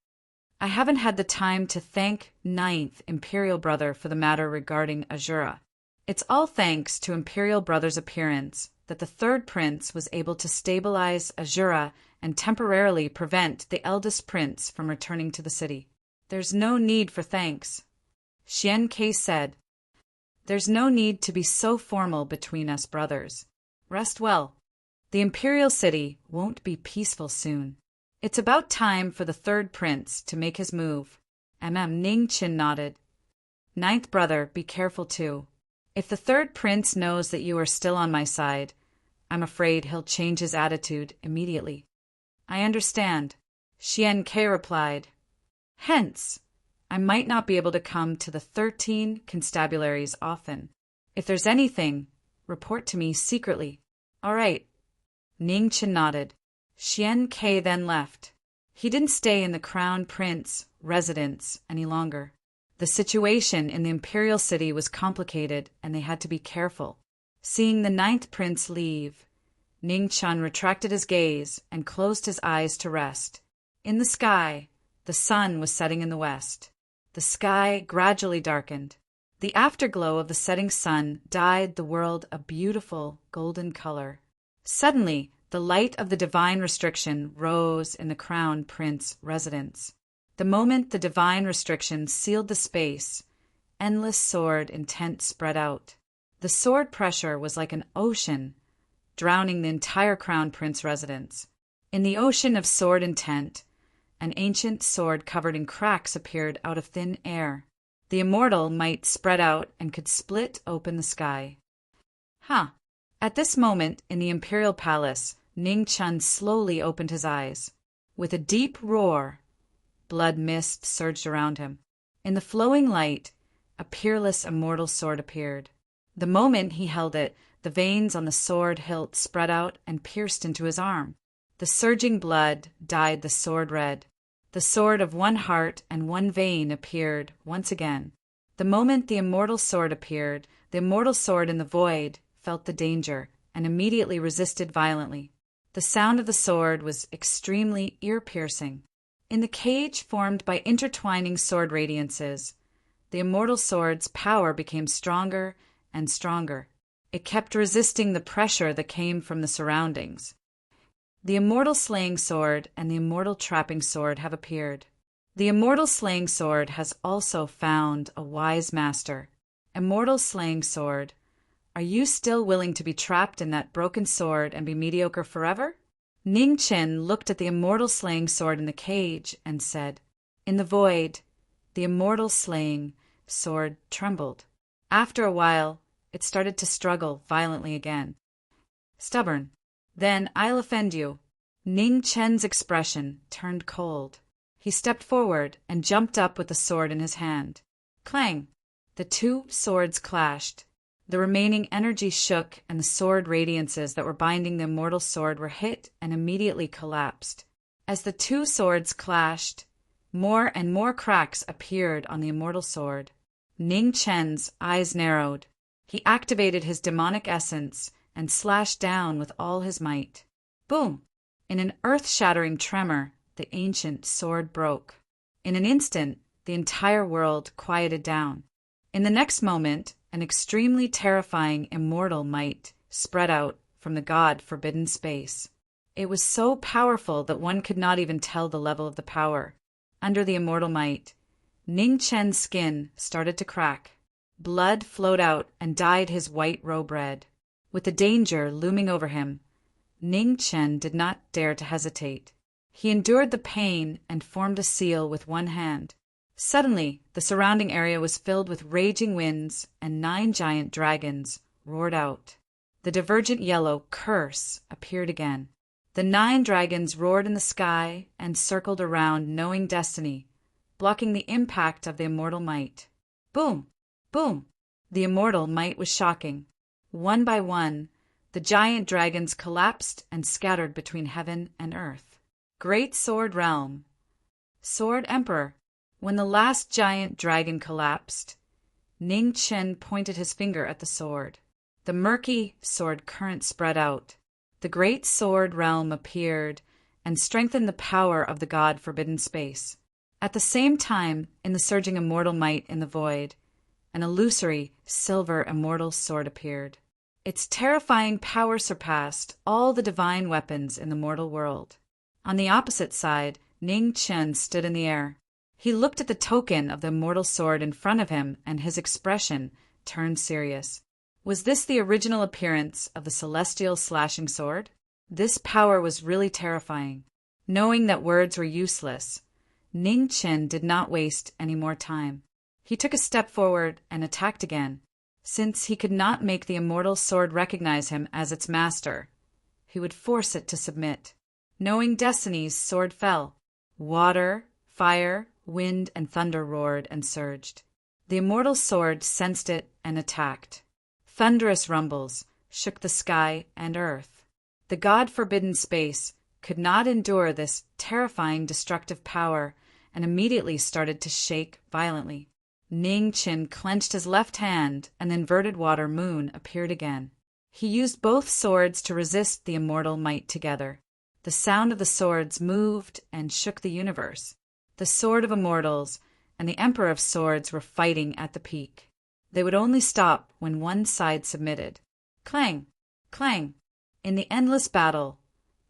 "I haven't had the time to thank 9th Imperial Brother for the matter regarding Azura. It's all thanks to Imperial Brother's appearance that the third prince was able to stabilize Azura and temporarily prevent the eldest prince from returning to the city. There's no need for thanks, Xian Ke said. There's no need to be so formal between us brothers. Rest well. The Imperial City won't be peaceful soon. It's about time for the third prince to make his move. Ning Qin nodded. Ninth brother, be careful too. If the third prince knows that you are still on my side, I'm afraid he'll change his attitude immediately. I understand, Xian Ke replied. Hence, I might not be able to come to the 13 constabularies often. If there's anything, report to me secretly. All right. Ning Qin nodded. Xian Ke then left. He didn't stay in the Crown Prince residence any longer. The situation in the Imperial City was complicated, and they had to be careful. Seeing the ninth prince leave, Ning Chun retracted his gaze and closed his eyes to rest. In the sky, the sun was setting in the west. The sky gradually darkened. The afterglow of the setting sun dyed the world a beautiful golden color. Suddenly, the light of the divine restriction rose in the Crown Prince residence. The moment the divine restriction sealed the space, endless sword intent spread out. The sword pressure was like an ocean, drowning the entire Crown Prince residence. In the ocean of sword intent, an ancient sword covered in cracks appeared out of thin air. The immortal might spread out and could split open the sky. At this moment, in the Imperial Palace, Ning Chun slowly opened his eyes. With a deep roar, blood mist surged around him. In the flowing light, a peerless immortal sword appeared. The moment he held it, the veins on the sword hilt spread out and pierced into his arm. The surging blood dyed the sword red. The sword of one heart and one vein appeared once again. The moment the immortal sword appeared, the immortal sword in the void felt the danger and immediately resisted violently. The sound of the sword was extremely ear-piercing. In the cage formed by intertwining sword radiances, the immortal sword's power became stronger and stronger. It kept resisting the pressure that came from the surroundings. The immortal slaying sword and the immortal trapping sword have appeared. The immortal slaying sword has also found a wise master. Immortal slaying sword, are you still willing to be trapped in that broken sword and be mediocre forever? Ning Qin looked at the immortal slaying sword in the cage and said, in the void, the immortal slaying sword trembled. After a while, it started to struggle violently again. Stubborn. Then I'll offend you. Ning Chen's expression turned cold. He stepped forward and jumped up with the sword in his hand. Clang! The two swords clashed. The remaining energy shook, and the sword radiances that were binding the immortal sword were hit and immediately collapsed. As the two swords clashed, more and more cracks appeared on the immortal sword. Ning Chen's eyes narrowed. He activated his demonic essence and slashed down with all his might. Boom! In an earth-shattering tremor, the ancient sword broke. In an instant, the entire world quieted down. In the next moment, an extremely terrifying immortal might spread out from the God-forbidden space. It was so powerful that one could not even tell the level of the power. Under the immortal might, Ning Chen's skin started to crack. Blood flowed out and dyed his white robe red. With the danger looming over him, Ning Chen did not dare to hesitate. He endured the pain and formed a seal with one hand. Suddenly, the surrounding area was filled with raging winds, and 9 giant dragons roared out. The divergent yellow curse appeared again. The 9 dragons roared in the sky and circled around knowing destiny, blocking the impact of the immortal might. Boom! Boom! The immortal might was shocking. One by one, the giant dragons collapsed and scattered between heaven and earth. Great Sword Realm. Sword Emperor. When the last giant dragon collapsed, Ning Chen pointed his finger at the sword. The murky sword current spread out. The great sword realm appeared and strengthened the power of the God-forbidden space. At the same time, in the surging immortal might in the void, an illusory, silver, immortal sword appeared. Its terrifying power surpassed all the divine weapons in the mortal world. On the opposite side, Ning Chen stood in the air. He looked at the token of the immortal sword in front of him, and his expression turned serious. Was this the original appearance of the celestial slashing sword? This power was really terrifying. Knowing that words were useless, Ning Chen did not waste any more time. He took a step forward and attacked again. Since he could not make the immortal sword recognize him as its master, he would force it to submit. Knowing Destiny's sword fell. Water, fire, wind, and thunder roared and surged. The immortal sword sensed it and attacked. Thunderous rumbles shook the sky and earth. The god-forbidden space could not endure this terrifying destructive power and immediately started to shake violently. Ning Chen clenched his left hand, and the inverted water moon appeared again. He used both swords to resist the immortal might together. The sound of the swords moved and shook the universe. The Sword of Immortals and the Emperor of Swords were fighting at the peak. They would only stop when one side submitted. Clang! Clang! In the endless battle,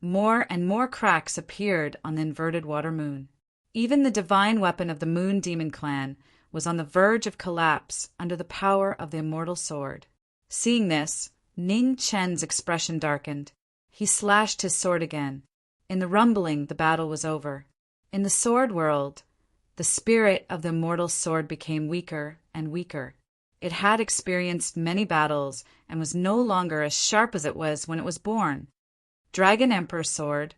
more and more cracks appeared on the inverted water moon. Even the divine weapon of the Moon Demon Clan was on the verge of collapse under the power of the immortal sword. Seeing this, Ning Chen's expression darkened. He slashed his sword again. In the rumbling, the battle was over. In the sword world, the spirit of the immortal sword became weaker and weaker. It had experienced many battles and was no longer as sharp as it was when it was born. Dragon Emperor Sword,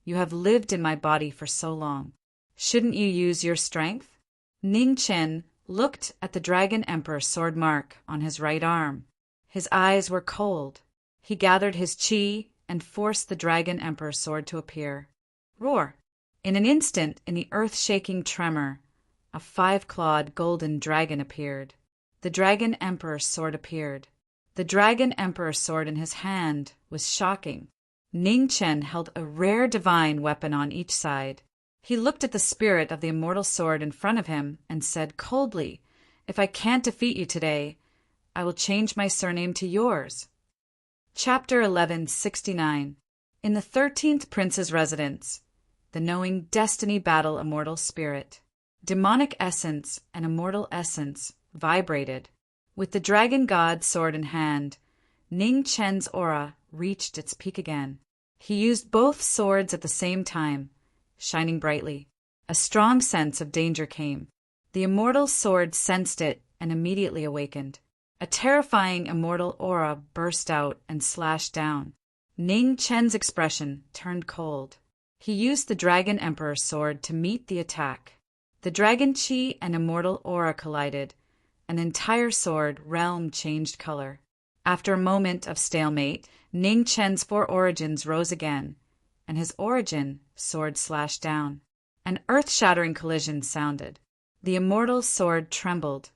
you have lived in my body for so long. Shouldn't you use your strength? Ning Chen looked at the Dragon Emperor sword mark on his right arm. His eyes were cold. He gathered his chi and forced the Dragon Emperor sword to appear. Roar! In an instant, in the earth-shaking tremor, a 5-clawed golden dragon appeared. The Dragon Emperor sword appeared. The Dragon Emperor sword in his hand was shocking. Ning Chen held a rare divine weapon on each side. He looked at the spirit of the immortal sword in front of him and said coldly, "If I can't defeat you today, I will change my surname to yours." Chapter 1169. In the 13th Prince's residence, the knowing destiny battle immortal spirit. Demonic essence and immortal essence vibrated. With the dragon god sword in hand, Ning Chen's aura reached its peak again. He used both swords at the same time, shining brightly. A strong sense of danger came. The immortal sword sensed it and immediately awakened. A terrifying immortal aura burst out and slashed down. Ning Chen's expression turned cold. He used the Dragon Emperor sword to meet the attack. The dragon chi and immortal aura collided. An entire sword realm changed color. After a moment of stalemate, Ning Chen's 4 origins rose again, and his origin sword slashed down. An earth-shattering collision sounded. The immortal sword trembled,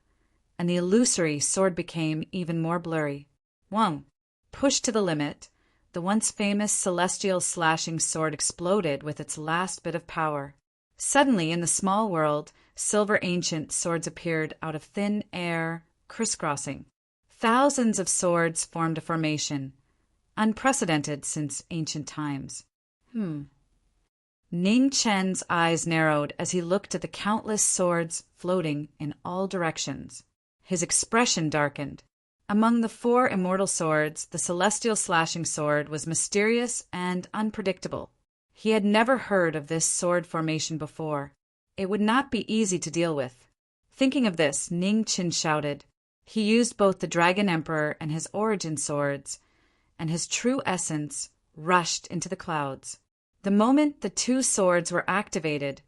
and the illusory sword became even more blurry. Wang! Pushed to the limit, the once famous celestial slashing sword exploded with its last bit of power. Suddenly, in the small world, silver ancient swords appeared out of thin air, crisscrossing. Thousands of swords formed a formation, unprecedented since ancient times. Ning Chen's eyes narrowed as he looked at the countless swords floating in all directions. His expression darkened. Among the 4 immortal swords, the celestial slashing sword was mysterious and unpredictable. He had never heard of this sword formation before. It would not be easy to deal with. Thinking of this, Ning Chen shouted. He used both the Dragon Emperor and his origin swords, and his true essence rushed into the clouds. The moment the 2 swords were activated,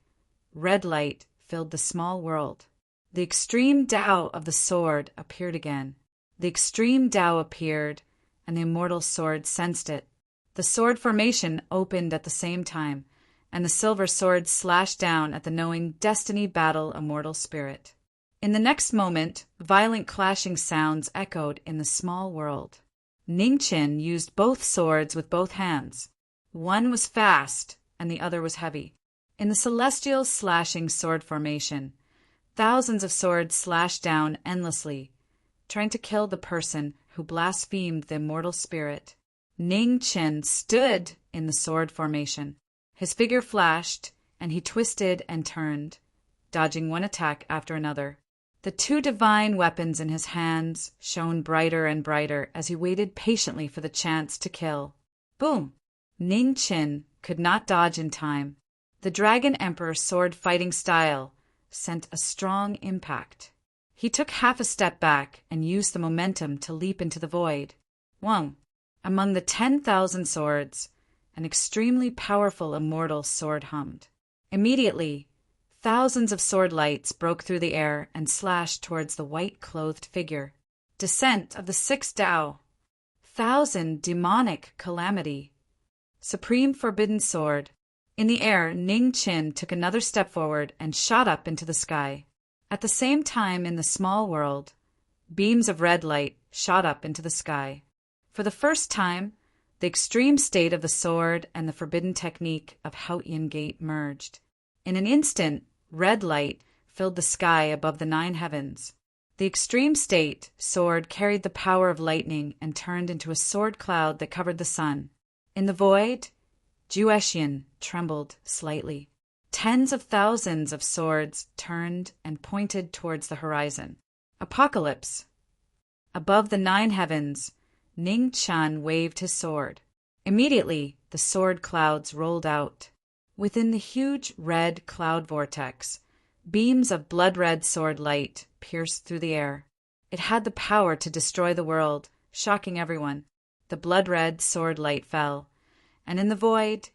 red light filled the small world. The extreme Tao of the sword appeared again. The extreme Tao appeared, and the immortal sword sensed it. The sword formation opened at the same time, and the silver sword slashed down at the knowing destiny battle immortal spirit. In the next moment, violent clashing sounds echoed in the small world. Ning Chen used both swords with both hands. One was fast, and the other was heavy. In the celestial slashing sword formation, Thousands of swords slashed down endlessly, trying to kill the person who blasphemed the immortal spirit. Ning Chen stood in the sword formation. His figure flashed, and he twisted and turned, dodging one attack after another. The two divine weapons in his hands shone brighter and brighter as he waited patiently for the chance to kill. Boom! Ning Chen could not dodge in time. The Dragon Emperor's sword fighting style sent a strong impact. He took half a step back and used the momentum to leap into the void. Wang, among the 10,000 swords, an extremely powerful immortal sword hummed. Immediately, thousands of sword lights broke through the air and slashed towards the white-clothed figure. Descent of the Sixth Tao. Thousand demonic calamity. Supreme forbidden sword. In the air, Ning Chen took another step forward and shot up into the sky. At the same time, in the small world, beams of red light shot up into the sky. For the first time, the extreme state of the sword and the forbidden technique of Haotian Gate merged. In an instant, red light filled the sky above the 9 heavens. The extreme state sword carried the power of lightning and turned into a sword cloud that covered the sun. In the void, Juexian trembled slightly. Tens of thousands of swords turned and pointed towards the horizon. Apocalypse. Above the 9 heavens, Ning Chen waved his sword. Immediately, the sword clouds rolled out. Within the huge red cloud vortex, beams of blood-red sword light pierced through the air. It had the power to destroy the world, shocking everyone. The blood-red sword light fell, and in the void,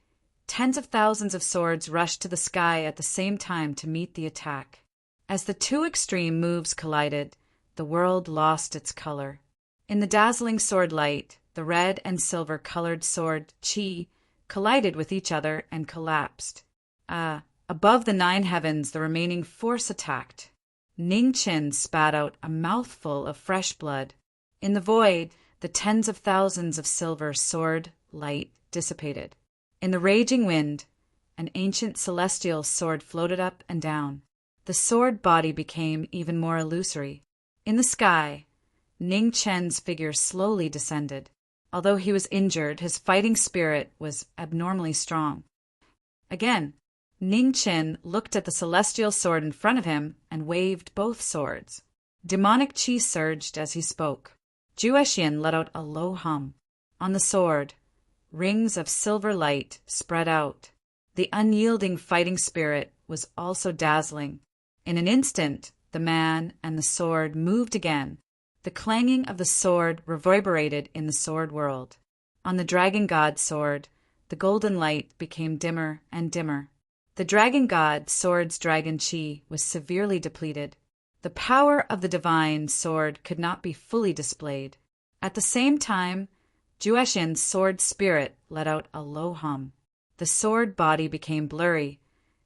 tens of thousands of swords rushed to the sky at the same time to meet the attack. As the two extreme moves collided, the world lost its color. In the dazzling sword light, the red and silver-colored sword qi collided with each other and collapsed. Above the 9 heavens, the remaining force attacked. Ning Chen spat out a mouthful of fresh blood. In the void, the tens of thousands of silver sword light dissipated. In the raging wind, an ancient celestial sword floated up and down. The sword body became even more illusory. In the sky, Ning Chen's figure slowly descended. Although he was injured, his fighting spirit was abnormally strong. Again, Ning Chen looked at the celestial sword in front of him and waved both swords. Demonic qi surged as he spoke. Juexian let out a low hum. On the sword, rings of silver light spread out. The unyielding fighting spirit was also dazzling. In an instant, the man and the sword moved again. The clanging of the sword reverberated in the sword world. On the dragon god sword, the golden light became dimmer and dimmer. The dragon god sword's dragon qi was severely depleted. The power of the divine sword could not be fully displayed. At the same time, Juexian's sword spirit let out a low hum. The sword body became blurry,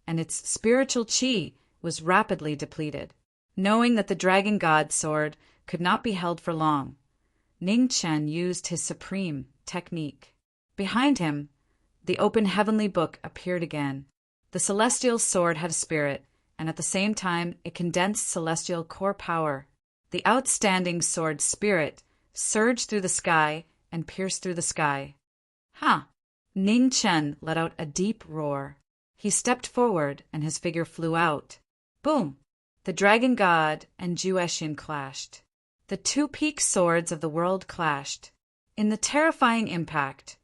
and its spiritual qi was rapidly depleted. Knowing that the dragon god sword could not be held for long, Ning Chen used his supreme technique. Behind him, the open heavenly book appeared again. The celestial sword had a spirit, and at the same time it condensed celestial core power. The outstanding sword spirit surged through the sky and pierced through the sky. Ha! Ning Chen let out a deep roar. He stepped forward, and his figure flew out. Boom! The dragon god and Juexian clashed. The two peak swords of the world clashed. In the terrifying impact,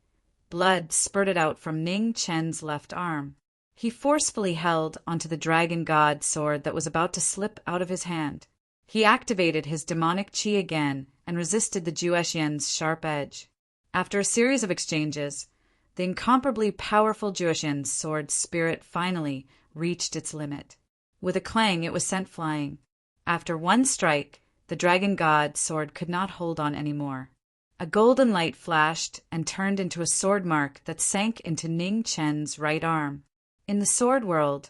blood spurted out from Ning Chen's left arm. He forcefully held onto the dragon god sword that was about to slip out of his hand. He activated his demonic qi again and resisted the Juexian's sharp edge. After a series of exchanges, the incomparably powerful Juexian's sword spirit finally reached its limit. With a clang, it was sent flying. After one strike, the dragon god sword could not hold on anymore. A golden light flashed and turned into a sword mark that sank into Ning Chen's right arm. In the sword world,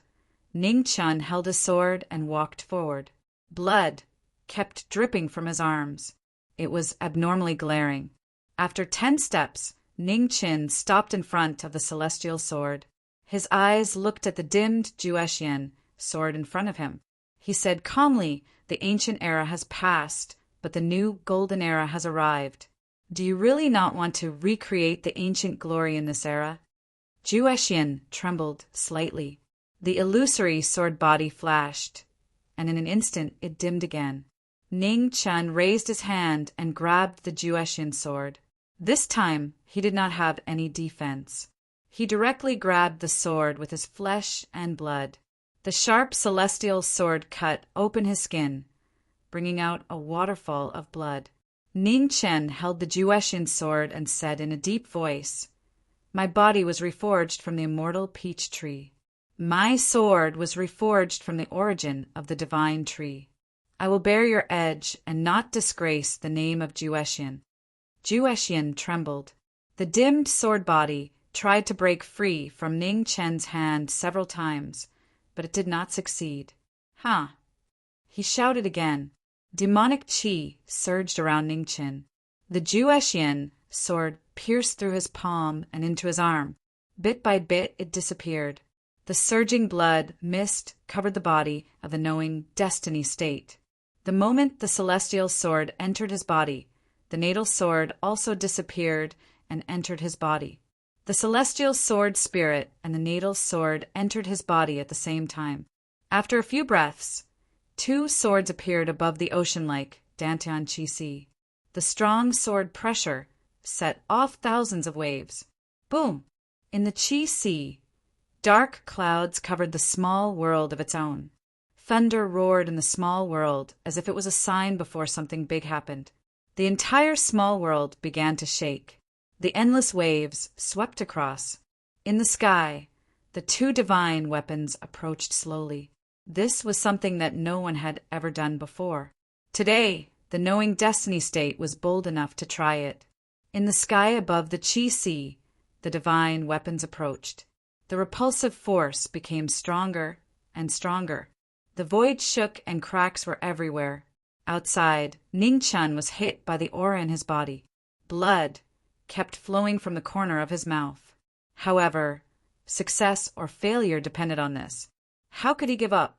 Ning Chen held his sword and walked forward. Blood kept dripping from his arms. It was abnormally glaring. After 10 steps, Ning Chen stopped in front of the celestial sword. His eyes looked at the dimmed Juexian sword in front of him. He said calmly, "The ancient era has passed, but the new golden era has arrived. Do you really not want to recreate the ancient glory in this era?" Juexian trembled slightly. The illusory sword body flashed, and in an instant it dimmed again. Ning Chen raised his hand and grabbed the Juexian sword. This time he did not have any defense. He directly grabbed the sword with his flesh and blood. The sharp celestial sword cut open his skin, bringing out a waterfall of blood. Ning Chen held the Juexian sword and said in a deep voice, "My body was reforged from the immortal peach tree. My sword was reforged from the origin of the divine tree. I will bear your edge and not disgrace the name of Juexian." Juexian trembled. The dimmed sword body tried to break free from Ning Chen's hand several times, but it did not succeed. "Huh!" He shouted again. Demonic qi surged around Ning Chen. The Juexian sword pierced through his palm and into his arm. Bit by bit it disappeared. The surging blood mist covered the body of the knowing destiny state. The moment the celestial sword entered his body, the natal sword also disappeared and entered his body. The celestial sword spirit and the natal sword entered his body at the same time. After a few breaths, two swords appeared above the ocean-like Dantian Qi Sea. The strong sword pressure set off thousands of waves. Boom! In the Qi Sea, dark clouds covered the small world of its own. Thunder roared in the small world as if it was a sign before something big happened. The entire small world began to shake. The endless waves swept across. In the sky, the two divine weapons approached slowly. This was something that no one had ever done before. Today, the knowing destiny state was bold enough to try it. In the sky above the Qi Sea, the divine weapons approached. The repulsive force became stronger and stronger. The void shook and cracks were everywhere. Outside, Ning Chen was hit by the aura in his body. Blood kept flowing from the corner of his mouth. However, success or failure depended on this. How could he give up?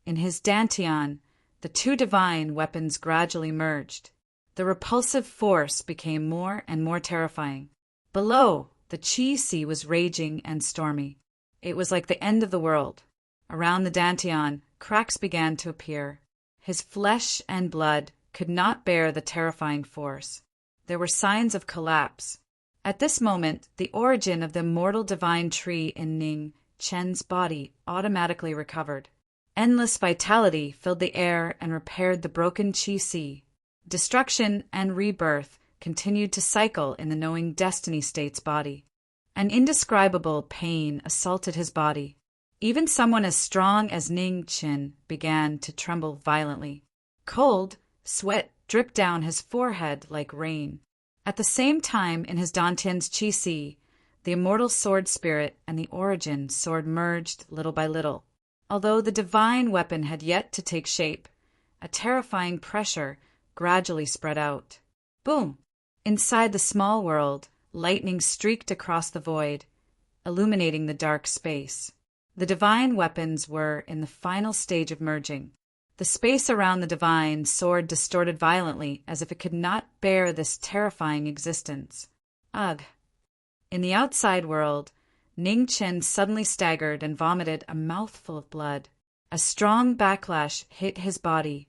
In his dantian, the two divine weapons gradually merged. The repulsive force became more and more terrifying. Below, the Qi Sea was raging and stormy. It was like the end of the world. Around the dantian, cracks began to appear. His flesh and blood could not bear the terrifying force. There were signs of collapse. At this moment, the origin of the immortal divine tree in Ning Chen's body automatically recovered. Endless vitality filled the air and repaired the broken Qi Sea. Destruction and rebirth continued to cycle in the knowing destiny state's body. An indescribable pain assaulted his body. Even someone as strong as Ning Chen began to tremble violently. Cold sweat dripped down his forehead like rain. At the same time, in his Dantian's Qi Sea, the immortal sword spirit and the origin sword merged little by little. Although the divine weapon had yet to take shape, a terrifying pressure gradually spread out. Boom! Inside the small world, lightning streaked across the void, illuminating the dark space. The divine weapons were in the final stage of merging. The space around the divine sword distorted violently as if it could not bear this terrifying existence. Ugh! In the outside world, Ning Chen suddenly staggered and vomited a mouthful of blood. A strong backlash hit his body,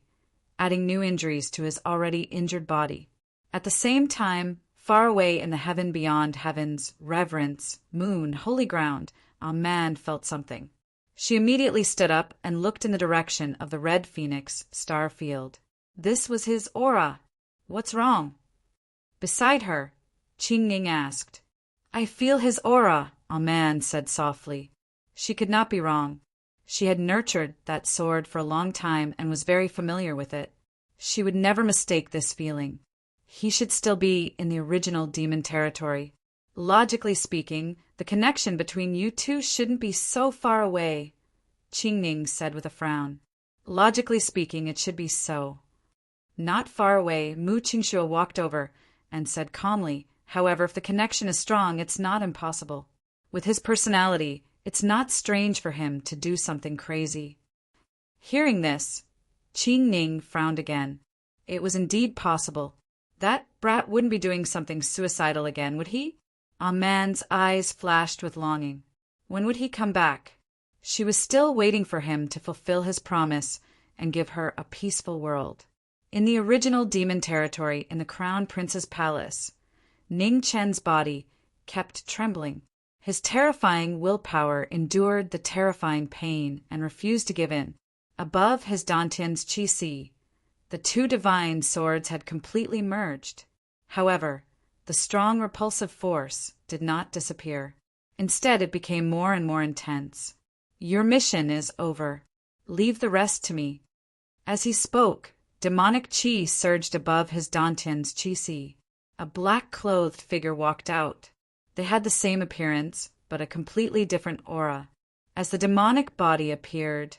adding new injuries to his already injured body. At the same time, far away in the heaven beyond heavens, reverence, moon, holy ground, a man felt something. She immediately stood up and looked in the direction of the red phoenix star field. This was his aura. What's wrong? Beside her, Qingning asked. I feel his aura, a man said softly. She could not be wrong. She had nurtured that sword for a long time and was very familiar with it. She would never mistake this feeling. He should still be in the original demon territory. Logically speaking, the connection between you two shouldn't be so far away, Qingning said with a frown. Logically speaking, it should be so. Not far away, Mu Qingxue walked over and said calmly, however, if the connection is strong, it's not impossible. With his personality, it's not strange for him to do something crazy. Hearing this, Qing Ning frowned again. It was indeed possible. That brat wouldn't be doing something suicidal again, would he? Man's eyes flashed with longing. When would he come back? She was still waiting for him to fulfill his promise and give her a peaceful world. In the original demon territory in the Crown Prince's palace, Ning Chen's body kept trembling. His terrifying willpower endured the terrifying pain and refused to give in. Above his Dantian's Qi Si, the two divine swords had completely merged. However, the strong repulsive force did not disappear. Instead, it became more and more intense. Your mission is over. Leave the rest to me. As he spoke, demonic qi surged above his Dantian's Qi Si. A black-clothed figure walked out. They had the same appearance, but a completely different aura. As the demonic body appeared,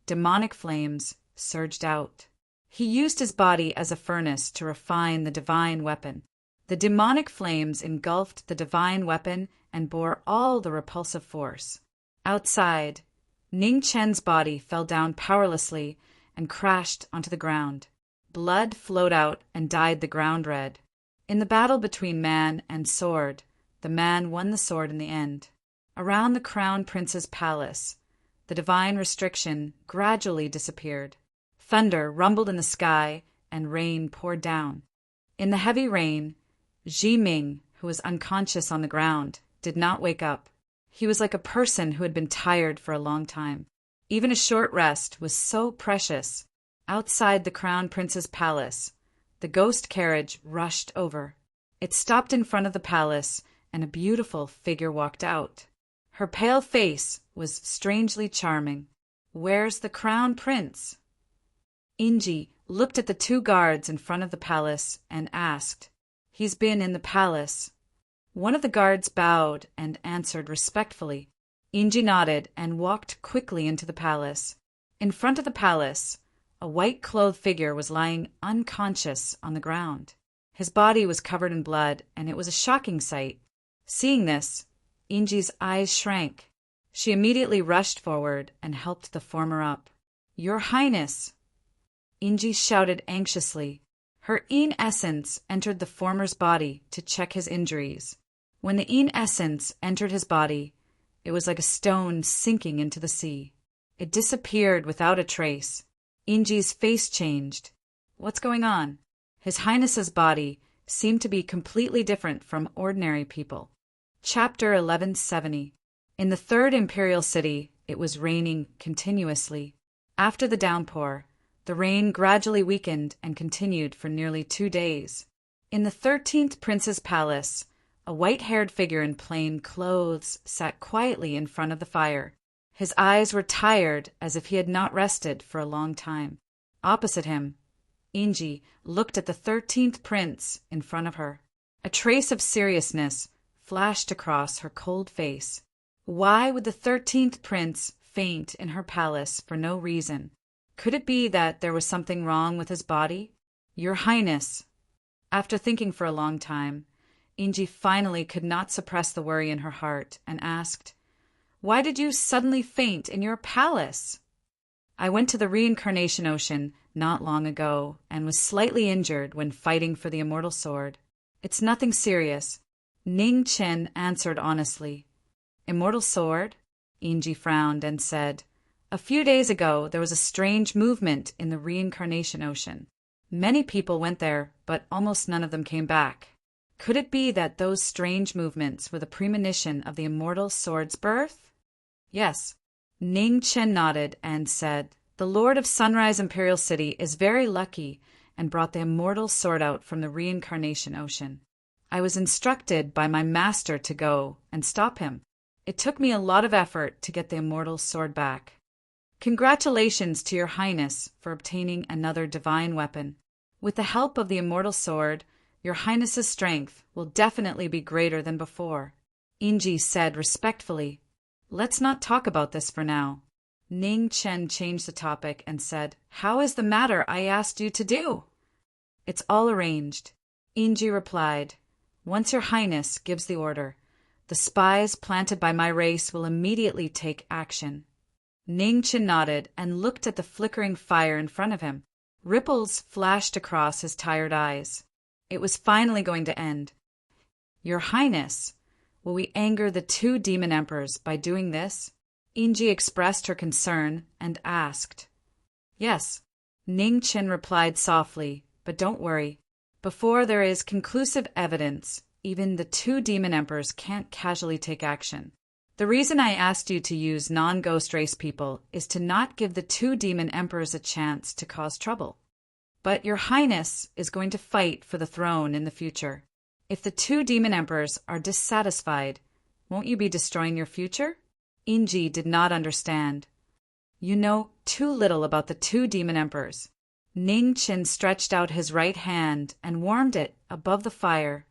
demonic flames surged out. He used his body as a furnace to refine the divine weapon. The demonic flames engulfed the divine weapon and bore all the repulsive force. Outside, Ning Chen's body fell down powerlessly and crashed onto the ground. Blood flowed out and dyed the ground red. In the battle between man and sword, the man won the sword in the end. Around the Crown Prince's palace, the divine restriction gradually disappeared. Thunder rumbled in the sky and rain poured down. In the heavy rain, Ji Ming, who was unconscious on the ground, did not wake up. He was like a person who had been tired for a long time. Even a short rest was so precious. Outside the Crown Prince's palace, the ghost carriage rushed over. It stopped in front of the palace, and a beautiful figure walked out. Her pale face was strangely charming. "Where's the Crown Prince?" Inji looked at the two guards in front of the palace and asked. "He's been in the palace." One of the guards bowed and answered respectfully. Inji nodded and walked quickly into the palace. In front of the palace, a white-clothed figure was lying unconscious on the ground. His body was covered in blood, and it was a shocking sight. Seeing this, Inji's eyes shrank. She immediately rushed forward and helped the former up. "Your Highness!" Inji shouted anxiously. Her Yin essence entered the former's body to check his injuries. When the Yin essence entered his body, it was like a stone sinking into the sea. It disappeared without a trace. Inji's face changed. What's going on? His Highness's body seemed to be completely different from ordinary people. Chapter 1170. In the third imperial city, it was raining continuously. After the downpour, the rain gradually weakened and continued for nearly 2 days. In the 13th prince's palace, a white-haired figure in plain clothes sat quietly in front of the fire. His eyes were tired, as if he had not rested for a long time. Opposite him, Inji looked at the 13th prince in front of her. A trace of seriousness flashed across her cold face. Why would the 13th prince faint in her palace for no reason? Could it be that there was something wrong with his body? "Your Highness." After thinking for a long time, Inji finally could not suppress the worry in her heart and asked, "Why did you suddenly faint in your palace?" "I went to the reincarnation ocean not long ago and was slightly injured when fighting for the immortal sword. It's nothing serious," Ning Chen answered honestly. "Immortal sword?" Inji frowned and said, "A few days ago there was a strange movement in the reincarnation ocean. Many people went there, but almost none of them came back. Could it be that those strange movements were the premonition of the immortal sword's birth?" "Yes." Ning Chen nodded and said, "The Lord of Sunrise Imperial City is very lucky and brought the immortal sword out from the reincarnation ocean. I was instructed by my master to go and stop him. It took me a lot of effort to get the immortal sword back. Congratulations to your Highness for obtaining another divine weapon. With the help of the immortal sword, your Highness's strength will definitely be greater than before," Inji said respectfully. "Let's not talk about this for now." Ning Chen changed the topic and said, "How is the matter I asked you to do?" "It's all arranged," Inji replied. "Once your Highness gives the order, the spies planted by my race will immediately take action." Ning Chen nodded and looked at the flickering fire in front of him. Ripples flashed across his tired eyes. It was finally going to end. Your Highness, will we anger the two demon emperors by doing this? Inji expressed her concern and asked. Yes, Ning Chen replied softly, but don't worry. Before there is conclusive evidence, even the two demon emperors can't casually take action. The reason I asked you to use non-ghost race people is to not give the two demon emperors a chance to cause trouble. But your Highness is going to fight for the throne in the future. If the two demon emperors are dissatisfied, won't you be destroying your future? Inji did not understand. You know too little about the two demon emperors. Ning Chen stretched out his right hand and warmed it above the fire,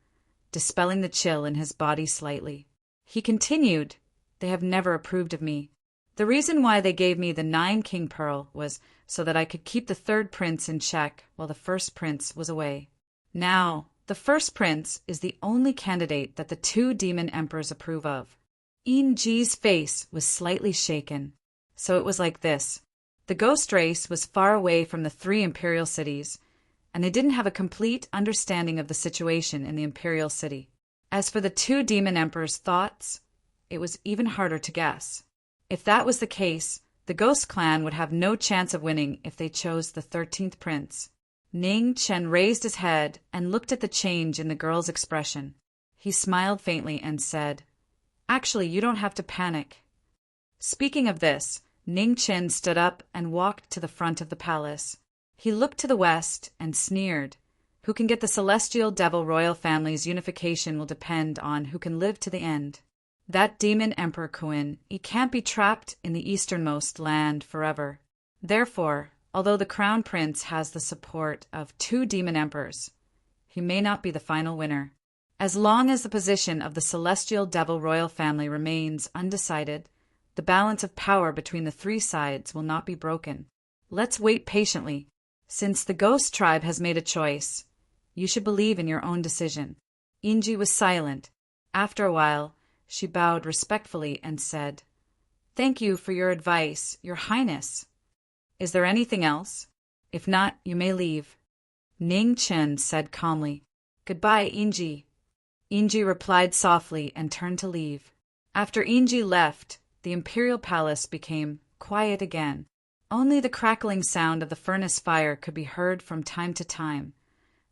dispelling the chill in his body slightly. He continued, They have never approved of me. The reason why they gave me the 9-king pearl was so that I could keep the third prince in check while the first prince was away. Now, the first prince is the only candidate that the two demon emperors approve of. Inji's face was slightly shaken. So it was like this. The ghost race was far away from the 3 imperial cities, and they didn't have a complete understanding of the situation in the imperial city. As for the two demon emperors' thoughts, it was even harder to guess. If that was the case, the ghost clan would have no chance of winning if they chose the 13th prince. Ning Chen raised his head and looked at the change in the girl's expression. He smiled faintly and said, Actually, you don't have to panic. Speaking of this, Ning Chen stood up and walked to the front of the palace. He looked to the west and sneered. Who can get the celestial devil royal family's unification will depend on who can live to the end. That demon emperor Kuin, he can't be trapped in the easternmost land forever. Therefore, although the crown prince has the support of 2 demon emperors, he may not be the final winner. As long as the position of the celestial devil royal family remains undecided, the balance of power between the 3 sides will not be broken. Let's wait patiently. Since the ghost tribe has made a choice, you should believe in your own decision. Inji was silent. After a while, she bowed respectfully and said, Thank you for your advice, Your Highness. Is there anything else? If not, you may leave. Ning Chen said calmly, Goodbye, Inji. Inji replied softly and turned to leave. After Inji left, the imperial palace became quiet again. Only the crackling sound of the furnace fire could be heard from time to time,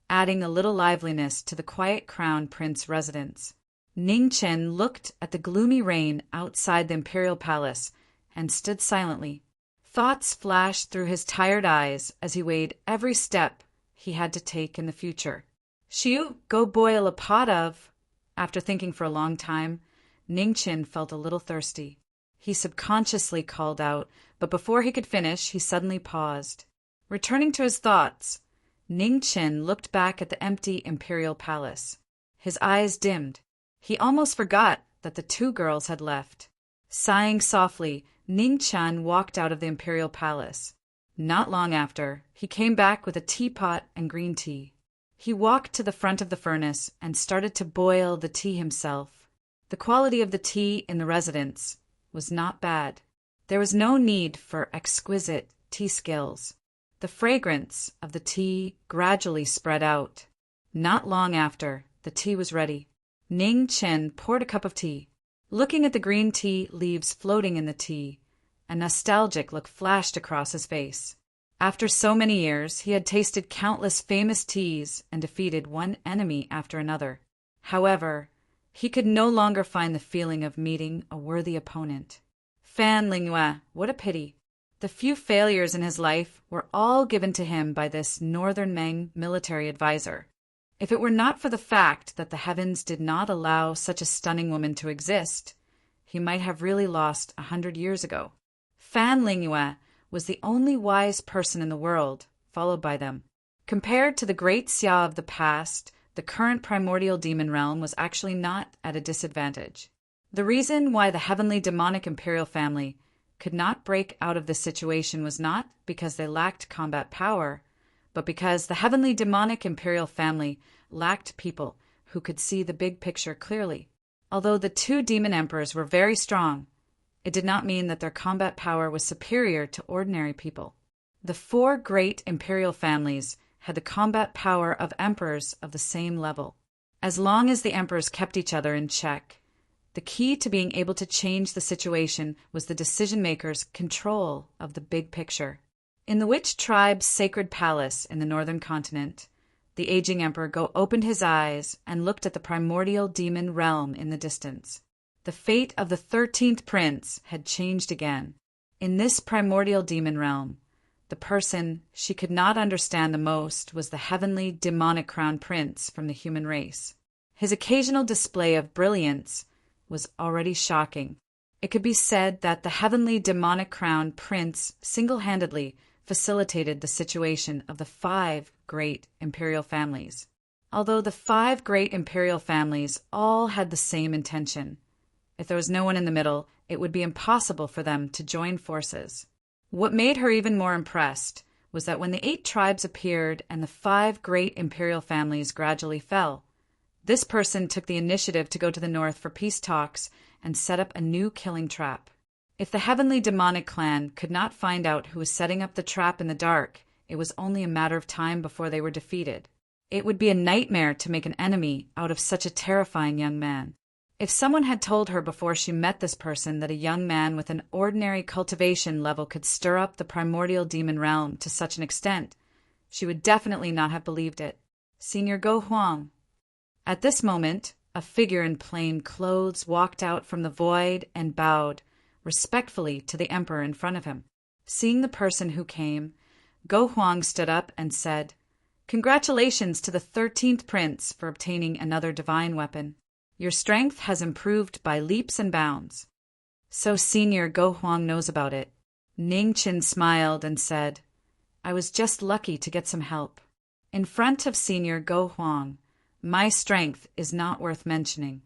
adding a little liveliness to the quiet crown prince residence. Ning Chen looked at the gloomy rain outside the imperial palace and stood silently. Thoughts flashed through his tired eyes as he weighed every step he had to take in the future. Shiu, go boil a pot of... After thinking for a long time, Ning Chen felt a little thirsty. He subconsciously called out, but before he could finish, he suddenly paused. Returning to his thoughts, Ning Chen looked back at the empty imperial palace. His eyes dimmed. He almost forgot that the 2 girls had left. Sighing softly, Ning Chen walked out of the imperial palace. Not long after, he came back with a teapot and green tea. He walked to the front of the furnace and started to boil the tea himself. The quality of the tea in the residence was not bad. There was no need for exquisite tea skills. The fragrance of the tea gradually spread out. Not long after, the tea was ready. Ning Chen poured a cup of tea. Looking at the green tea leaves floating in the tea, a nostalgic look flashed across his face. After so many years, he had tasted countless famous teas and defeated one enemy after another. However, he could no longer find the feeling of meeting a worthy opponent. Fan Lingyue, what a pity. The few failures in his life were all given to him by this Northern Meng military advisor. If it were not for the fact that the heavens did not allow such a stunning woman to exist, he might have really lost 100 years ago. Fan Lingyue was the only wise person in the world, followed by them. Compared to the great Xia of the past, the current primordial demon realm was actually not at a disadvantage. The reason why the heavenly demonic imperial family could not break out of this situation was not because they lacked combat power, but because the heavenly demonic imperial family lacked people who could see the big picture clearly. Although the 2 demon emperors were very strong, It did not mean that their combat power was superior to ordinary people. The 4 great imperial families had the combat power of emperors of the same level. As long as the emperors kept each other in check, the key to being able to change the situation was the decision-makers' control of the big picture. In the witch tribe's sacred palace in the northern continent, the aging emperor Go opened his eyes and looked at the primordial demon realm in the distance. The fate of the 13th prince had changed again. In this primordial demon realm, the person she could not understand the most was the heavenly demonic crown prince from the human race. His occasional display of brilliance was already shocking. It could be said that the heavenly demonic crown prince single-handedly facilitated the situation of the 5 great imperial families. Although the 5 great imperial families all had the same intention, if there was no one in the middle, it would be impossible for them to join forces. What made her even more impressed was that when the 8 tribes appeared and the 5 great imperial families gradually fell, this person took the initiative to go to the north for peace talks and set up a new killing trap. If the heavenly demonic clan could not find out who was setting up the trap in the dark, it was only a matter of time before they were defeated. It would be a nightmare to make an enemy out of such a terrifying young man. If someone had told her before she met this person that a young man with an ordinary cultivation level could stir up the primordial demon realm to such an extent, she would definitely not have believed it. Senior Go Huang. At this moment, a figure in plain clothes walked out from the void and bowed respectfully to the emperor in front of him. Seeing the person who came, Go Huang stood up and said, "Congratulations to the 13th prince for obtaining another divine weapon. Your strength has improved by leaps and bounds." "So Senior Go Huang knows about it." Ning Qin smiled and said, "I was just lucky to get some help." In front of Senior Go Huang, my strength is not worth mentioning.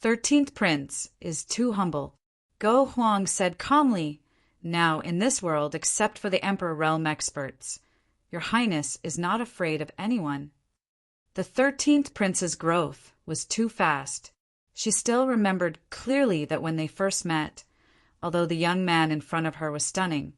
13th Prince is too humble. Go Huang said calmly, "Now, in this world, except for the Emperor realm experts, Your Highness is not afraid of anyone." The 13th Prince's growth was too fast. She still remembered clearly that when they first met, although the young man in front of her was stunning,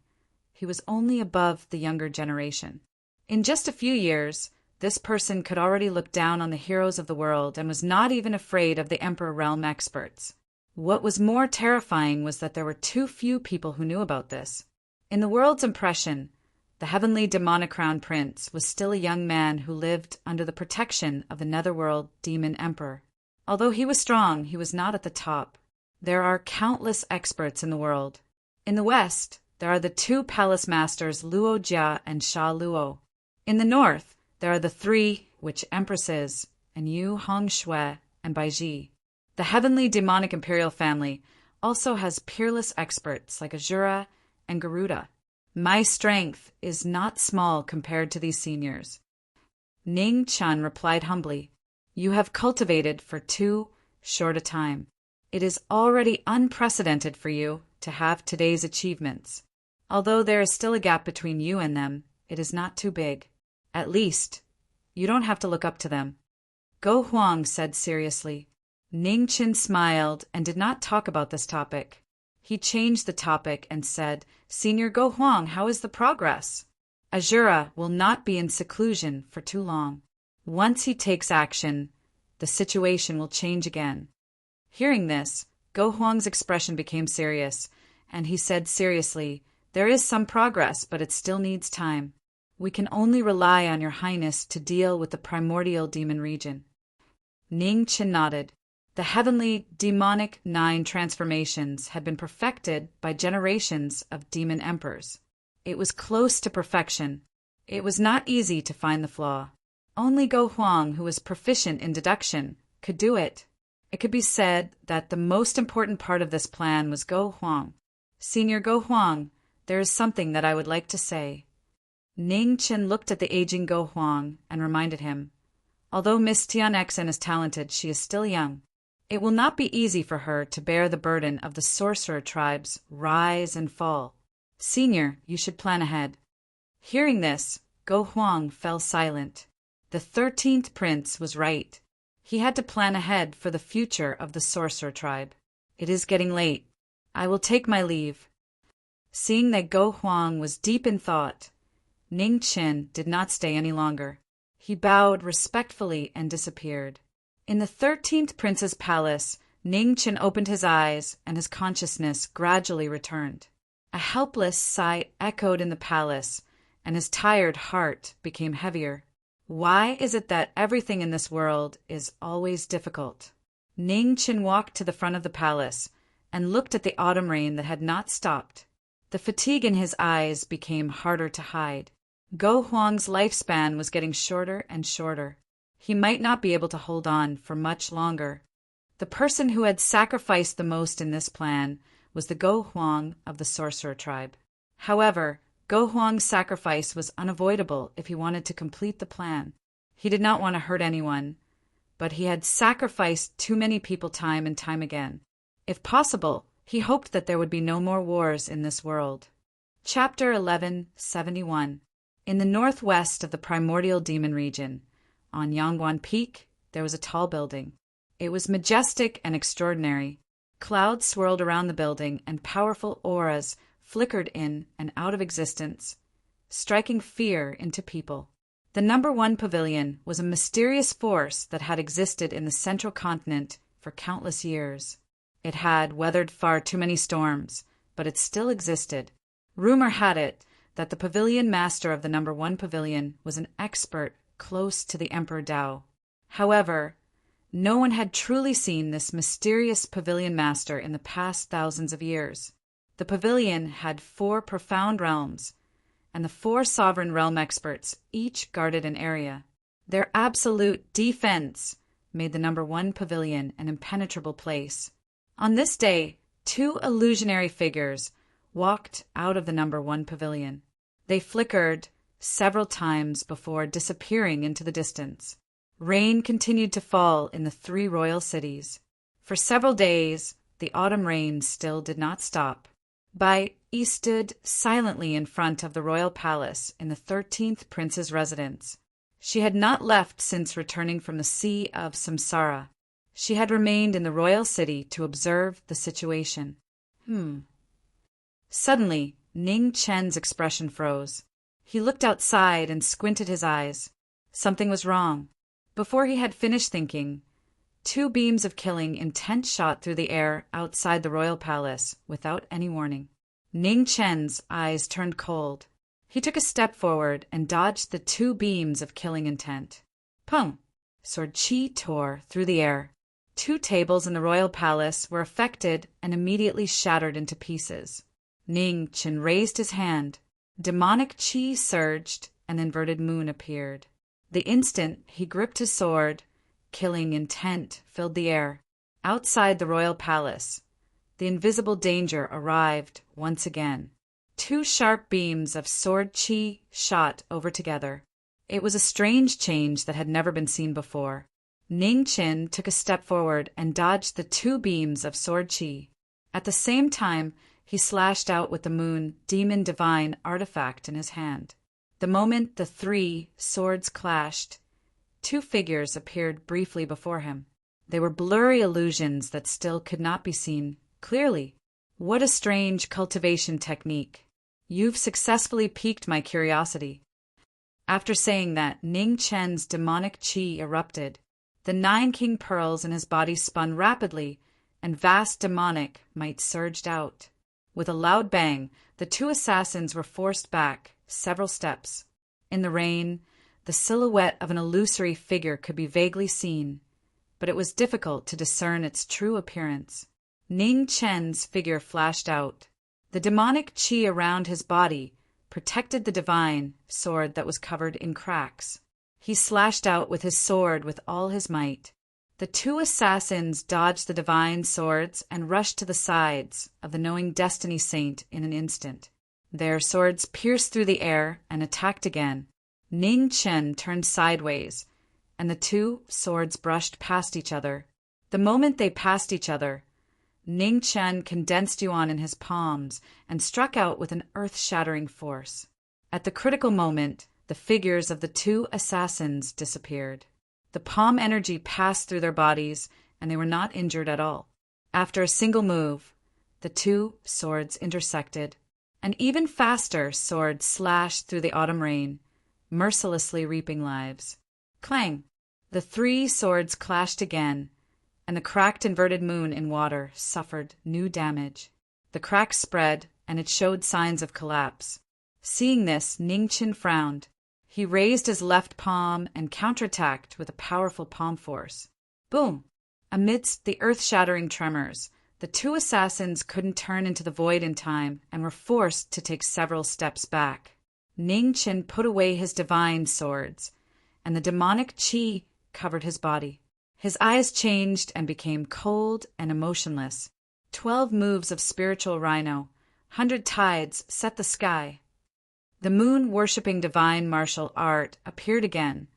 he was only above the younger generation. In just a few years, this person could already look down on the heroes of the world and was not even afraid of the Emperor realm experts. What was more terrifying was that there were too few people who knew about this. In the world's impression, the heavenly demonic crown prince was still a young man who lived under the protection of the netherworld demon emperor. Although he was strong, he was not at the top. There are countless experts in the world. In the west, there are the 2 palace masters Luo Jia and Sha Luo. In the north, there are the 3 witch empresses, and Yu Hong Shui and Baiji. The heavenly demonic imperial family also has peerless experts like Azura and Garuda. My strength is not small compared to these seniors. Ning Chun replied humbly, "You have cultivated for too short a time. It is already unprecedented for you to have today's achievements. Although there is still a gap between you and them, it is not too big. At least, you don't have to look up to them." Go Huang said seriously. Ning Qin smiled and did not talk about this topic. He changed the topic and said, "Senior Go Huang, how is the progress? Azura will not be in seclusion for too long. Once he takes action, the situation will change again." Hearing this, Go Huang's expression became serious, and he said seriously, "There is some progress, but it still needs time. We can only rely on Your Highness to deal with the primordial demon region." Ning Qin nodded. The heavenly demonic 9 transformations had been perfected by generations of demon emperors. It was close to perfection. It was not easy to find the flaw. Only Go Huang, who was proficient in deduction, could do it. It could be said that the most important part of this plan was Go Huang. "Senior Go Huang, there is something that I would like to say." Ning Qin looked at the aging Go Huang and reminded him, "Although Miss Tianxin is talented, she is still young. It will not be easy for her to bear the burden of the sorcerer tribe's rise and fall. Senior, you should plan ahead." Hearing this, Go Huang fell silent. The 13th Prince was right. He had to plan ahead for the future of the sorcerer tribe. "It is getting late. I will take my leave." Seeing that Go Huang was deep in thought, Ning Qin did not stay any longer. He bowed respectfully and disappeared. In the 13th prince's palace, Ning Qin opened his eyes and his consciousness gradually returned. A helpless sigh echoed in the palace, and his tired heart became heavier. Why is it that everything in this world is always difficult? Ning Qin walked to the front of the palace and looked at the autumn rain that had not stopped. The fatigue in his eyes became harder to hide. Go Huang's lifespan was getting shorter and shorter. He might not be able to hold on for much longer. The person who had sacrificed the most in this plan was the Go Huang of the sorcerer tribe. However, Go Huang's sacrifice was unavoidable if he wanted to complete the plan. He did not want to hurt anyone, but he had sacrificed too many people time and time again. If possible, he hoped that there would be no more wars in this world. Chapter 1171. In the northwest of the primordial demon region, on Yangguan Peak, there was a tall building. It was majestic and extraordinary. Clouds swirled around the building, and powerful auras flickered in and out of existence, striking fear into people. The number 1 pavilion was a mysterious force that had existed in the central continent for countless years. It had weathered far too many storms, but it still existed. Rumor had it that the pavilion master of the number 1 pavilion was an expert close to the Emperor Dao. However, no one had truly seen this mysterious pavilion master in the past thousands of years. The pavilion had 4 profound realms, and the 4 sovereign realm experts each guarded an area. Their absolute defense made the number 1 pavilion an impenetrable place. On this day, 2 illusionary figures walked out of the number 1 pavilion. They flickered several times before disappearing into the distance. Rain continued to fall in the 3 royal cities. For several days, the autumn rain still did not stop. Bai Yi stood silently in front of the royal palace in the 13th prince's residence. She had not left since returning from the Sea of Samsara. She had remained in the royal city to observe the situation. Suddenly, Ning Chen's expression froze. He looked outside and squinted his eyes. Something was wrong. Before he had finished thinking, 2 beams of killing intent shot through the air outside the royal palace without any warning. Ning Chen's eyes turned cold. He took a step forward and dodged the 2 beams of killing intent. Pung! Sword Qi tore through the air. 2 tables in the royal palace were affected and immediately shattered into pieces. Ning Chen raised his hand. Demonic Qi surged, an inverted moon appeared. The instant he gripped his sword, killing intent filled the air. Outside the royal palace, the invisible danger arrived once again. 2 sharp beams of sword Qi shot over together. It was a strange change that had never been seen before. Ning Qin took a step forward and dodged the 2 beams of sword Qi. At the same time, he slashed out with the moon demon divine artifact in his hand. The moment the 3 swords clashed, 2 figures appeared briefly before him. They were blurry illusions that still could not be seen clearly. What a strange cultivation technique. You've successfully piqued my curiosity. After saying that, Ning Chen's demonic qi erupted. The 9 king pearls in his body spun rapidly, and vast demonic might surged out. With a loud bang, the 2 assassins were forced back several steps. In the rain, the silhouette of an illusory figure could be vaguely seen, but it was difficult to discern its true appearance. Ning Chen's figure flashed out. The demonic qi around his body protected the divine sword that was covered in cracks. He slashed out with his sword with all his might. The 2 assassins dodged the divine swords and rushed to the sides of the knowing destiny saint in an instant. Their swords pierced through the air and attacked again. Ning Chen turned sideways, and the 2 swords brushed past each other. The moment they passed each other, Ning Chen condensed Yuan in his palms and struck out with an earth-shattering force. At the critical moment, the figures of the 2 assassins disappeared. The palm energy passed through their bodies, and they were not injured at all. After a single move, The two swords intersected. An even faster sword slashed through the autumn rain, mercilessly reaping lives. Clang! The three swords clashed again, and the cracked inverted moon in water suffered new damage. The crack spread, and it showed signs of collapse. Seeing this, Ningchen frowned. He raised his left palm and counterattacked with a powerful palm force. Boom! Amidst the earth-shattering tremors, the two assassins couldn't turn into the void in time and were forced to take several steps back. Ningchen put away his divine swords, and the demonic qi covered his body. His eyes changed and became cold and emotionless. 12 moves of spiritual rhino, 100 tides set the sky. The moon-worshipping divine martial art appeared again,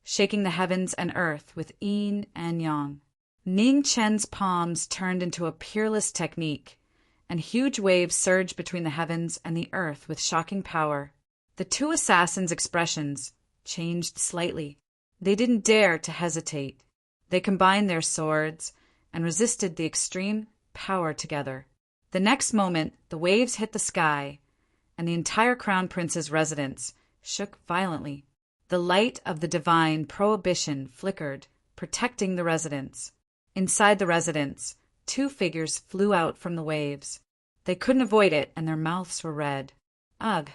shaking the heavens and earth with yin and yang. Ning Chen's palms turned into a peerless technique, and huge waves surged between the heavens and the earth with shocking power. The two assassins' expressions changed slightly. They didn't dare to hesitate. They combined their swords and resisted the extreme power together. The next moment, the waves hit the sky, and the entire crown prince's residence shook violently. The light of the divine prohibition flickered, protecting the residence. Inside the residence, two figures flew out from the waves. They couldn't avoid it, and their mouths were red. Ugh!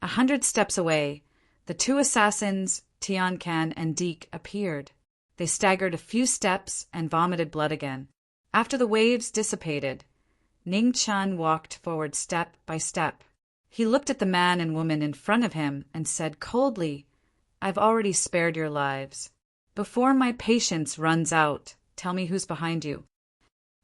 100 steps away, the two assassins, Tiancan and Deke, appeared. They staggered a few steps and vomited blood again. After the waves dissipated, Ning Chen walked forward step by step. He looked at the man and woman in front of him and said coldly, "I've already spared your lives. Before my patience runs out, tell me who's behind you."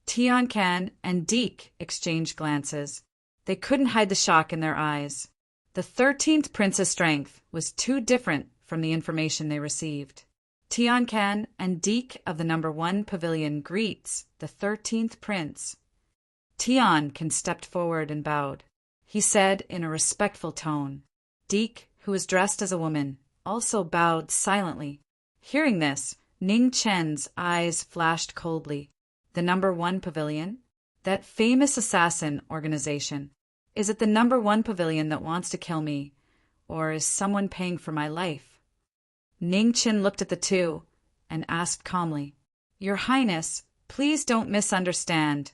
Tiancan and Deke exchanged glances. They couldn't hide the shock in their eyes. The 13th prince's strength was too different from the information they received. Tiancan and Deke of the number 1 pavilion greets the 13th prince. Tiancan stepped forward and bowed. He said in a respectful tone. Deke, who was dressed as a woman, also bowed silently. Hearing this, Ning Chen's eyes flashed coldly. The number 1 pavilion? That famous assassin organization. Is it the number 1 pavilion that wants to kill me, or is someone paying for my life? Ning Chen looked at the two and asked calmly, "Your Highness, please don't misunderstand,"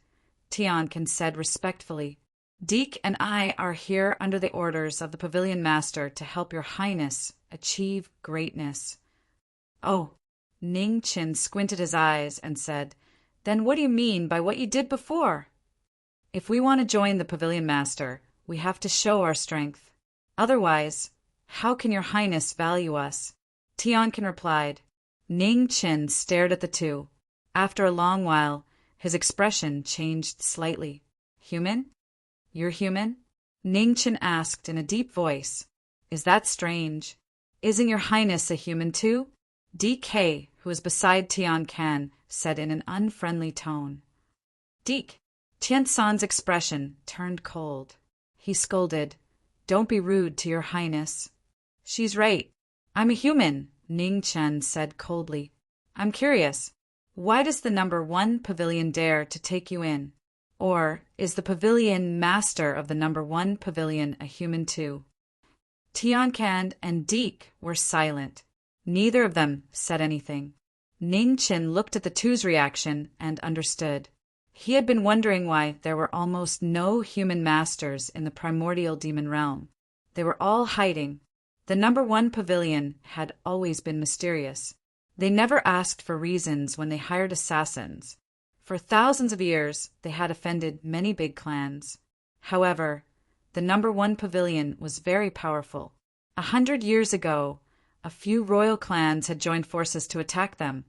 Tiancan said respectfully. "Deke and I are here under the orders of the Pavilion Master to help your Highness achieve greatness." "Oh," Ning Chen squinted his eyes and said, "Then what do you mean by what you did before?" "If we want to join the Pavilion Master, we have to show our strength. Otherwise, how can your Highness value us?" Tiancan replied. Ning Chen stared at the two. After a long while, his expression changed slightly. "Human? You're human?" Ning Chen asked in a deep voice. "Is that strange? Isn't your Highness a human too?" DK, who was beside Tiancan, said in an unfriendly tone. "Deke." Tiancan's expression turned cold. He scolded, "Don't be rude to your Highness." "She's right. I'm a human," Ning Chen said coldly. "I'm curious. Why does the number 1 pavilion dare to take you in? Or is the pavilion master of the number 1 pavilion a human too?" Tiancan and Deke were silent. Neither of them said anything. Ning Chen looked at the two's reaction and understood. He had been wondering why there were almost no human masters in the primordial demon realm. They were all hiding. The number 1 pavilion had always been mysterious. They never asked for reasons when they hired assassins. For thousands of years, they had offended many big clans. However, the number 1 pavilion was very powerful. 100 years ago, a few royal clans had joined forces to attack them,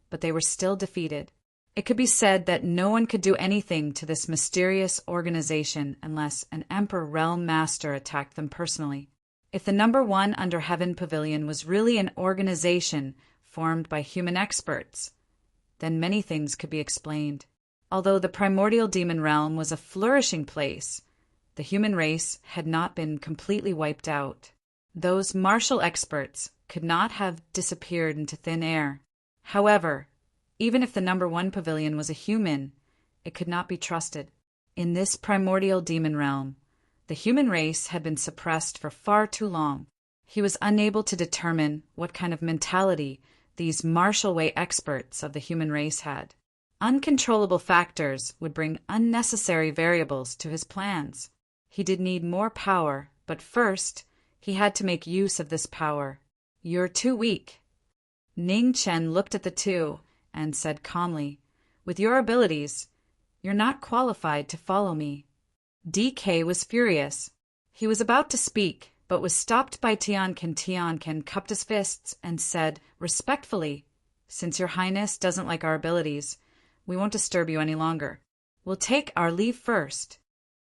but they were still defeated. It could be said that no one could do anything to this mysterious organization unless an Emperor Realm Master attacked them personally. If the number 1 Under Heaven Pavilion was really an organization formed by human experts, then many things could be explained. Although the primordial demon realm was a flourishing place, the human race had not been completely wiped out. Those martial experts could not have disappeared into thin air. However, even if the number 1 pavilion was a human, it could not be trusted. In this primordial demon realm, the human race had been suppressed for far too long. He was unable to determine what kind of mentality these Marshall Way experts of the human race had. Uncontrollable factors would bring unnecessary variables to his plans. He did need more power, but first, he had to make use of this power. "You're too weak." Ning Chen looked at the two and said calmly, "With your abilities, you're not qualified to follow me." DK was furious. He was about to speak, but was stopped by Tiancan. Tiancan cupped his fists and said, respectfully, "Since your highness doesn't like our abilities, we won't disturb you any longer. We'll take our leave first."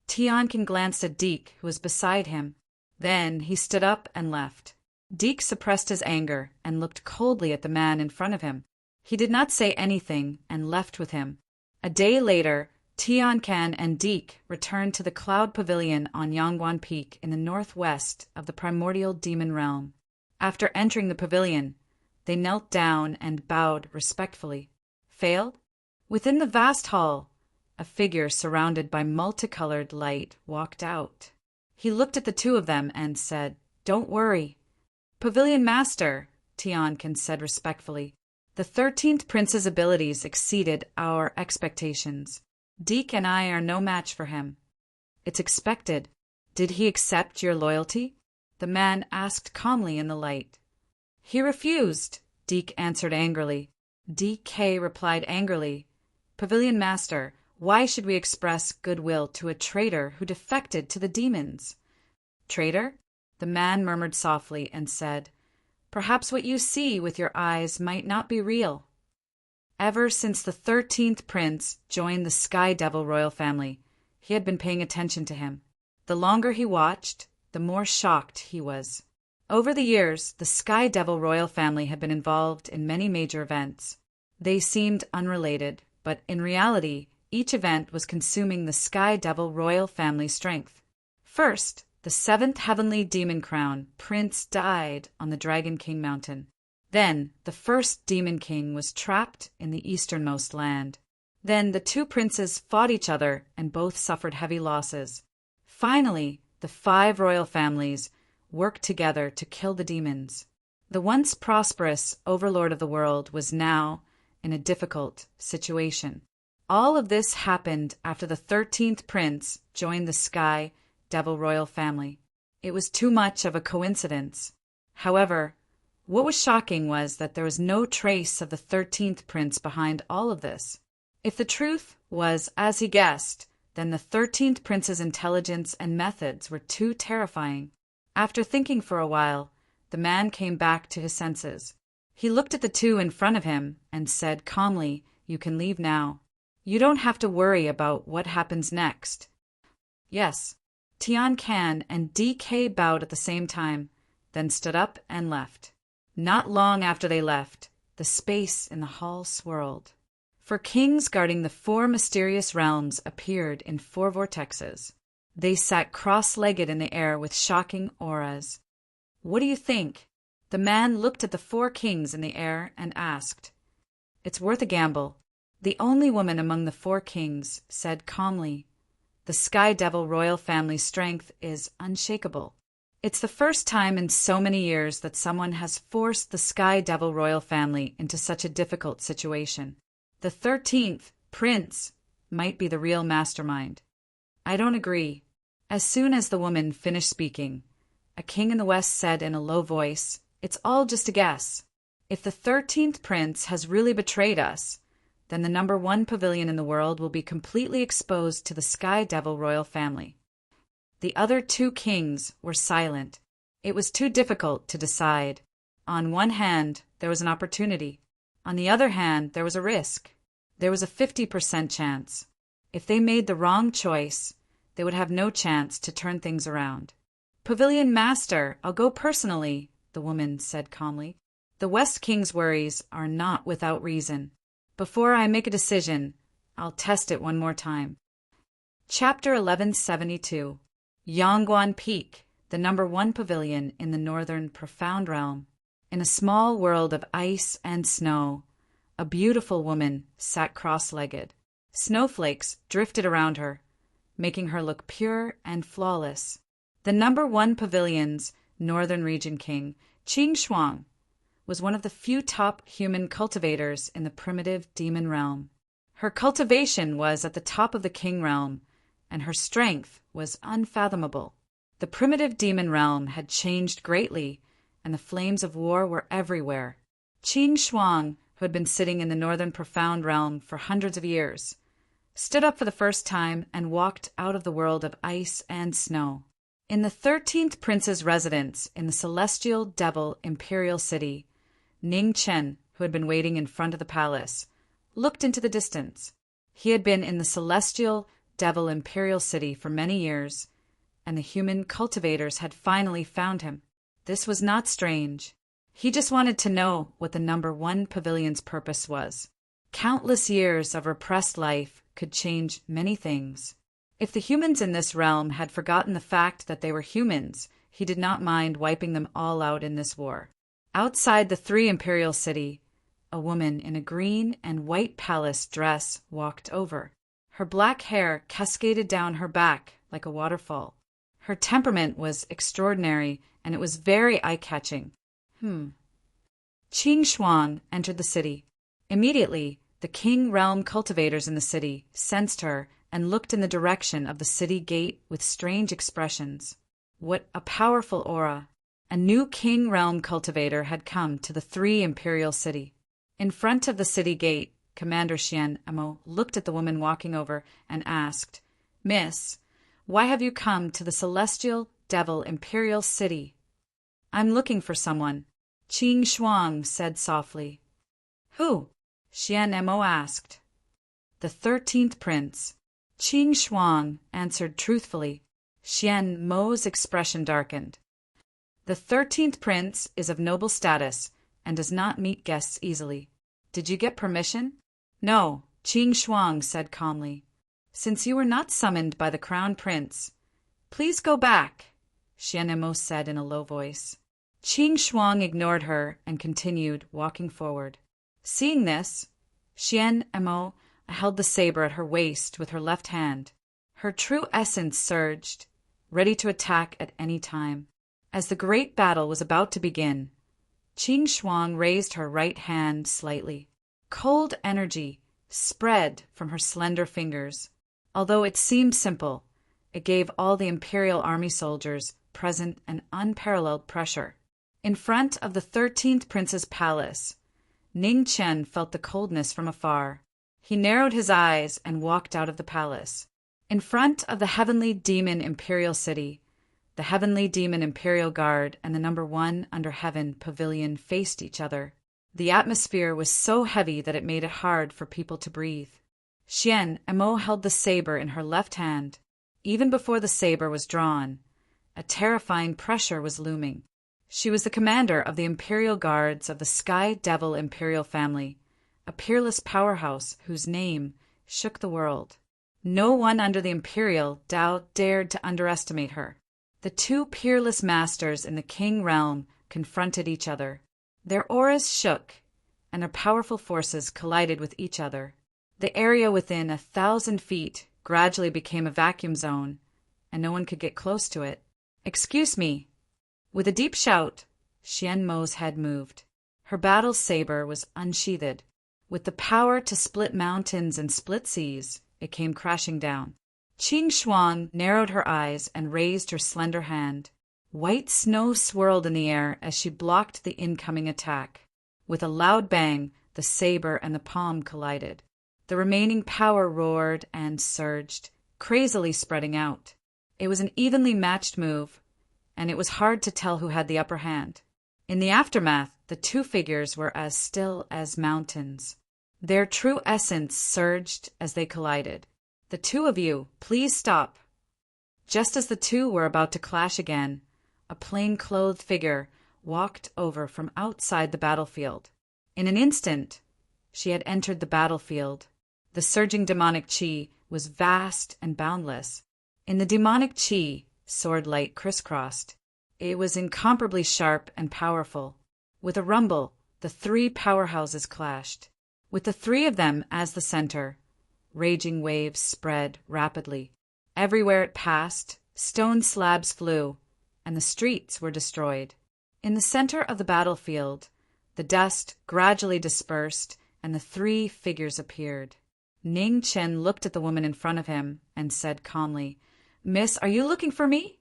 Tiancan glanced at Deke, who was beside him. Then he stood up and left. Deke suppressed his anger and looked coldly at the man in front of him. He did not say anything and left with him. A day later, Tiancan and Deke returned to the Cloud Pavilion on Yangguan Peak in the northwest of the primordial demon realm. After entering the pavilion, they knelt down and bowed respectfully. Failed? Within the vast hall, a figure surrounded by multicolored light walked out. He looked at the two of them and said, "Don't worry." "Pavilion Master," Tiancan said respectfully, "the 13th Prince's abilities exceeded our expectations. Deke and I are no match for him." "It's expected. Did he accept your loyalty?" the man asked calmly in the light. "He refused," Deke answered angrily. DK replied angrily, "Pavilion Master, why should we express goodwill to a traitor who defected to the demons?" "Traitor?" the man murmured softly and said, "Perhaps what you see with your eyes might not be real." Ever since the 13th Prince joined the Sky Devil royal family, he had been paying attention to him. The longer he watched, the more shocked he was. Over the years, the Sky Devil royal family had been involved in many major events. They seemed unrelated, but in reality, each event was consuming the Sky Devil royal family strength. First, the 7th Heavenly Demon Crown Prince died on the Dragon King Mountain. Then, the first Demon King was trapped in the easternmost land. Then, the two princes fought each other and both suffered heavy losses. Finally, the 5 royal families worked together to kill the demons. The once prosperous overlord of the world was now in a difficult situation. All of this happened after the 13th Prince joined the Sky Devil royal family. It was too much of a coincidence. However, what was shocking was that there was no trace of the 13th Prince behind all of this. If the truth was as he guessed, then the 13th Prince's intelligence and methods were too terrifying. After thinking for a while, the man came back to his senses. He looked at the two in front of him and said calmly, "You can leave now. You don't have to worry about what happens next." "Yes." Tiancan and DK bowed at the same time, then stood up and left. Not long after they left, the space in the hall swirled. 4 kings guarding the 4 mysterious realms appeared in 4 vortexes. They sat cross-legged in the air with shocking auras. "What do you think?" The man looked at the 4 kings in the air and asked. "It's worth a gamble." The only woman among the 4 kings said calmly, "The Sky Devil royal family strength is unshakable." It's the first time in so many years that someone has forced the Sky Devil royal family into such a difficult situation. The 13th Prince might be the real mastermind. "I don't agree." As soon as the woman finished speaking, a king in the west said in a low voice, "It's all just a guess. If the 13th Prince has really betrayed us, then the number 1 pavilion in the world will be completely exposed to the Sky Devil royal family." The other 2 kings were silent. It was too difficult to decide. On one hand, there was an opportunity. On the other hand, there was a risk. There was a 50% chance. If they made the wrong choice, they would have no chance to turn things around. "Pavilion Master, I'll go personally," the woman said calmly. "The West King's worries are not without reason. Before I make a decision, I'll test it one more time." Chapter 1172. Yangguan Peak, the number 1 pavilion in the northern profound realm. In a small world of ice and snow, a beautiful woman sat cross-legged. Snowflakes drifted around her. making her look pure and flawless. The number 1 pavilion's northern region king, Qing Shuang, was one of the few top human cultivators in the primitive demon realm. Her cultivation was at the top of the king realm, and her strength was unfathomable. The primitive demon realm had changed greatly, and the flames of war were everywhere. Qing Shuang, who had been sitting in the northern profound realm for hundreds of years, stood up for the first time and walked out of the world of ice and snow. In the 13th prince's residence in the celestial devil imperial city, Ning Chen, who had been waiting in front of the palace, looked into the distance. He had been in the celestial devil imperial city for many years, and the human cultivators had finally found him. This was not strange. He just wanted to know what the number 1 pavilion's purpose was. Countless years of repressed life could change many things. If the humans in this realm had forgotten the fact that they were humans, he did not mind wiping them all out in this war. Outside the 3 imperial city, a woman in a green and white palace dress walked over. Her black hair cascaded down her back like a waterfall. Her temperament was extraordinary, and it was very eye-catching. Qing Shuang entered the city. Immediately, the king realm cultivators in the city sensed her and looked in the direction of the city gate with strange expressions. What a powerful aura! A new king realm cultivator had come to the 3 imperial city. In front of the city gate, Commander Xian Emo looked at the woman walking over and asked, "Miss, why have you come to the celestial devil imperial city?" "I'm looking for someone," Qing Shuang said softly. "Who?" Xian Emo asked. "The 13th prince." Qing Shuang answered truthfully. Xian Mo's expression darkened. "The 13th prince is of noble status and does not meet guests easily. Did you get permission?" "No," Qing Shuang said calmly. "Since you were not summoned by the crown prince, please go back," Xian Emo said in a low voice. Qing Shuang ignored her and continued walking forward. Seeing this, Xian Emo held the saber at her waist with her left hand. Her true essence surged, ready to attack at any time. As the great battle was about to begin, Qing Shuang raised her right hand slightly. Cold energy spread from her slender fingers. Although it seemed simple, it gave all the imperial army soldiers present an unparalleled pressure. In front of the 13th prince's palace, Ning Chen felt the coldness from afar. He narrowed his eyes and walked out of the palace. In front of the heavenly demon imperial city, the heavenly demon imperial guard and the number 1 under heaven pavilion faced each other. The atmosphere was so heavy that it made it hard for people to breathe. Xian Emo held the saber in her left hand. Even before the saber was drawn, a terrifying pressure was looming. She was the commander of the imperial guards of the Sky Devil imperial family, a peerless powerhouse whose name shook the world. No one under the imperial Dao dared to underestimate her. The 2 peerless masters in the king realm confronted each other. Their auras shook, and their powerful forces collided with each other. The area within 1,000 feet gradually became a vacuum zone, and no one could get close to it. "Excuse me." With a deep shout, Xian Mo's head moved. Her battle saber was unsheathed. With the power to split mountains and split seas, it came crashing down. Qing Shuang narrowed her eyes and raised her slender hand. White snow swirled in the air as she blocked the incoming attack. With a loud bang, the saber and the palm collided. The remaining power roared and surged, crazily spreading out. It was an evenly matched move, and it was hard to tell who had the upper hand. In the aftermath, the 2 figures were as still as mountains. Their true essence surged as they collided. "The 2 of you, please stop." Just as the 2 were about to clash again, a plain-clothed figure walked over from outside the battlefield. In an instant, she had entered the battlefield. The surging demonic chi was vast and boundless. In the demonic chi, sword-light crisscrossed. It was incomparably sharp and powerful. With a rumble, the 3 powerhouses clashed. With the 3 of them as the center, raging waves spread rapidly. Everywhere it passed, stone slabs flew, and the streets were destroyed. In the center of the battlefield, the dust gradually dispersed, and the three figures appeared. Ning Chen looked at the woman in front of him and said calmly, "Miss, are you looking for me?"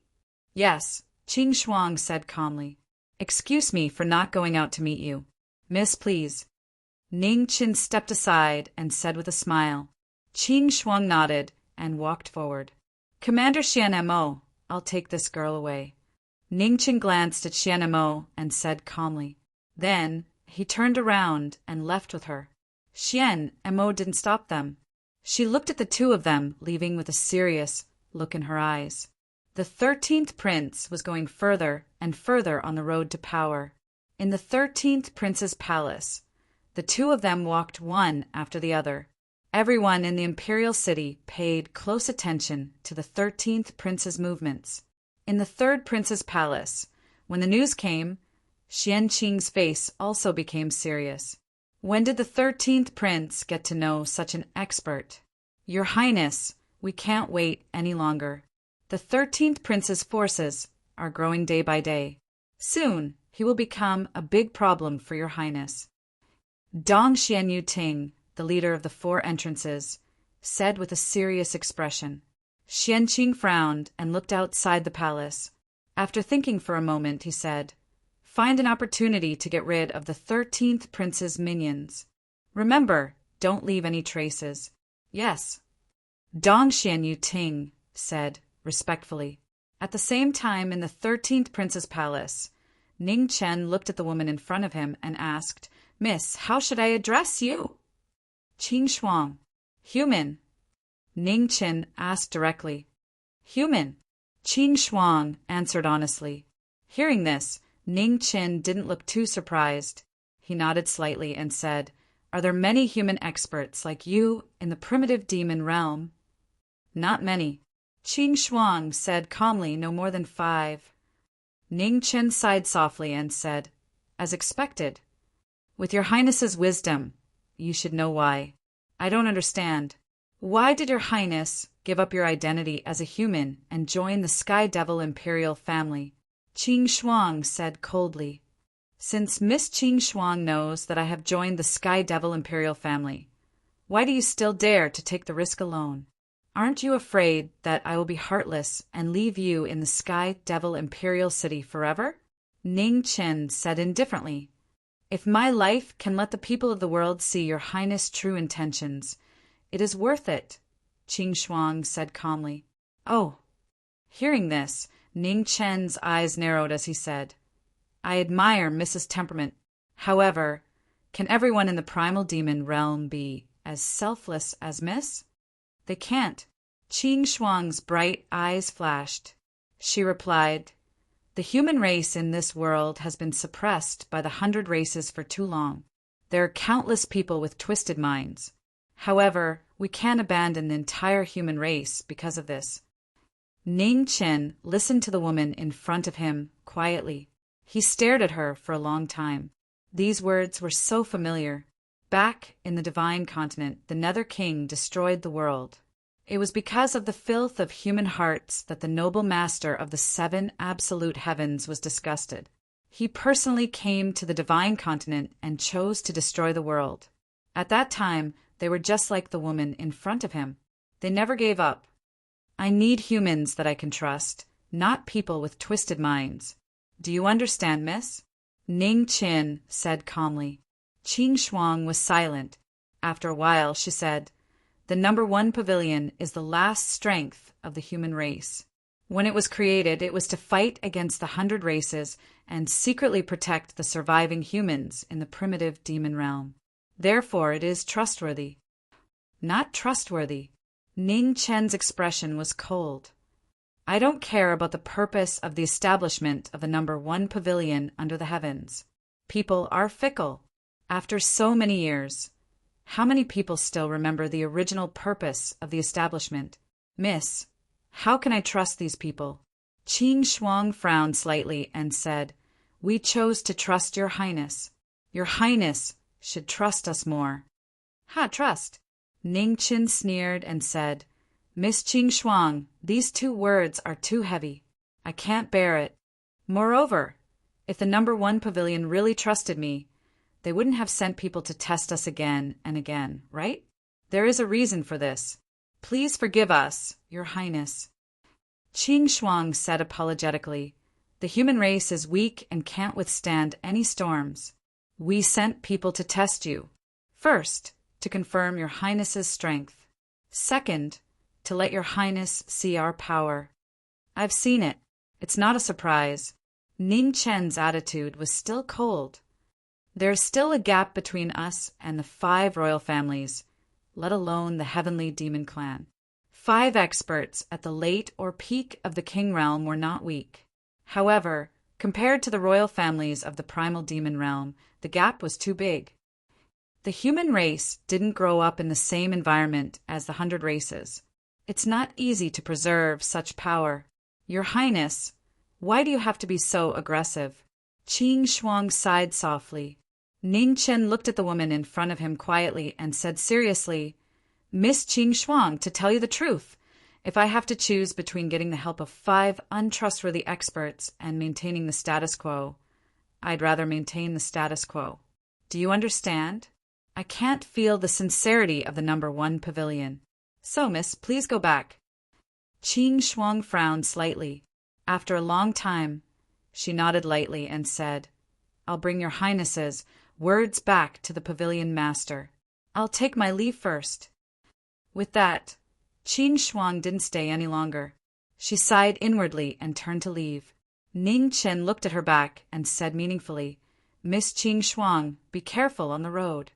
"Yes," Qing Shuang said calmly. "Excuse me for not going out to meet you. Miss, please." Ning Chen stepped aside and said with a smile. Qing Shuang nodded and walked forward. "Commander Xian Mo, I'll take this girl away." Ning Chen glanced at Xian Mo and said calmly. Then he turned around and left with her. Xian Mo didn't stop them. She looked at the two of them, leaving with a serious look in her eyes. The 13th prince was going further and further on the road to power. In the 13th prince's palace, the two of them walked one after the other. Everyone in the imperial city paid close attention to the 13th prince's movements. In the 3rd prince's palace, when the news came, Xian Qing's face also became serious. "When did the 13th prince get to know such an expert?" "Your Highness, we can't wait any longer. The 13th prince's forces are growing day by day. Soon he will become a big problem for your Highness." Dong Xianyu Ting, the leader of the 4 entrances, said with a serious expression. Xian Qing frowned and looked outside the palace. After thinking for a moment, he said, "Find an opportunity to get rid of the 13th prince's minions. Remember, don't leave any traces." "Yes." Dong Xianyu Ting said respectfully. At the same time, in the 13th prince's palace, Ning Chen looked at the woman in front of him and asked, "Miss, how should I address you?" "Qing Shuang." "Human?" Ning Chen asked directly. "Human," Qing Shuang answered honestly. Hearing this, Ning Chen didn't look too surprised. He nodded slightly and said, "Are there many human experts like you in the primitive demon realm?" "Not many." Qing Shuang said calmly, "No more than 5. Ning Chen sighed softly and said, "As expected. With your Highness's wisdom, you should know why." "I don't understand. Why did your Highness give up your identity as a human and join the Sky Devil Imperial family?" Qing Shuang said coldly. "Since Miss Qing Shuang knows that I have joined the Sky Devil Imperial family, why do you still dare to take the risk alone? Aren't you afraid that I will be heartless and leave you in the Sky Devil Imperial City forever?" Ning Chen said indifferently, "If my life can let the people of the world see your Highness' true intentions, it is worth it," Qing Shuang said calmly. "Oh." Hearing this, Ning Chen's eyes narrowed as he said, "I admire Mrs. Temperament. However, can everyone in the primal demon realm be as selfless as Miss?" "They can't." Qing Shuang's bright eyes flashed. She replied, "The human race in this world has been suppressed by the 100 races for too long. There are countless people with twisted minds. However, we can't abandon the entire human race because of this." Ning Chen listened to the woman in front of him quietly. He stared at her for a long time. These words were so familiar. Back in the Divine Continent, the Nether King destroyed the world. It was because of the filth of human hearts that the noble master of the 7 absolute heavens was disgusted. He personally came to the Divine Continent and chose to destroy the world. At that time, they were just like the woman in front of him. They never gave up. I need humans that I can trust, not people with twisted minds. Do you understand, Miss? Ning Chen said calmly. Qing Shuang was silent. After a while, she said, "The number 1 pavilion is the last strength of the human race. When it was created, it was to fight against the 100 races and secretly protect the surviving humans in the primitive demon realm. Therefore, it is trustworthy." "Not trustworthy." Ning Chen's expression was cold. "I don't care about the purpose of the establishment of the number 1 pavilion under the heavens. People are fickle. After so many years, how many people still remember the original purpose of the establishment? Miss, how can I trust these people?" Qing Shuang frowned slightly and said, "We chose to trust your Highness. Your Highness should trust us more." "Ha, trust." Ning Chen sneered and said, Miss Qing Shuang, these 2 words are too heavy. I can't bear it. Moreover, if the #1 pavilion really trusted me, they wouldn't have sent people to test us again and again, right? There is a reason for this. Please forgive us, Your Highness. Qing Shuang said apologetically, the human race is weak and can't withstand any storms. We sent people to test you. First, to confirm Your Highness's strength. Second, to let Your Highness see our power. I've seen it. It's not a surprise. Ning Chen's attitude was still cold. There's still a gap between us and the 5 royal families, let alone the heavenly demon clan. 5 experts at the late or peak of the king realm were not weak. However, compared to the royal families of the primal demon realm, the gap was too big. The human race didn't grow up in the same environment as the 100 races. It's not easy to preserve such power. Your Highness, why do you have to be so aggressive? Qing Shuang sighed softly. Ning Chen looked at the woman in front of him quietly and said seriously, Miss Qing Shuang, to tell you the truth, if I have to choose between getting the help of 5 untrustworthy experts and maintaining the status quo, I'd rather maintain the status quo. Do you understand? I can't feel the sincerity of the #1 pavilion. So, miss, please go back. Qing Shuang frowned slightly. After a long time, she nodded lightly and said, I'll bring Your Highness's words back to the pavilion master. I'll take my leave first. With that, Qing Shuang didn't stay any longer. She sighed inwardly and turned to leave. Ning Chen looked at her back and said meaningfully, Miss Qing Shuang, be careful on the road.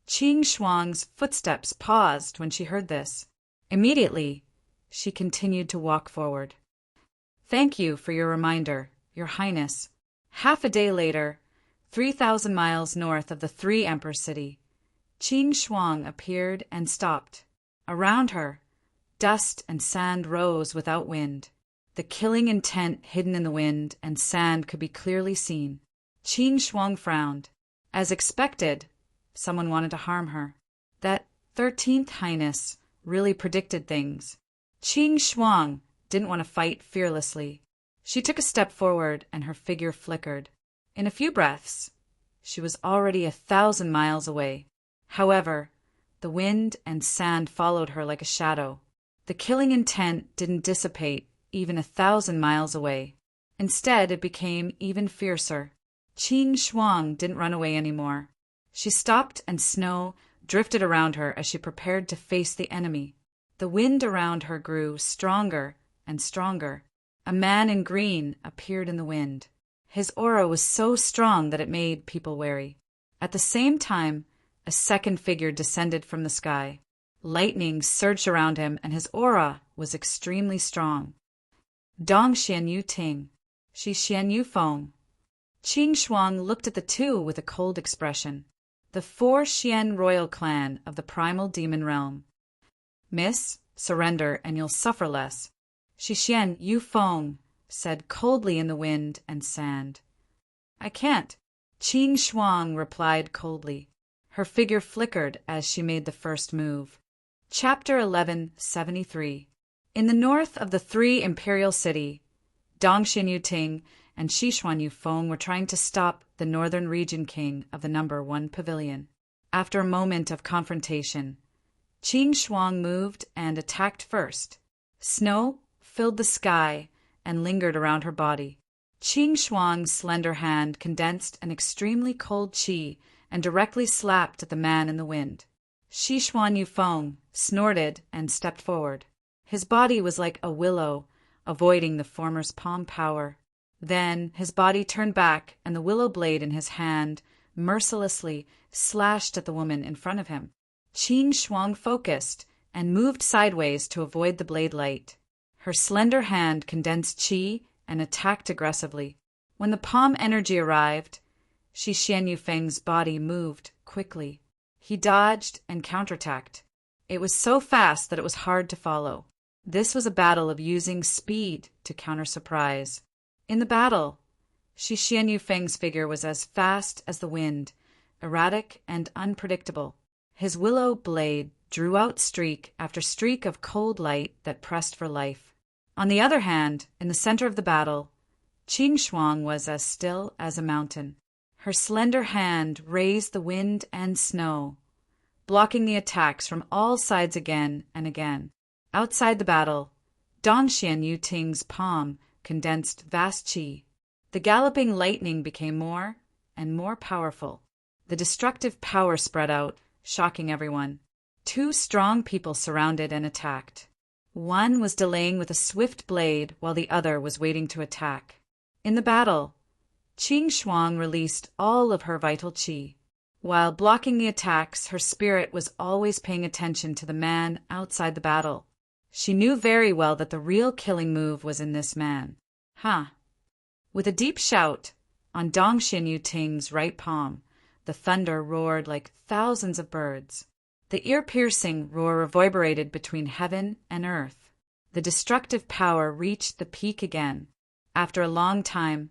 Qing Shuang's footsteps paused when she heard this. Immediately, she continued to walk forward. Thank you for your reminder, Your Highness. Half a day later, 3,000 miles north of the 3 Emperor City, Qing Shuang appeared and stopped. Around her, dust and sand rose without wind. The killing intent hidden in the wind and sand could be clearly seen. Qing Shuang frowned. As expected, someone wanted to harm her. That 13th Highness really predicted things. Qing Shuang didn't want to fight fearlessly. She took a step forward and her figure flickered. In a few breaths, she was already 1,000 miles away. However, the wind and sand followed her like a shadow. The killing intent didn't dissipate even 1,000 miles away. Instead, it became even fiercer. Qing Shuang didn't run away anymore. She stopped and snow drifted around her as she prepared to face the enemy. The wind around her grew stronger and stronger. A man in green appeared in the wind. His aura was so strong that it made people wary. At the same time, a second figure descended from the sky. Lightning surged around him, and his aura was extremely strong. Dong Xian Yu Ting, Shi Xian Yu Feng. Qing Shuang looked at the 2 with a cold expression. The 4 Xian royal clan of the primal demon realm. Miss, surrender and you'll suffer less, Shi Xian Yu Feng said coldly in the wind and sand. I can't, Qing Shuang replied coldly. Her figure flickered as she made the first move. Chapter 1173. In the north of the 3 imperial city, Dongxian Yuting and Xishuan Yufeng were trying to stop the northern region king of the #1 pavilion. After a moment of confrontation, Qing Shuang moved and attacked first. Snow filled the sky and lingered around her body. Qing Shuang's slender hand condensed an extremely cold qi and directly slapped at the man in the wind. Xishuan Yufeng snorted and stepped forward. His body was like a willow, avoiding the former's palm power. Then his body turned back, and the willow blade in his hand mercilessly slashed at the woman in front of him. Qing Shuang focused and moved sideways to avoid the blade light. Her slender hand condensed qi and attacked aggressively. When the palm energy arrived, Shi Xian Yufeng's body moved quickly. He dodged and counterattacked. It was so fast that it was hard to follow. This was a battle of using speed to counter surprise. In the battle, Shi Xian Yufeng's figure was as fast as the wind, erratic and unpredictable. His willow blade drew out streak after streak of cold light that pressed for life. On the other hand, in the center of the battle, Qing Shuang was as still as a mountain. Her slender hand raised the wind and snow, blocking the attacks from all sides again and again. Outside the battle, Dongxian Yuting's palm condensed vast qi. The galloping lightning became more and more powerful. The destructive power spread out, shocking everyone. Two strong people surrounded and attacked. One was delaying with a swift blade while the other was waiting to attack. In the battle, Qing Shuang released all of her vital qi. While blocking the attacks, her spirit was always paying attention to the man outside the battle. She knew very well that the real killing move was in this man. With a deep shout, on Dongxian Yuting's right palm, the thunder roared like thousands of birds. The ear-piercing roar reverberated between heaven and earth. The destructive power reached the peak again. After a long time,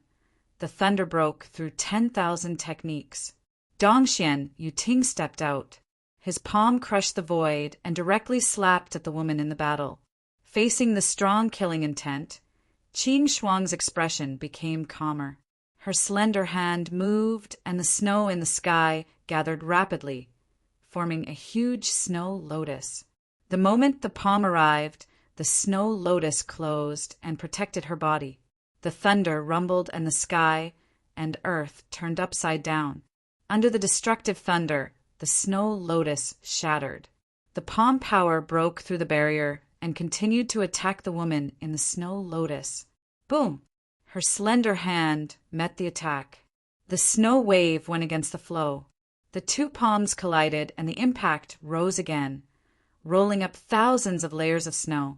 the thunder broke through 10,000 techniques. Dongxian Yuting stepped out. His palm crushed the void and directly slapped at the woman in the battle. Facing the strong killing intent, Qing Shuang's expression became calmer. Her slender hand moved, and the snow in the sky gathered rapidly, forming a huge snow lotus. The moment the palm arrived, the snow lotus closed and protected her body. The thunder rumbled, and the sky and earth turned upside down. Under the destructive thunder, the snow lotus shattered. The palm power broke through the barrier and continued to attack the woman in the snow lotus. Boom! Her slender hand met the attack. The snow wave went against the flow. The two palms collided, and the impact rose again, rolling up thousands of layers of snow.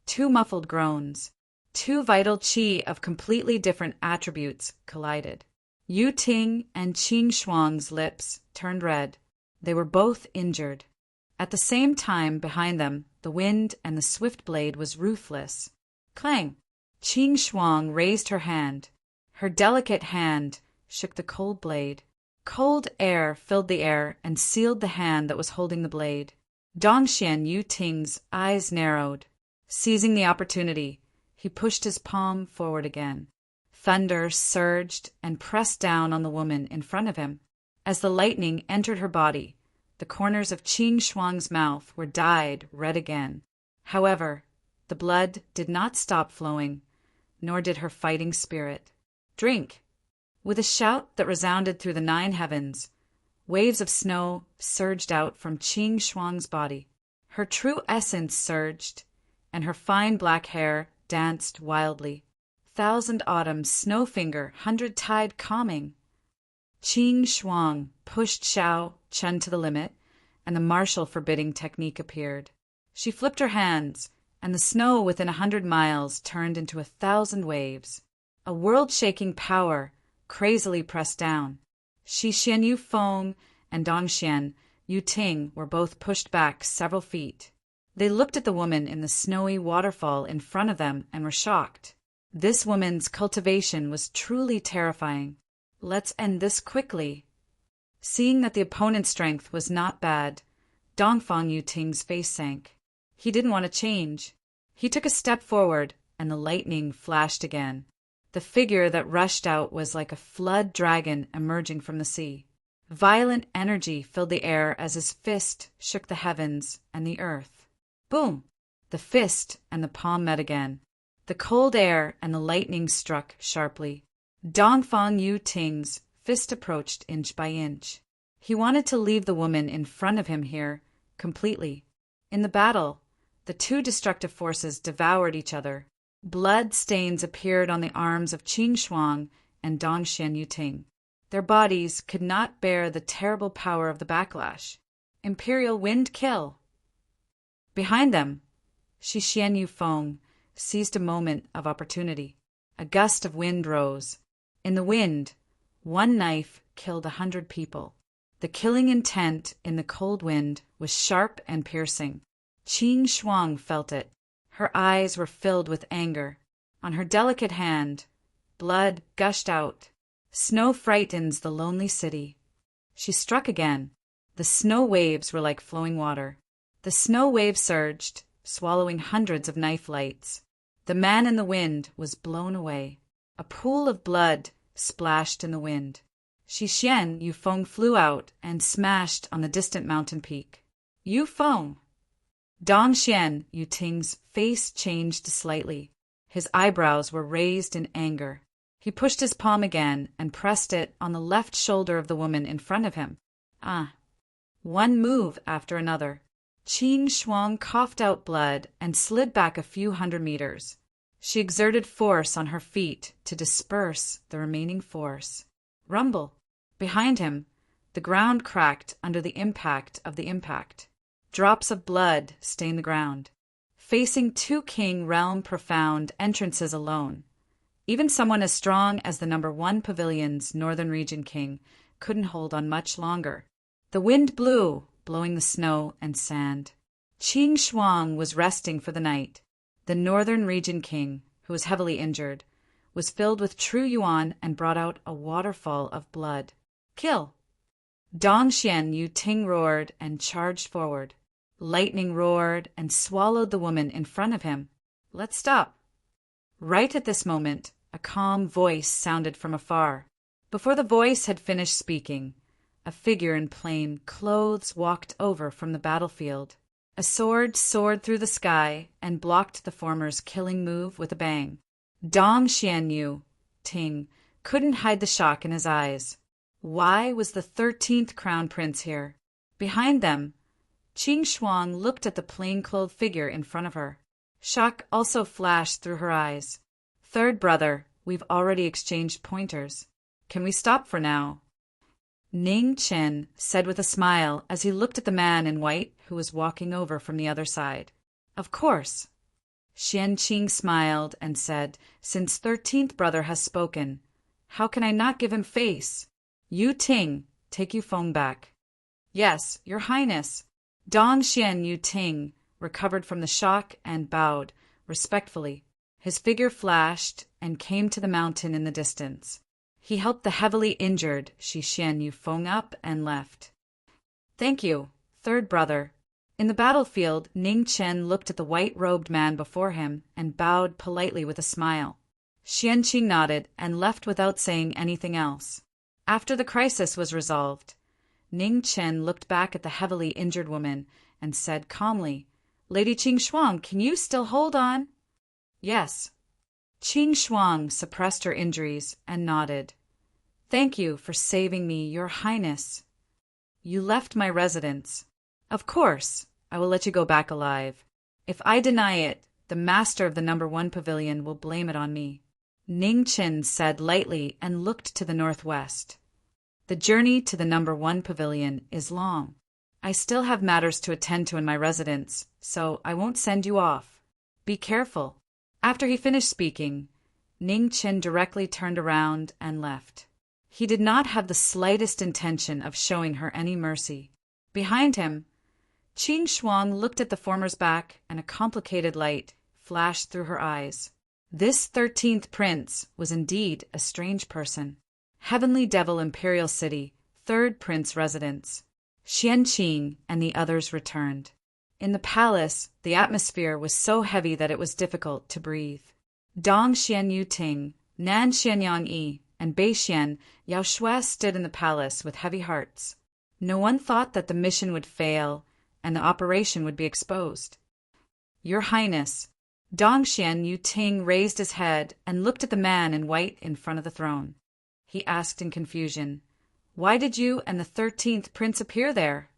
Two muffled groans. Two vital qi of completely different attributes collided. Yu Ting and Qing Shuang's lips turned red. They were both injured. At the same time, behind them, the wind and the swift blade was ruthless. Clang! Qing Shuang raised her hand. Her delicate hand shook the cold blade. Cold air filled the air and sealed the hand that was holding the blade. Dongxian Yuting's eyes narrowed. Seizing the opportunity, he pushed his palm forward again. Thunder surged and pressed down on the woman in front of him. As the lightning entered her body, the corners of Qing Shuang's mouth were dyed red again. However, the blood did not stop flowing, nor did her fighting spirit. Drink! With a shout that resounded through the 9 heavens, waves of snow surged out from Qing Shuang's body. Her true essence surged, and her fine black hair danced wildly. 1,000 autumns, snowfinger, 100-tide calming. Qing Shuang pushed Xiao Chen to the limit, and the martial forbidding technique appeared. She flipped her hands, and the snow within 100 miles turned into 1,000 waves. A world-shaking power crazily pressed down. Shi Xianyu Feng and Dongxian Yuting were both pushed back several feet. They looked at the woman in the snowy waterfall in front of them and were shocked. This woman's cultivation was truly terrifying. Let's end this quickly. Seeing that the opponent's strength was not bad, Dongfang Yuting's face sank. He didn't want to change. He took a step forward, and the lightning flashed again. The figure that rushed out was like a flood dragon emerging from the sea. Violent energy filled the air as his fist shook the heavens and the earth. Boom! The fist and the palm met again. The cold air and the lightning struck sharply. Dongfang Yuting's fist approached inch by inch. He wanted to leave the woman in front of him here completely. In the battle, the two destructive forces devoured each other. Blood stains appeared on the arms of Qing Shuang and Dongxian Yuting. Their bodies could not bear the terrible power of the backlash. Imperial wind kill! Behind them, Shi Xianyu Feng seized a moment of opportunity. A gust of wind rose. In the wind, one knife killed 100 people. The killing intent in the cold wind was sharp and piercing. Qing Shuang felt it. Her eyes were filled with anger. On her delicate hand, blood gushed out. Snow frightens the lonely city. She struck again. The snow waves were like flowing water. The snow waves surged, swallowing hundreds of knife lights. The man in the wind was blown away. A pool of blood splashed in the wind. Xian Yufeng flew out and smashed on the distant mountain peak. Yufeng! Dongxian Yuting's face changed slightly. His eyebrows were raised in anger. He pushed his palm again and pressed it on the left shoulder of the woman in front of him. One move after another. Qing Shuang coughed out blood and slid back a few hundred meters. She exerted force on her feet to disperse the remaining force. Rumble! Behind him, the ground cracked under the impact of the impact. Drops of blood stained the ground. Facing two king realm profound entrances alone, even someone as strong as the number 1 pavilion's northern region king couldn't hold on much longer. The wind blew, blowing the snow and sand. Qing Shuang was resting for the night. The northern region king, who was heavily injured, was filled with true yuan and brought out a waterfall of blood. Kill! Dongxian Yuting roared and charged forward. Lightning roared and swallowed the woman in front of him. Let's stop. Right at this moment, a calm voice sounded from afar. Before the voice had finished speaking, a figure in plain clothes walked over from the battlefield. A sword soared through the sky and blocked the former's killing move with a bang. Dongxian Yuting couldn't hide the shock in his eyes. Why was the 13th crown prince here? Behind them, Qing Shuang looked at the plain-clothed figure in front of her. Shock also flashed through her eyes. Third brother, we've already exchanged pointers. Can we stop for now? Ning Chen said with a smile as he looked at the man in white who was walking over from the other side. Of course. Xian Qing smiled and said, since 13th brother has spoken, how can I not give him face? Yu Ting, take Yufeng back. Yes, your highness. Dongxian Yuting recovered from the shock and bowed respectfully. His figure flashed and came to the mountain in the distance. He helped the heavily injured Xian Yufeng up and left. Thank you, third brother. In the battlefield, Ning Chen looked at the white-robed man before him and bowed politely with a smile. Xian Qing nodded and left without saying anything else. After the crisis was resolved, Ning Chen looked back at the heavily injured woman and said calmly, Lady Qing Shuang, can you still hold on? Yes. Qing Shuang suppressed her injuries and nodded. Thank you for saving me, your highness. You left my residence. Of course, I will let you go back alive. If I deny it, the master of the number 1 pavilion will blame it on me. Ning Chen said lightly and looked to the northwest. The journey to the number 1 pavilion is long. I still have matters to attend to in my residence, so I won't send you off. Be careful. After he finished speaking, Ning Chen directly turned around and left. He did not have the slightest intention of showing her any mercy. Behind him, Qing Shuang looked at the former's back, and a complicated light flashed through her eyes. This 13th prince was indeed a strange person. Heavenly Devil Imperial City, 3rd Prince Residence. Xian Qing and the others returned. In the palace, the atmosphere was so heavy that it was difficult to breathe. Dongxian Yuting, Nan Xianyang Yi, and Bei Xian Yao Shui stood in the palace with heavy hearts. No one thought that the mission would fail and the operation would be exposed. Your Highness, Dongxian Yuting raised his head and looked at the man in white in front of the throne. He asked in confusion, Why did you and the 13th prince appear there?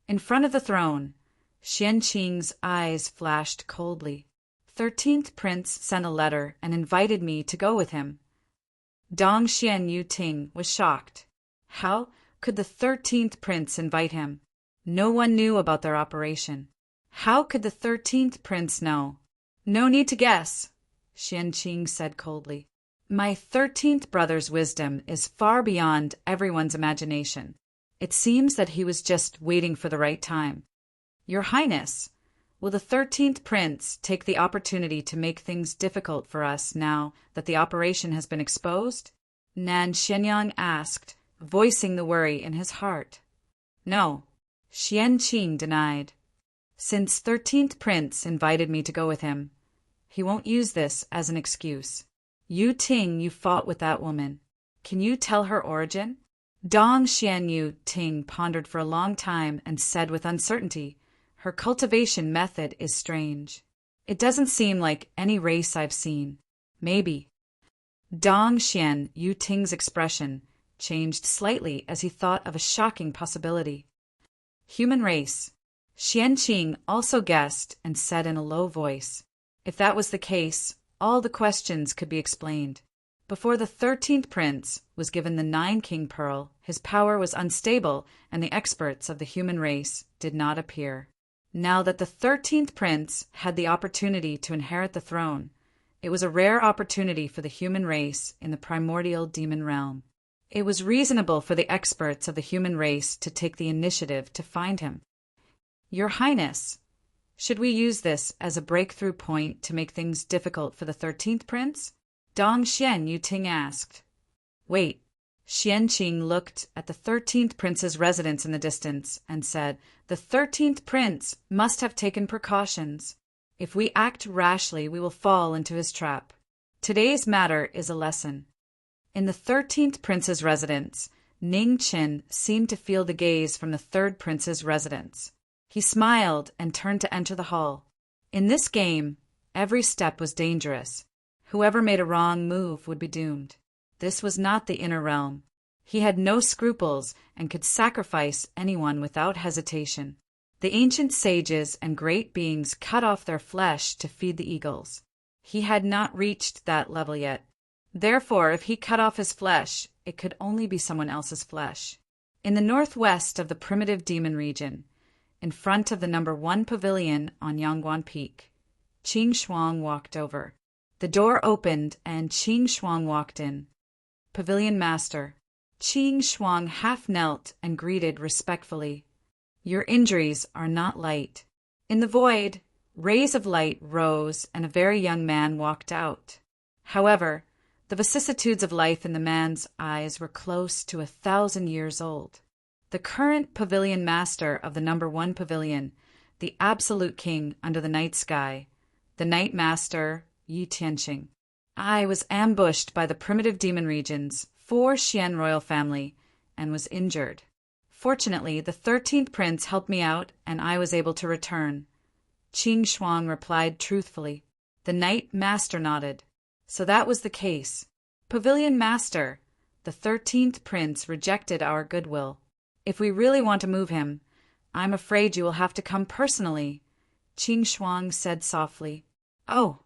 In front of the throne, Xian Qing's eyes flashed coldly. 13th prince sent a letter and invited me to go with him. Dongxian Yuting was shocked. How could the 13th prince invite him? No one knew about their operation. How could the 13th prince know? No need to guess, Xian Qing said coldly. My 13th brother's wisdom is far beyond everyone's imagination. It seems that he was just waiting for the right time. Your Highness, will the 13th prince take the opportunity to make things difficult for us now that the operation has been exposed? Nan Xianyang asked, voicing the worry in his heart. No, Xianqing denied. Since 13th Prince invited me to go with him, he won't use this as an excuse. Yu Ting, you fought with that woman. Can you tell her origin? Dong Xianyu Ting pondered for a long time and said with uncertainty, her cultivation method is strange. It doesn't seem like any race I've seen. Maybe. Dong Xian Yu Ting's expression changed slightly as he thought of a shocking possibility. Human race. Xianqing also guessed and said in a low voice. If that was the case, all the questions could be explained. Before the 13th Prince was given the 9-King Pearl, his power was unstable and the experts of the human race did not appear. Now that the 13th Prince had the opportunity to inherit the throne, it was a rare opportunity for the human race in the primordial demon realm. It was reasonable for the experts of the human race to take the initiative to find him. Your Highness, should we use this as a breakthrough point to make things difficult for the 13th Prince? Dong Xian Yu Ting asked. Wait. Xianqing looked at the 13th Prince's residence in the distance and said, the 13th Prince must have taken precautions. If we act rashly, we will fall into his trap. Today's matter is a lesson. In the 13th Prince's residence, Ning Qin seemed to feel the gaze from the 3rd Prince's residence. He smiled and turned to enter the hall. In this game, every step was dangerous. Whoever made a wrong move would be doomed. This was not the inner realm. He had no scruples and could sacrifice anyone without hesitation. The ancient sages and great beings cut off their flesh to feed the eagles. He had not reached that level yet. Therefore, if he cut off his flesh, it could only be someone else's flesh. In the northwest of the primitive demon region, in front of the number 1 pavilion on Yangguan Peak, Qing Shuang walked over. The door opened and Qing Shuang walked in. Pavilion Master. Qing Shuang half knelt and greeted respectfully. Your injuries are not light. In the void, rays of light rose and a very young man walked out. However, the vicissitudes of life in the man's eyes were close to 1,000 years old. The current Pavilion Master of the number 1 pavilion, the absolute king under the night sky, the Night Master, Yi Tianqing. I was ambushed by the primitive demon region's 4 Xian royal family and was injured. Fortunately, the 13th Prince helped me out and I was able to return. Qing Shuang replied truthfully. The Night Master nodded. So that was the case. Pavilion Master, the 13th Prince rejected our goodwill. If we really want to move him, I'm afraid you will have to come personally, Qing Shuang said softly. Oh.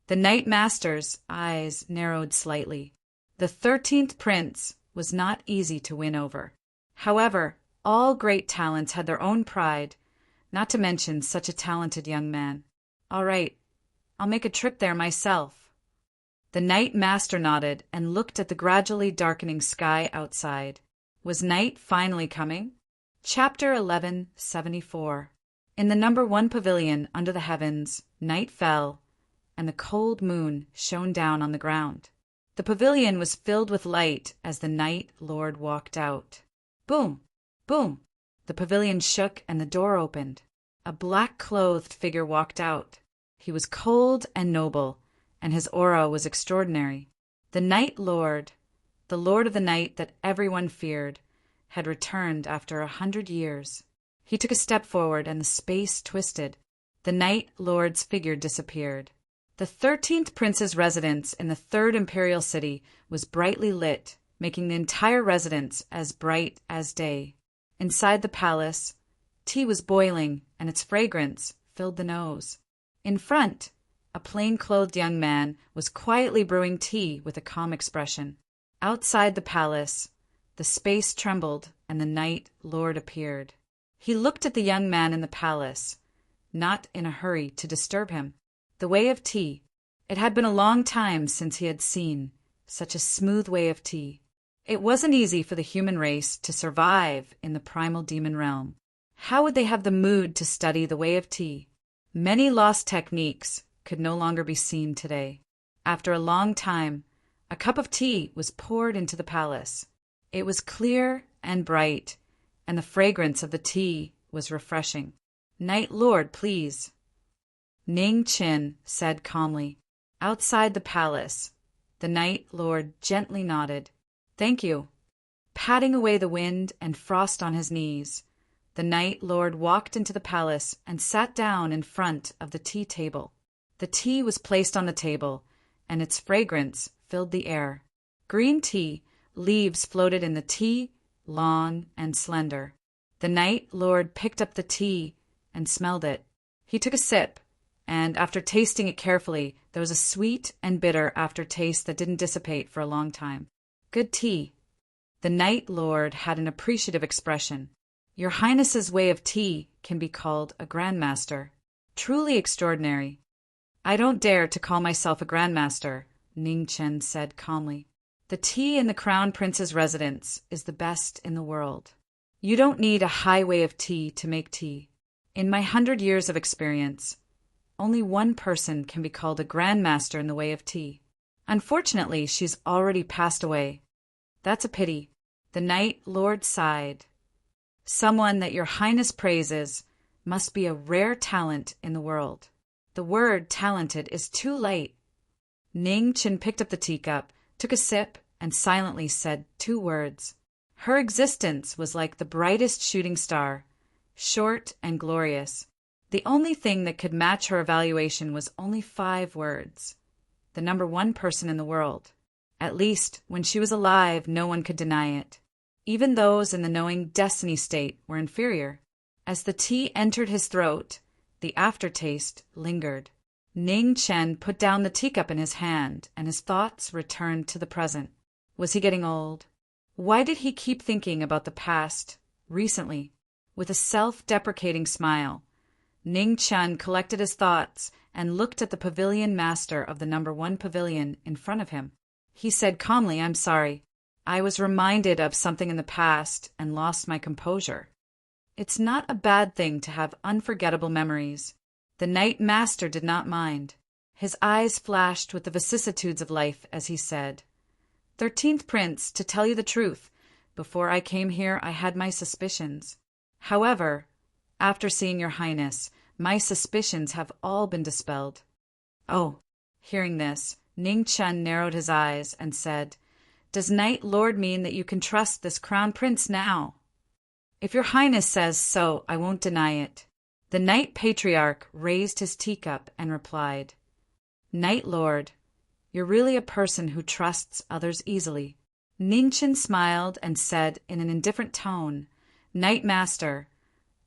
The Night Master's eyes narrowed slightly. The 13th Prince was not easy to win over. However, all great talents had their own pride, not to mention such a talented young man. All right, I'll make a trip there myself. The Night Master nodded and looked at the gradually darkening sky outside. Was night finally coming? Chapter 1174. In the number 1 pavilion under the heavens, night fell, and the cold moon shone down on the ground. The pavilion was filled with light as the Night Lord walked out. Boom! Boom! The pavilion shook and the door opened. A black-clothed figure walked out. He was cold and noble, and his aura was extraordinary. The Night Lord, the Lord of the Night that everyone feared, had returned after 100 years. He took a step forward and the space twisted. The Night Lord's figure disappeared. The 13th Prince's residence in the 3rd Imperial City was brightly lit, making the entire residence as bright as day. Inside the palace, tea was boiling and its fragrance filled the nose. In front, a plain-clothed young man was quietly brewing tea with a calm expression. Outside the palace, the space trembled and the Night Lord appeared. He looked at the young man in the palace, not in a hurry to disturb him. The way of tea. It had been a long time since he had seen such a smooth way of tea. It wasn't easy for the human race to survive in the primal demon realm. How would they have the mood to study the way of tea? Many lost techniques could no longer be seen today. After a long time, a cup of tea was poured into the palace. It was clear and bright, and the fragrance of the tea was refreshing. "Knight Lord, please." Ning Chin said calmly. Outside the palace, the Knight Lord gently nodded. "Thank you." Patting away the wind and frost on his knees, the Knight Lord walked into the palace and sat down in front of the tea table. The tea was placed on the table, and its fragrance filled the air. Green tea, leaves floated in the tea, long and slender. The Knight Lord picked up the tea and smelled it. He took a sip, and after tasting it carefully, there was a sweet and bitter aftertaste that didn't dissipate for a long time. "Good tea." The Knight Lord had an appreciative expression. "Your Highness's way of tea can be called a grandmaster. Truly extraordinary." "I don't dare to call myself a grandmaster," Ning Chen said calmly. "The tea in the Crown Prince's residence is the best in the world. You don't need a high way of tea to make tea. In my 100 years of experience, only one person can be called a grandmaster in the way of tea. Unfortunately, she's already passed away. That's a pity." The Knight Lord sighed. "Someone that your Highness praises must be a rare talent in the world." "The word talented is too light." Ning Chin picked up the teacup, took a sip, and silently said 2 words. Her existence was like the brightest shooting star, short and glorious. The only thing that could match her evaluation was only 5 words. The number 1 person in the world. At least, when she was alive, no one could deny it. Even those in the knowing destiny state were inferior. As the tea entered his throat, the aftertaste lingered. Ning Chen put down the teacup in his hand, and his thoughts returned to the present. Was he getting old? Why did he keep thinking about the past, recently? With a self-deprecating smile, Ning Chen collected his thoughts and looked at the pavilion master of the number 1 pavilion in front of him. He said calmly, "I'm sorry. I was reminded of something in the past and lost my composure." It's not a bad thing to have unforgettable memories. The Knight Master did not mind. His eyes flashed with the vicissitudes of life as he said, "13th Prince, to tell you the truth, before I came here I had my suspicions. However, after seeing your Highness, my suspicions have all been dispelled." "Oh." Hearing this, Ning Chen narrowed his eyes and said, "Does Knight Lord mean that you can trust this Crown Prince now?" "If your Highness says so, I won't deny it." The Knight Patriarch raised his teacup and replied, "Knight Lord, you're really a person who trusts others easily." Ning Chen smiled and said in an indifferent tone, "Knight Master,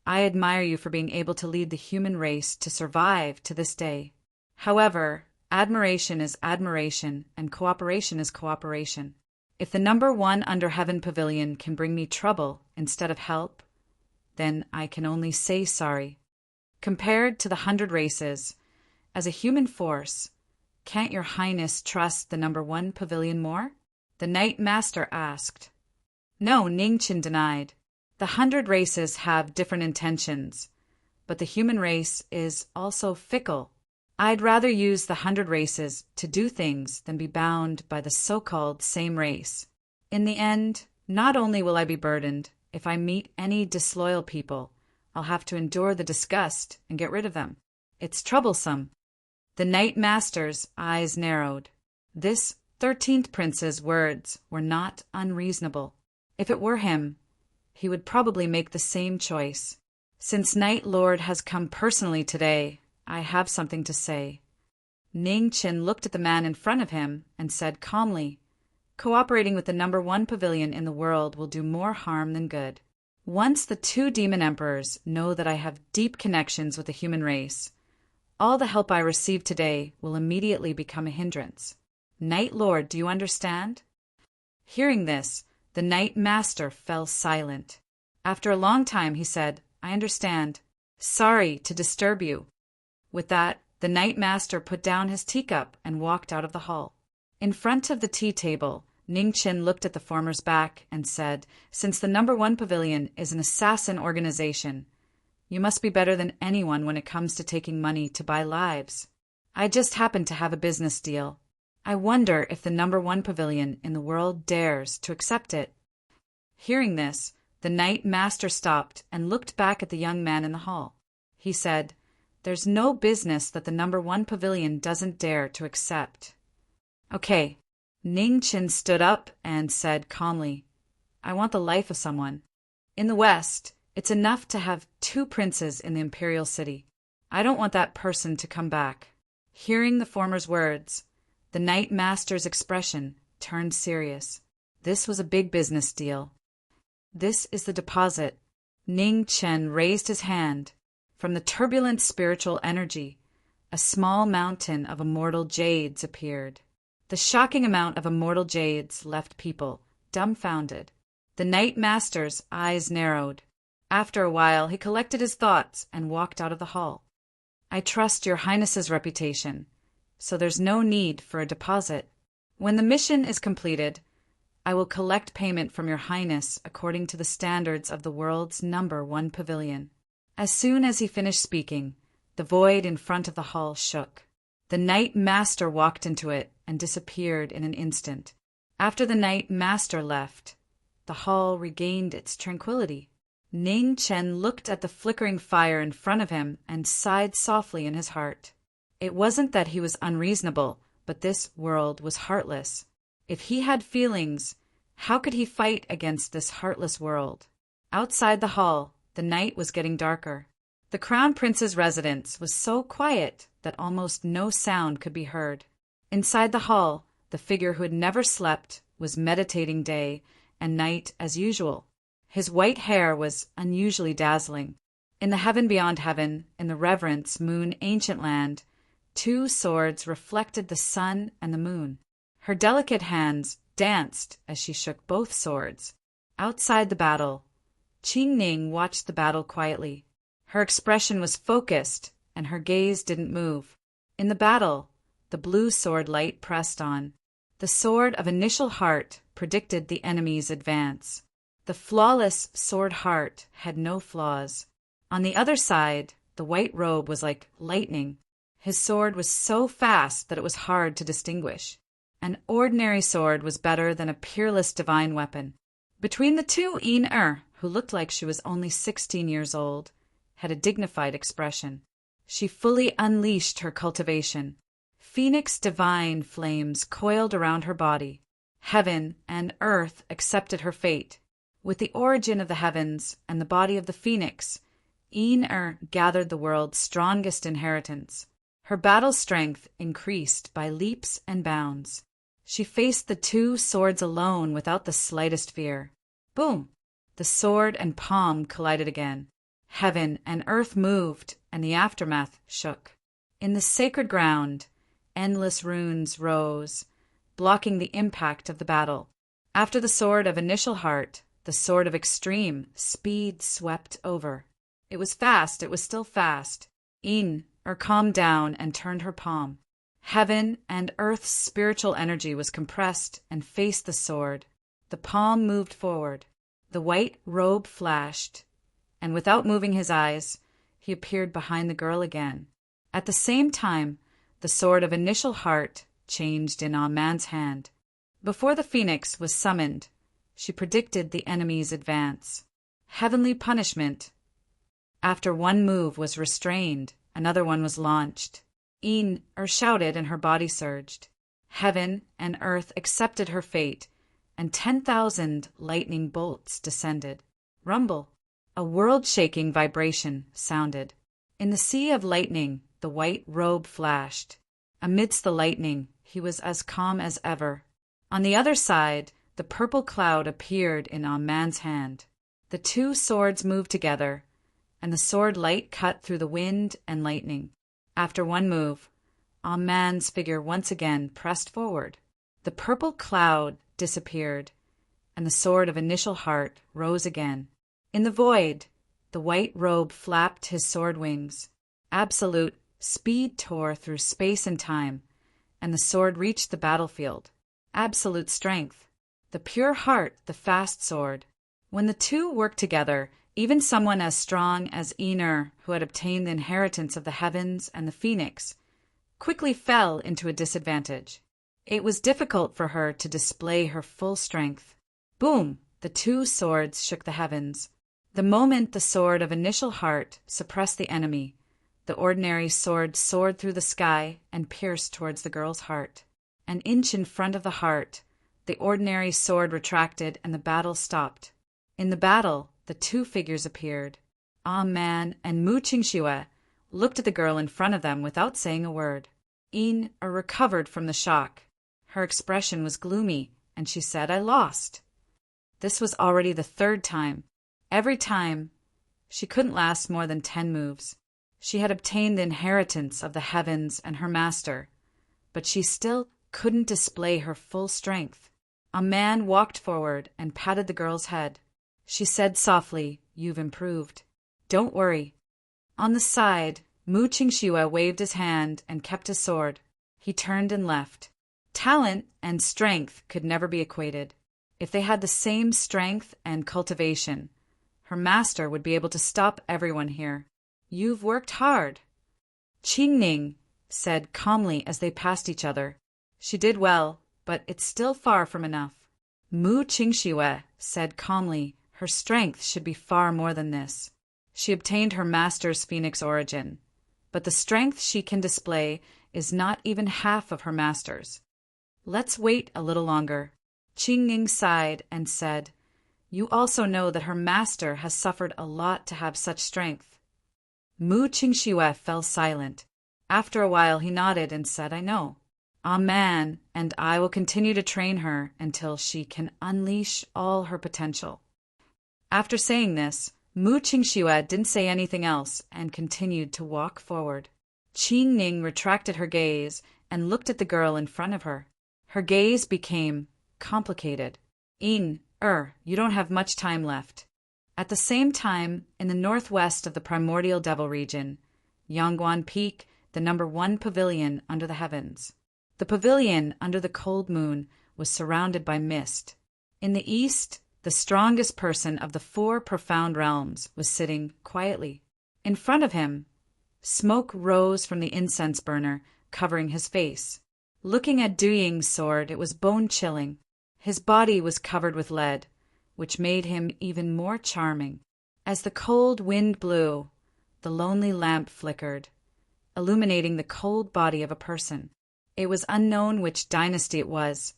I admire you for being able to lead the human race to survive to this day. However, admiration is admiration and cooperation is cooperation. If the number 1 under heaven pavilion can bring me trouble instead of help, then I can only say sorry. Compared to the 100 races, as a human force, can't your Highness trust the number 1 pavilion more?" the Knight Master asked. "No," Ning Chen denied. "The 100 races have different intentions, but the human race is also fickle. I'd rather use the 100 races to do things than be bound by the so-called same race. In the end, not only will I be burdened, if I meet any disloyal people, I'll have to endure the disgust and get rid of them. It's troublesome." The Knight Master's eyes narrowed. This 13th Prince's words were not unreasonable. If it were him, he would probably make the same choice. "Since Knight Lord has come personally today, I have something to say." Ning Chen looked at the man in front of him and said calmly, "Cooperating with the number 1 pavilion in the world will do more harm than good. Once the 2 demon emperors know that I have deep connections with the human race, all the help I receive today will immediately become a hindrance. Knight Lord, do you understand?" Hearing this, the Knight Master fell silent. After a long time, he said, "I understand. Sorry to disturb you." With that, the Knight Master put down his teacup and walked out of the hall. In front of the tea table, Ning Chen looked at the former's back and said, "Since the number 1 pavilion is an assassin organization, you must be better than anyone when it comes to taking money to buy lives. I just happen to have a business deal. I wonder if the number 1 pavilion in the world dares to accept it." Hearing this, The Knight Master stopped and looked back at the young man in the hall. He said, "There's no business that the number 1 pavilion doesn't dare to accept." "Okay." Ning Chen stood up and said calmly, "I want the life of someone. In the West, it's enough to have 2 princes in the imperial city. I don't want that person to come back." Hearing the former's words, the Knight Master's expression turned serious. This was a big business deal. "This is the deposit." Ning Chen raised his hand. From the turbulent spiritual energy, a small mountain of immortal jades appeared. The shocking amount of immortal jades left people dumbfounded. The Knight Master's eyes narrowed. After a while, he collected his thoughts and walked out of the hall. "I trust your Highness's reputation, so there's no need for a deposit. When the mission is completed, I will collect payment from your Highness according to the standards of the world's number 1 pavilion." As soon as he finished speaking, the void in front of the hall shook. The Knight Master walked into it and disappeared in an instant. After the Knight Master left, the hall regained its tranquility. Ning Chen looked at the flickering fire in front of him and sighed softly in his heart. It wasn't that he was unreasonable, but this world was heartless. If he had feelings, how could he fight against this heartless world? Outside the hall, the night was getting darker. The Crown Prince's residence was so quiet that almost no sound could be heard. Inside the hall, the figure who had never slept was meditating day and night as usual. His white hair was unusually dazzling. In the heaven beyond heaven, in the reverence moon ancient land, 2 swords reflected the sun and the moon. Her delicate hands danced as she shook both swords. Outside the battle, Qing Ning watched the battle quietly. Her expression was focused, and her gaze didn't move. In the battle, the blue sword light pressed on. The sword of initial heart predicted the enemy's advance. The flawless sword heart had no flaws. On the other side, the white robe was like lightning. His sword was so fast that it was hard to distinguish. An ordinary sword was better than a peerless divine weapon. Between the two, Yin who looked like she was only 16 years old, had a dignified expression. She fully unleashed her cultivation. Phoenix divine flames coiled around her body. Heaven and earth accepted her fate. With the origin of the heavens and the body of the phoenix, Yin gathered the world's strongest inheritance. Her battle strength increased by leaps and bounds. She faced the 2 swords alone without the slightest fear. Boom! The sword and palm collided again. Heaven and earth moved, and the aftermath shook. In the sacred ground, endless runes rose, blocking the impact of the battle. After the sword of initial heart, the sword of extreme speed swept over. It was fast, it was still fast. Yin calmed down and turned her palm. Heaven and earth's spiritual energy was compressed and faced the sword. The palm moved forward. The white robe flashed, and without moving his eyes, he appeared behind the girl again. At the same time, the sword of initial heart changed in Man's hand. Before the phoenix was summoned, she predicted the enemy's advance. Heavenly punishment. After one move was restrained, another one was launched. Yin shouted and her body surged. Heaven and earth accepted her fate, and 10,000 lightning bolts descended. Rumble. A world-shaking vibration sounded. In the sea of lightning, the white robe flashed. Amidst the lightning, he was as calm as ever. On the other side, the purple cloud appeared in Man's hand. The 2 swords moved together, and the sword light cut through the wind and lightning. After one move, Man's figure once again pressed forward. The purple cloud disappeared, and the sword of initial heart rose again. In the void, the white robe flapped his sword wings. Absolute speed tore through space and time, and the sword reached the battlefield. Absolute strength. The pure heart, the fast sword. When the 2 worked together, even someone as strong as Yin, who had obtained the inheritance of the heavens and the phoenix, quickly fell into a disadvantage. It was difficult for her to display her full strength. Boom! the two swords shook the heavens. The moment the sword of initial heart suppressed the enemy, the ordinary sword soared through the sky and pierced towards the girl's heart. An inch in front of the heart, the ordinary sword retracted and the battle stopped. In the battle, the two figures appeared. Man and Mu Qingxue looked at the girl in front of them without saying a word. Yin recovered from the shock. Her expression was gloomy, and she said, "I lost." This was already the third time. Every time, she couldn't last more than 10 moves. She had obtained the inheritance of the heavens and her master, but she still couldn't display her full strength. A man walked forward and patted the girl's head. She said softly, "You've improved. Don't worry." On the side, Mu Qingxue waved his hand and kept his sword. He turned and left. Talent and strength could never be equated. If they had the same strength and cultivation, her master would be able to stop everyone here. "You've worked hard," Qingning said calmly as they passed each other. "She did well, but it's still far from enough." Mu Qingxue said calmly, "Her strength should be far more than this. She obtained her master's phoenix origin, but the strength she can display is not even half of her master's. Let's wait a little longer." Qingning sighed and said, "You also know that her master has suffered a lot to have such strength." Mu Qingxue fell silent. After a while he nodded and said, "I know. Man, and I will continue to train her until she can unleash all her potential." After saying this, Mu Qingxue didn't say anything else and continued to walk forward. Qingning retracted her gaze and looked at the girl in front of her. Her gaze became complicated. "Yin, you don't have much time left." At the same time, in the northwest of the primordial devil region, Yangguan Peak, the #1 pavilion under the heavens. The pavilion under the cold moon was surrounded by mist. In the east, the strongest person of the 4 profound realms was sitting quietly. In front of him, smoke rose from the incense burner, covering his face. Looking at Du Ying's sword, it was bone-chilling. His body was covered with lead, which made him even more charming. As the cold wind blew, the lonely lamp flickered, illuminating the cold body of a person. It was unknown which dynasty it was,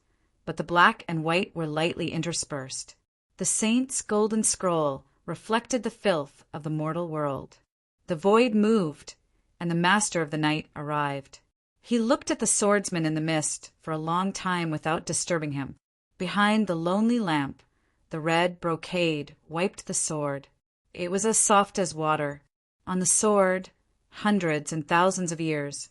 but the black and white were lightly interspersed. The saint's golden scroll reflected the filth of the mortal world. The void moved, and the master of the night arrived. He looked at the swordsman in the mist for a long time without disturbing him. Behind the lonely lamp, the red brocade wiped the sword. It was as soft as water. On the sword, hundreds and thousands of years,